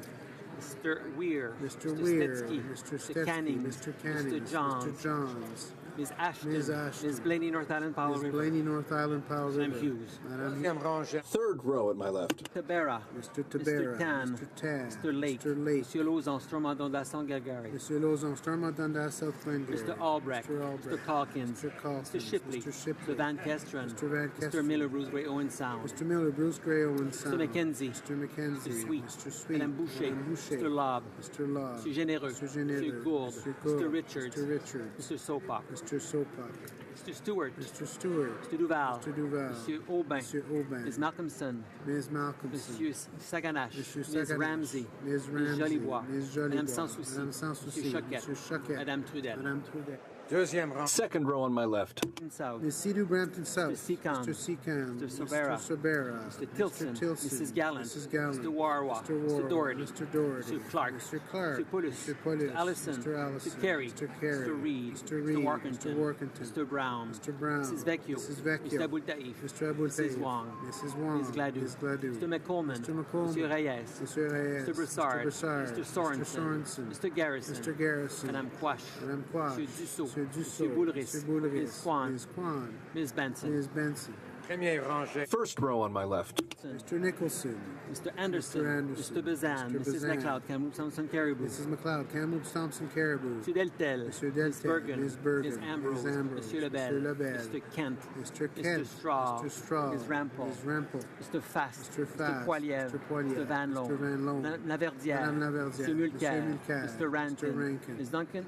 Mr. Weir. Mr. Mr. Weir. Snitsky. Mr. Mr. Stetsky. Canning. Mr. Canning. Mr. Johns. Mr. Johns. Ms. Ashton. Ms. Ashton. Ms. Blaney, North Island, Powell Ms. River. Blaney, North Island, Powell Madame River. Hughes. Madame Hughes. Third row at my left. Tabera. Mr. Tabera. Mr. Tan. Mr. Tan. Mr. Lake. Mr. Lake. Monsieur Lauzon, Stormont, Dasson, Galgary. Mr. Lozon, Stormont, Dundas, South Glengarry. Mr. Albrecht. Mr. Albrecht. Mr. Calkins. Mr. Calkins. Mr. Shipley. Mr. Shipley. Mr. Van Kesteren. Mr. Van Mr. Kesteren. Miller, Bruce Gray, Owen Sound. Mr. Miller, Bruce Gray, Owen Mr. Sound. McKenzie. Mr. McKenzie. Mr. Sweet. Mr. Sweet. Madame Boucher. Madame Boucher. Mr. Lobb. Mr. Lobb. Mr. Généreux. Mr. Généreux. Mr. Gould. Mr. Gould. Mr. Richards. Mr. Richards. Mr. Sopak. Mr. Sopak. Mr. Stewart. Mr. Stewart. Mr. Duval. Mr. Duval. Monsieur Aubin. Monsieur Aubin. Ms. Malcolmson. Ms. Malcolmson. Monsieur Saganache. Monsieur Ms. Saganache. Ramsey. Ms. Ms. Ramsey. Jolibois. Ms. Jolibois. Madame Sansouci. Madame Sansouci. Monsieur Choquette. Monsieur Choquette. Madame Trudel. Madame Trudel. Deuxième rang. Second row on my left. South. Ms. Sidhu Brampton South. Mr. Seacon. Mr. Seacon. Mr. Sobera. Mr. Sobera. Mr. Tilson. Mr. Tilson. Mrs. Gallant. Mrs. Gallant. Mr. Warwa. Mr. Warwa. Mr. Doherty. Mr. Doherty. Mr. Clark. Mr. Clark. Mr. Pulis. Mr. Pulis. Mr. Allison. Mr. Allison. Mr. Carey. Mr. Carey. Mr. Reed. Mr. Reed. Mr. Workington. Mr. Workington. Mr. Brown. Mr. Brown. Mrs. Vecchio. Mrs. Vecchio. Mr. Abul Taif. Mr. Abul Taif. Mrs. Wong. Mrs. Wong. Ms. Gladue. Ms. Gladue. Mr. McColeman. Mr. McColeman. Mr. Reyes. Mr. Reyes. Mr. Broussard. Mr. Broussard. Mr. Sorensen. Mr. Garrison. Mr. Garrison. Madame Quash. Madame Quash. Mr. Dussault. Mr. Dussault. Mr. Boulris. Mr. Boulris. Ms. Kwan. Ms. Kwan. Ms. Benson. Ms. Benson. Premier rangé. First row on my left. Mr. Nicholson. Mr. Anderson. Mr. Anderson. Mr. Bazan. Mr. Mrs. Bazan. McLeod. Kamloops Thompson Caribou. Mrs. McLeod. Kamloops Thompson Caribou. Mr. Deltel. Mr. Ms. Deltel. Bergen. Ms. Bergen. Ms. Ambrose. Ms. Ambrose. Mr. Lebel. Mr. Lebel. Mr. Kent. Mr. Kent. Mr. Straw. Mr. Straw. Ms. Rampel. Ms. Rampel. Mr. Fast. Mr. Fast. Mr. Poilievre. Mr. Poilievre. Mr. Van Loon. Mr. Van Loon. Madame Laverdière. Madame Laverdière. Mr. Mulcair. Mr. Mulcair. Mr. Rankin. Mr. Rankin. Ms. Duncan.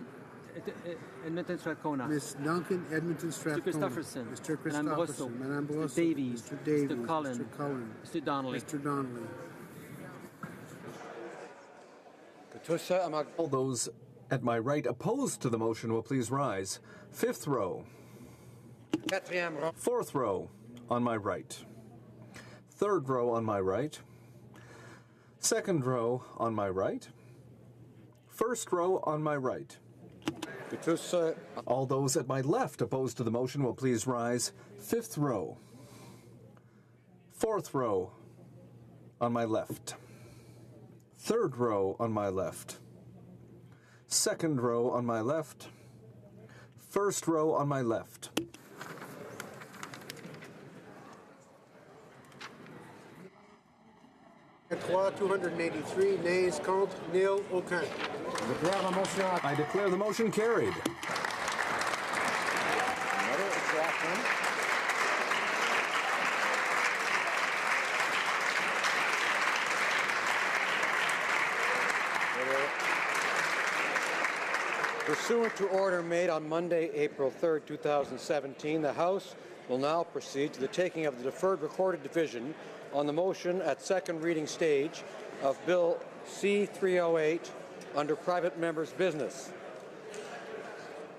Edmonton Strathcona. Miss Duncan, Edmonton Strathcona. Mr. Christopherson. Mr. Madame Christopherson. Brosseau. Madame Brosseau. Mr. Davies. Mr. Davies. Mr. Cullen. Mr. Cullen. Mr. Donnelly. Mr. Donnelly. All those at my right opposed to the motion will please rise. Fifth row. Quatrième rang. Fourth row on my right. Third row on my right. Second row on my right. First row on my right. All those at my left opposed to the motion will please rise. Fifth row. Fourth row on my left. Third row on my left. Second row on my left. First row on my left. Trois, 283, nays, contre, nil, aucun. I declare the motion carried. Pursuant to order made on Monday, April 3rd, 2017, the House will now proceed to the taking of the deferred recorded division on the motion at second reading stage of Bill C-308 under private members' business.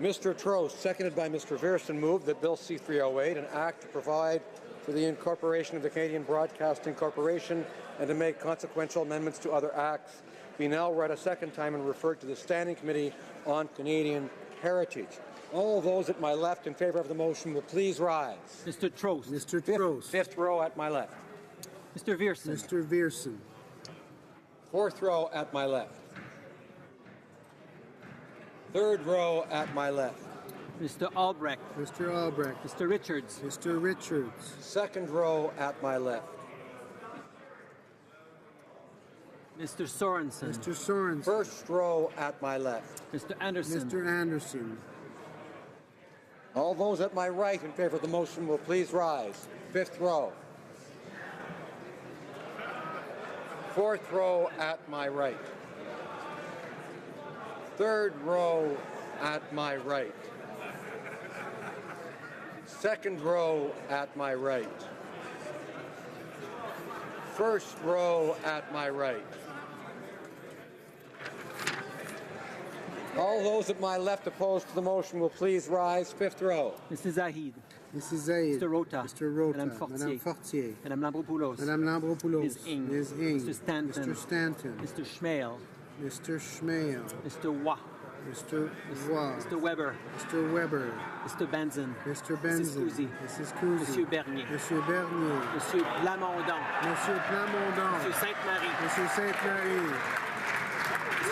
Mr. Trost, seconded by Mr. Vierson, moved that Bill C-308, an act to provide for the incorporation of the Canadian Broadcasting Corporation and to make consequential amendments to other acts, be now read a second time and referred to the Standing Committee on Canadian Heritage. All those at my left in favor of the motion will please rise. Mr. Trost. Mr. Trost. Fifth row at my left. Mr. Vierson. Mr. Vierson. Fourth row at my left. Third row at my left. Mr. Albrecht. Mr. Albrecht. Mr. Richards. Mr. Richards. Second row at my left. Mr. Sorensen. Mr. Sorensen. First row at my left. Mr. Anderson. Mr. Anderson. All those at my right in favor of the motion will please rise. Fifth row. Fourth row at my right. Third row at my right. Second row at my right. First row at my right. All those at my left opposed to the motion will please rise. Fifth row. Mrs. Zahid. Mrs. Zaid. Mr. Rota. Mr. Rota. Madame Fortier. Madame Fortier. Madame Lambropoulos. Madame Lambropoulos. Ms. Ing. Ms. Ing. Mr. Stanton. Mr. Stanton. Mr. Schmale. Mr. Schmale. Mr. Waugh. Mr. Waugh. Mr. Weber. Mr. Weber. Mr. Benson. Mr. Mrs. Benson. Cousy. Mrs. Cousy. Monsieur Bernier. Monsieur Bernier. Monsieur Plamondon. Monsieur Plamondon. Monsieur Sainte-Marie. Monsieur Sainte-Marie. Monsieur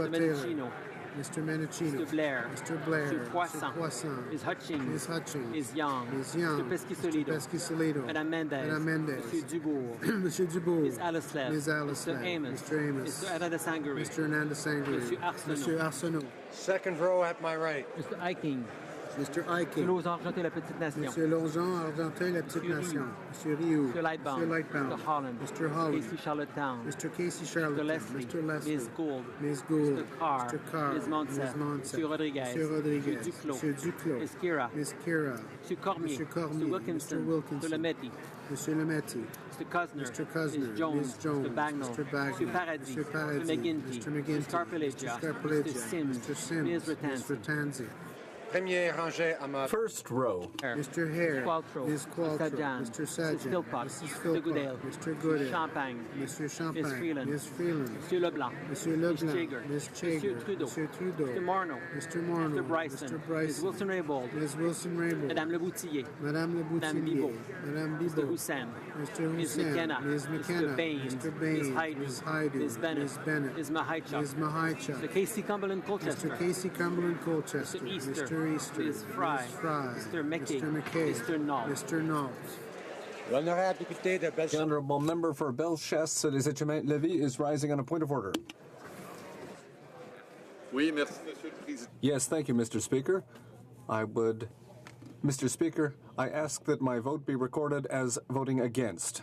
Cotera, Mendocino, Mr. Menachino, Mr. Blair, Mr. Blair, Mr. Poisson, Ms. Hutchings, Ms. Hutchings, Ms. Young, Ms. Young, Mr. Pesquisolido, Mr. Pesquisolido, Madame Mendez, Madame Mendez, Monsieur Dubourg, Monsieur Dubourg, Ms. Aleslev, Ms. Aleslev, Mr. Amos, Mr. Amos, Mr. Hernandez Sangari, Mr. Hernandez Sangari, Monsieur Arsenault, Monsieur Arsenault, Second row at my right. Mr. Eiking, Mr. Ike. Lausanne, la Petite Nation. Monsieur Lausanne, Argenteuil, la Petite Nation. Monsieur Rioux. Monsieur Lightbound. Lightbound. Mr. Holland. Mr. Holland. Casey Charlottetown. Mr. Casey Charlottetown. Mr. Leslie. Ms. Gould. Ms. Gould. Mr. Carr. Mr. Carr. Ms. Monsef. Monsieur Rodriguez. Monsieur Rodriguez. Monsieur Duclos. Monsieur Duclos. Ms. Kira. Ms. Kira. Monsieur Cormier. Mr. Cormier. Mr. Wilkinson. Mr. Wilkinson. Mr. Lametti. Monsieur Lametti. Mr. Cosner. Mr. Cosner. Ms. Jones. Ms. Jones. Mr. Bagnall. Mr. Bagnall. Mr. Paradis. Mr. Paradis. Mr. McGinty. Mr. McGinty. Mr. Scarpellegia. Mr. Scarpellegia. Mr. Sims. Mr. Sims. Ms. Ratanzi. Ms. Ratanzi. Premier rangé à ma First row. Mr. Hare. Qualtrough. Ms. Qualtrough. Mr. Sajan. Mr. Sajan. Mrs. Philpott. Mrs. Mr. Philpott. Goodale. Mr. Goodale. Champagne. Mr. Champagne. Ms. Freeland. Ms. Freeland. Monsieur Leblanc. Monsieur Ms. Leblanc. Jaeger. Ms. Jaeger. Monsieur Trudeau. Monsieur Trudeau. Mr. Morneau. Mr. Morneau. Mr. Bryson. Mr. Bryson. Ms. Wilson-Raybould. Ms. Wilson-Raybould. Madame Le Boutillier. Madame Le Madame Boutillier. Bibeau. Madame Mr. Bibeau. Hussein. Mr. Ms. Hussein. McKenna. Ms. McKenna. Mr. Baines. Mr. Baines. Ms. Haidu. Ms. Haidu. Ms. Bennett. Ms. Bennett. Ms. Mahaichuk. Ms. Mahaichuk. Mr. Casey Cumberland Colchester. Mr. Casey Cumberland Colchester. Mr. Easter. Mr. Easter. Ms. Fry. Ms. Fry. Mr. McKay. Mr. McKay. Mr. Knoll. Mr. Knoll. L'honorable député de Bellechasse. The honourable member for Bellechasse-les-Etchemins-Lévis is rising on a point of order. Oui, merci, Monsieur le Président. Yes, thank you, Mr. Speaker. Mr. Speaker, I ask that my vote be recorded as voting against.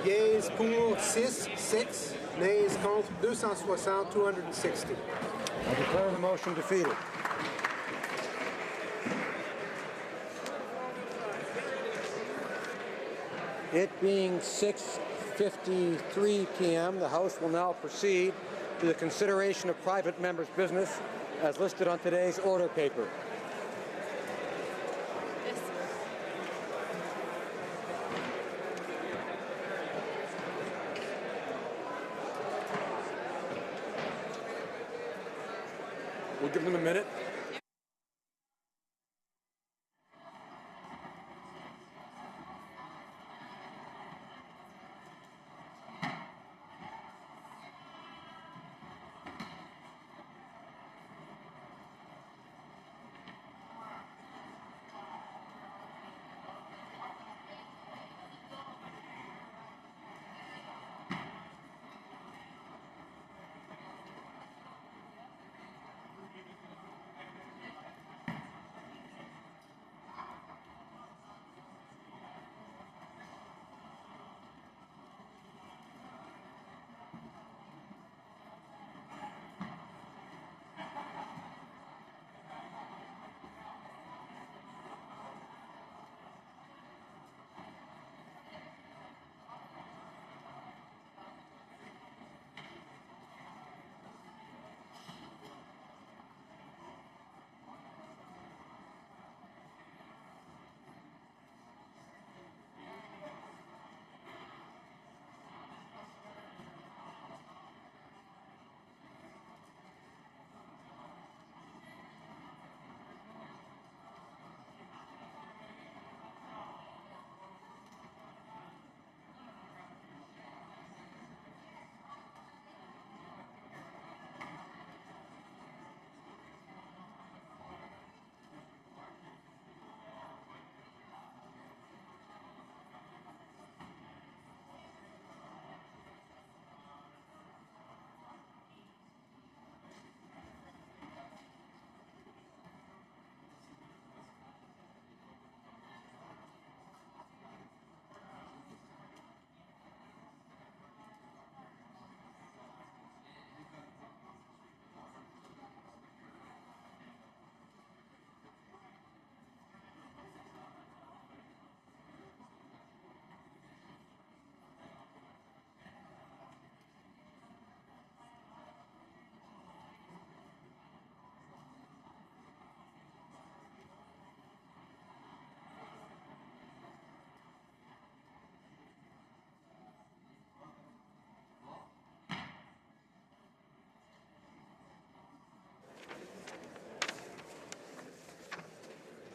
Yeas pour 6, nays contre 260, 260. I declare the motion defeated. It being 6:53 p.m., the House will now proceed to the consideration of private members' business as listed on today's order paper. We'll give them a minute.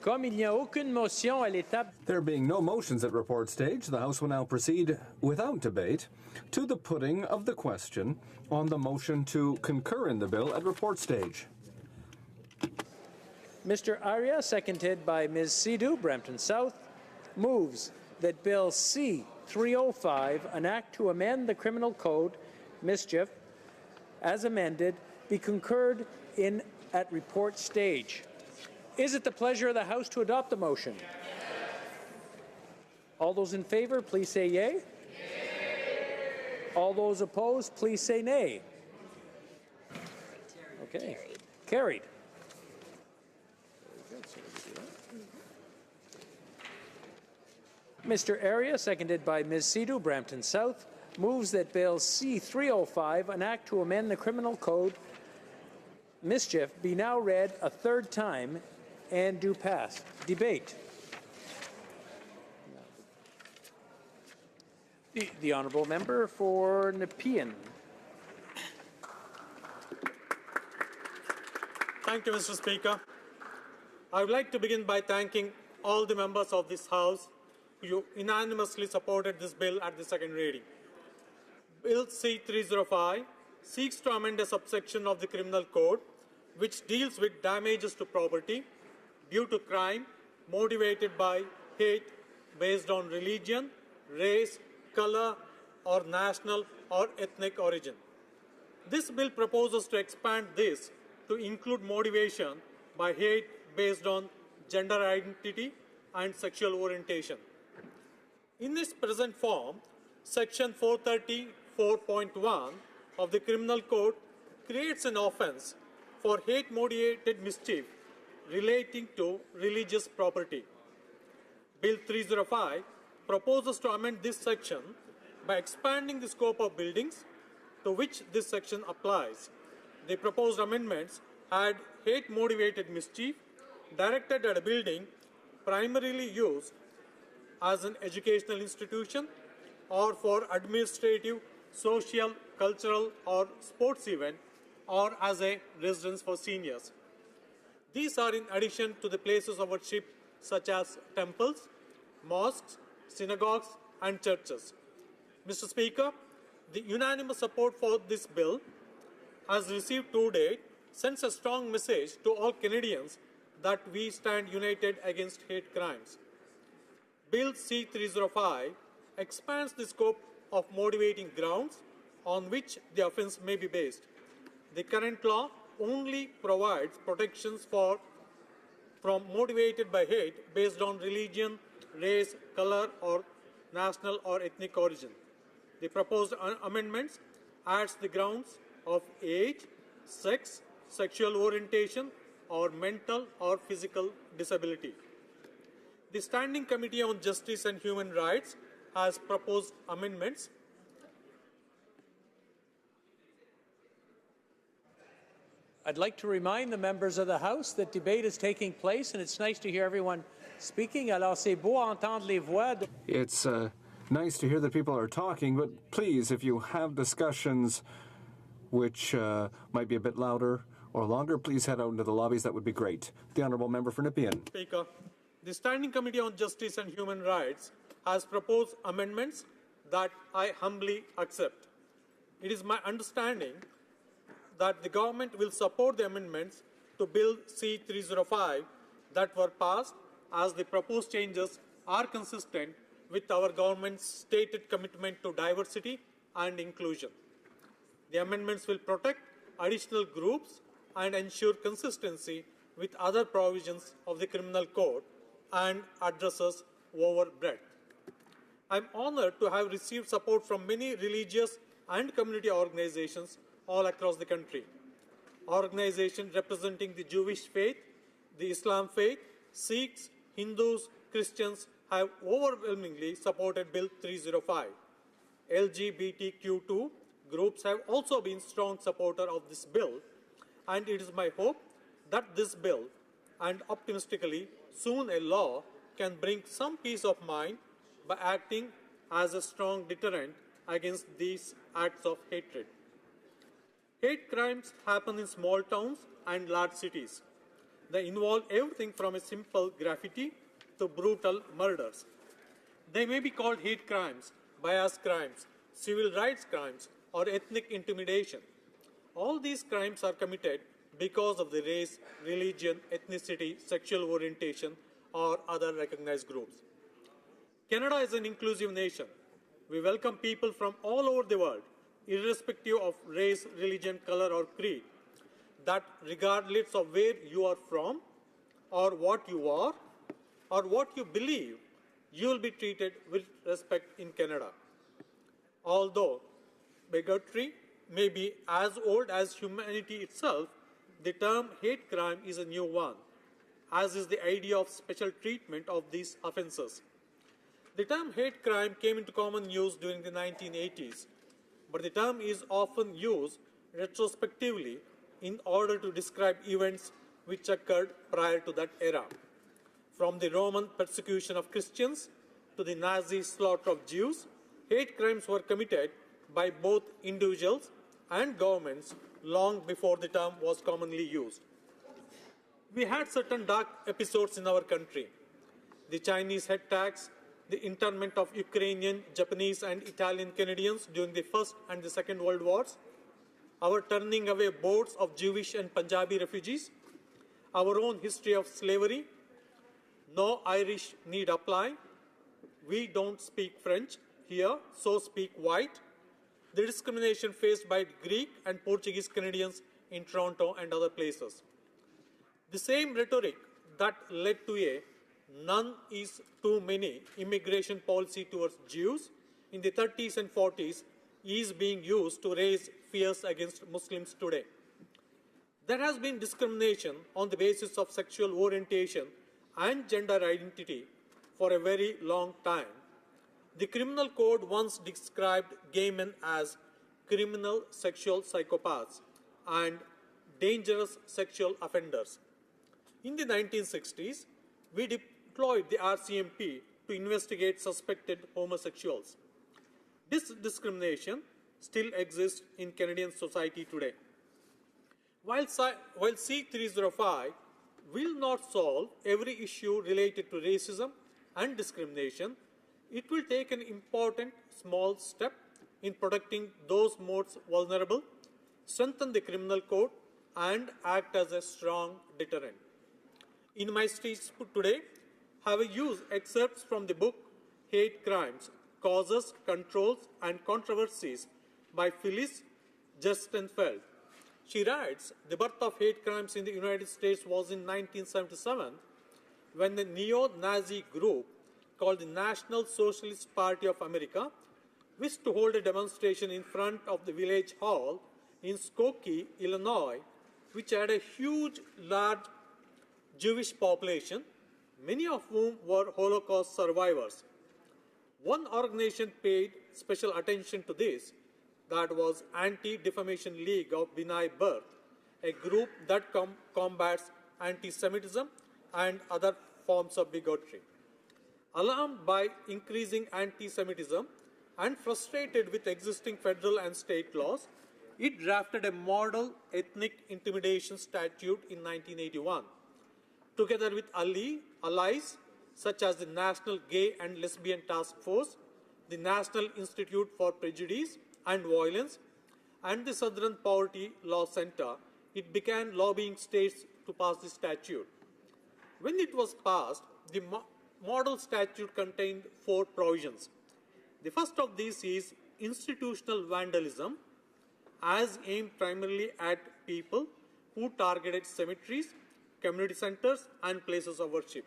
Comme il n'y a aucune motion à l'étape. There being no motions at report stage, the House will now proceed without debate to the putting of the question on the motion to concur in the bill at report stage. Mr. Arya, seconded by Ms. Sidhu, Brampton South, moves that Bill C-305, an act to amend the Criminal Code, mischief, as amended, be concurred in at report stage. Is it the pleasure of the House to adopt the motion? All those in favour, please say yea. All those opposed, please say nay. Okay. Carried. Mr. Arya, seconded by Ms. Sidhu, Brampton South, moves that Bill C-305, an act to amend the Criminal Code, mischief, be now read a third time and do pass. Debate. The honourable member for Nepean. Thank you, Mr. Speaker. I would like to begin by thanking all the members of this House who unanimously supported this bill at the second reading. Bill C-305 seeks to amend a subsection of the Criminal Code which deals with damages to property due to crime motivated by hate based on religion, race, color, or national or ethnic origin. This bill proposes to expand this to include motivation by hate based on gender identity and sexual orientation. In its present form, Section 434.1 of the Criminal Code creates an offence for hate-motivated mischief relating to religious property. Bill 305 proposes to amend this section by expanding the scope of buildings to which this section applies. The proposed amendments add hate-motivated mischief directed at a building primarily used as an educational institution or for administrative, social, cultural, or sports event, or as a residence for seniors. These are in addition to the places of worship such as temples, mosques, synagogues, and churches. Mr. Speaker, the unanimous support for this bill has received to date sends a strong message to all Canadians that we stand united against hate crimes. Bill C-305 expands the scope of motivating grounds on which the offence may be based. The current law only provides protections from motivated by hate based on religion, race, color, or national or ethnic origin. The proposed amendments adds the grounds of age, sex, sexual orientation, or mental or physical disability. The Standing Committee on Justice and Human Rights has proposed amendments. I'd like to remind the members of the House that debate is taking place, and it's nice to hear everyone speaking. Alors, c'est beau entendre les voix. It's nice to hear that people are talking, but please, if you have discussions which might be a bit louder or longer, please head out into the lobbies. That would be great. The honourable member for Nepean. Speaker, the Standing Committee on Justice and Human Rights has proposed amendments that I humbly accept. It is my understanding that the government will support the amendments to Bill C-305 that were passed, as the proposed changes are consistent with our government's stated commitment to diversity and inclusion. The amendments will protect additional groups and ensure consistency with other provisions of the Criminal Code and addresses overbreadth. I am honoured to have received support from many religious and community organizations all across the country. Organizations representing the Jewish faith, the Islam faith, Sikhs, Hindus, Christians have overwhelmingly supported Bill 305. LGBTQ2 groups have also been strong supporters of this bill, and it is my hope that this bill, and optimistically soon a law, can bring some peace of mind by acting as a strong deterrent against these acts of hatred. Hate crimes happen in small towns and large cities. They involve everything from a simple graffiti to brutal murders. They may be called hate crimes, bias crimes, civil rights crimes, or ethnic intimidation. All these crimes are committed because of the race, religion, ethnicity, sexual orientation, or other recognized groups. Canada is an inclusive nation. We welcome people from all over the world, irrespective of race, religion, color, or creed. That regardless of where you are from, or what you are, or what you believe, you will be treated with respect in Canada. Although bigotry may be as old as humanity itself, the term hate crime is a new one, as is the idea of special treatment of these offences. The term hate crime came into common use during the 1980s, but the term is often used retrospectively in order to describe events which occurred prior to that era. From the Roman persecution of Christians to the Nazi slaughter of Jews, hate crimes were committed by both individuals and governments long before the term was commonly used. We had certain dark episodes in our country. The Chinese head tax, the internment of Ukrainian, Japanese, and Italian Canadians during the First and the Second World Wars, our turning away boats of Jewish and Punjabi refugees, our own history of slavery, no Irish need apply, we don't speak French here, so speak white, the discrimination faced by Greek and Portuguese Canadians in Toronto and other places. The same rhetoric that led to a none is too many immigration policy towards Jews in the 30s and 40s is being used to raise fears against Muslims today. There has been discrimination on the basis of sexual orientation and gender identity for a very long time. The criminal code once described gay men as criminal sexual psychopaths and dangerous sexual offenders. In the 1960s, we deployed the RCMP to investigate suspected homosexuals. This discrimination still exists in Canadian society today. While C305 will not solve every issue related to racism and discrimination, it will take an important small step in protecting those most vulnerable, strengthen the criminal code, and act as a strong deterrent. In my speech today, I have used excerpts from the book Hate Crimes, Causes, Controls, and Controversies by Phyllis Gerstenfeld. She writes, the birth of hate crimes in the United States was in 1977 when the neo-Nazi group called the National Socialist Party of America wished to hold a demonstration in front of the village hall in Skokie, Illinois, which had a huge, large Jewish population, many of whom were Holocaust survivors. One organization paid special attention to this, that was Anti-Defamation League of B'nai B'rith, a group that combats anti-Semitism and other forms of bigotry. Alarmed by increasing anti-Semitism and frustrated with existing federal and state laws, it drafted a model ethnic intimidation statute in 1981. Together with allies such as the National Gay and Lesbian Task Force, the National Institute for Prejudice and Violence, and the Southern Poverty Law Center, it began lobbying states to pass the statute. When it was passed, the model statute contained 4 provisions. The first of these is institutional vandalism, as aimed primarily at people who targeted cemeteries, community centers, and places of worship.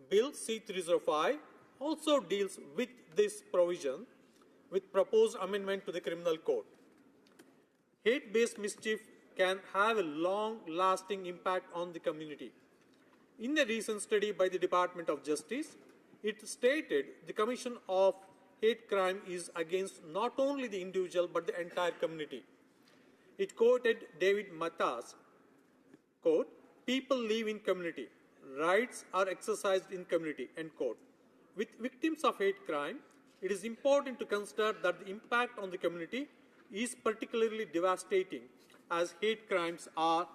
Bill C-305 also deals with this provision with proposed amendment to the criminal code. Hate-based mischief can have a long-lasting impact on the community. In a recent study by the Department of Justice, it stated the commission of hate crime is against not only the individual but the entire community. It quoted David Matas, quote, "People live in community. Rights are exercised in community," end quote. With victims of hate crime, it is important to consider that the impact on the community is particularly devastating, as hate crimes are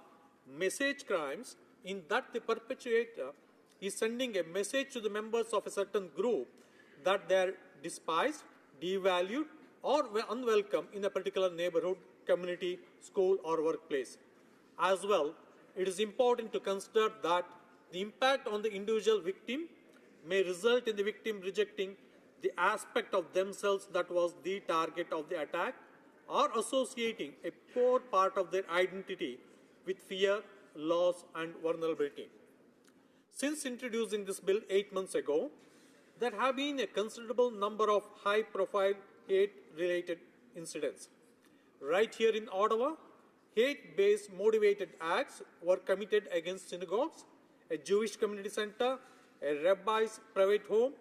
message crimes in that the perpetrator is sending a message to the members of a certain group that they are despised, devalued, or unwelcome in a particular neighborhood, community, school, or workplace. As well, it is important to consider that the impact on the individual victim may result in the victim rejecting the aspect of themselves that was the target of the attack, or associating a poor part of their identity with fear, loss, and vulnerability. Since introducing this bill 8 months ago, there have been a considerable number of high-profile hate-related incidents. Right here in Ottawa, hate-based motivated acts were committed against synagogues, a Jewish community center, a rabbi's private home,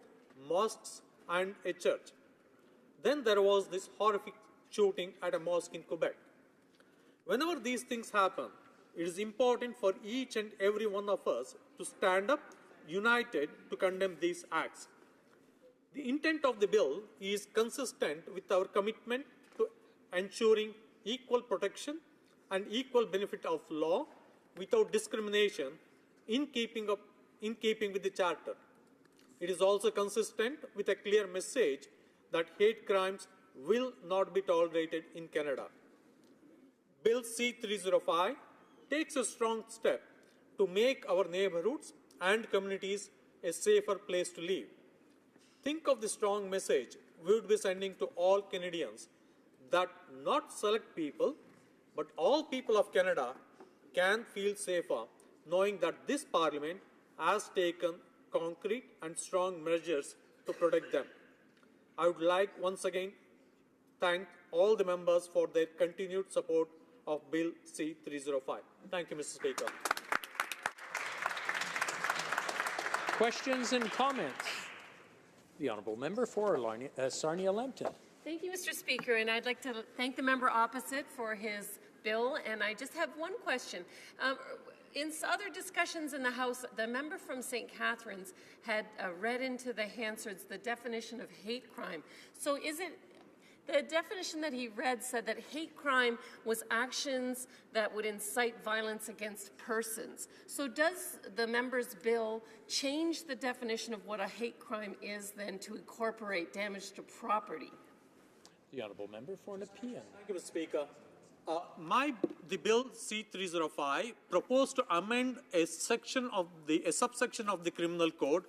mosques, and a church. Then there was this horrific shooting at a mosque in Quebec. Whenever these things happen, it is important for each and every one of us to stand up united to condemn these acts. The intent of the bill is consistent with our commitment to ensuring equal protection and equal benefit of law without discrimination in keeping with the Charter. It is also consistent with a clear message that hate crimes will not be tolerated in Canada. Bill C-305 takes a strong step to make our neighborhoods and communities a safer place to live. Think of the strong message we would be sending to all Canadians that not select people, but all people of Canada can feel safer knowing that this Parliament has taken concrete and strong measures to protect them. I would like once again thank all the members for their continued support of Bill C-305. Thank you, Mr. Speaker. Questions and comments? The Honourable Member for Sarnia-Lambton. Thank you, Mr. Speaker, and I'd like to thank the member opposite for his bill, and I just have one question. In other discussions in the House, the member from St. Catharines had read into the Hansards the definition of hate crime. So is it the definition that he read said that hate crime was actions that would incite violence against persons. So does the member's bill change the definition of what a hate crime is then to incorporate damage to property? The Honourable Member for Nepean. Thank you, Mr. Speaker. The Bill C-305 proposed to amend a subsection of the Criminal Code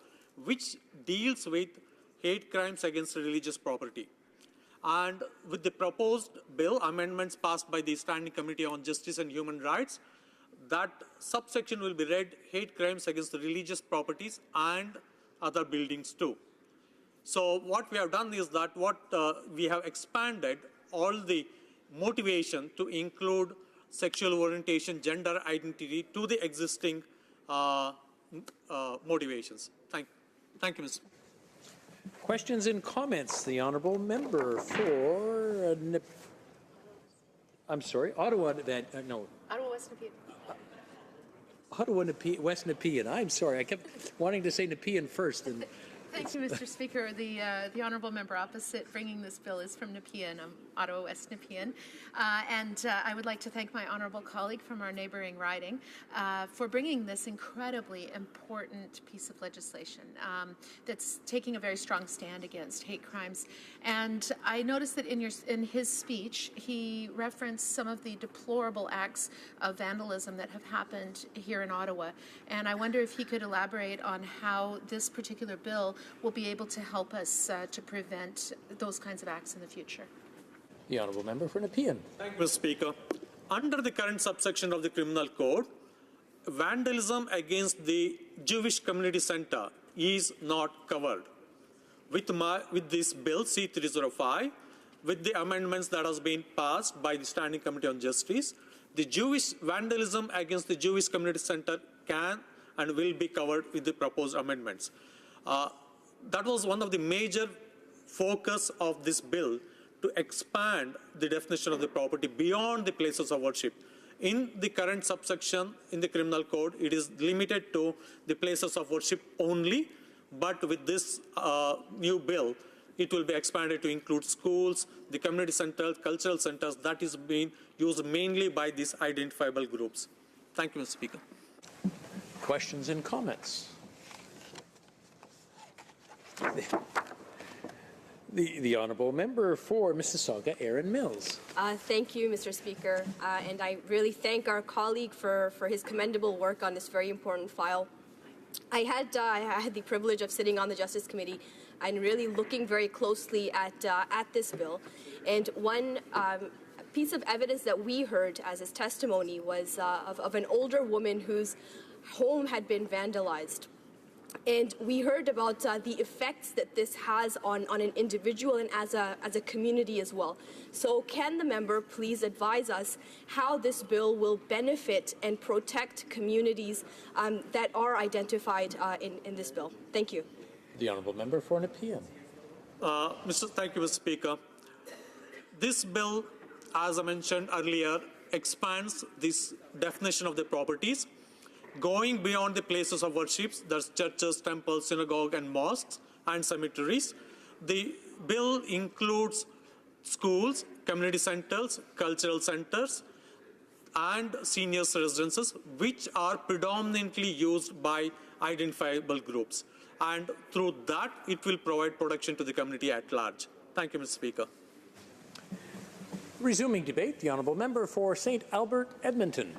which deals with hate crimes against religious property. And with the proposed bill, amendments passed by the Standing Committee on Justice and Human Rights, that subsection will be read hate crimes against religious properties and other buildings too. So what we have done is that we have expanded all the motivation to include sexual orientation, gender identity to the existing motivations. Thank you, Mr. Questions and comments? The Honourable Member for Ottawa, no. Ottawa West Nepean. Ottawa West Nepean. I'm sorry, I kept wanting to say Nepean first. And thank you, Mr. Speaker. The honourable member opposite bringing this bill is from Nepean, Ottawa West Nepean. I would like to thank my honourable colleague from our neighbouring riding for bringing this incredibly important piece of legislation that's taking a very strong stand against hate crimes. And I noticed that in his speech, he referenced some of the deplorable acts of vandalism that have happened here in Ottawa. And I wonder if he could elaborate on how this particular bill will be able to help us to prevent those kinds of acts in the future. The Honourable Member for Nepean. Thank you, Mr. Speaker. Under the current subsection of the Criminal Code, vandalism against the Jewish Community Center is not covered. With this bill, C-305, with the amendments that has been passed by the Standing Committee on Justice, the Jewish vandalism against the Jewish Community Center can and will be covered with the proposed amendments. That was one of the major focus of this bill, to expand the definition of the property beyond the places of worship. In the current subsection in the Criminal Code, it is limited to the places of worship only, but with this new bill, it will be expanded to include schools, the community centers, cultural centers, that is being used mainly by these identifiable groups. Thank you, Mr. Speaker. questions and comments? The honourable member for Mississauga, Aaron Mills. Thank you, Mr. Speaker, and I really thank our colleague for his commendable work on this very important file. I had the privilege of sitting on the Justice Committee and really looking very closely at this bill. And one piece of evidence that we heard as his testimony was of an older woman whose home had been vandalized. And we heard about the effects that this has on an individual and as a community as well. So can the member please advise us how this bill will benefit and protect communities that are identified in this bill? Thank you. The honourable member for Nepean. Thank you, Mr. Speaker. This bill, as I mentioned earlier, expands this definition of the properties, going beyond the places of worship, that's churches, temples, synagogue, and mosques, and cemeteries. The bill includes schools, community centers, cultural centers, and seniors' residences, which are predominantly used by identifiable groups. And through that, it will provide protection to the community at large. Thank you, Mr. Speaker. Resuming debate, the honourable member for St. Albert, Edmonton.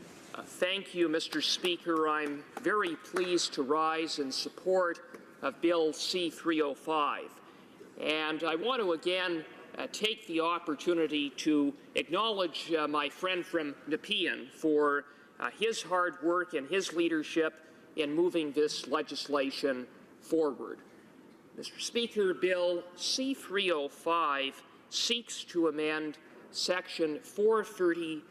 Thank you, Mr. Speaker. I'm very pleased to rise in support of Bill C-305. And I want to again take the opportunity to acknowledge my friend from Nepean for his hard work and his leadership in moving this legislation forward. Mr. Speaker, Bill C-305 seeks to amend Section 430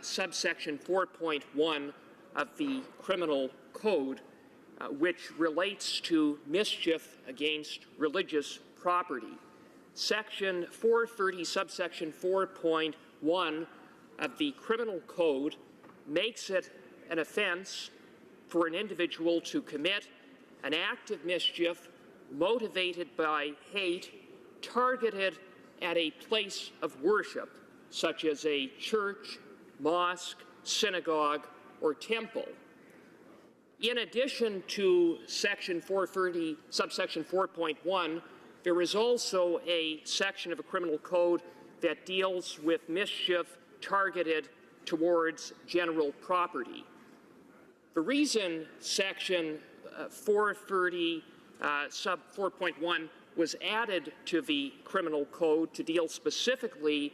subsection 4.1 of the Criminal Code, which relates to mischief against religious property. Section 430 subsection 4.1 of the Criminal Code makes it an offense for an individual to commit an act of mischief motivated by hate targeted at a place of worship, such as a church, mosque, synagogue, or temple. In addition to Section 430, subsection 4.1, there is also a section of a criminal code that deals with mischief targeted towards general property. The reason Section 430, sub 4.1 was added to the criminal code to deal specifically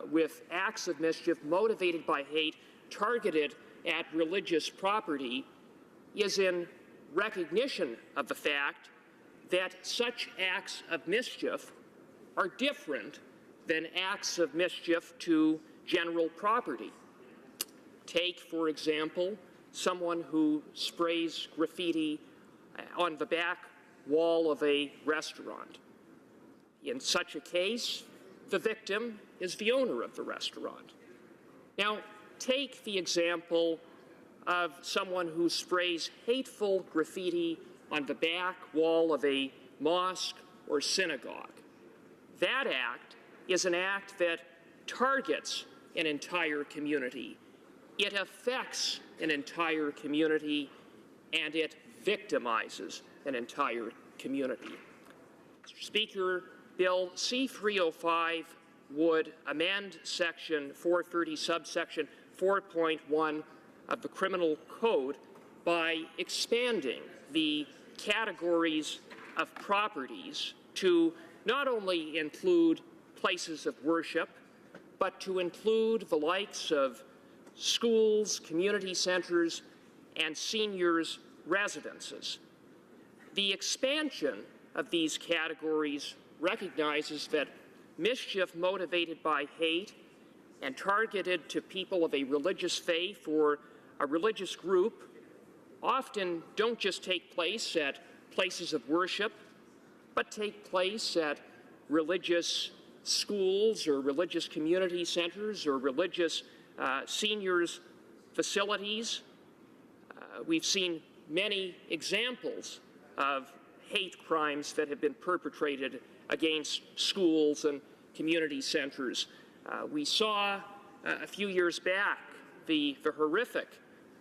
with acts of mischief motivated by hate targeted at religious property is in recognition of the fact that such acts of mischief are different than acts of mischief to general property. Take, for example, someone who sprays graffiti on the back wall of a restaurant. In such a case, the victim is the owner of the restaurant. Now, take the example of someone who sprays hateful graffiti on the back wall of a mosque or synagogue. That act is an act that targets an entire community. It affects an entire community, and it victimizes an entire community. Mr. Speaker, Bill C-305 would amend Section 430, subsection 4.1 of the Criminal Code by expanding the categories of properties to not only include places of worship, but to include the likes of schools, community centers, and seniors' residences. The expansion of these categories recognizes that mischief motivated by hate and targeted to people of a religious faith or a religious group often don't just take place at places of worship, but take place at religious schools or religious community centers or religious seniors' facilities. We've seen many examples of hate crimes that have been perpetrated against schools and community centers. We saw a few years back the horrific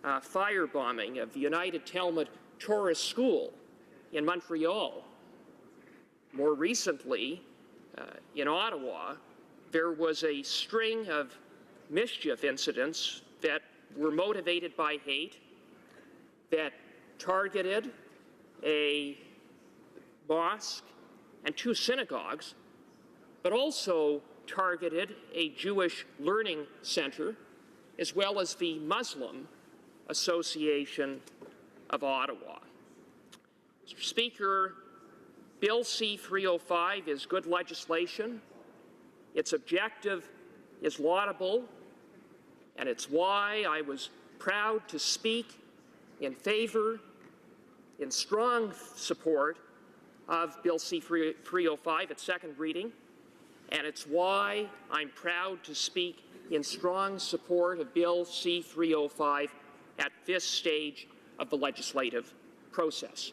firebombing of the United Talmud Tourist School in Montreal. More recently, in Ottawa, there was a string of mischief incidents that were motivated by hate, that targeted a mosque and 2 synagogues, but also targeted a Jewish learning center, as well as the Muslim Association of Ottawa. Mr. Speaker, Bill C-305 is good legislation. Its objective is laudable, and it's why I was proud to speak in favor, in strong support of Bill C-305 at second reading, and it's why I'm proud to speak in strong support of Bill C-305 at this stage of the legislative process.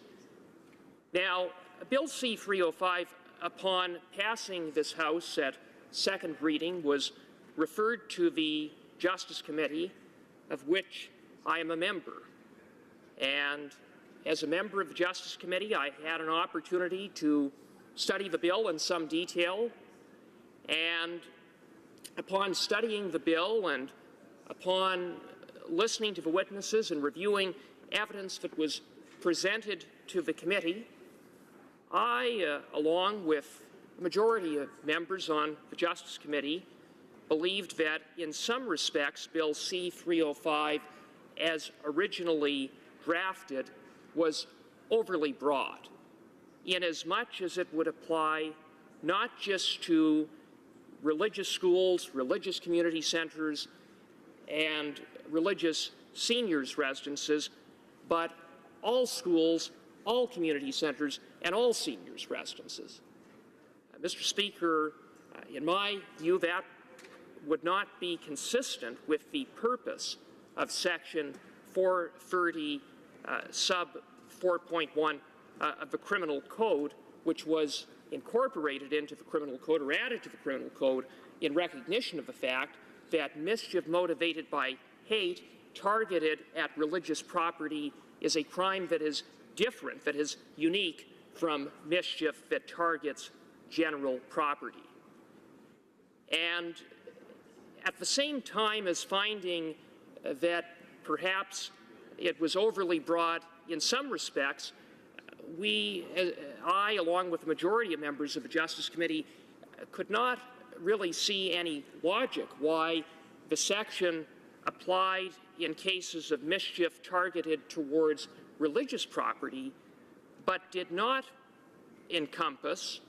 Now, Bill C-305, upon passing this House at second reading, was referred to the Justice Committee, of which I am a member. And as a member of the Justice Committee, I had an opportunity to study the bill in some detail. And upon studying the bill and upon listening to the witnesses and reviewing evidence that was presented to the committee, I, along with the majority of members on the Justice Committee, believed that in some respects Bill C-305, as originally drafted, was overly broad, inasmuch as it would apply not just to religious schools, religious community centers, and religious seniors' residences, but all schools, all community centers, and all seniors' residences. Mr. Speaker, in my view, that would not be consistent with the purpose of Section 430 sub 4.1 of the Criminal Code, which was incorporated into the Criminal Code or added to the Criminal Code in recognition of the fact that mischief motivated by hate targeted at religious property is a crime that is different, that is unique from mischief that targets general property. And at the same time as finding that perhaps it was overly broad in some respects, I, along with the majority of members of the Justice Committee, could not really see any logic why the section applied in cases of mischief targeted towards religious property, but did not encompass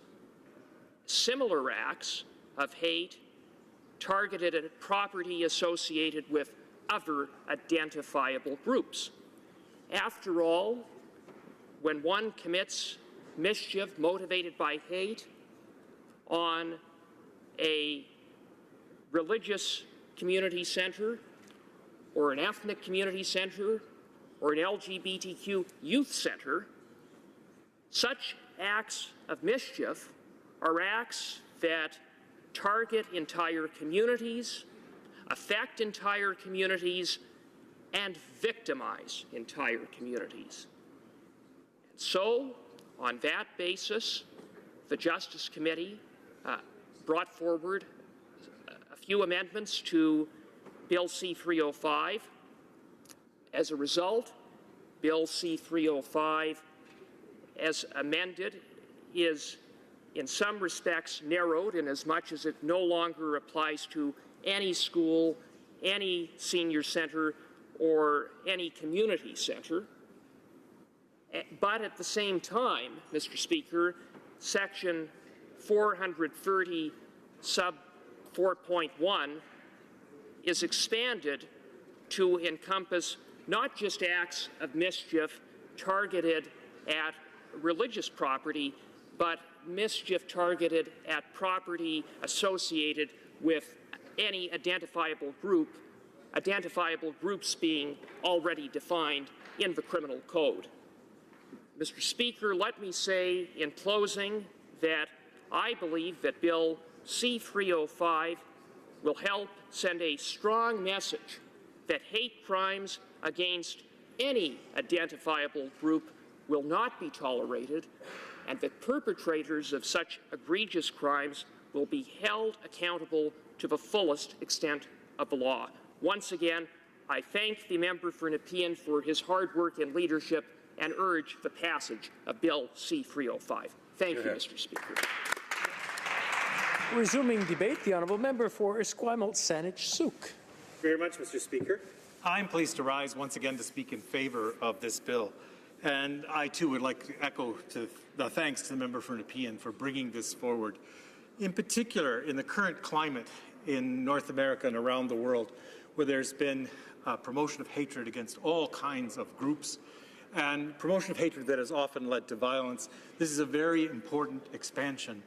similar acts of hate targeted at property associated with other identifiable groups. After all, when one commits mischief motivated by hate on a religious community center or an ethnic community center or an LGBTQ youth center, such acts of mischief are acts that target entire communities, affect entire communities, and victimize entire communities. And so, on that basis, the Justice Committee brought forward a few amendments to Bill C-305. As a result, Bill C-305, as amended, is in some respects narrowed in as much as it no longer applies to any school, any senior center, or any community center. But at the same time, Mr. Speaker, Section 430 sub 4.1 is expanded to encompass not just acts of mischief targeted at religious property, but mischief targeted at property associated with any identifiable group, identifiable groups being already defined in the Criminal Code. Mr. Speaker, let me say in closing that I believe that Bill C-305 will help send a strong message that hate crimes against any identifiable group will not be tolerated, and that perpetrators of such egregious crimes will be held accountable to the fullest extent of the law. Once again, I thank the member for Nepean for his hard work and leadership and urge the passage of Bill C-305. Thank you, Mr. Speaker. Resuming debate, the honourable member for Esquimalt-Saanich-Sooke. Very much, Mr. Speaker. I'm pleased to rise once again to speak in favour of this bill. And I, too, would like to echo the thanks to the member for Nepean for bringing this forward. In particular, in the current climate in North America and around the world, where there's been promotion of hatred against all kinds of groups and promotion of hatred that has often led to violence, this is a very important expansion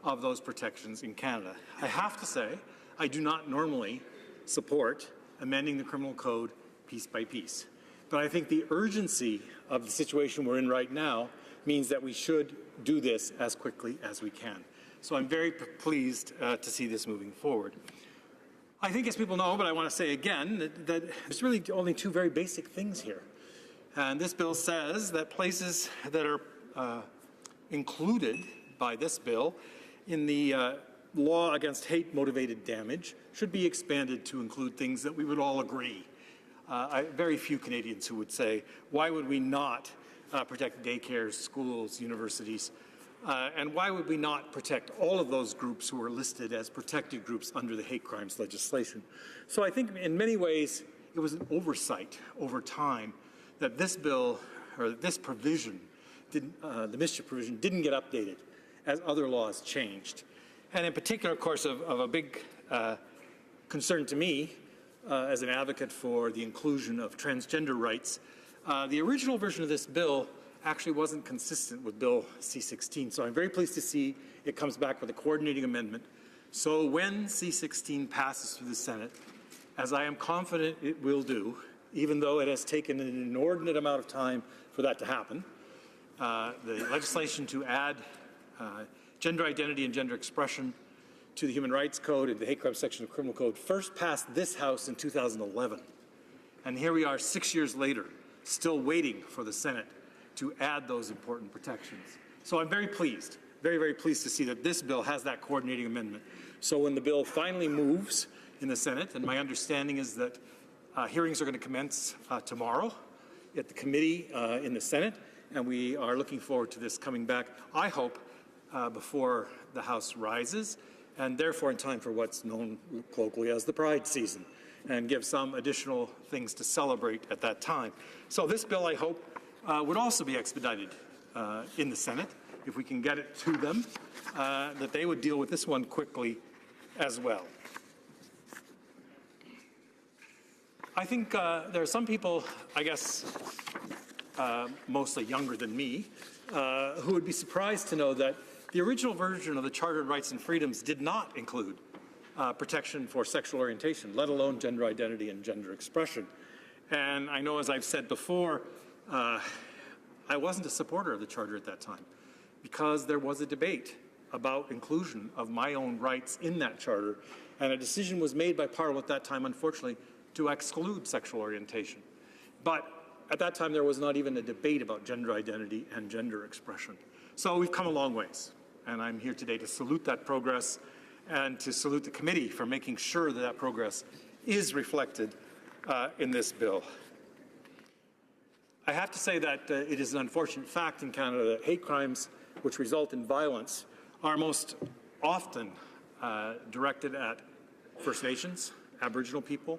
of those protections in Canada. I have to say, I do not normally support amending the criminal code piece by piece. But I think the urgency of the situation we're in right now means that we should do this as quickly as we can. So I'm very pleased to see this moving forward. I think, as people know, but I want to say again, that there's really only two very basic things here. And this bill says that places that are included by this bill in the law against hate-motivated damage should be expanded to include things that we would all agree. Very few Canadians who would say, why would we not protect daycares, schools, universities, and why would we not protect all of those groups who are listed as protected groups under the hate crimes legislation? So I think in many ways it was an oversight over time that this bill, or this provision, the mischief provision, didn't get updated as other laws changed. And in particular, of course, of a big concern to me as an advocate for the inclusion of transgender rights, the original version of this bill actually wasn't consistent with Bill C-16. So I'm very pleased to see it comes back with a coordinating amendment. So when C-16 passes through the Senate, as I am confident it will do, even though it has taken an inordinate amount of time for that to happen, the legislation to add gender identity and gender expression to the Human Rights Code and the Hate Crime section of the Criminal Code first passed this House in 2011. And here we are 6 years later, still waiting for the Senate to add those important protections. So I'm very pleased, very, very pleased to see that this bill has that coordinating amendment. So when the bill finally moves in the Senate, and my understanding is that hearings are going to commence tomorrow at the committee in the Senate, and we are looking forward to this coming back, I hope, before the House rises, and therefore in time for what's known colloquially as the Pride season, and give some additional things to celebrate at that time. So this bill, I hope, would also be expedited in the Senate, if we can get it to them, that they would deal with this one quickly as well. I think there are some people, I guess, mostly younger than me, who would be surprised to know that the original version of the Charter of Rights and Freedoms did not include protection for sexual orientation, let alone gender identity and gender expression. And I know, as I've said before, I wasn't a supporter of the Charter at that time because there was a debate about inclusion of my own rights in that Charter, and a decision was made by Parliament at that time, unfortunately, to exclude sexual orientation. But at that time, there was not even a debate about gender identity and gender expression. So we've come a long ways, and I'm here today to salute that progress and to salute the committee for making sure that that progress is reflected in this bill. I have to say that it is an unfortunate fact in Canada that hate crimes which result in violence are most often directed at First Nations, Aboriginal people,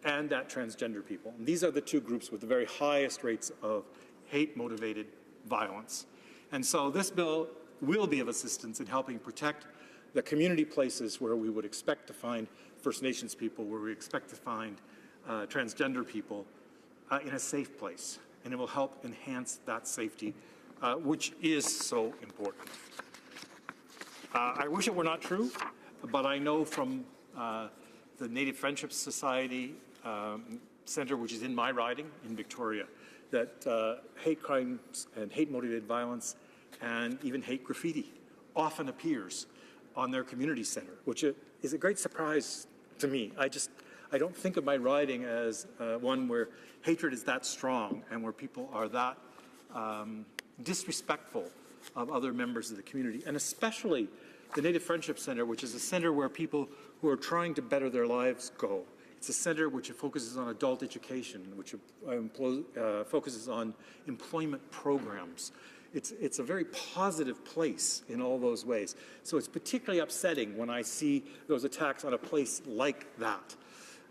and at transgender people. And these are the two groups with the very highest rates of hate-motivated violence. And so this bill will be of assistance in helping protect the community places where we would expect to find First Nations people, where we expect to find transgender people in a safe place. And it will help enhance that safety, which is so important. I wish it were not true, but I know from the Native Friendship Society Centre, which is in my riding in Victoria, that hate crimes and hate-motivated violence and even hate graffiti often appears on their community centre, which is a great surprise to me. I don't think of my riding as one where hatred is that strong and where people are that disrespectful of other members of the community, and especially the Native Friendship Centre, which is a centre where people who are trying to better their lives go. It's a centre which focuses on adult education, which focuses on employment programs. It's a very positive place in all those ways. So it's particularly upsetting when I see those attacks on a place like that.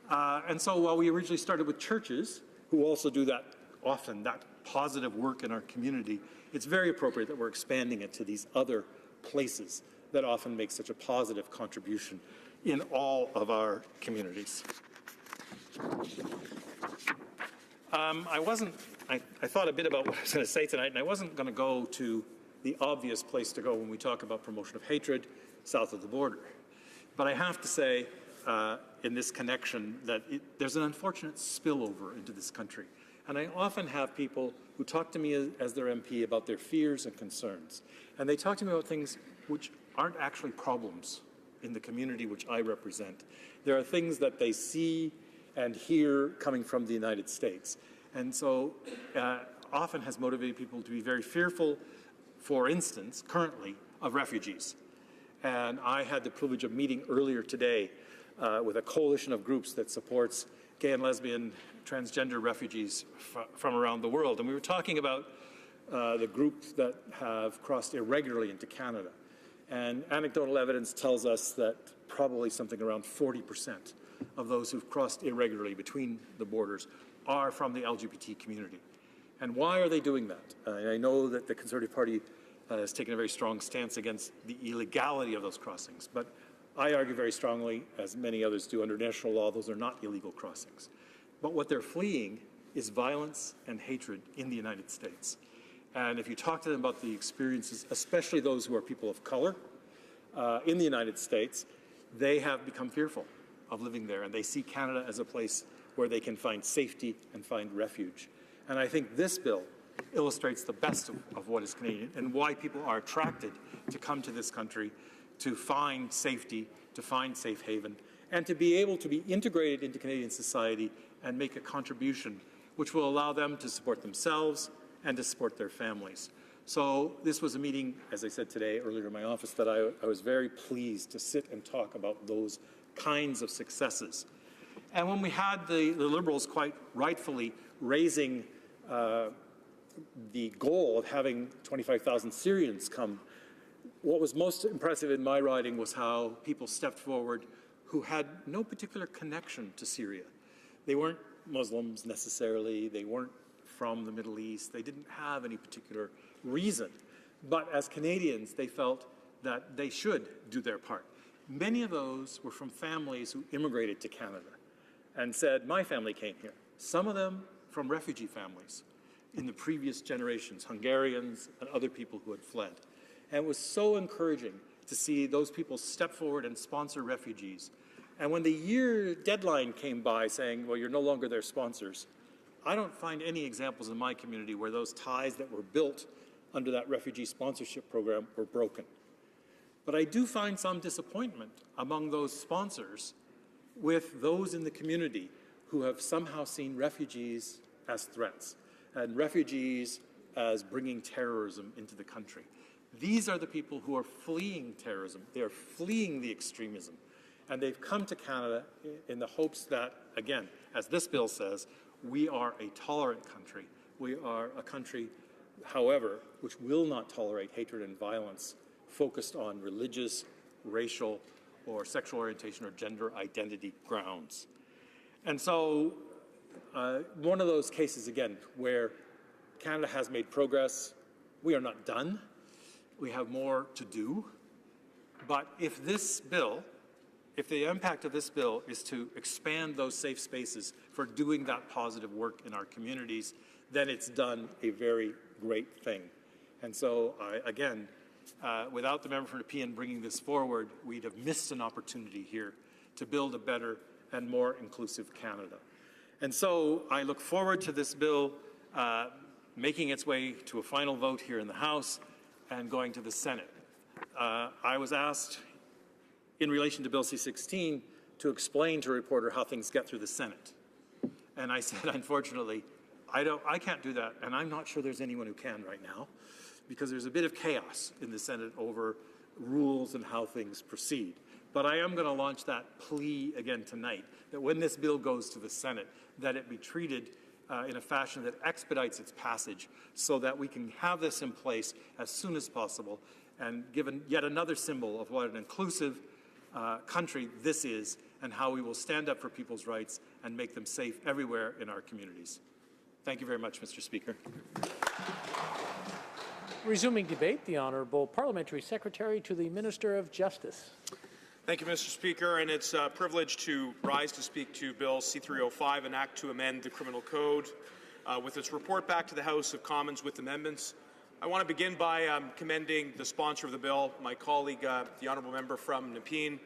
And so while we originally started with churches, who also do that often, that positive work in our community, it's very appropriate that we're expanding it to these other places that often make such a positive contribution in all of our communities. I thought a bit about what I was going to say tonight, and I wasn't going to go to the obvious place to go when we talk about promotion of hatred south of the border. But I have to say, in this connection, that there's an unfortunate spillover into this country. And I often have people who talk to me as their MP about their fears and concerns. And they talk to me about things which aren't actually problems in the community which I represent. There are things that they see and hear coming from the United States. And so often has motivated people to be very fearful, for instance, currently, of refugees. And I had the privilege of meeting earlier today with a coalition of groups that supports gay and lesbian transgender refugees from around the world. And we were talking about the groups that have crossed irregularly into Canada. And anecdotal evidence tells us that probably something around 40% of those who've crossed irregularly between the borders are from the LGBT community. And why are they doing that? I know that the Conservative Party has taken a very strong stance against the illegality of those crossings, but I argue very strongly, as many others do, under national law, those are not illegal crossings. But what they're fleeing is violence and hatred in the United States. And if you talk to them about the experiences, especially those who are people of color in the United States, they have become fearful of living there, and they see Canada as a place where they can find safety and find refuge. And I think this bill illustrates the best of what is Canadian and why people are attracted to come to this country to find safety, to find safe haven, and to be able to be integrated into Canadian society and make a contribution which will allow them to support themselves and to support their families. So this was a meeting, as I said today earlier in my office, that I was very pleased to sit and talk about those kinds of successes. And when we had the Liberals quite rightfully raising the goal of having 25,000 Syrians come, what was most impressive in my riding was how people stepped forward who had no particular connection to Syria. They weren't Muslims necessarily, they weren't from the Middle East, they didn't have any particular reason. But as Canadians, they felt that they should do their part. Many of those were from families who immigrated to Canada and said, my family came here. Some of them from refugee families in the previous generations, Hungarians and other people who had fled. And it was so encouraging to see those people step forward and sponsor refugees. And when the year deadline came by saying, well, you're no longer their sponsors, I don't find any examples in my community where those ties that were built under that refugee sponsorship program were broken. But I do find some disappointment among those sponsors with those in the community who have somehow seen refugees as threats and refugees as bringing terrorism into the country. These are the people who are fleeing terrorism. They are fleeing the extremism. And they've come to Canada in the hopes that, again, as this bill says, we are a tolerant country. We are a country, however, which will not tolerate hatred and violence focused on religious, racial, or sexual orientation or gender identity grounds. And so one of those cases, again, where Canada has made progress, we are not done. We have more to do. But if this bill, if the impact of this bill is to expand those safe spaces for doing that positive work in our communities, then it's done a very great thing. And so, again, without the member from Nepean bringing this forward, we'd have missed an opportunity here to build a better and more inclusive Canada. And so I look forward to this bill making its way to a final vote here in the House and going to the Senate. I was asked in relation to Bill C-16 to explain to a reporter how things get through the Senate. And I said, unfortunately, I can't do that, and I'm not sure there's anyone who can right now, because there's a bit of chaos in the Senate over rules and how things proceed. But I am going to launch that plea again tonight, that when this bill goes to the Senate, that it be treated in a fashion that expedites its passage so that we can have this in place as soon as possible and given yet another symbol of what an inclusive country this is and how we will stand up for people's rights and make them safe everywhere in our communities. Thank you very much, Mr. Speaker. Resuming debate, the Honourable Parliamentary Secretary to the Minister of Justice. Thank you, Mr. Speaker, and it's a privilege to rise to speak to Bill C-305, an act to amend the Criminal Code. With its report back to the House of Commons with amendments, I want to begin by commending the sponsor of the bill, my colleague, the Honourable Member from Nepean.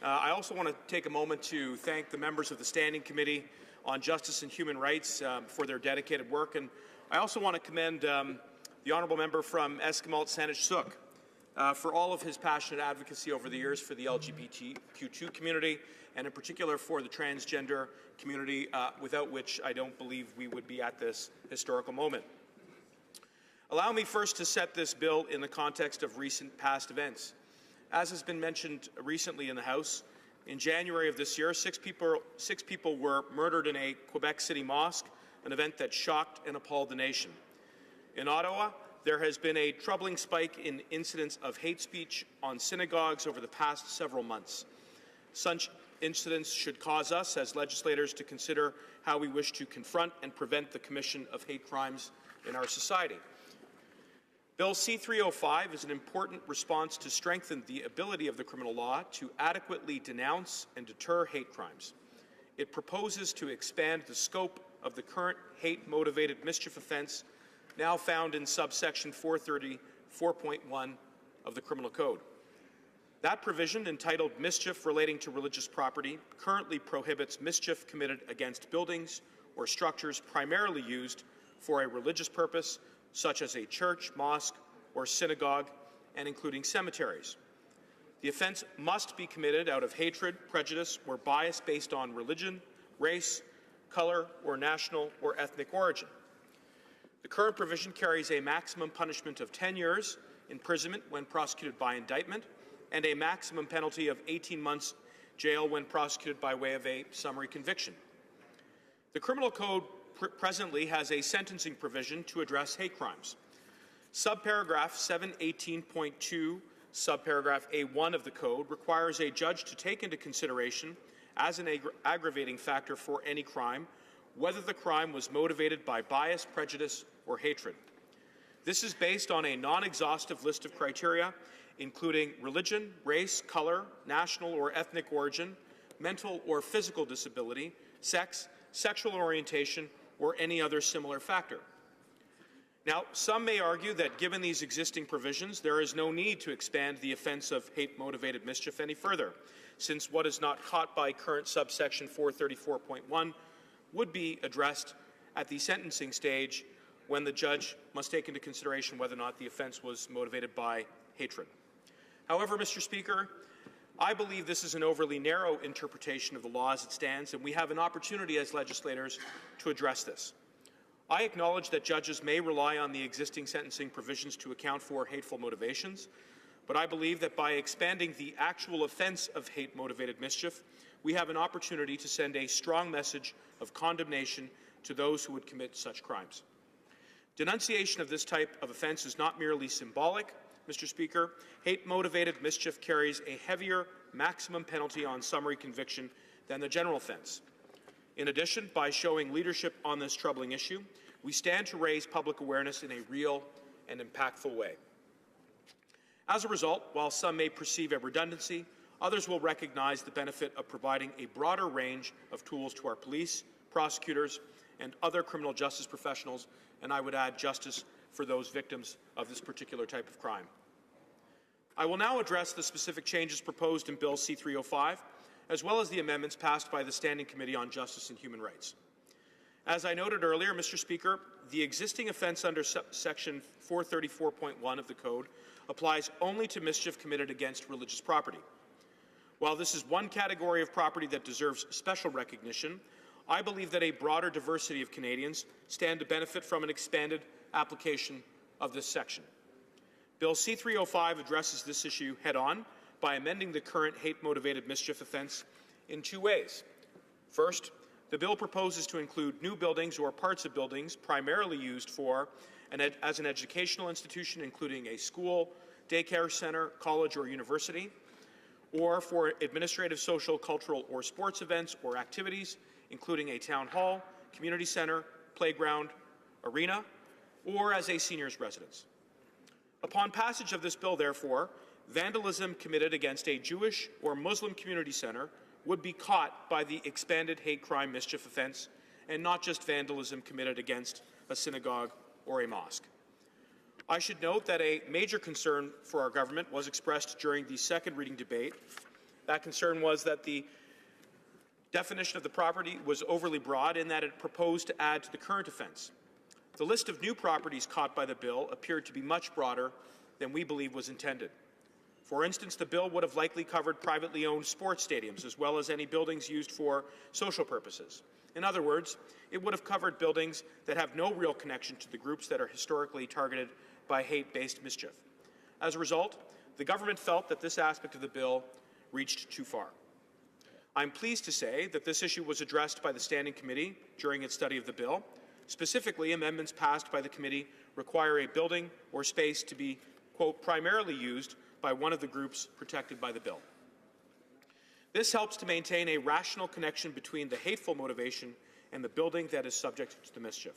I also want to take a moment to thank the members of the Standing Committee on Justice and Human Rights for their dedicated work, and I also want to commend the Honourable Member from Esquimalt-Saanich-Sooke for all of his passionate advocacy over the years for the LGBTQ2 community, and in particular for the transgender community, without which I don't believe we would be at this historical moment. Allow me first to set this bill in the context of recent past events. As has been mentioned recently in the House, in January of this year, six people were murdered in a Quebec City mosque, an event that shocked and appalled the nation. In Ottawa, there has been a troubling spike in incidents of hate speech on synagogues over the past several months. Such incidents should cause us, as legislators, to consider how we wish to confront and prevent the commission of hate crimes in our society. Bill C-305 is an important response to strengthen the ability of the criminal law to adequately denounce and deter hate crimes. It proposes to expand the scope of the current hate-motivated mischief offence now found in subsection 434.1 of the Criminal Code. That provision, entitled Mischief Relating to Religious Property, currently prohibits mischief committed against buildings or structures primarily used for a religious purpose, such as a church, mosque, or synagogue, and including cemeteries. The offence must be committed out of hatred, prejudice, or bias based on religion, race, color, or national or ethnic origin. The current provision carries a maximum punishment of 10 years imprisonment when prosecuted by indictment and a maximum penalty of 18 months jail when prosecuted by way of a summary conviction. The Criminal Code presently has a sentencing provision to address hate crimes. Subparagraph 718.2, subparagraph A1 of the Code requires a judge to take into consideration as an aggravating factor for any crime whether the crime was motivated by bias, prejudice, or hatred. This is based on a non-exhaustive list of criteria, including religion, race, color, national or ethnic origin, mental or physical disability, sex, sexual orientation, or any other similar factor. Now, some may argue that given these existing provisions, there is no need to expand the offence of hate-motivated mischief any further, since what is not caught by current subsection 434.1 would be addressed at the sentencing stage when the judge must take into consideration whether or not the offence was motivated by hatred. However, Mr. Speaker, I believe this is an overly narrow interpretation of the law as it stands, and we have an opportunity as legislators to address this. I acknowledge that judges may rely on the existing sentencing provisions to account for hateful motivations, but I believe that by expanding the actual offence of hate-motivated mischief, we have an opportunity to send a strong message of condemnation to those who would commit such crimes. Denunciation of this type of offence is not merely symbolic, Mr. Speaker. Hate-motivated mischief carries a heavier maximum penalty on summary conviction than the general offence. In addition, by showing leadership on this troubling issue, we stand to raise public awareness in a real and impactful way. As a result, while some may perceive a redundancy, others will recognize the benefit of providing a broader range of tools to our police, prosecutors, and other criminal justice professionals, and I would add justice for those victims of this particular type of crime. I will now address the specific changes proposed in Bill C-305, as well as the amendments passed by the Standing Committee on Justice and Human Rights. As I noted earlier, Mr. Speaker, the existing offence under Section 434.1 of the Code applies only to mischief committed against religious property. While this is one category of property that deserves special recognition, I believe that a broader diversity of Canadians stand to benefit from an expanded application of this section. Bill C-305 addresses this issue head-on by amending the current hate-motivated mischief offence in two ways. First, the bill proposes to include new buildings or parts of buildings primarily used for as an educational institution, including a school, daycare center, college, or university, or for administrative, social, cultural, or sports events or activities, including a town hall, community center, playground, arena, or as a seniors' residence. Upon passage of this bill, therefore, vandalism committed against a Jewish or Muslim community center would be caught by the expanded hate crime mischief offence, and not just vandalism committed against a synagogue or a mosque. I should note that a major concern for our government was expressed during the second reading debate. That concern was that the definition of the property was overly broad in that it proposed to add to the current offence. The list of new properties caught by the bill appeared to be much broader than we believe was intended. For instance, the bill would have likely covered privately owned sports stadiums as well as any buildings used for social purposes. In other words, it would have covered buildings that have no real connection to the groups that are historically targeted by hate-based mischief. As a result, the government felt that this aspect of the bill reached too far. I'm pleased to say that this issue was addressed by the Standing Committee during its study of the bill. Specifically, amendments passed by the committee require a building or space to be, quote, primarily used by one of the groups protected by the bill. This helps to maintain a rational connection between the hateful motivation and the building that is subject to the mischief.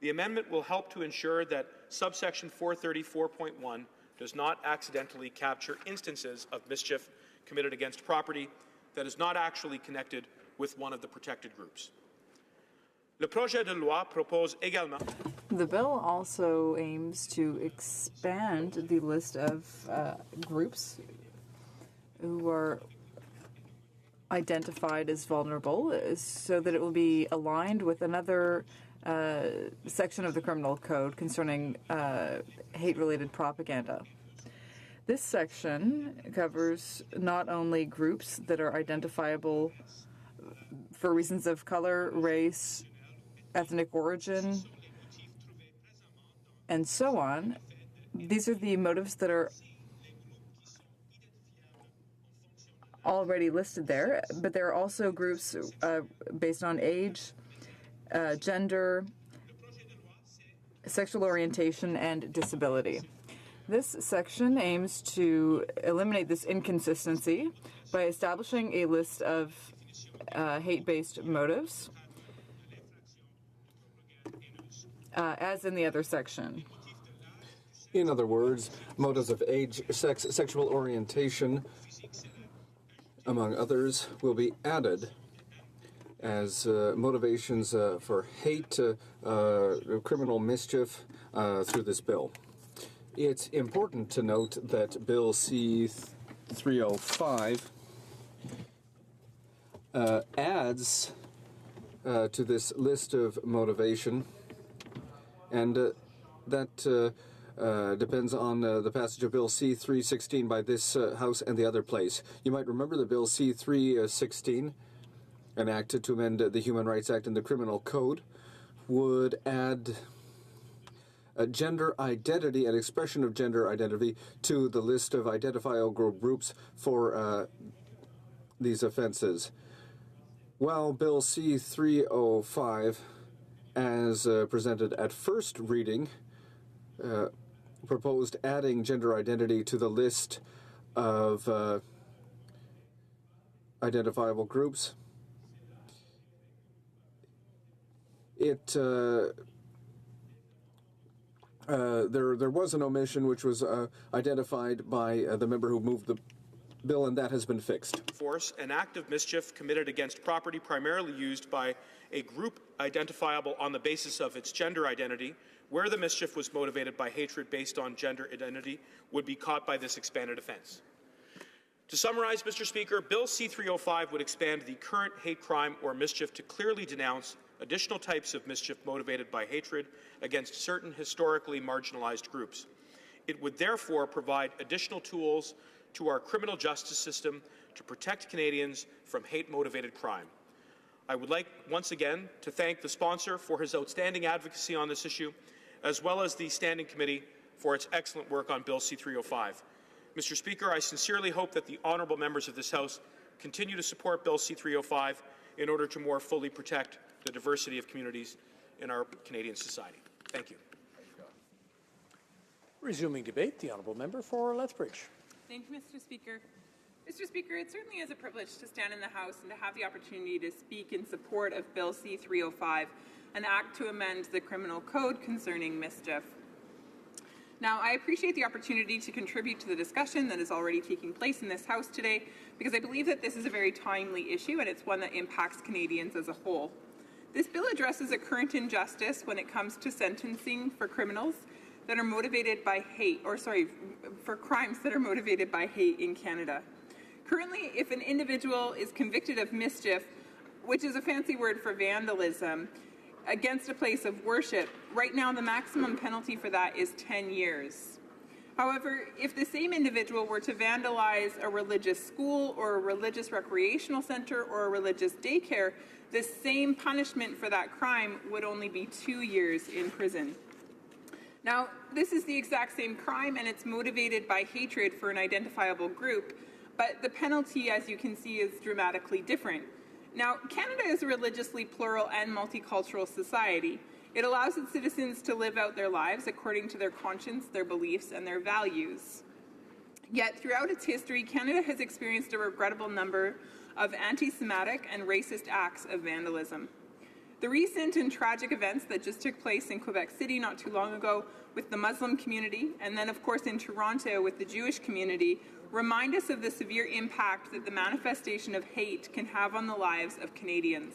The amendment will help to ensure that subsection 434.1 does not accidentally capture instances of mischief committed against property that is not actually connected with one of the protected groups. Le projet de loi propose également. The bill also aims to expand the list of groups who are identified as vulnerable so that it will be aligned with another section of the criminal code concerning hate-related propaganda. This section covers not only groups that are identifiable for reasons of color, race, ethnic origin, and so on. These are the motives that are already listed there, but there are also groups based on age, gender, sexual orientation, and disability. This section aims to eliminate this inconsistency by establishing a list of hate-based motives, as in the other section. In other words, motives of age, sex, sexual orientation, among others, will be added as motivations for hate, criminal mischief through this bill. It's important to note that Bill C-305 adds to this list of motivation, and that depends on the passage of Bill C-316 by this House and the other place. You might remember that Bill C-316, enacted to amend the Human Rights Act and the Criminal Code, would add a gender identity and expression of gender identity to the list of identifiable groups for these offenses. While Bill C-305, as presented at first reading, proposed adding gender identity to the list of identifiable groups, there was an omission which was identified by the member who moved the bill, and that has been fixed. Force, an act of mischief committed against property primarily used by a group identifiable on the basis of its gender identity, where the mischief was motivated by hatred based on gender identity, would be caught by this expanded offence. To summarize, Mr. Speaker, Bill C-305 would expand the current hate crime or mischief to clearly denounce additional types of mischief motivated by hatred against certain historically marginalized groups. It would therefore provide additional tools to our criminal justice system to protect Canadians from hate-motivated crime. I would like once again to thank the sponsor for his outstanding advocacy on this issue, as well as the Standing Committee for its excellent work on Bill C-305. Mr. Speaker, I sincerely hope that the honourable members of this House continue to support Bill C-305 in order to more fully protect the diversity of communities in our Canadian society. Thank you. Resuming debate, the honourable member for Lethbridge. Thank you, Mr. Speaker. Mr. Speaker, it certainly is a privilege to stand in the House and to have the opportunity to speak in support of Bill C-305, an act to amend the criminal code concerning mischief. Now, I appreciate the opportunity to contribute to the discussion that is already taking place in this House today, because I believe that this is a very timely issue and it's one that impacts Canadians as a whole. This bill addresses a current injustice when it comes to sentencing for criminals that are motivated by hate, for crimes that are motivated by hate in Canada. Currently, if an individual is convicted of mischief, which is a fancy word for vandalism, against a place of worship, right now the maximum penalty for that is 10 years. However, if the same individual were to vandalize a religious school or a religious recreational center or a religious daycare, the same punishment for that crime would only be 2 years in prison. Now, this is the exact same crime and it's motivated by hatred for an identifiable group, but the penalty, as you can see, is dramatically different. Now, Canada is a religiously plural and multicultural society. It allows its citizens to live out their lives according to their conscience, their beliefs, and their values. Yet, throughout its history, Canada has experienced a regrettable number of anti-Semitic and racist acts of vandalism. The recent and tragic events that just took place in Quebec City not too long ago with the Muslim community, and then of course in Toronto with the Jewish community, remind us of the severe impact that the manifestation of hate can have on the lives of Canadians.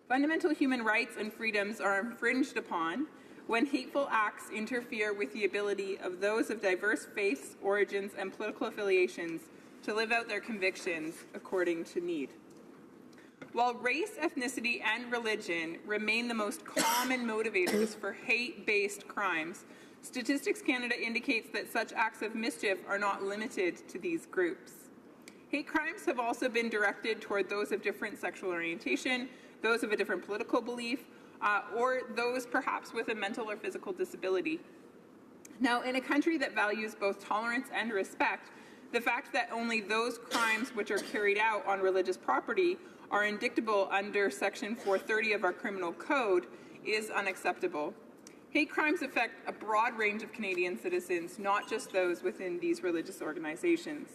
Fundamental human rights and freedoms are infringed upon when hateful acts interfere with the ability of those of diverse faiths, origins, and political affiliations to live out their convictions according to need. While race, ethnicity, and religion remain the most common motivators for hate-based crimes, Statistics Canada indicates that such acts of mischief are not limited to these groups. Hate crimes have also been directed toward those of different sexual orientation, those of a different political belief, or those perhaps with a mental or physical disability. Now, in a country that values both tolerance and respect, the fact that only those crimes which are carried out on religious property are indictable under Section 430 of our criminal code is unacceptable. Hate crimes affect a broad range of Canadian citizens, not just those within these religious organizations.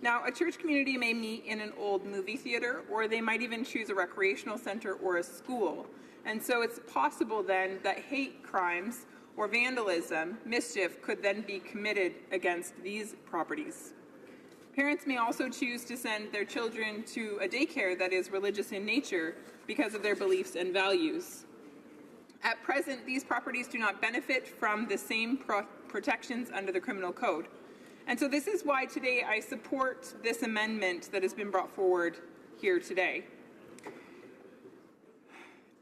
Now, a church community may meet in an old movie theater, or they might even choose a recreational center or a school. And so it's possible then that hate crimes or vandalism, mischief, could then be committed against these properties. Parents may also choose to send their children to a daycare that is religious in nature because of their beliefs and values. At present, these properties do not benefit from the same protections under the criminal code. And so this is why today I support this amendment that has been brought forward here today.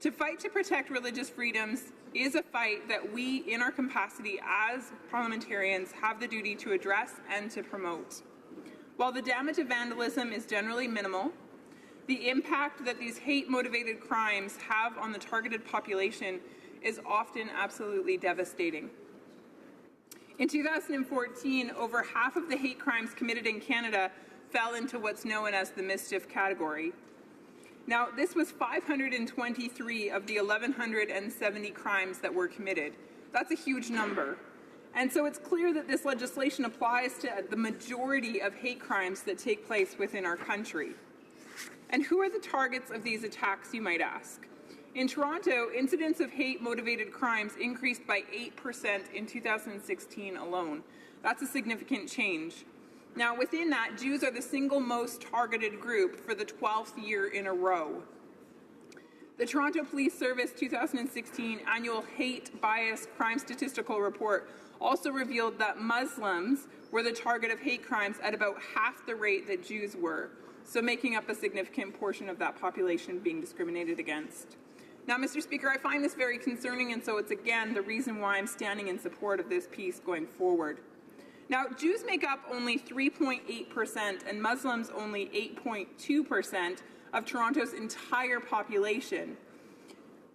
To fight to protect religious freedoms is a fight that we, in our capacity as parliamentarians, have the duty to address and to promote. While the damage of vandalism is generally minimal, the impact that these hate-motivated crimes have on the targeted population is often absolutely devastating. In 2014, over half of the hate crimes committed in Canada fell into what's known as the mischief category. Now, this was 523 of the 1,170 crimes that were committed. That's a huge number. And so it's clear that this legislation applies to the majority of hate crimes that take place within our country. And who are the targets of these attacks, you might ask? In Toronto, incidents of hate-motivated crimes increased by 8% in 2016 alone. That's a significant change. Now, within that, Jews are the single most targeted group for the 12th year in a row. The Toronto Police Service 2016 Annual Hate Bias Crime Statistical Report also revealed that Muslims were the target of hate crimes at about half the rate that Jews were, so making up a significant portion of that population being discriminated against. Now, Mr. Speaker, I find this very concerning, and so it's again the reason why I'm standing in support of this piece going forward. Now, Jews make up only 3.8% and Muslims only 8.2% of Toronto's entire population.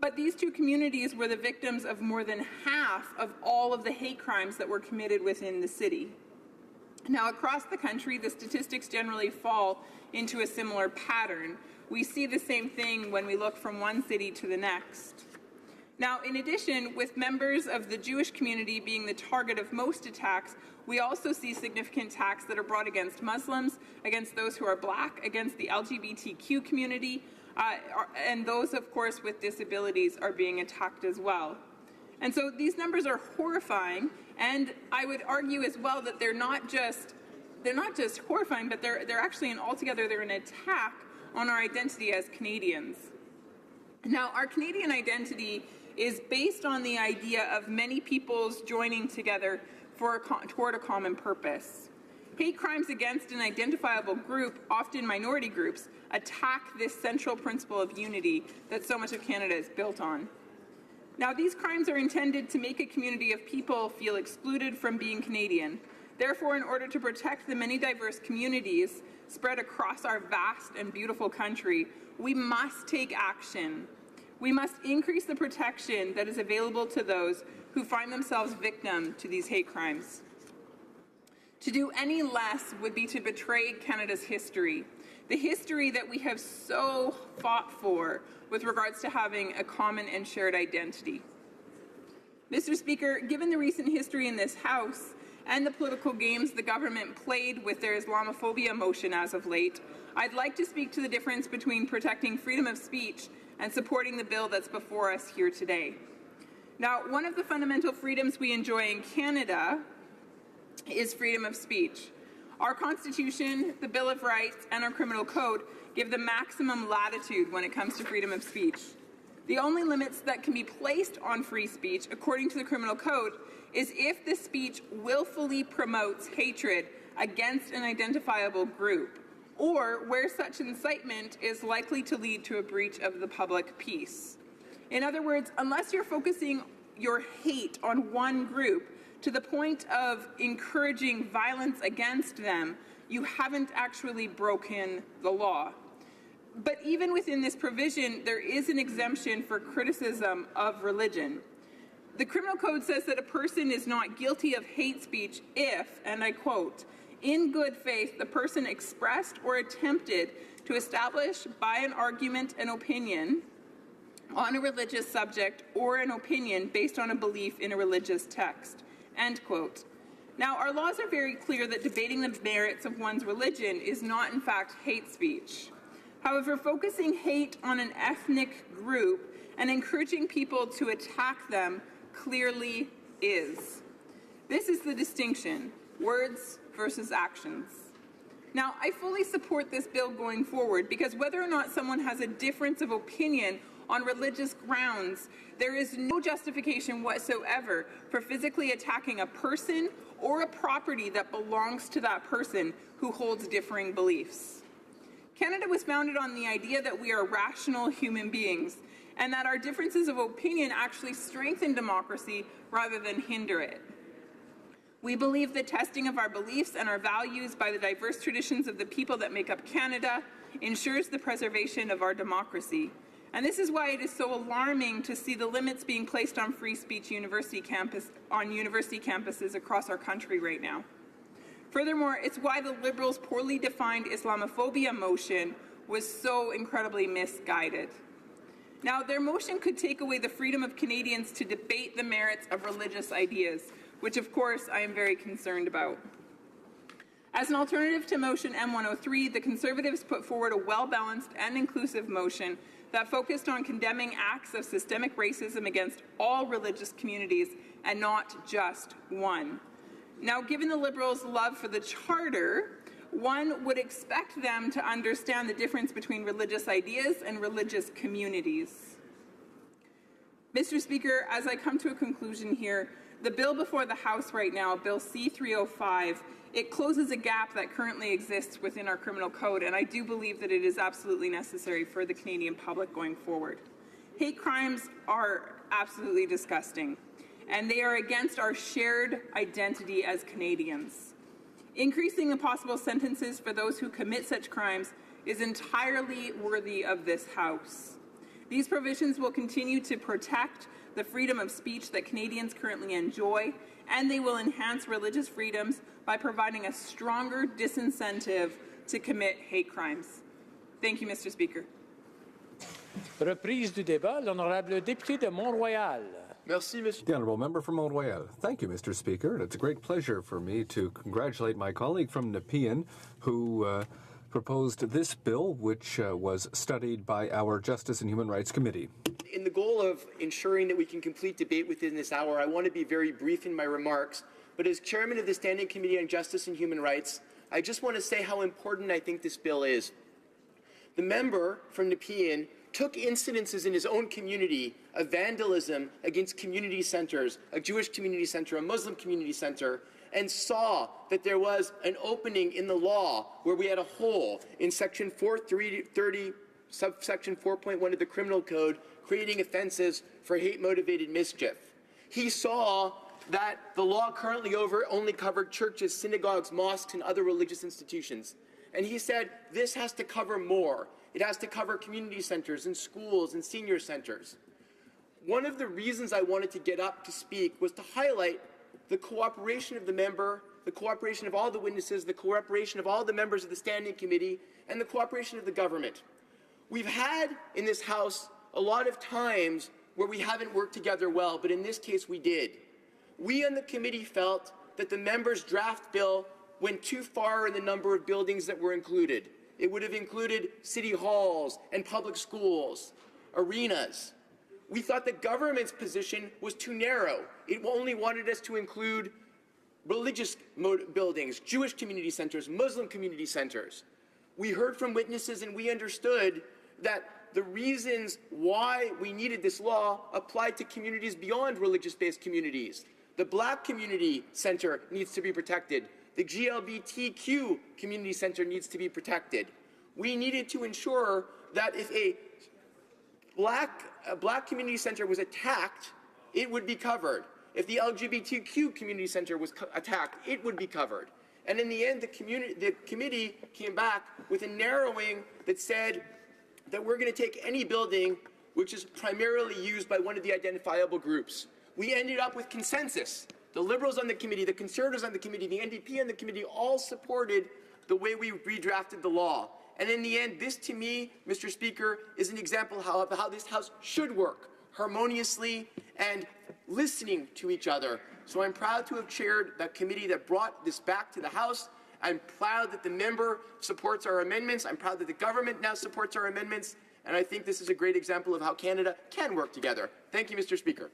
But these two communities were the victims of more than half of all of the hate crimes that were committed within the city. Now, across the country, the statistics generally fall into a similar pattern. We see the same thing when we look from one city to the next. Now, in addition, with members of the Jewish community being the target of most attacks, we also see significant attacks that are brought against Muslims, against those who are Black, against the LGBTQ community, and those, of course, with disabilities are being attacked as well. And so these numbers are horrifying, and I would argue as well that they're not just horrifying, but they're actually they're an attack on our identity as Canadians. Now, our Canadian identity is based on the idea of many peoples joining together toward a common purpose. Hate crimes against an identifiable group, often minority groups, attack this central principle of unity that so much of Canada is built on. Now, these crimes are intended to make a community of people feel excluded from being Canadian. Therefore, in order to protect the many diverse communities spread across our vast and beautiful country, we must take action. We must increase the protection that is available to those who find themselves victim to these hate crimes. To do any less would be to betray Canada's history, the history that we have so fought for with regards to having a common and shared identity. Mr. Speaker, given the recent history in this House and the political games the government played with their Islamophobia motion as of late, I'd like to speak to the difference between protecting freedom of speech and supporting the bill that's before us here today. Now, one of the fundamental freedoms we enjoy in Canada is freedom of speech. Our Constitution, the Bill of Rights, and our Criminal Code give the maximum latitude when it comes to freedom of speech. The only limits that can be placed on free speech, according to the Criminal Code, is if the speech willfully promotes hatred against an identifiable group, or where such incitement is likely to lead to a breach of the public peace. In other words, unless you're focusing your hate on one group to the point of encouraging violence against them, you haven't actually broken the law. But even within this provision, there is an exemption for criticism of religion. The Criminal Code says that a person is not guilty of hate speech if, and I quote, in good faith, the person expressed or attempted to establish by an argument an opinion on a religious subject or an opinion based on a belief in a religious text, end quote. Now, our laws are very clear that debating the merits of one's religion is not, in fact, hate speech. However, focusing hate on an ethnic group and encouraging people to attack them clearly is. This is the distinction, words versus actions. Now, I fully support this bill going forward because whether or not someone has a difference of opinion on religious grounds, there is no justification whatsoever for physically attacking a person or a property that belongs to that person who holds differing beliefs. Canada was founded on the idea that we are rational human beings and that our differences of opinion actually strengthen democracy rather than hinder it. We believe the testing of our beliefs and our values by the diverse traditions of the people that make up Canada ensures the preservation of our democracy. And this is why it is so alarming to see the limits being placed on free speech university campuses across our country right now. Furthermore, it's why the Liberals' poorly defined Islamophobia motion was so incredibly misguided. Now, their motion could take away the freedom of Canadians to debate the merits of religious ideas, which of course I am very concerned about. As an alternative to motion M103, the Conservatives put forward a well-balanced and inclusive motion that focused on condemning acts of systemic racism against all religious communities and not just one. Now, given the Liberals' love for the Charter, one would expect them to understand the difference between religious ideas and religious communities. Mr. Speaker, as I come to a conclusion here, the bill before the House right now, Bill C-305, it closes a gap that currently exists within our criminal code, and I do believe that it is absolutely necessary for the Canadian public going forward. Hate crimes are absolutely disgusting, and they are against our shared identity as Canadians. Increasing the possible sentences for those who commit such crimes is entirely worthy of this House. These provisions will continue to protect the freedom of speech that Canadians currently enjoy, and they will enhance religious freedoms by providing a stronger disincentive to commit hate crimes. Thank you, Mr. Speaker. Reprise du débat, l'honorable député de Mont-Royal. Merci, Monsieur. The Honourable Member from Mont-Royal. Thank you, Mr. Speaker. And it's a great pleasure for me to congratulate my colleague from Nepean who proposed this bill, which was studied by our Justice and Human Rights Committee. In the goal of ensuring that we can complete debate within this hour, I want to be very brief in my remarks. But as chairman of the Standing Committee on Justice and Human Rights, I just want to say how important I think this bill is. The member from Nepean took incidences in his own community of vandalism against community centers, a Jewish community center, a Muslim community center, and saw that there was an opening in the law where we had a hole in Section 430, subsection 4.1 of the Criminal Code, creating offenses for hate-motivated mischief. He saw that the law currently only covered churches, synagogues, mosques, and other religious institutions. And he said, this has to cover more. It has to cover community centers and schools and senior centers. One of the reasons I wanted to get up to speak was to highlight the cooperation of the member, the cooperation of all the witnesses, the cooperation of all the members of the Standing Committee, and the cooperation of the government. We've had in this House a lot of times where we haven't worked together well, but in this case we did. We on the committee felt that the members' draft bill went too far in the number of buildings that were included. It would have included city halls and public schools, arenas. We thought the government's position was too narrow. It only wanted us to include religious buildings, Jewish community centers, Muslim community centers. We heard from witnesses and we understood that the reasons why we needed this law applied to communities beyond religious-based communities. The Black community center needs to be protected. The GLBTQ community center needs to be protected. We needed to ensure that if a black community center was attacked, it would be covered. If the LGBTQ community center was attacked, it would be covered. And in the end, the committee came back with a narrowing that said that we're going to take any building which is primarily used by one of the identifiable groups. We ended up with consensus. The Liberals on the committee, the Conservatives on the committee, the NDP on the committee all supported the way we redrafted the law. And in the end, this to me, Mr. Speaker, is an example of how this House should work harmoniously and listening to each other. So I'm proud to have chaired the committee that brought this back to the House. I'm proud that the member supports our amendments. I'm proud that the government now supports our amendments. And I think this is a great example of how Canada can work together. Thank you, Mr. Speaker.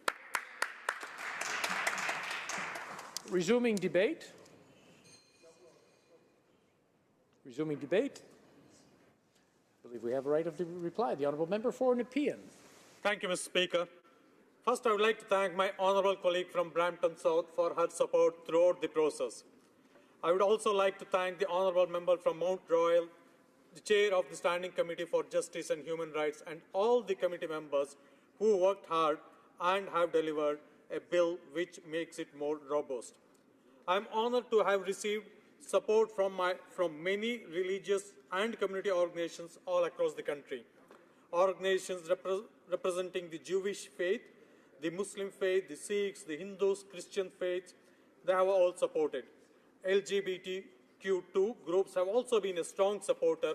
Resuming debate. Resuming debate. I believe we have a right of reply. The Honourable Member for Nepean. Thank you, Mr. Speaker. First, I would like to thank my honourable colleague from Brampton South for her support throughout the process. I would also like to thank the honourable member from Mount Royal, the chair of the Standing Committee for Justice and Human Rights, and all the committee members who worked hard and have delivered a bill which makes it more robust. I am honoured to have received support from many religious and community organizations all across the country. Organizations representing the Jewish faith, the Muslim faith, the Sikhs, the Hindus, Christian faiths, they have all supported. LGBTQ2 groups have also been a strong supporter,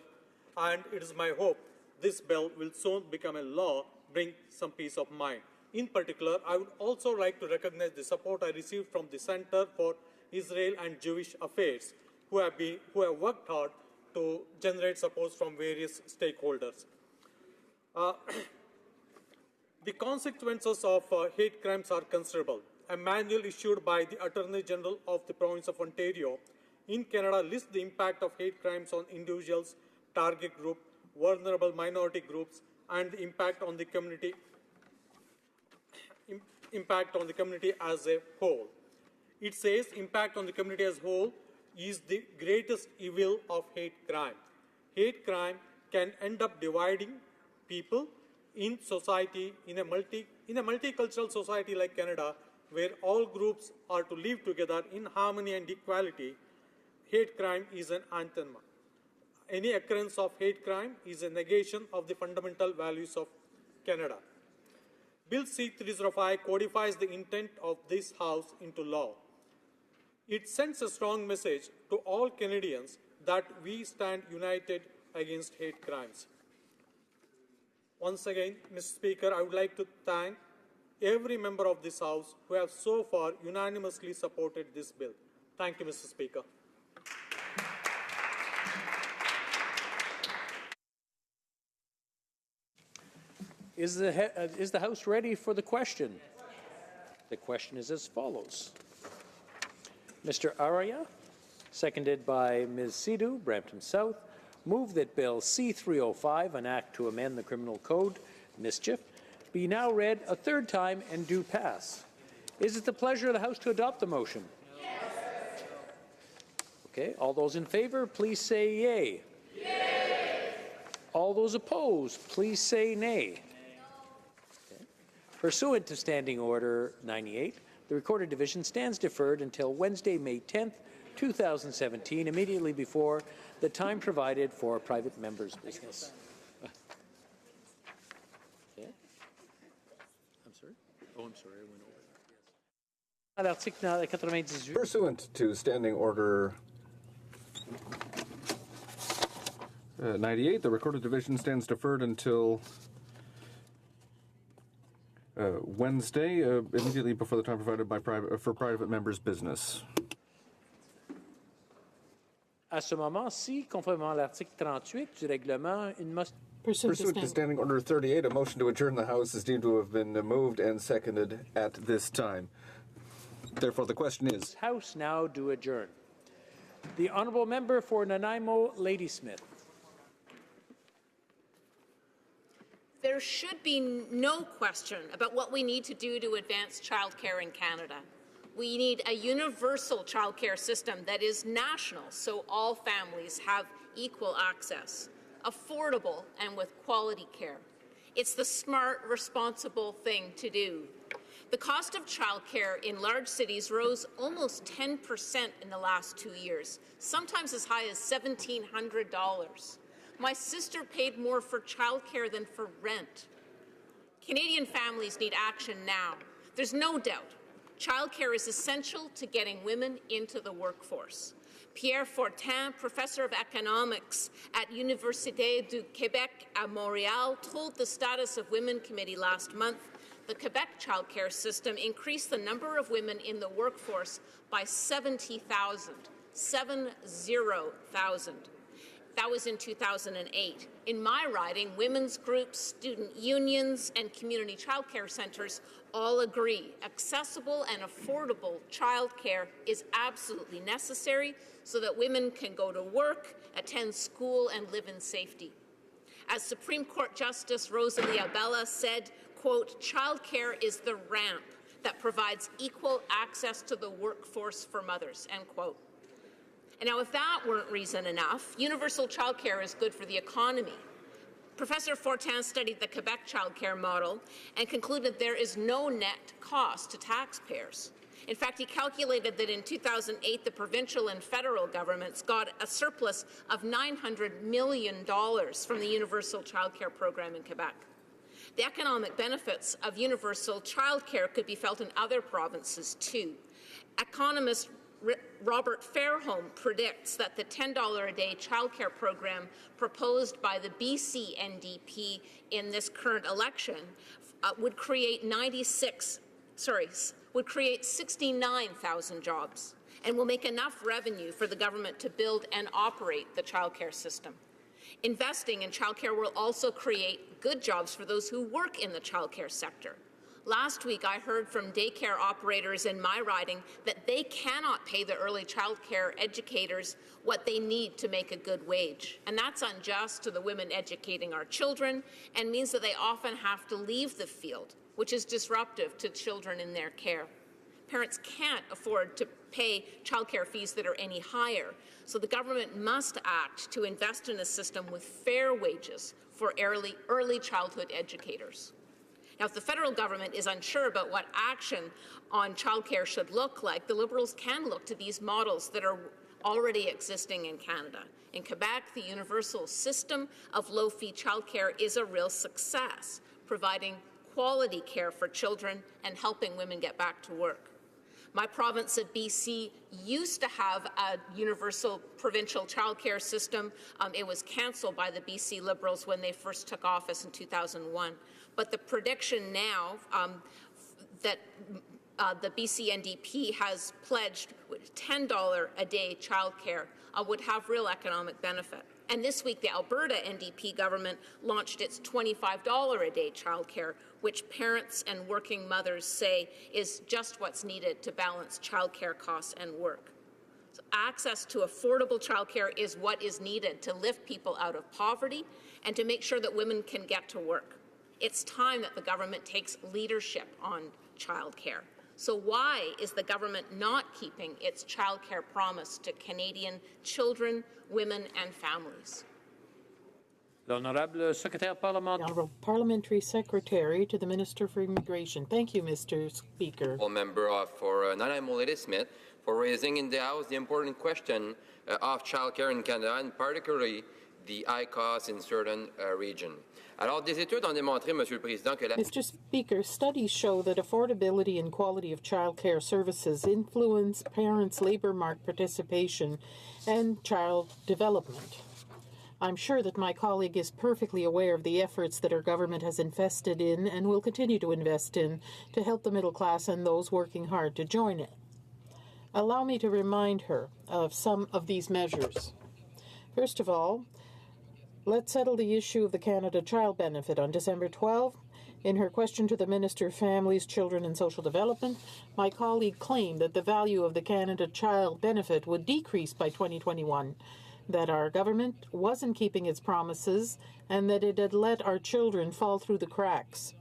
and it is my hope this bill will soon become a law, bring some peace of mind. In particular, I would also like to recognize the support I received from the Center for Israel and Jewish Affairs, who have worked hard to generate support from various stakeholders. The consequences of hate crimes are considerable. A manual issued by the Attorney General of the Province of Ontario in Canada lists the impact of hate crimes on individuals, target group, vulnerable minority groups, and the impact on the community as a whole. It says impact on the community as a whole is the greatest evil of hate crime. Hate crime can end up dividing people in society. In a multicultural society like Canada, where all groups are to live together in harmony and equality, hate crime is an anathema. Any occurrence of hate crime is a negation of the fundamental values of Canada. Bill C-305 codifies the intent of this House into law. It sends a strong message to all Canadians that we stand united against hate crimes. Once again, Mr. Speaker, I would like to thank every member of this House who have so far unanimously supported this bill. Thank you, Mr. Speaker. Is the House ready for the question? The question is as follows. Mr. Araya, seconded by Ms. Sidhu, Brampton South, move that Bill C-305, an act to amend the Criminal Code, mischief, be now read a third time and do pass. Is it the pleasure of the House to adopt the motion? Yes. Okay, all those in favour, please say yea. Yay. All those opposed, please say nay. Okay. Pursuant to Standing Order 98, the Recorded Division stands deferred until Wednesday, May 10th, 2017, immediately before the time provided for private members' business. Okay. I'm sorry? Oh, I'm sorry, I went over that. Pursuant to Standing Order 98, the Recorded Division stands deferred until Wednesday, immediately before the time provided by for private members' business. À ce moment-ci, conformément à l'article 38 du règlement, une motion... Pursuant to Standing Order 38, a motion to adjourn the House is deemed to have been moved and seconded at this time. Therefore, the question is... House now do adjourn. The Honourable Member for Nanaimo, Ladysmith. There should be no question about what we need to do to advance childcare in Canada. We need a universal childcare system that is national, so all families have equal access, affordable and with quality care. It's the smart, responsible thing to do. The cost of childcare in large cities rose almost 10% in the last 2 years, sometimes as high as $1,700. My sister paid more for childcare than for rent. Canadian families need action now. There's no doubt childcare is essential to getting women into the workforce. Pierre Fortin, professor of economics at Université du Québec à Montréal, told the Status of Women Committee last month the Quebec childcare system increased the number of women in the workforce by 70,000. 70,000. That was in 2008. In my riding, women's groups, student unions, and community childcare centres all agree accessible and affordable childcare is absolutely necessary so that women can go to work, attend school, and live in safety. As Supreme Court Justice Rosalie Abella said, quote, childcare is the ramp that provides equal access to the workforce for mothers, end quote. And now, if that weren't reason enough, universal childcare is good for the economy. Professor Fortin studied the Quebec childcare model and concluded there is no net cost to taxpayers. In fact, he calculated that in 2008, the provincial and federal governments got a surplus of $900 million from the universal childcare program in Quebec. The economic benefits of universal childcare could be felt in other provinces, too. Economist Robert Fairholm predicts that the $10 a day childcare program proposed by the BC NDP in this current election would create 69,000 jobs and will make enough revenue for the government to build and operate the childcare system. Investing in childcare will also create good jobs for those who work in the childcare sector. Last week, I heard from daycare operators in my riding that they cannot pay the early childcare educators what they need to make a good wage. And that's unjust to the women educating our children and means that they often have to leave the field, which is disruptive to children in their care. Parents can't afford to pay childcare fees that are any higher, so the government must act to invest in a system with fair wages for early childhood educators. Now, if the federal government is unsure about what action on childcare should look like, the Liberals can look to these models that are already existing in Canada. In Quebec, the universal system of low-fee childcare is a real success, providing quality care for children and helping women get back to work. My province of BC used to have a universal provincial childcare system. It was cancelled by the BC Liberals when they first took office in 2001. But the prediction now that the BC NDP has pledged $10 a day childcare would have real economic benefit. And this week, the Alberta NDP government launched its $25 a day childcare, which parents and working mothers say is just what's needed to balance childcare costs and work. So access to affordable childcare is what is needed to lift people out of poverty and to make sure that women can get to work. It's time that the government takes leadership on childcare. So why is the government not keeping its childcare promise to Canadian children, women and families? L'Honorable Secrétaire Parlementaire. Honourable Parliamentary Secretary to the Minister for Immigration. Thank you, Mr. Speaker. Member for Nanaimo Lady Smith for raising in the House the important question of childcare in Canada, and particularly the high costs in certain regions. Alors, des études ont démontré, Monsieur le Président, que la... Mr. Speaker, studies show that affordability and quality of childcare services influence parents' labour market participation and child development. I'm sure that my colleague is perfectly aware of the efforts that our government has invested in and will continue to invest in to help the middle class and those working hard to join it. Allow me to remind her of some of these measures. First of all, let's settle the issue of the Canada Child Benefit. On December 12, in her question to the Minister of Families, Children and Social Development, my colleague claimed that the value of the Canada Child Benefit would decrease by 2021, that our government wasn't keeping its promises, and that it had let our children fall through the cracks.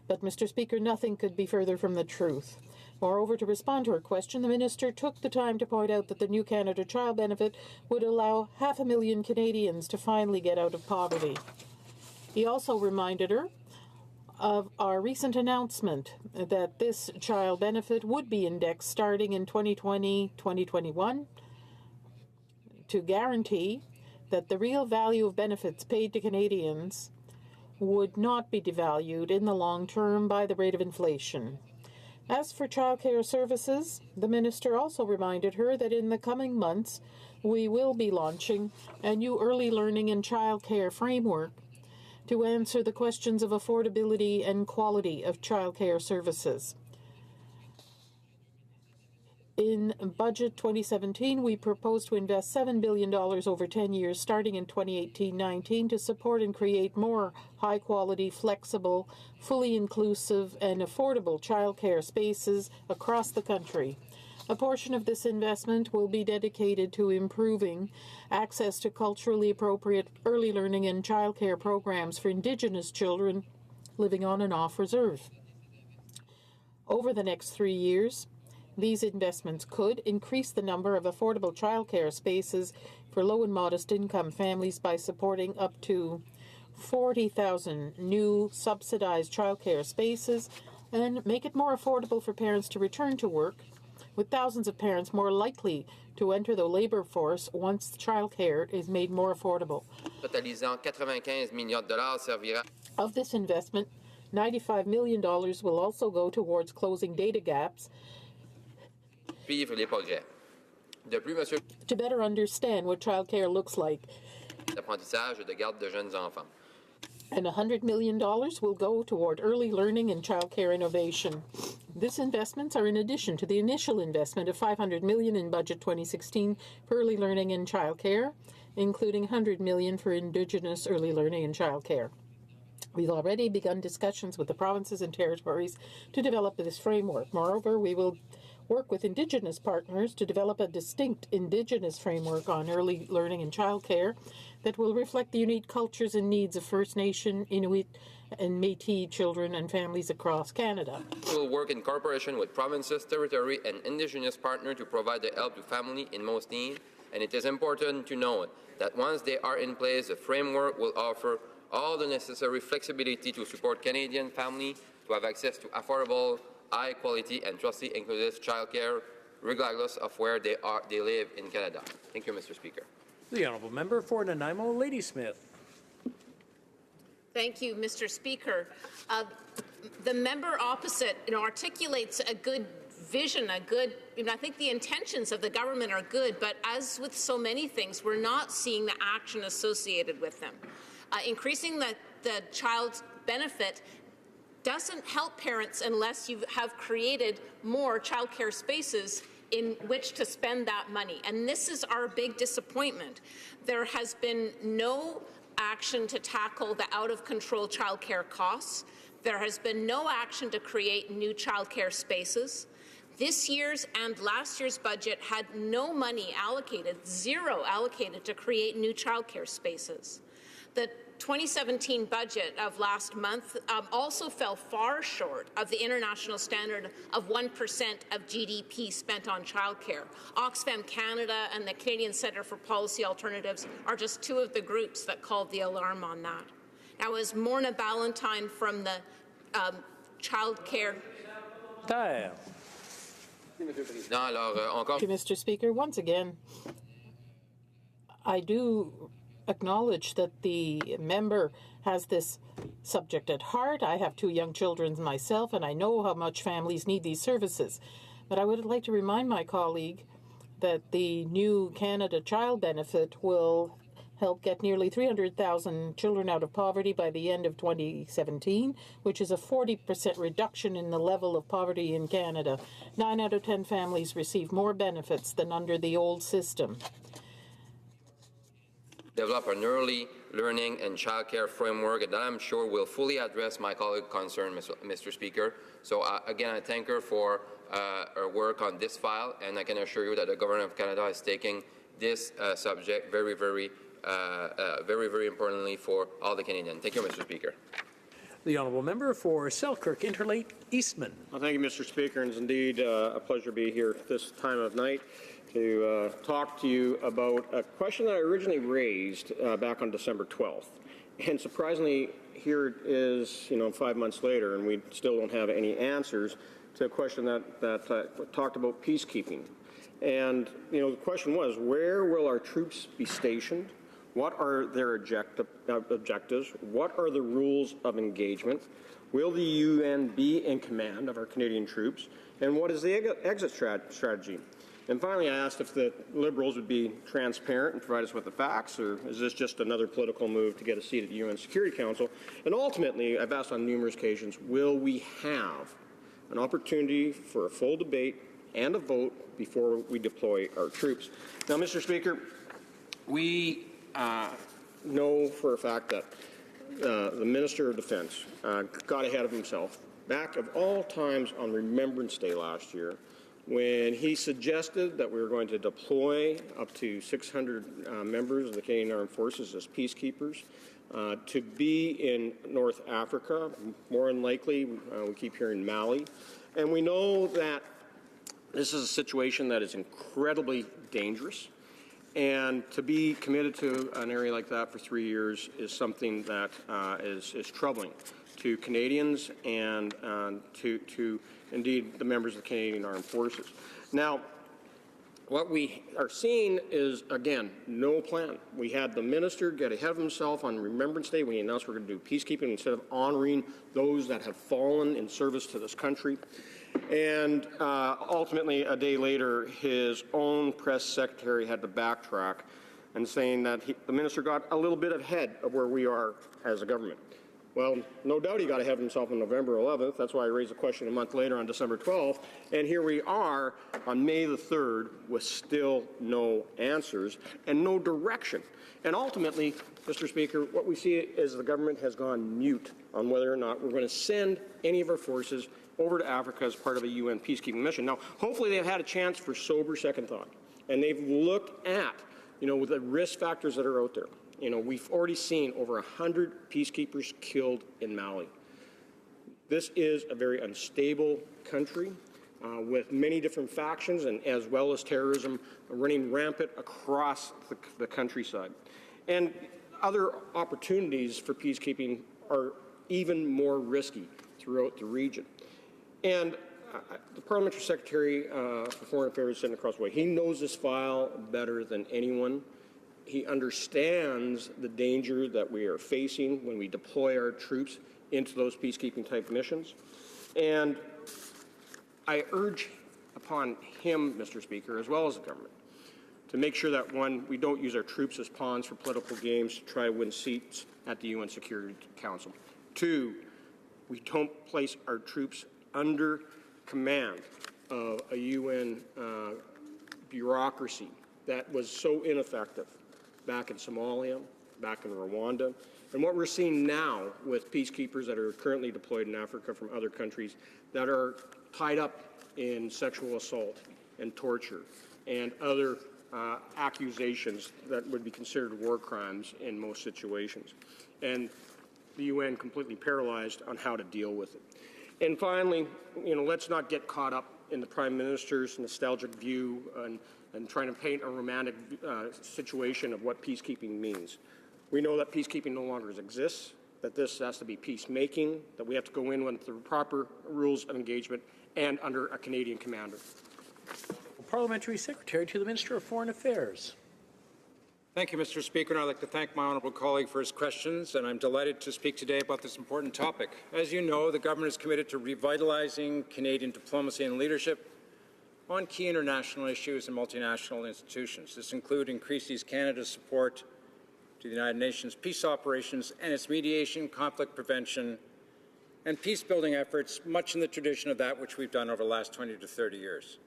But, Mr. Speaker, nothing could be further from the truth. Moreover, to respond to her question, the Minister took the time to point out that the new Canada Child Benefit would allow 500,000 Canadians to finally get out of poverty. He also reminded her of our recent announcement that this child benefit would be indexed starting in 2020-2021 to guarantee that the real value of benefits paid to Canadians would not be devalued in the long term by the rate of inflation. As for childcare services, the Minister also reminded her that in the coming months we will be launching a new early learning and childcare framework to answer the questions of affordability and quality of childcare services. In Budget 2017, we propose to invest $7 billion over 10 years, starting in 2018-19, to support and create more high-quality, flexible, fully inclusive, and affordable childcare spaces across the country. A portion of this investment will be dedicated to improving access to culturally appropriate early learning and childcare programs for Indigenous children living on and off reserve. Over the next 3 years, these investments could increase the number of affordable childcare spaces for low and modest income families by supporting up to 40,000 new subsidized childcare spaces and make it more affordable for parents to return to work, with thousands of parents more likely to enter the labor force once childcare is made more affordable. Totalisant $95 millions servira. Of this investment, $95 million will also go towards closing data gaps Suivre les progrès. De plus, Monsieur, to better understand what childcare looks like. l'apprentissage de garde de jeunes enfants. And $100 million will go toward early learning and childcare innovation. These investments are in addition to the initial investment of $500 million in Budget 2016 for early learning and childcare, including $100 million for Indigenous early learning and childcare. We've already begun discussions with the provinces and territories to develop this framework. Moreover, we will work with Indigenous partners to develop a distinct Indigenous framework on early learning and childcare that will reflect the unique cultures and needs of First Nation, Inuit, and Métis children and families across Canada. We will work in cooperation with provinces, territory, and Indigenous partners to provide the help to families in most need, and it is important to note that once they are in place, the framework will offer all the necessary flexibility to support Canadian families to have access to affordable, high quality and trustworthy inclusive childcare regardless of where they live in Canada. Thank you, Mr. Speaker. The honourable member for Nanaimo Ladysmith. Thank you, Mr. Speaker. The member opposite articulates a good vision, I think the intentions of the government are good, but as with so many things, we're not seeing the action associated with them. Increasing the child's benefit doesn't help parents unless you have created more childcare spaces in which to spend that money. And this is our big disappointment. There has been no action to tackle the out-of-control childcare costs. There has been no action to create new childcare spaces. This year's and last year's budget had no money allocated, zero allocated to create new childcare spaces. The 2017 budget of last month also fell far short of the international standard of 1% of GDP spent on childcare. Oxfam Canada and the Canadian Centre for Policy Alternatives are just two of the groups that called the alarm on that. Now, as Morna Ballantyne from the childcare. Thank you, Mr. Speaker. Once again, I do acknowledge that the member has this subject at heart. I have 2 young children myself, and I know how much families need these services. But I would like to remind my colleague that the new Canada Child Benefit will help get nearly 300,000 children out of poverty by the end of 2017, which is a 40% reduction in the level of poverty in Canada. 9 out of 10 families receive more benefits than under the old system. Develop an early learning and childcare framework that I'm sure will fully address my colleague's concern, Mr. Speaker. So again, I thank her for her work on this file, and I can assure you that the Government of Canada is taking this subject very, very importantly for all the Canadians. Thank you, Mr. Speaker. The honourable member for Selkirk Interlake Eastman. Well, thank you, Mr. Speaker. And it's indeed a pleasure to be here this time of night to talk to you about a question that I originally raised back on December 12th. And surprisingly, here it is, 5 months later, and we still don't have any answers to a question that talked about peacekeeping. And, the question was, where will our troops be stationed? What are their objectives? What are the rules of engagement? Will the UN be in command of our Canadian troops? And what is the exit strategy? And finally, I asked if the Liberals would be transparent and provide us with the facts, or is this just another political move to get a seat at the UN Security Council? And ultimately, I've asked on numerous occasions, will we have an opportunity for a full debate and a vote before we deploy our troops? Now, Mr. Speaker, we know for a fact that the Minister of Defence got ahead of himself back of all times on Remembrance Day last year, when he suggested that we were going to deploy up to 600 members of the Canadian Armed Forces as peacekeepers to be in North Africa, more than likely, we keep hearing Mali. And we know that this is a situation that is incredibly dangerous. And to be committed to an area like that for 3 years is something that is troubling to Canadians and to indeed the members of the Canadian Armed Forces. Now, what we are seeing is, again, no plan. We had the minister get ahead of himself on Remembrance Day when he announced we're going to do peacekeeping instead of honoring those that have fallen in service to this country. And ultimately, a day later, his own press secretary had to backtrack and saying that the minister got a little bit ahead of where we are as a government. Well, no doubt he got ahead of himself on November 11th. That's why I raised the question a month later on December 12th. And here we are on May the 3rd with still no answers and no direction. And ultimately, Mr. Speaker, what we see is the government has gone mute on whether or not we're going to send any of our forces over to Africa as part of a UN peacekeeping mission. Now, hopefully they've had a chance for sober second thought. And they've looked at, the risk factors that are out there. We've already seen over 100 peacekeepers killed in Mali. This is a very unstable country with many different factions and as well as terrorism running rampant across the countryside. And other opportunities for peacekeeping are even more risky. throughout the region. And the Parliamentary Secretary for Foreign Affairs sitting across the way, he knows this file better than anyone. He understands the danger that we are facing when we deploy our troops into those peacekeeping type missions. And I urge upon him, Mr. Speaker, as well as the government, to make sure that, one, we don't use our troops as pawns for political games to try to win seats at the UN Security Council. Two, we don't place our troops under command of a UN bureaucracy that was so ineffective back in Somalia, back in Rwanda, and what we're seeing now with peacekeepers that are currently deployed in Africa from other countries that are tied up in sexual assault and torture and other accusations that would be considered war crimes in most situations. And the UN completely paralyzed on how to deal with it. And finally, let's not get caught up in the Prime Minister's nostalgic view and trying to paint a romantic situation of what peacekeeping means. We know that peacekeeping no longer exists, that this has to be peacemaking, that we have to go in with the proper rules of engagement and under a Canadian commander. Parliamentary Secretary to the Minister of Foreign Affairs. Thank you, Mr. Speaker, and I'd like to thank my honourable colleague for his questions, and I'm delighted to speak today about this important topic. As you know, the government is committed to revitalizing Canadian diplomacy and leadership on key international issues and multinational institutions. This includes increasing Canada's support to the United Nations peace operations and its mediation, conflict prevention, and peace-building efforts, much in the tradition of that which we've done over the last 20 to 30 years.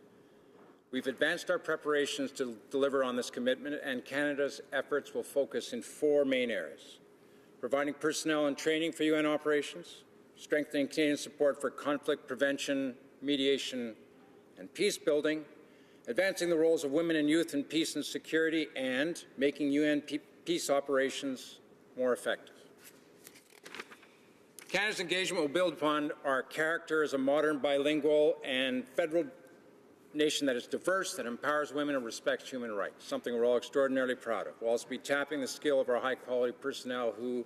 We've advanced our preparations to deliver on this commitment, and Canada's efforts will focus in four main areas: providing personnel and training for UN operations, strengthening Canadian support for conflict prevention, mediation, and peace building, advancing the roles of women and youth in peace and security, and making UN peace operations more effective. Canada's engagement will build upon our character as a modern, bilingual, and federal nation that is diverse, that empowers women and respects human rights, something we're all extraordinarily proud of. We'll also be tapping the skill of our high-quality personnel who,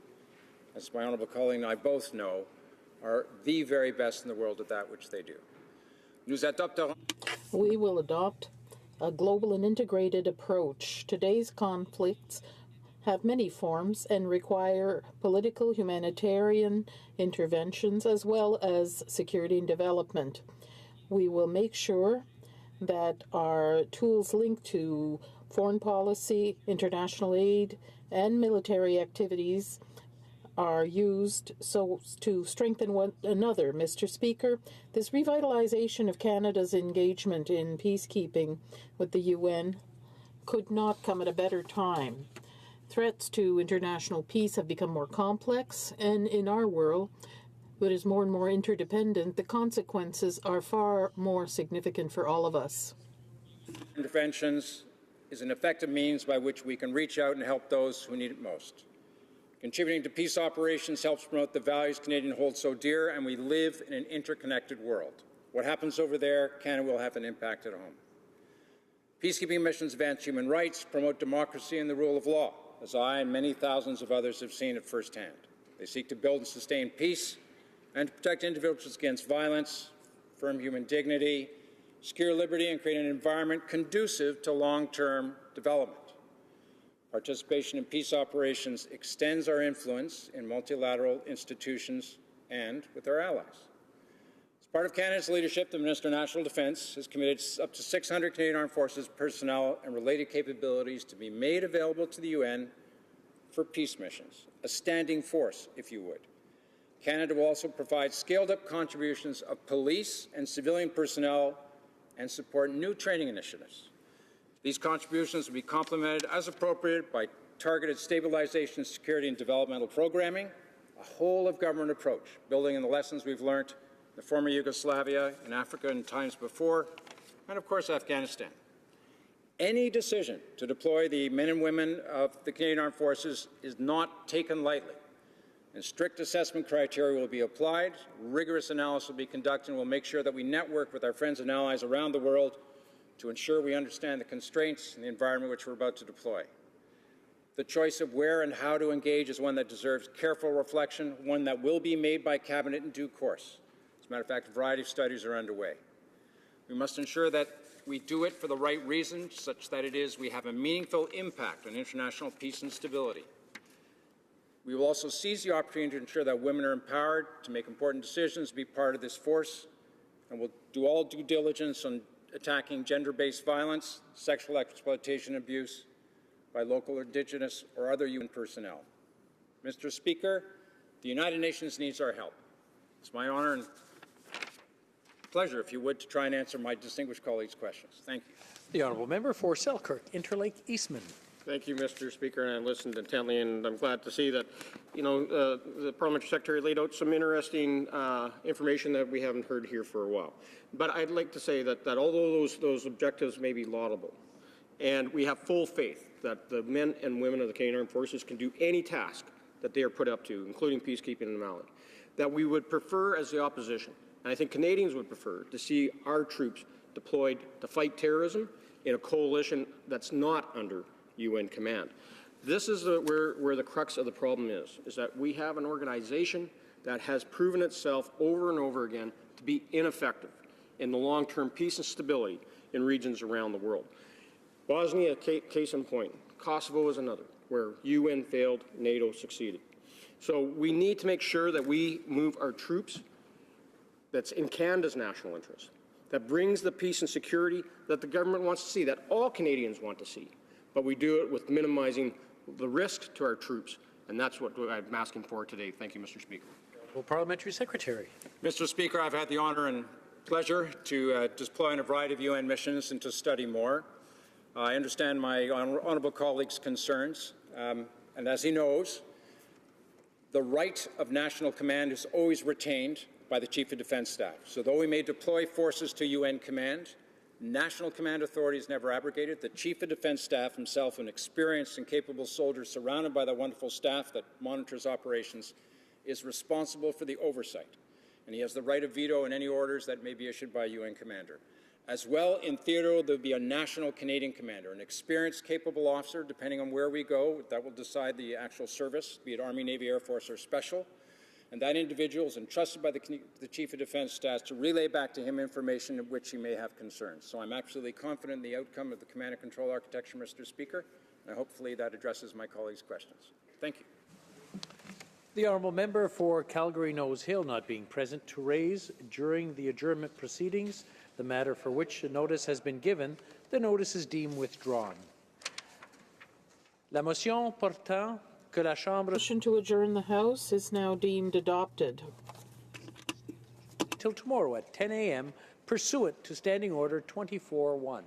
as my honourable colleague and I both know, are the very best in the world at that which they do. We will adopt a global and integrated approach. Today's conflicts have many forms and require political, humanitarian interventions as well as security and development. We will make sure that our tools linked to foreign policy, international aid, and military activities are used so to strengthen one another. Mr. Speaker, this revitalization of Canada's engagement in peacekeeping with the UN could not come at a better time. Threats to international peace have become more complex, and in our world, that is more and more interdependent, the consequences are far more significant for all of us. Interventions is an effective means by which we can reach out and help those who need it most. Contributing to peace operations helps promote the values Canadians hold so dear, and we live in an interconnected world. What happens over there, Canada will have an impact at home. Peacekeeping missions advance human rights, promote democracy and the rule of law, as I and many thousands of others have seen it firsthand. They seek to build and sustain peace and to protect individuals against violence, affirm human dignity, secure liberty, and create an environment conducive to long-term development. Participation in peace operations extends our influence in multilateral institutions and with our allies. As part of Canada's leadership, the Minister of National Defence has committed up to 600 Canadian Armed Forces personnel and related capabilities to be made available to the UN for peace missions, a standing force, if you would. Canada will also provide scaled-up contributions of police and civilian personnel and support new training initiatives. These contributions will be complemented as appropriate by targeted stabilization, security, and developmental programming, a whole-of-government approach, building on the lessons we've learned in the former Yugoslavia, in Africa, and times before, and of course Afghanistan. Any decision to deploy the men and women of the Canadian Armed Forces is not taken lightly, and strict assessment criteria will be applied, rigorous analysis will be conducted, and we'll make sure that we network with our friends and allies around the world to ensure we understand the constraints and the environment which we're about to deploy. The choice of where and how to engage is one that deserves careful reflection, one that will be made by Cabinet in due course. As a matter of fact, a variety of studies are underway. We must ensure that we do it for the right reasons, such that we have a meaningful impact on international peace and stability. We will also seize the opportunity to ensure that women are empowered to make important decisions, be part of this force, and we'll do all due diligence on attacking gender-based violence, sexual exploitation and abuse by local, Indigenous, or other UN personnel. Mr. Speaker, the United Nations needs our help. It's my honor and pleasure, if you would, to try and answer my distinguished colleagues' questions. Thank you. The honourable member for Selkirk, Interlake Eastman. Thank you, Mr. Speaker, and I listened intently, and I'm glad to see that, the Parliamentary Secretary laid out some interesting information that we haven't heard here for a while. But I'd like to say that although those objectives may be laudable, and we have full faith that the men and women of the Canadian Armed Forces can do any task that they are put up to, including peacekeeping in Mali, that we would prefer as the opposition, and I think Canadians would prefer, to see our troops deployed to fight terrorism in a coalition that's not under UN command. This is where the crux of the problem is that we have an organization that has proven itself over and over again to be ineffective in the long-term peace and stability in regions around the world. Bosnia, case in point. Kosovo is another, where UN failed, NATO succeeded. So we need to make sure that we move our troops that's in Canada's national interest, that brings the peace and security that the government wants to see, that all Canadians want to see. But we do it with minimizing the risk to our troops, and that's what I'm asking for today. Thank you, Mr. Speaker. Well, Parliamentary Secretary. Mr. Speaker, I've had the honour and pleasure to deploy in a variety of UN missions and to study more. I understand my honourable colleague's concerns, and as he knows, the right of national command is always retained by the Chief of Defence Staff. So though we may deploy forces to UN command, national command authority is never abrogated. The Chief of Defence Staff himself, an experienced and capable soldier surrounded by the wonderful staff that monitors operations, is responsible for the oversight. And he has the right of veto in any orders that may be issued by a UN commander. As well, in theatre, there will be a national Canadian commander, an experienced, capable officer, depending on where we go, that will decide the actual service, be it Army, Navy, Air Force, or Special. And that individual is entrusted by the Chief of Defence Staff to relay back to him information of which he may have concerns. So I'm absolutely confident in the outcome of the command and control architecture, Mr. Speaker, and hopefully that addresses my colleagues' questions. Thank you. The honourable member for Calgary Nose Hill not being present to raise during the adjournment proceedings the matter for which a notice has been given, the notice is deemed withdrawn. La motion portant que la Chambre... Motion to adjourn the House is now deemed adopted. Till tomorrow at 10 a.m. pursuant to Standing Order 24-1.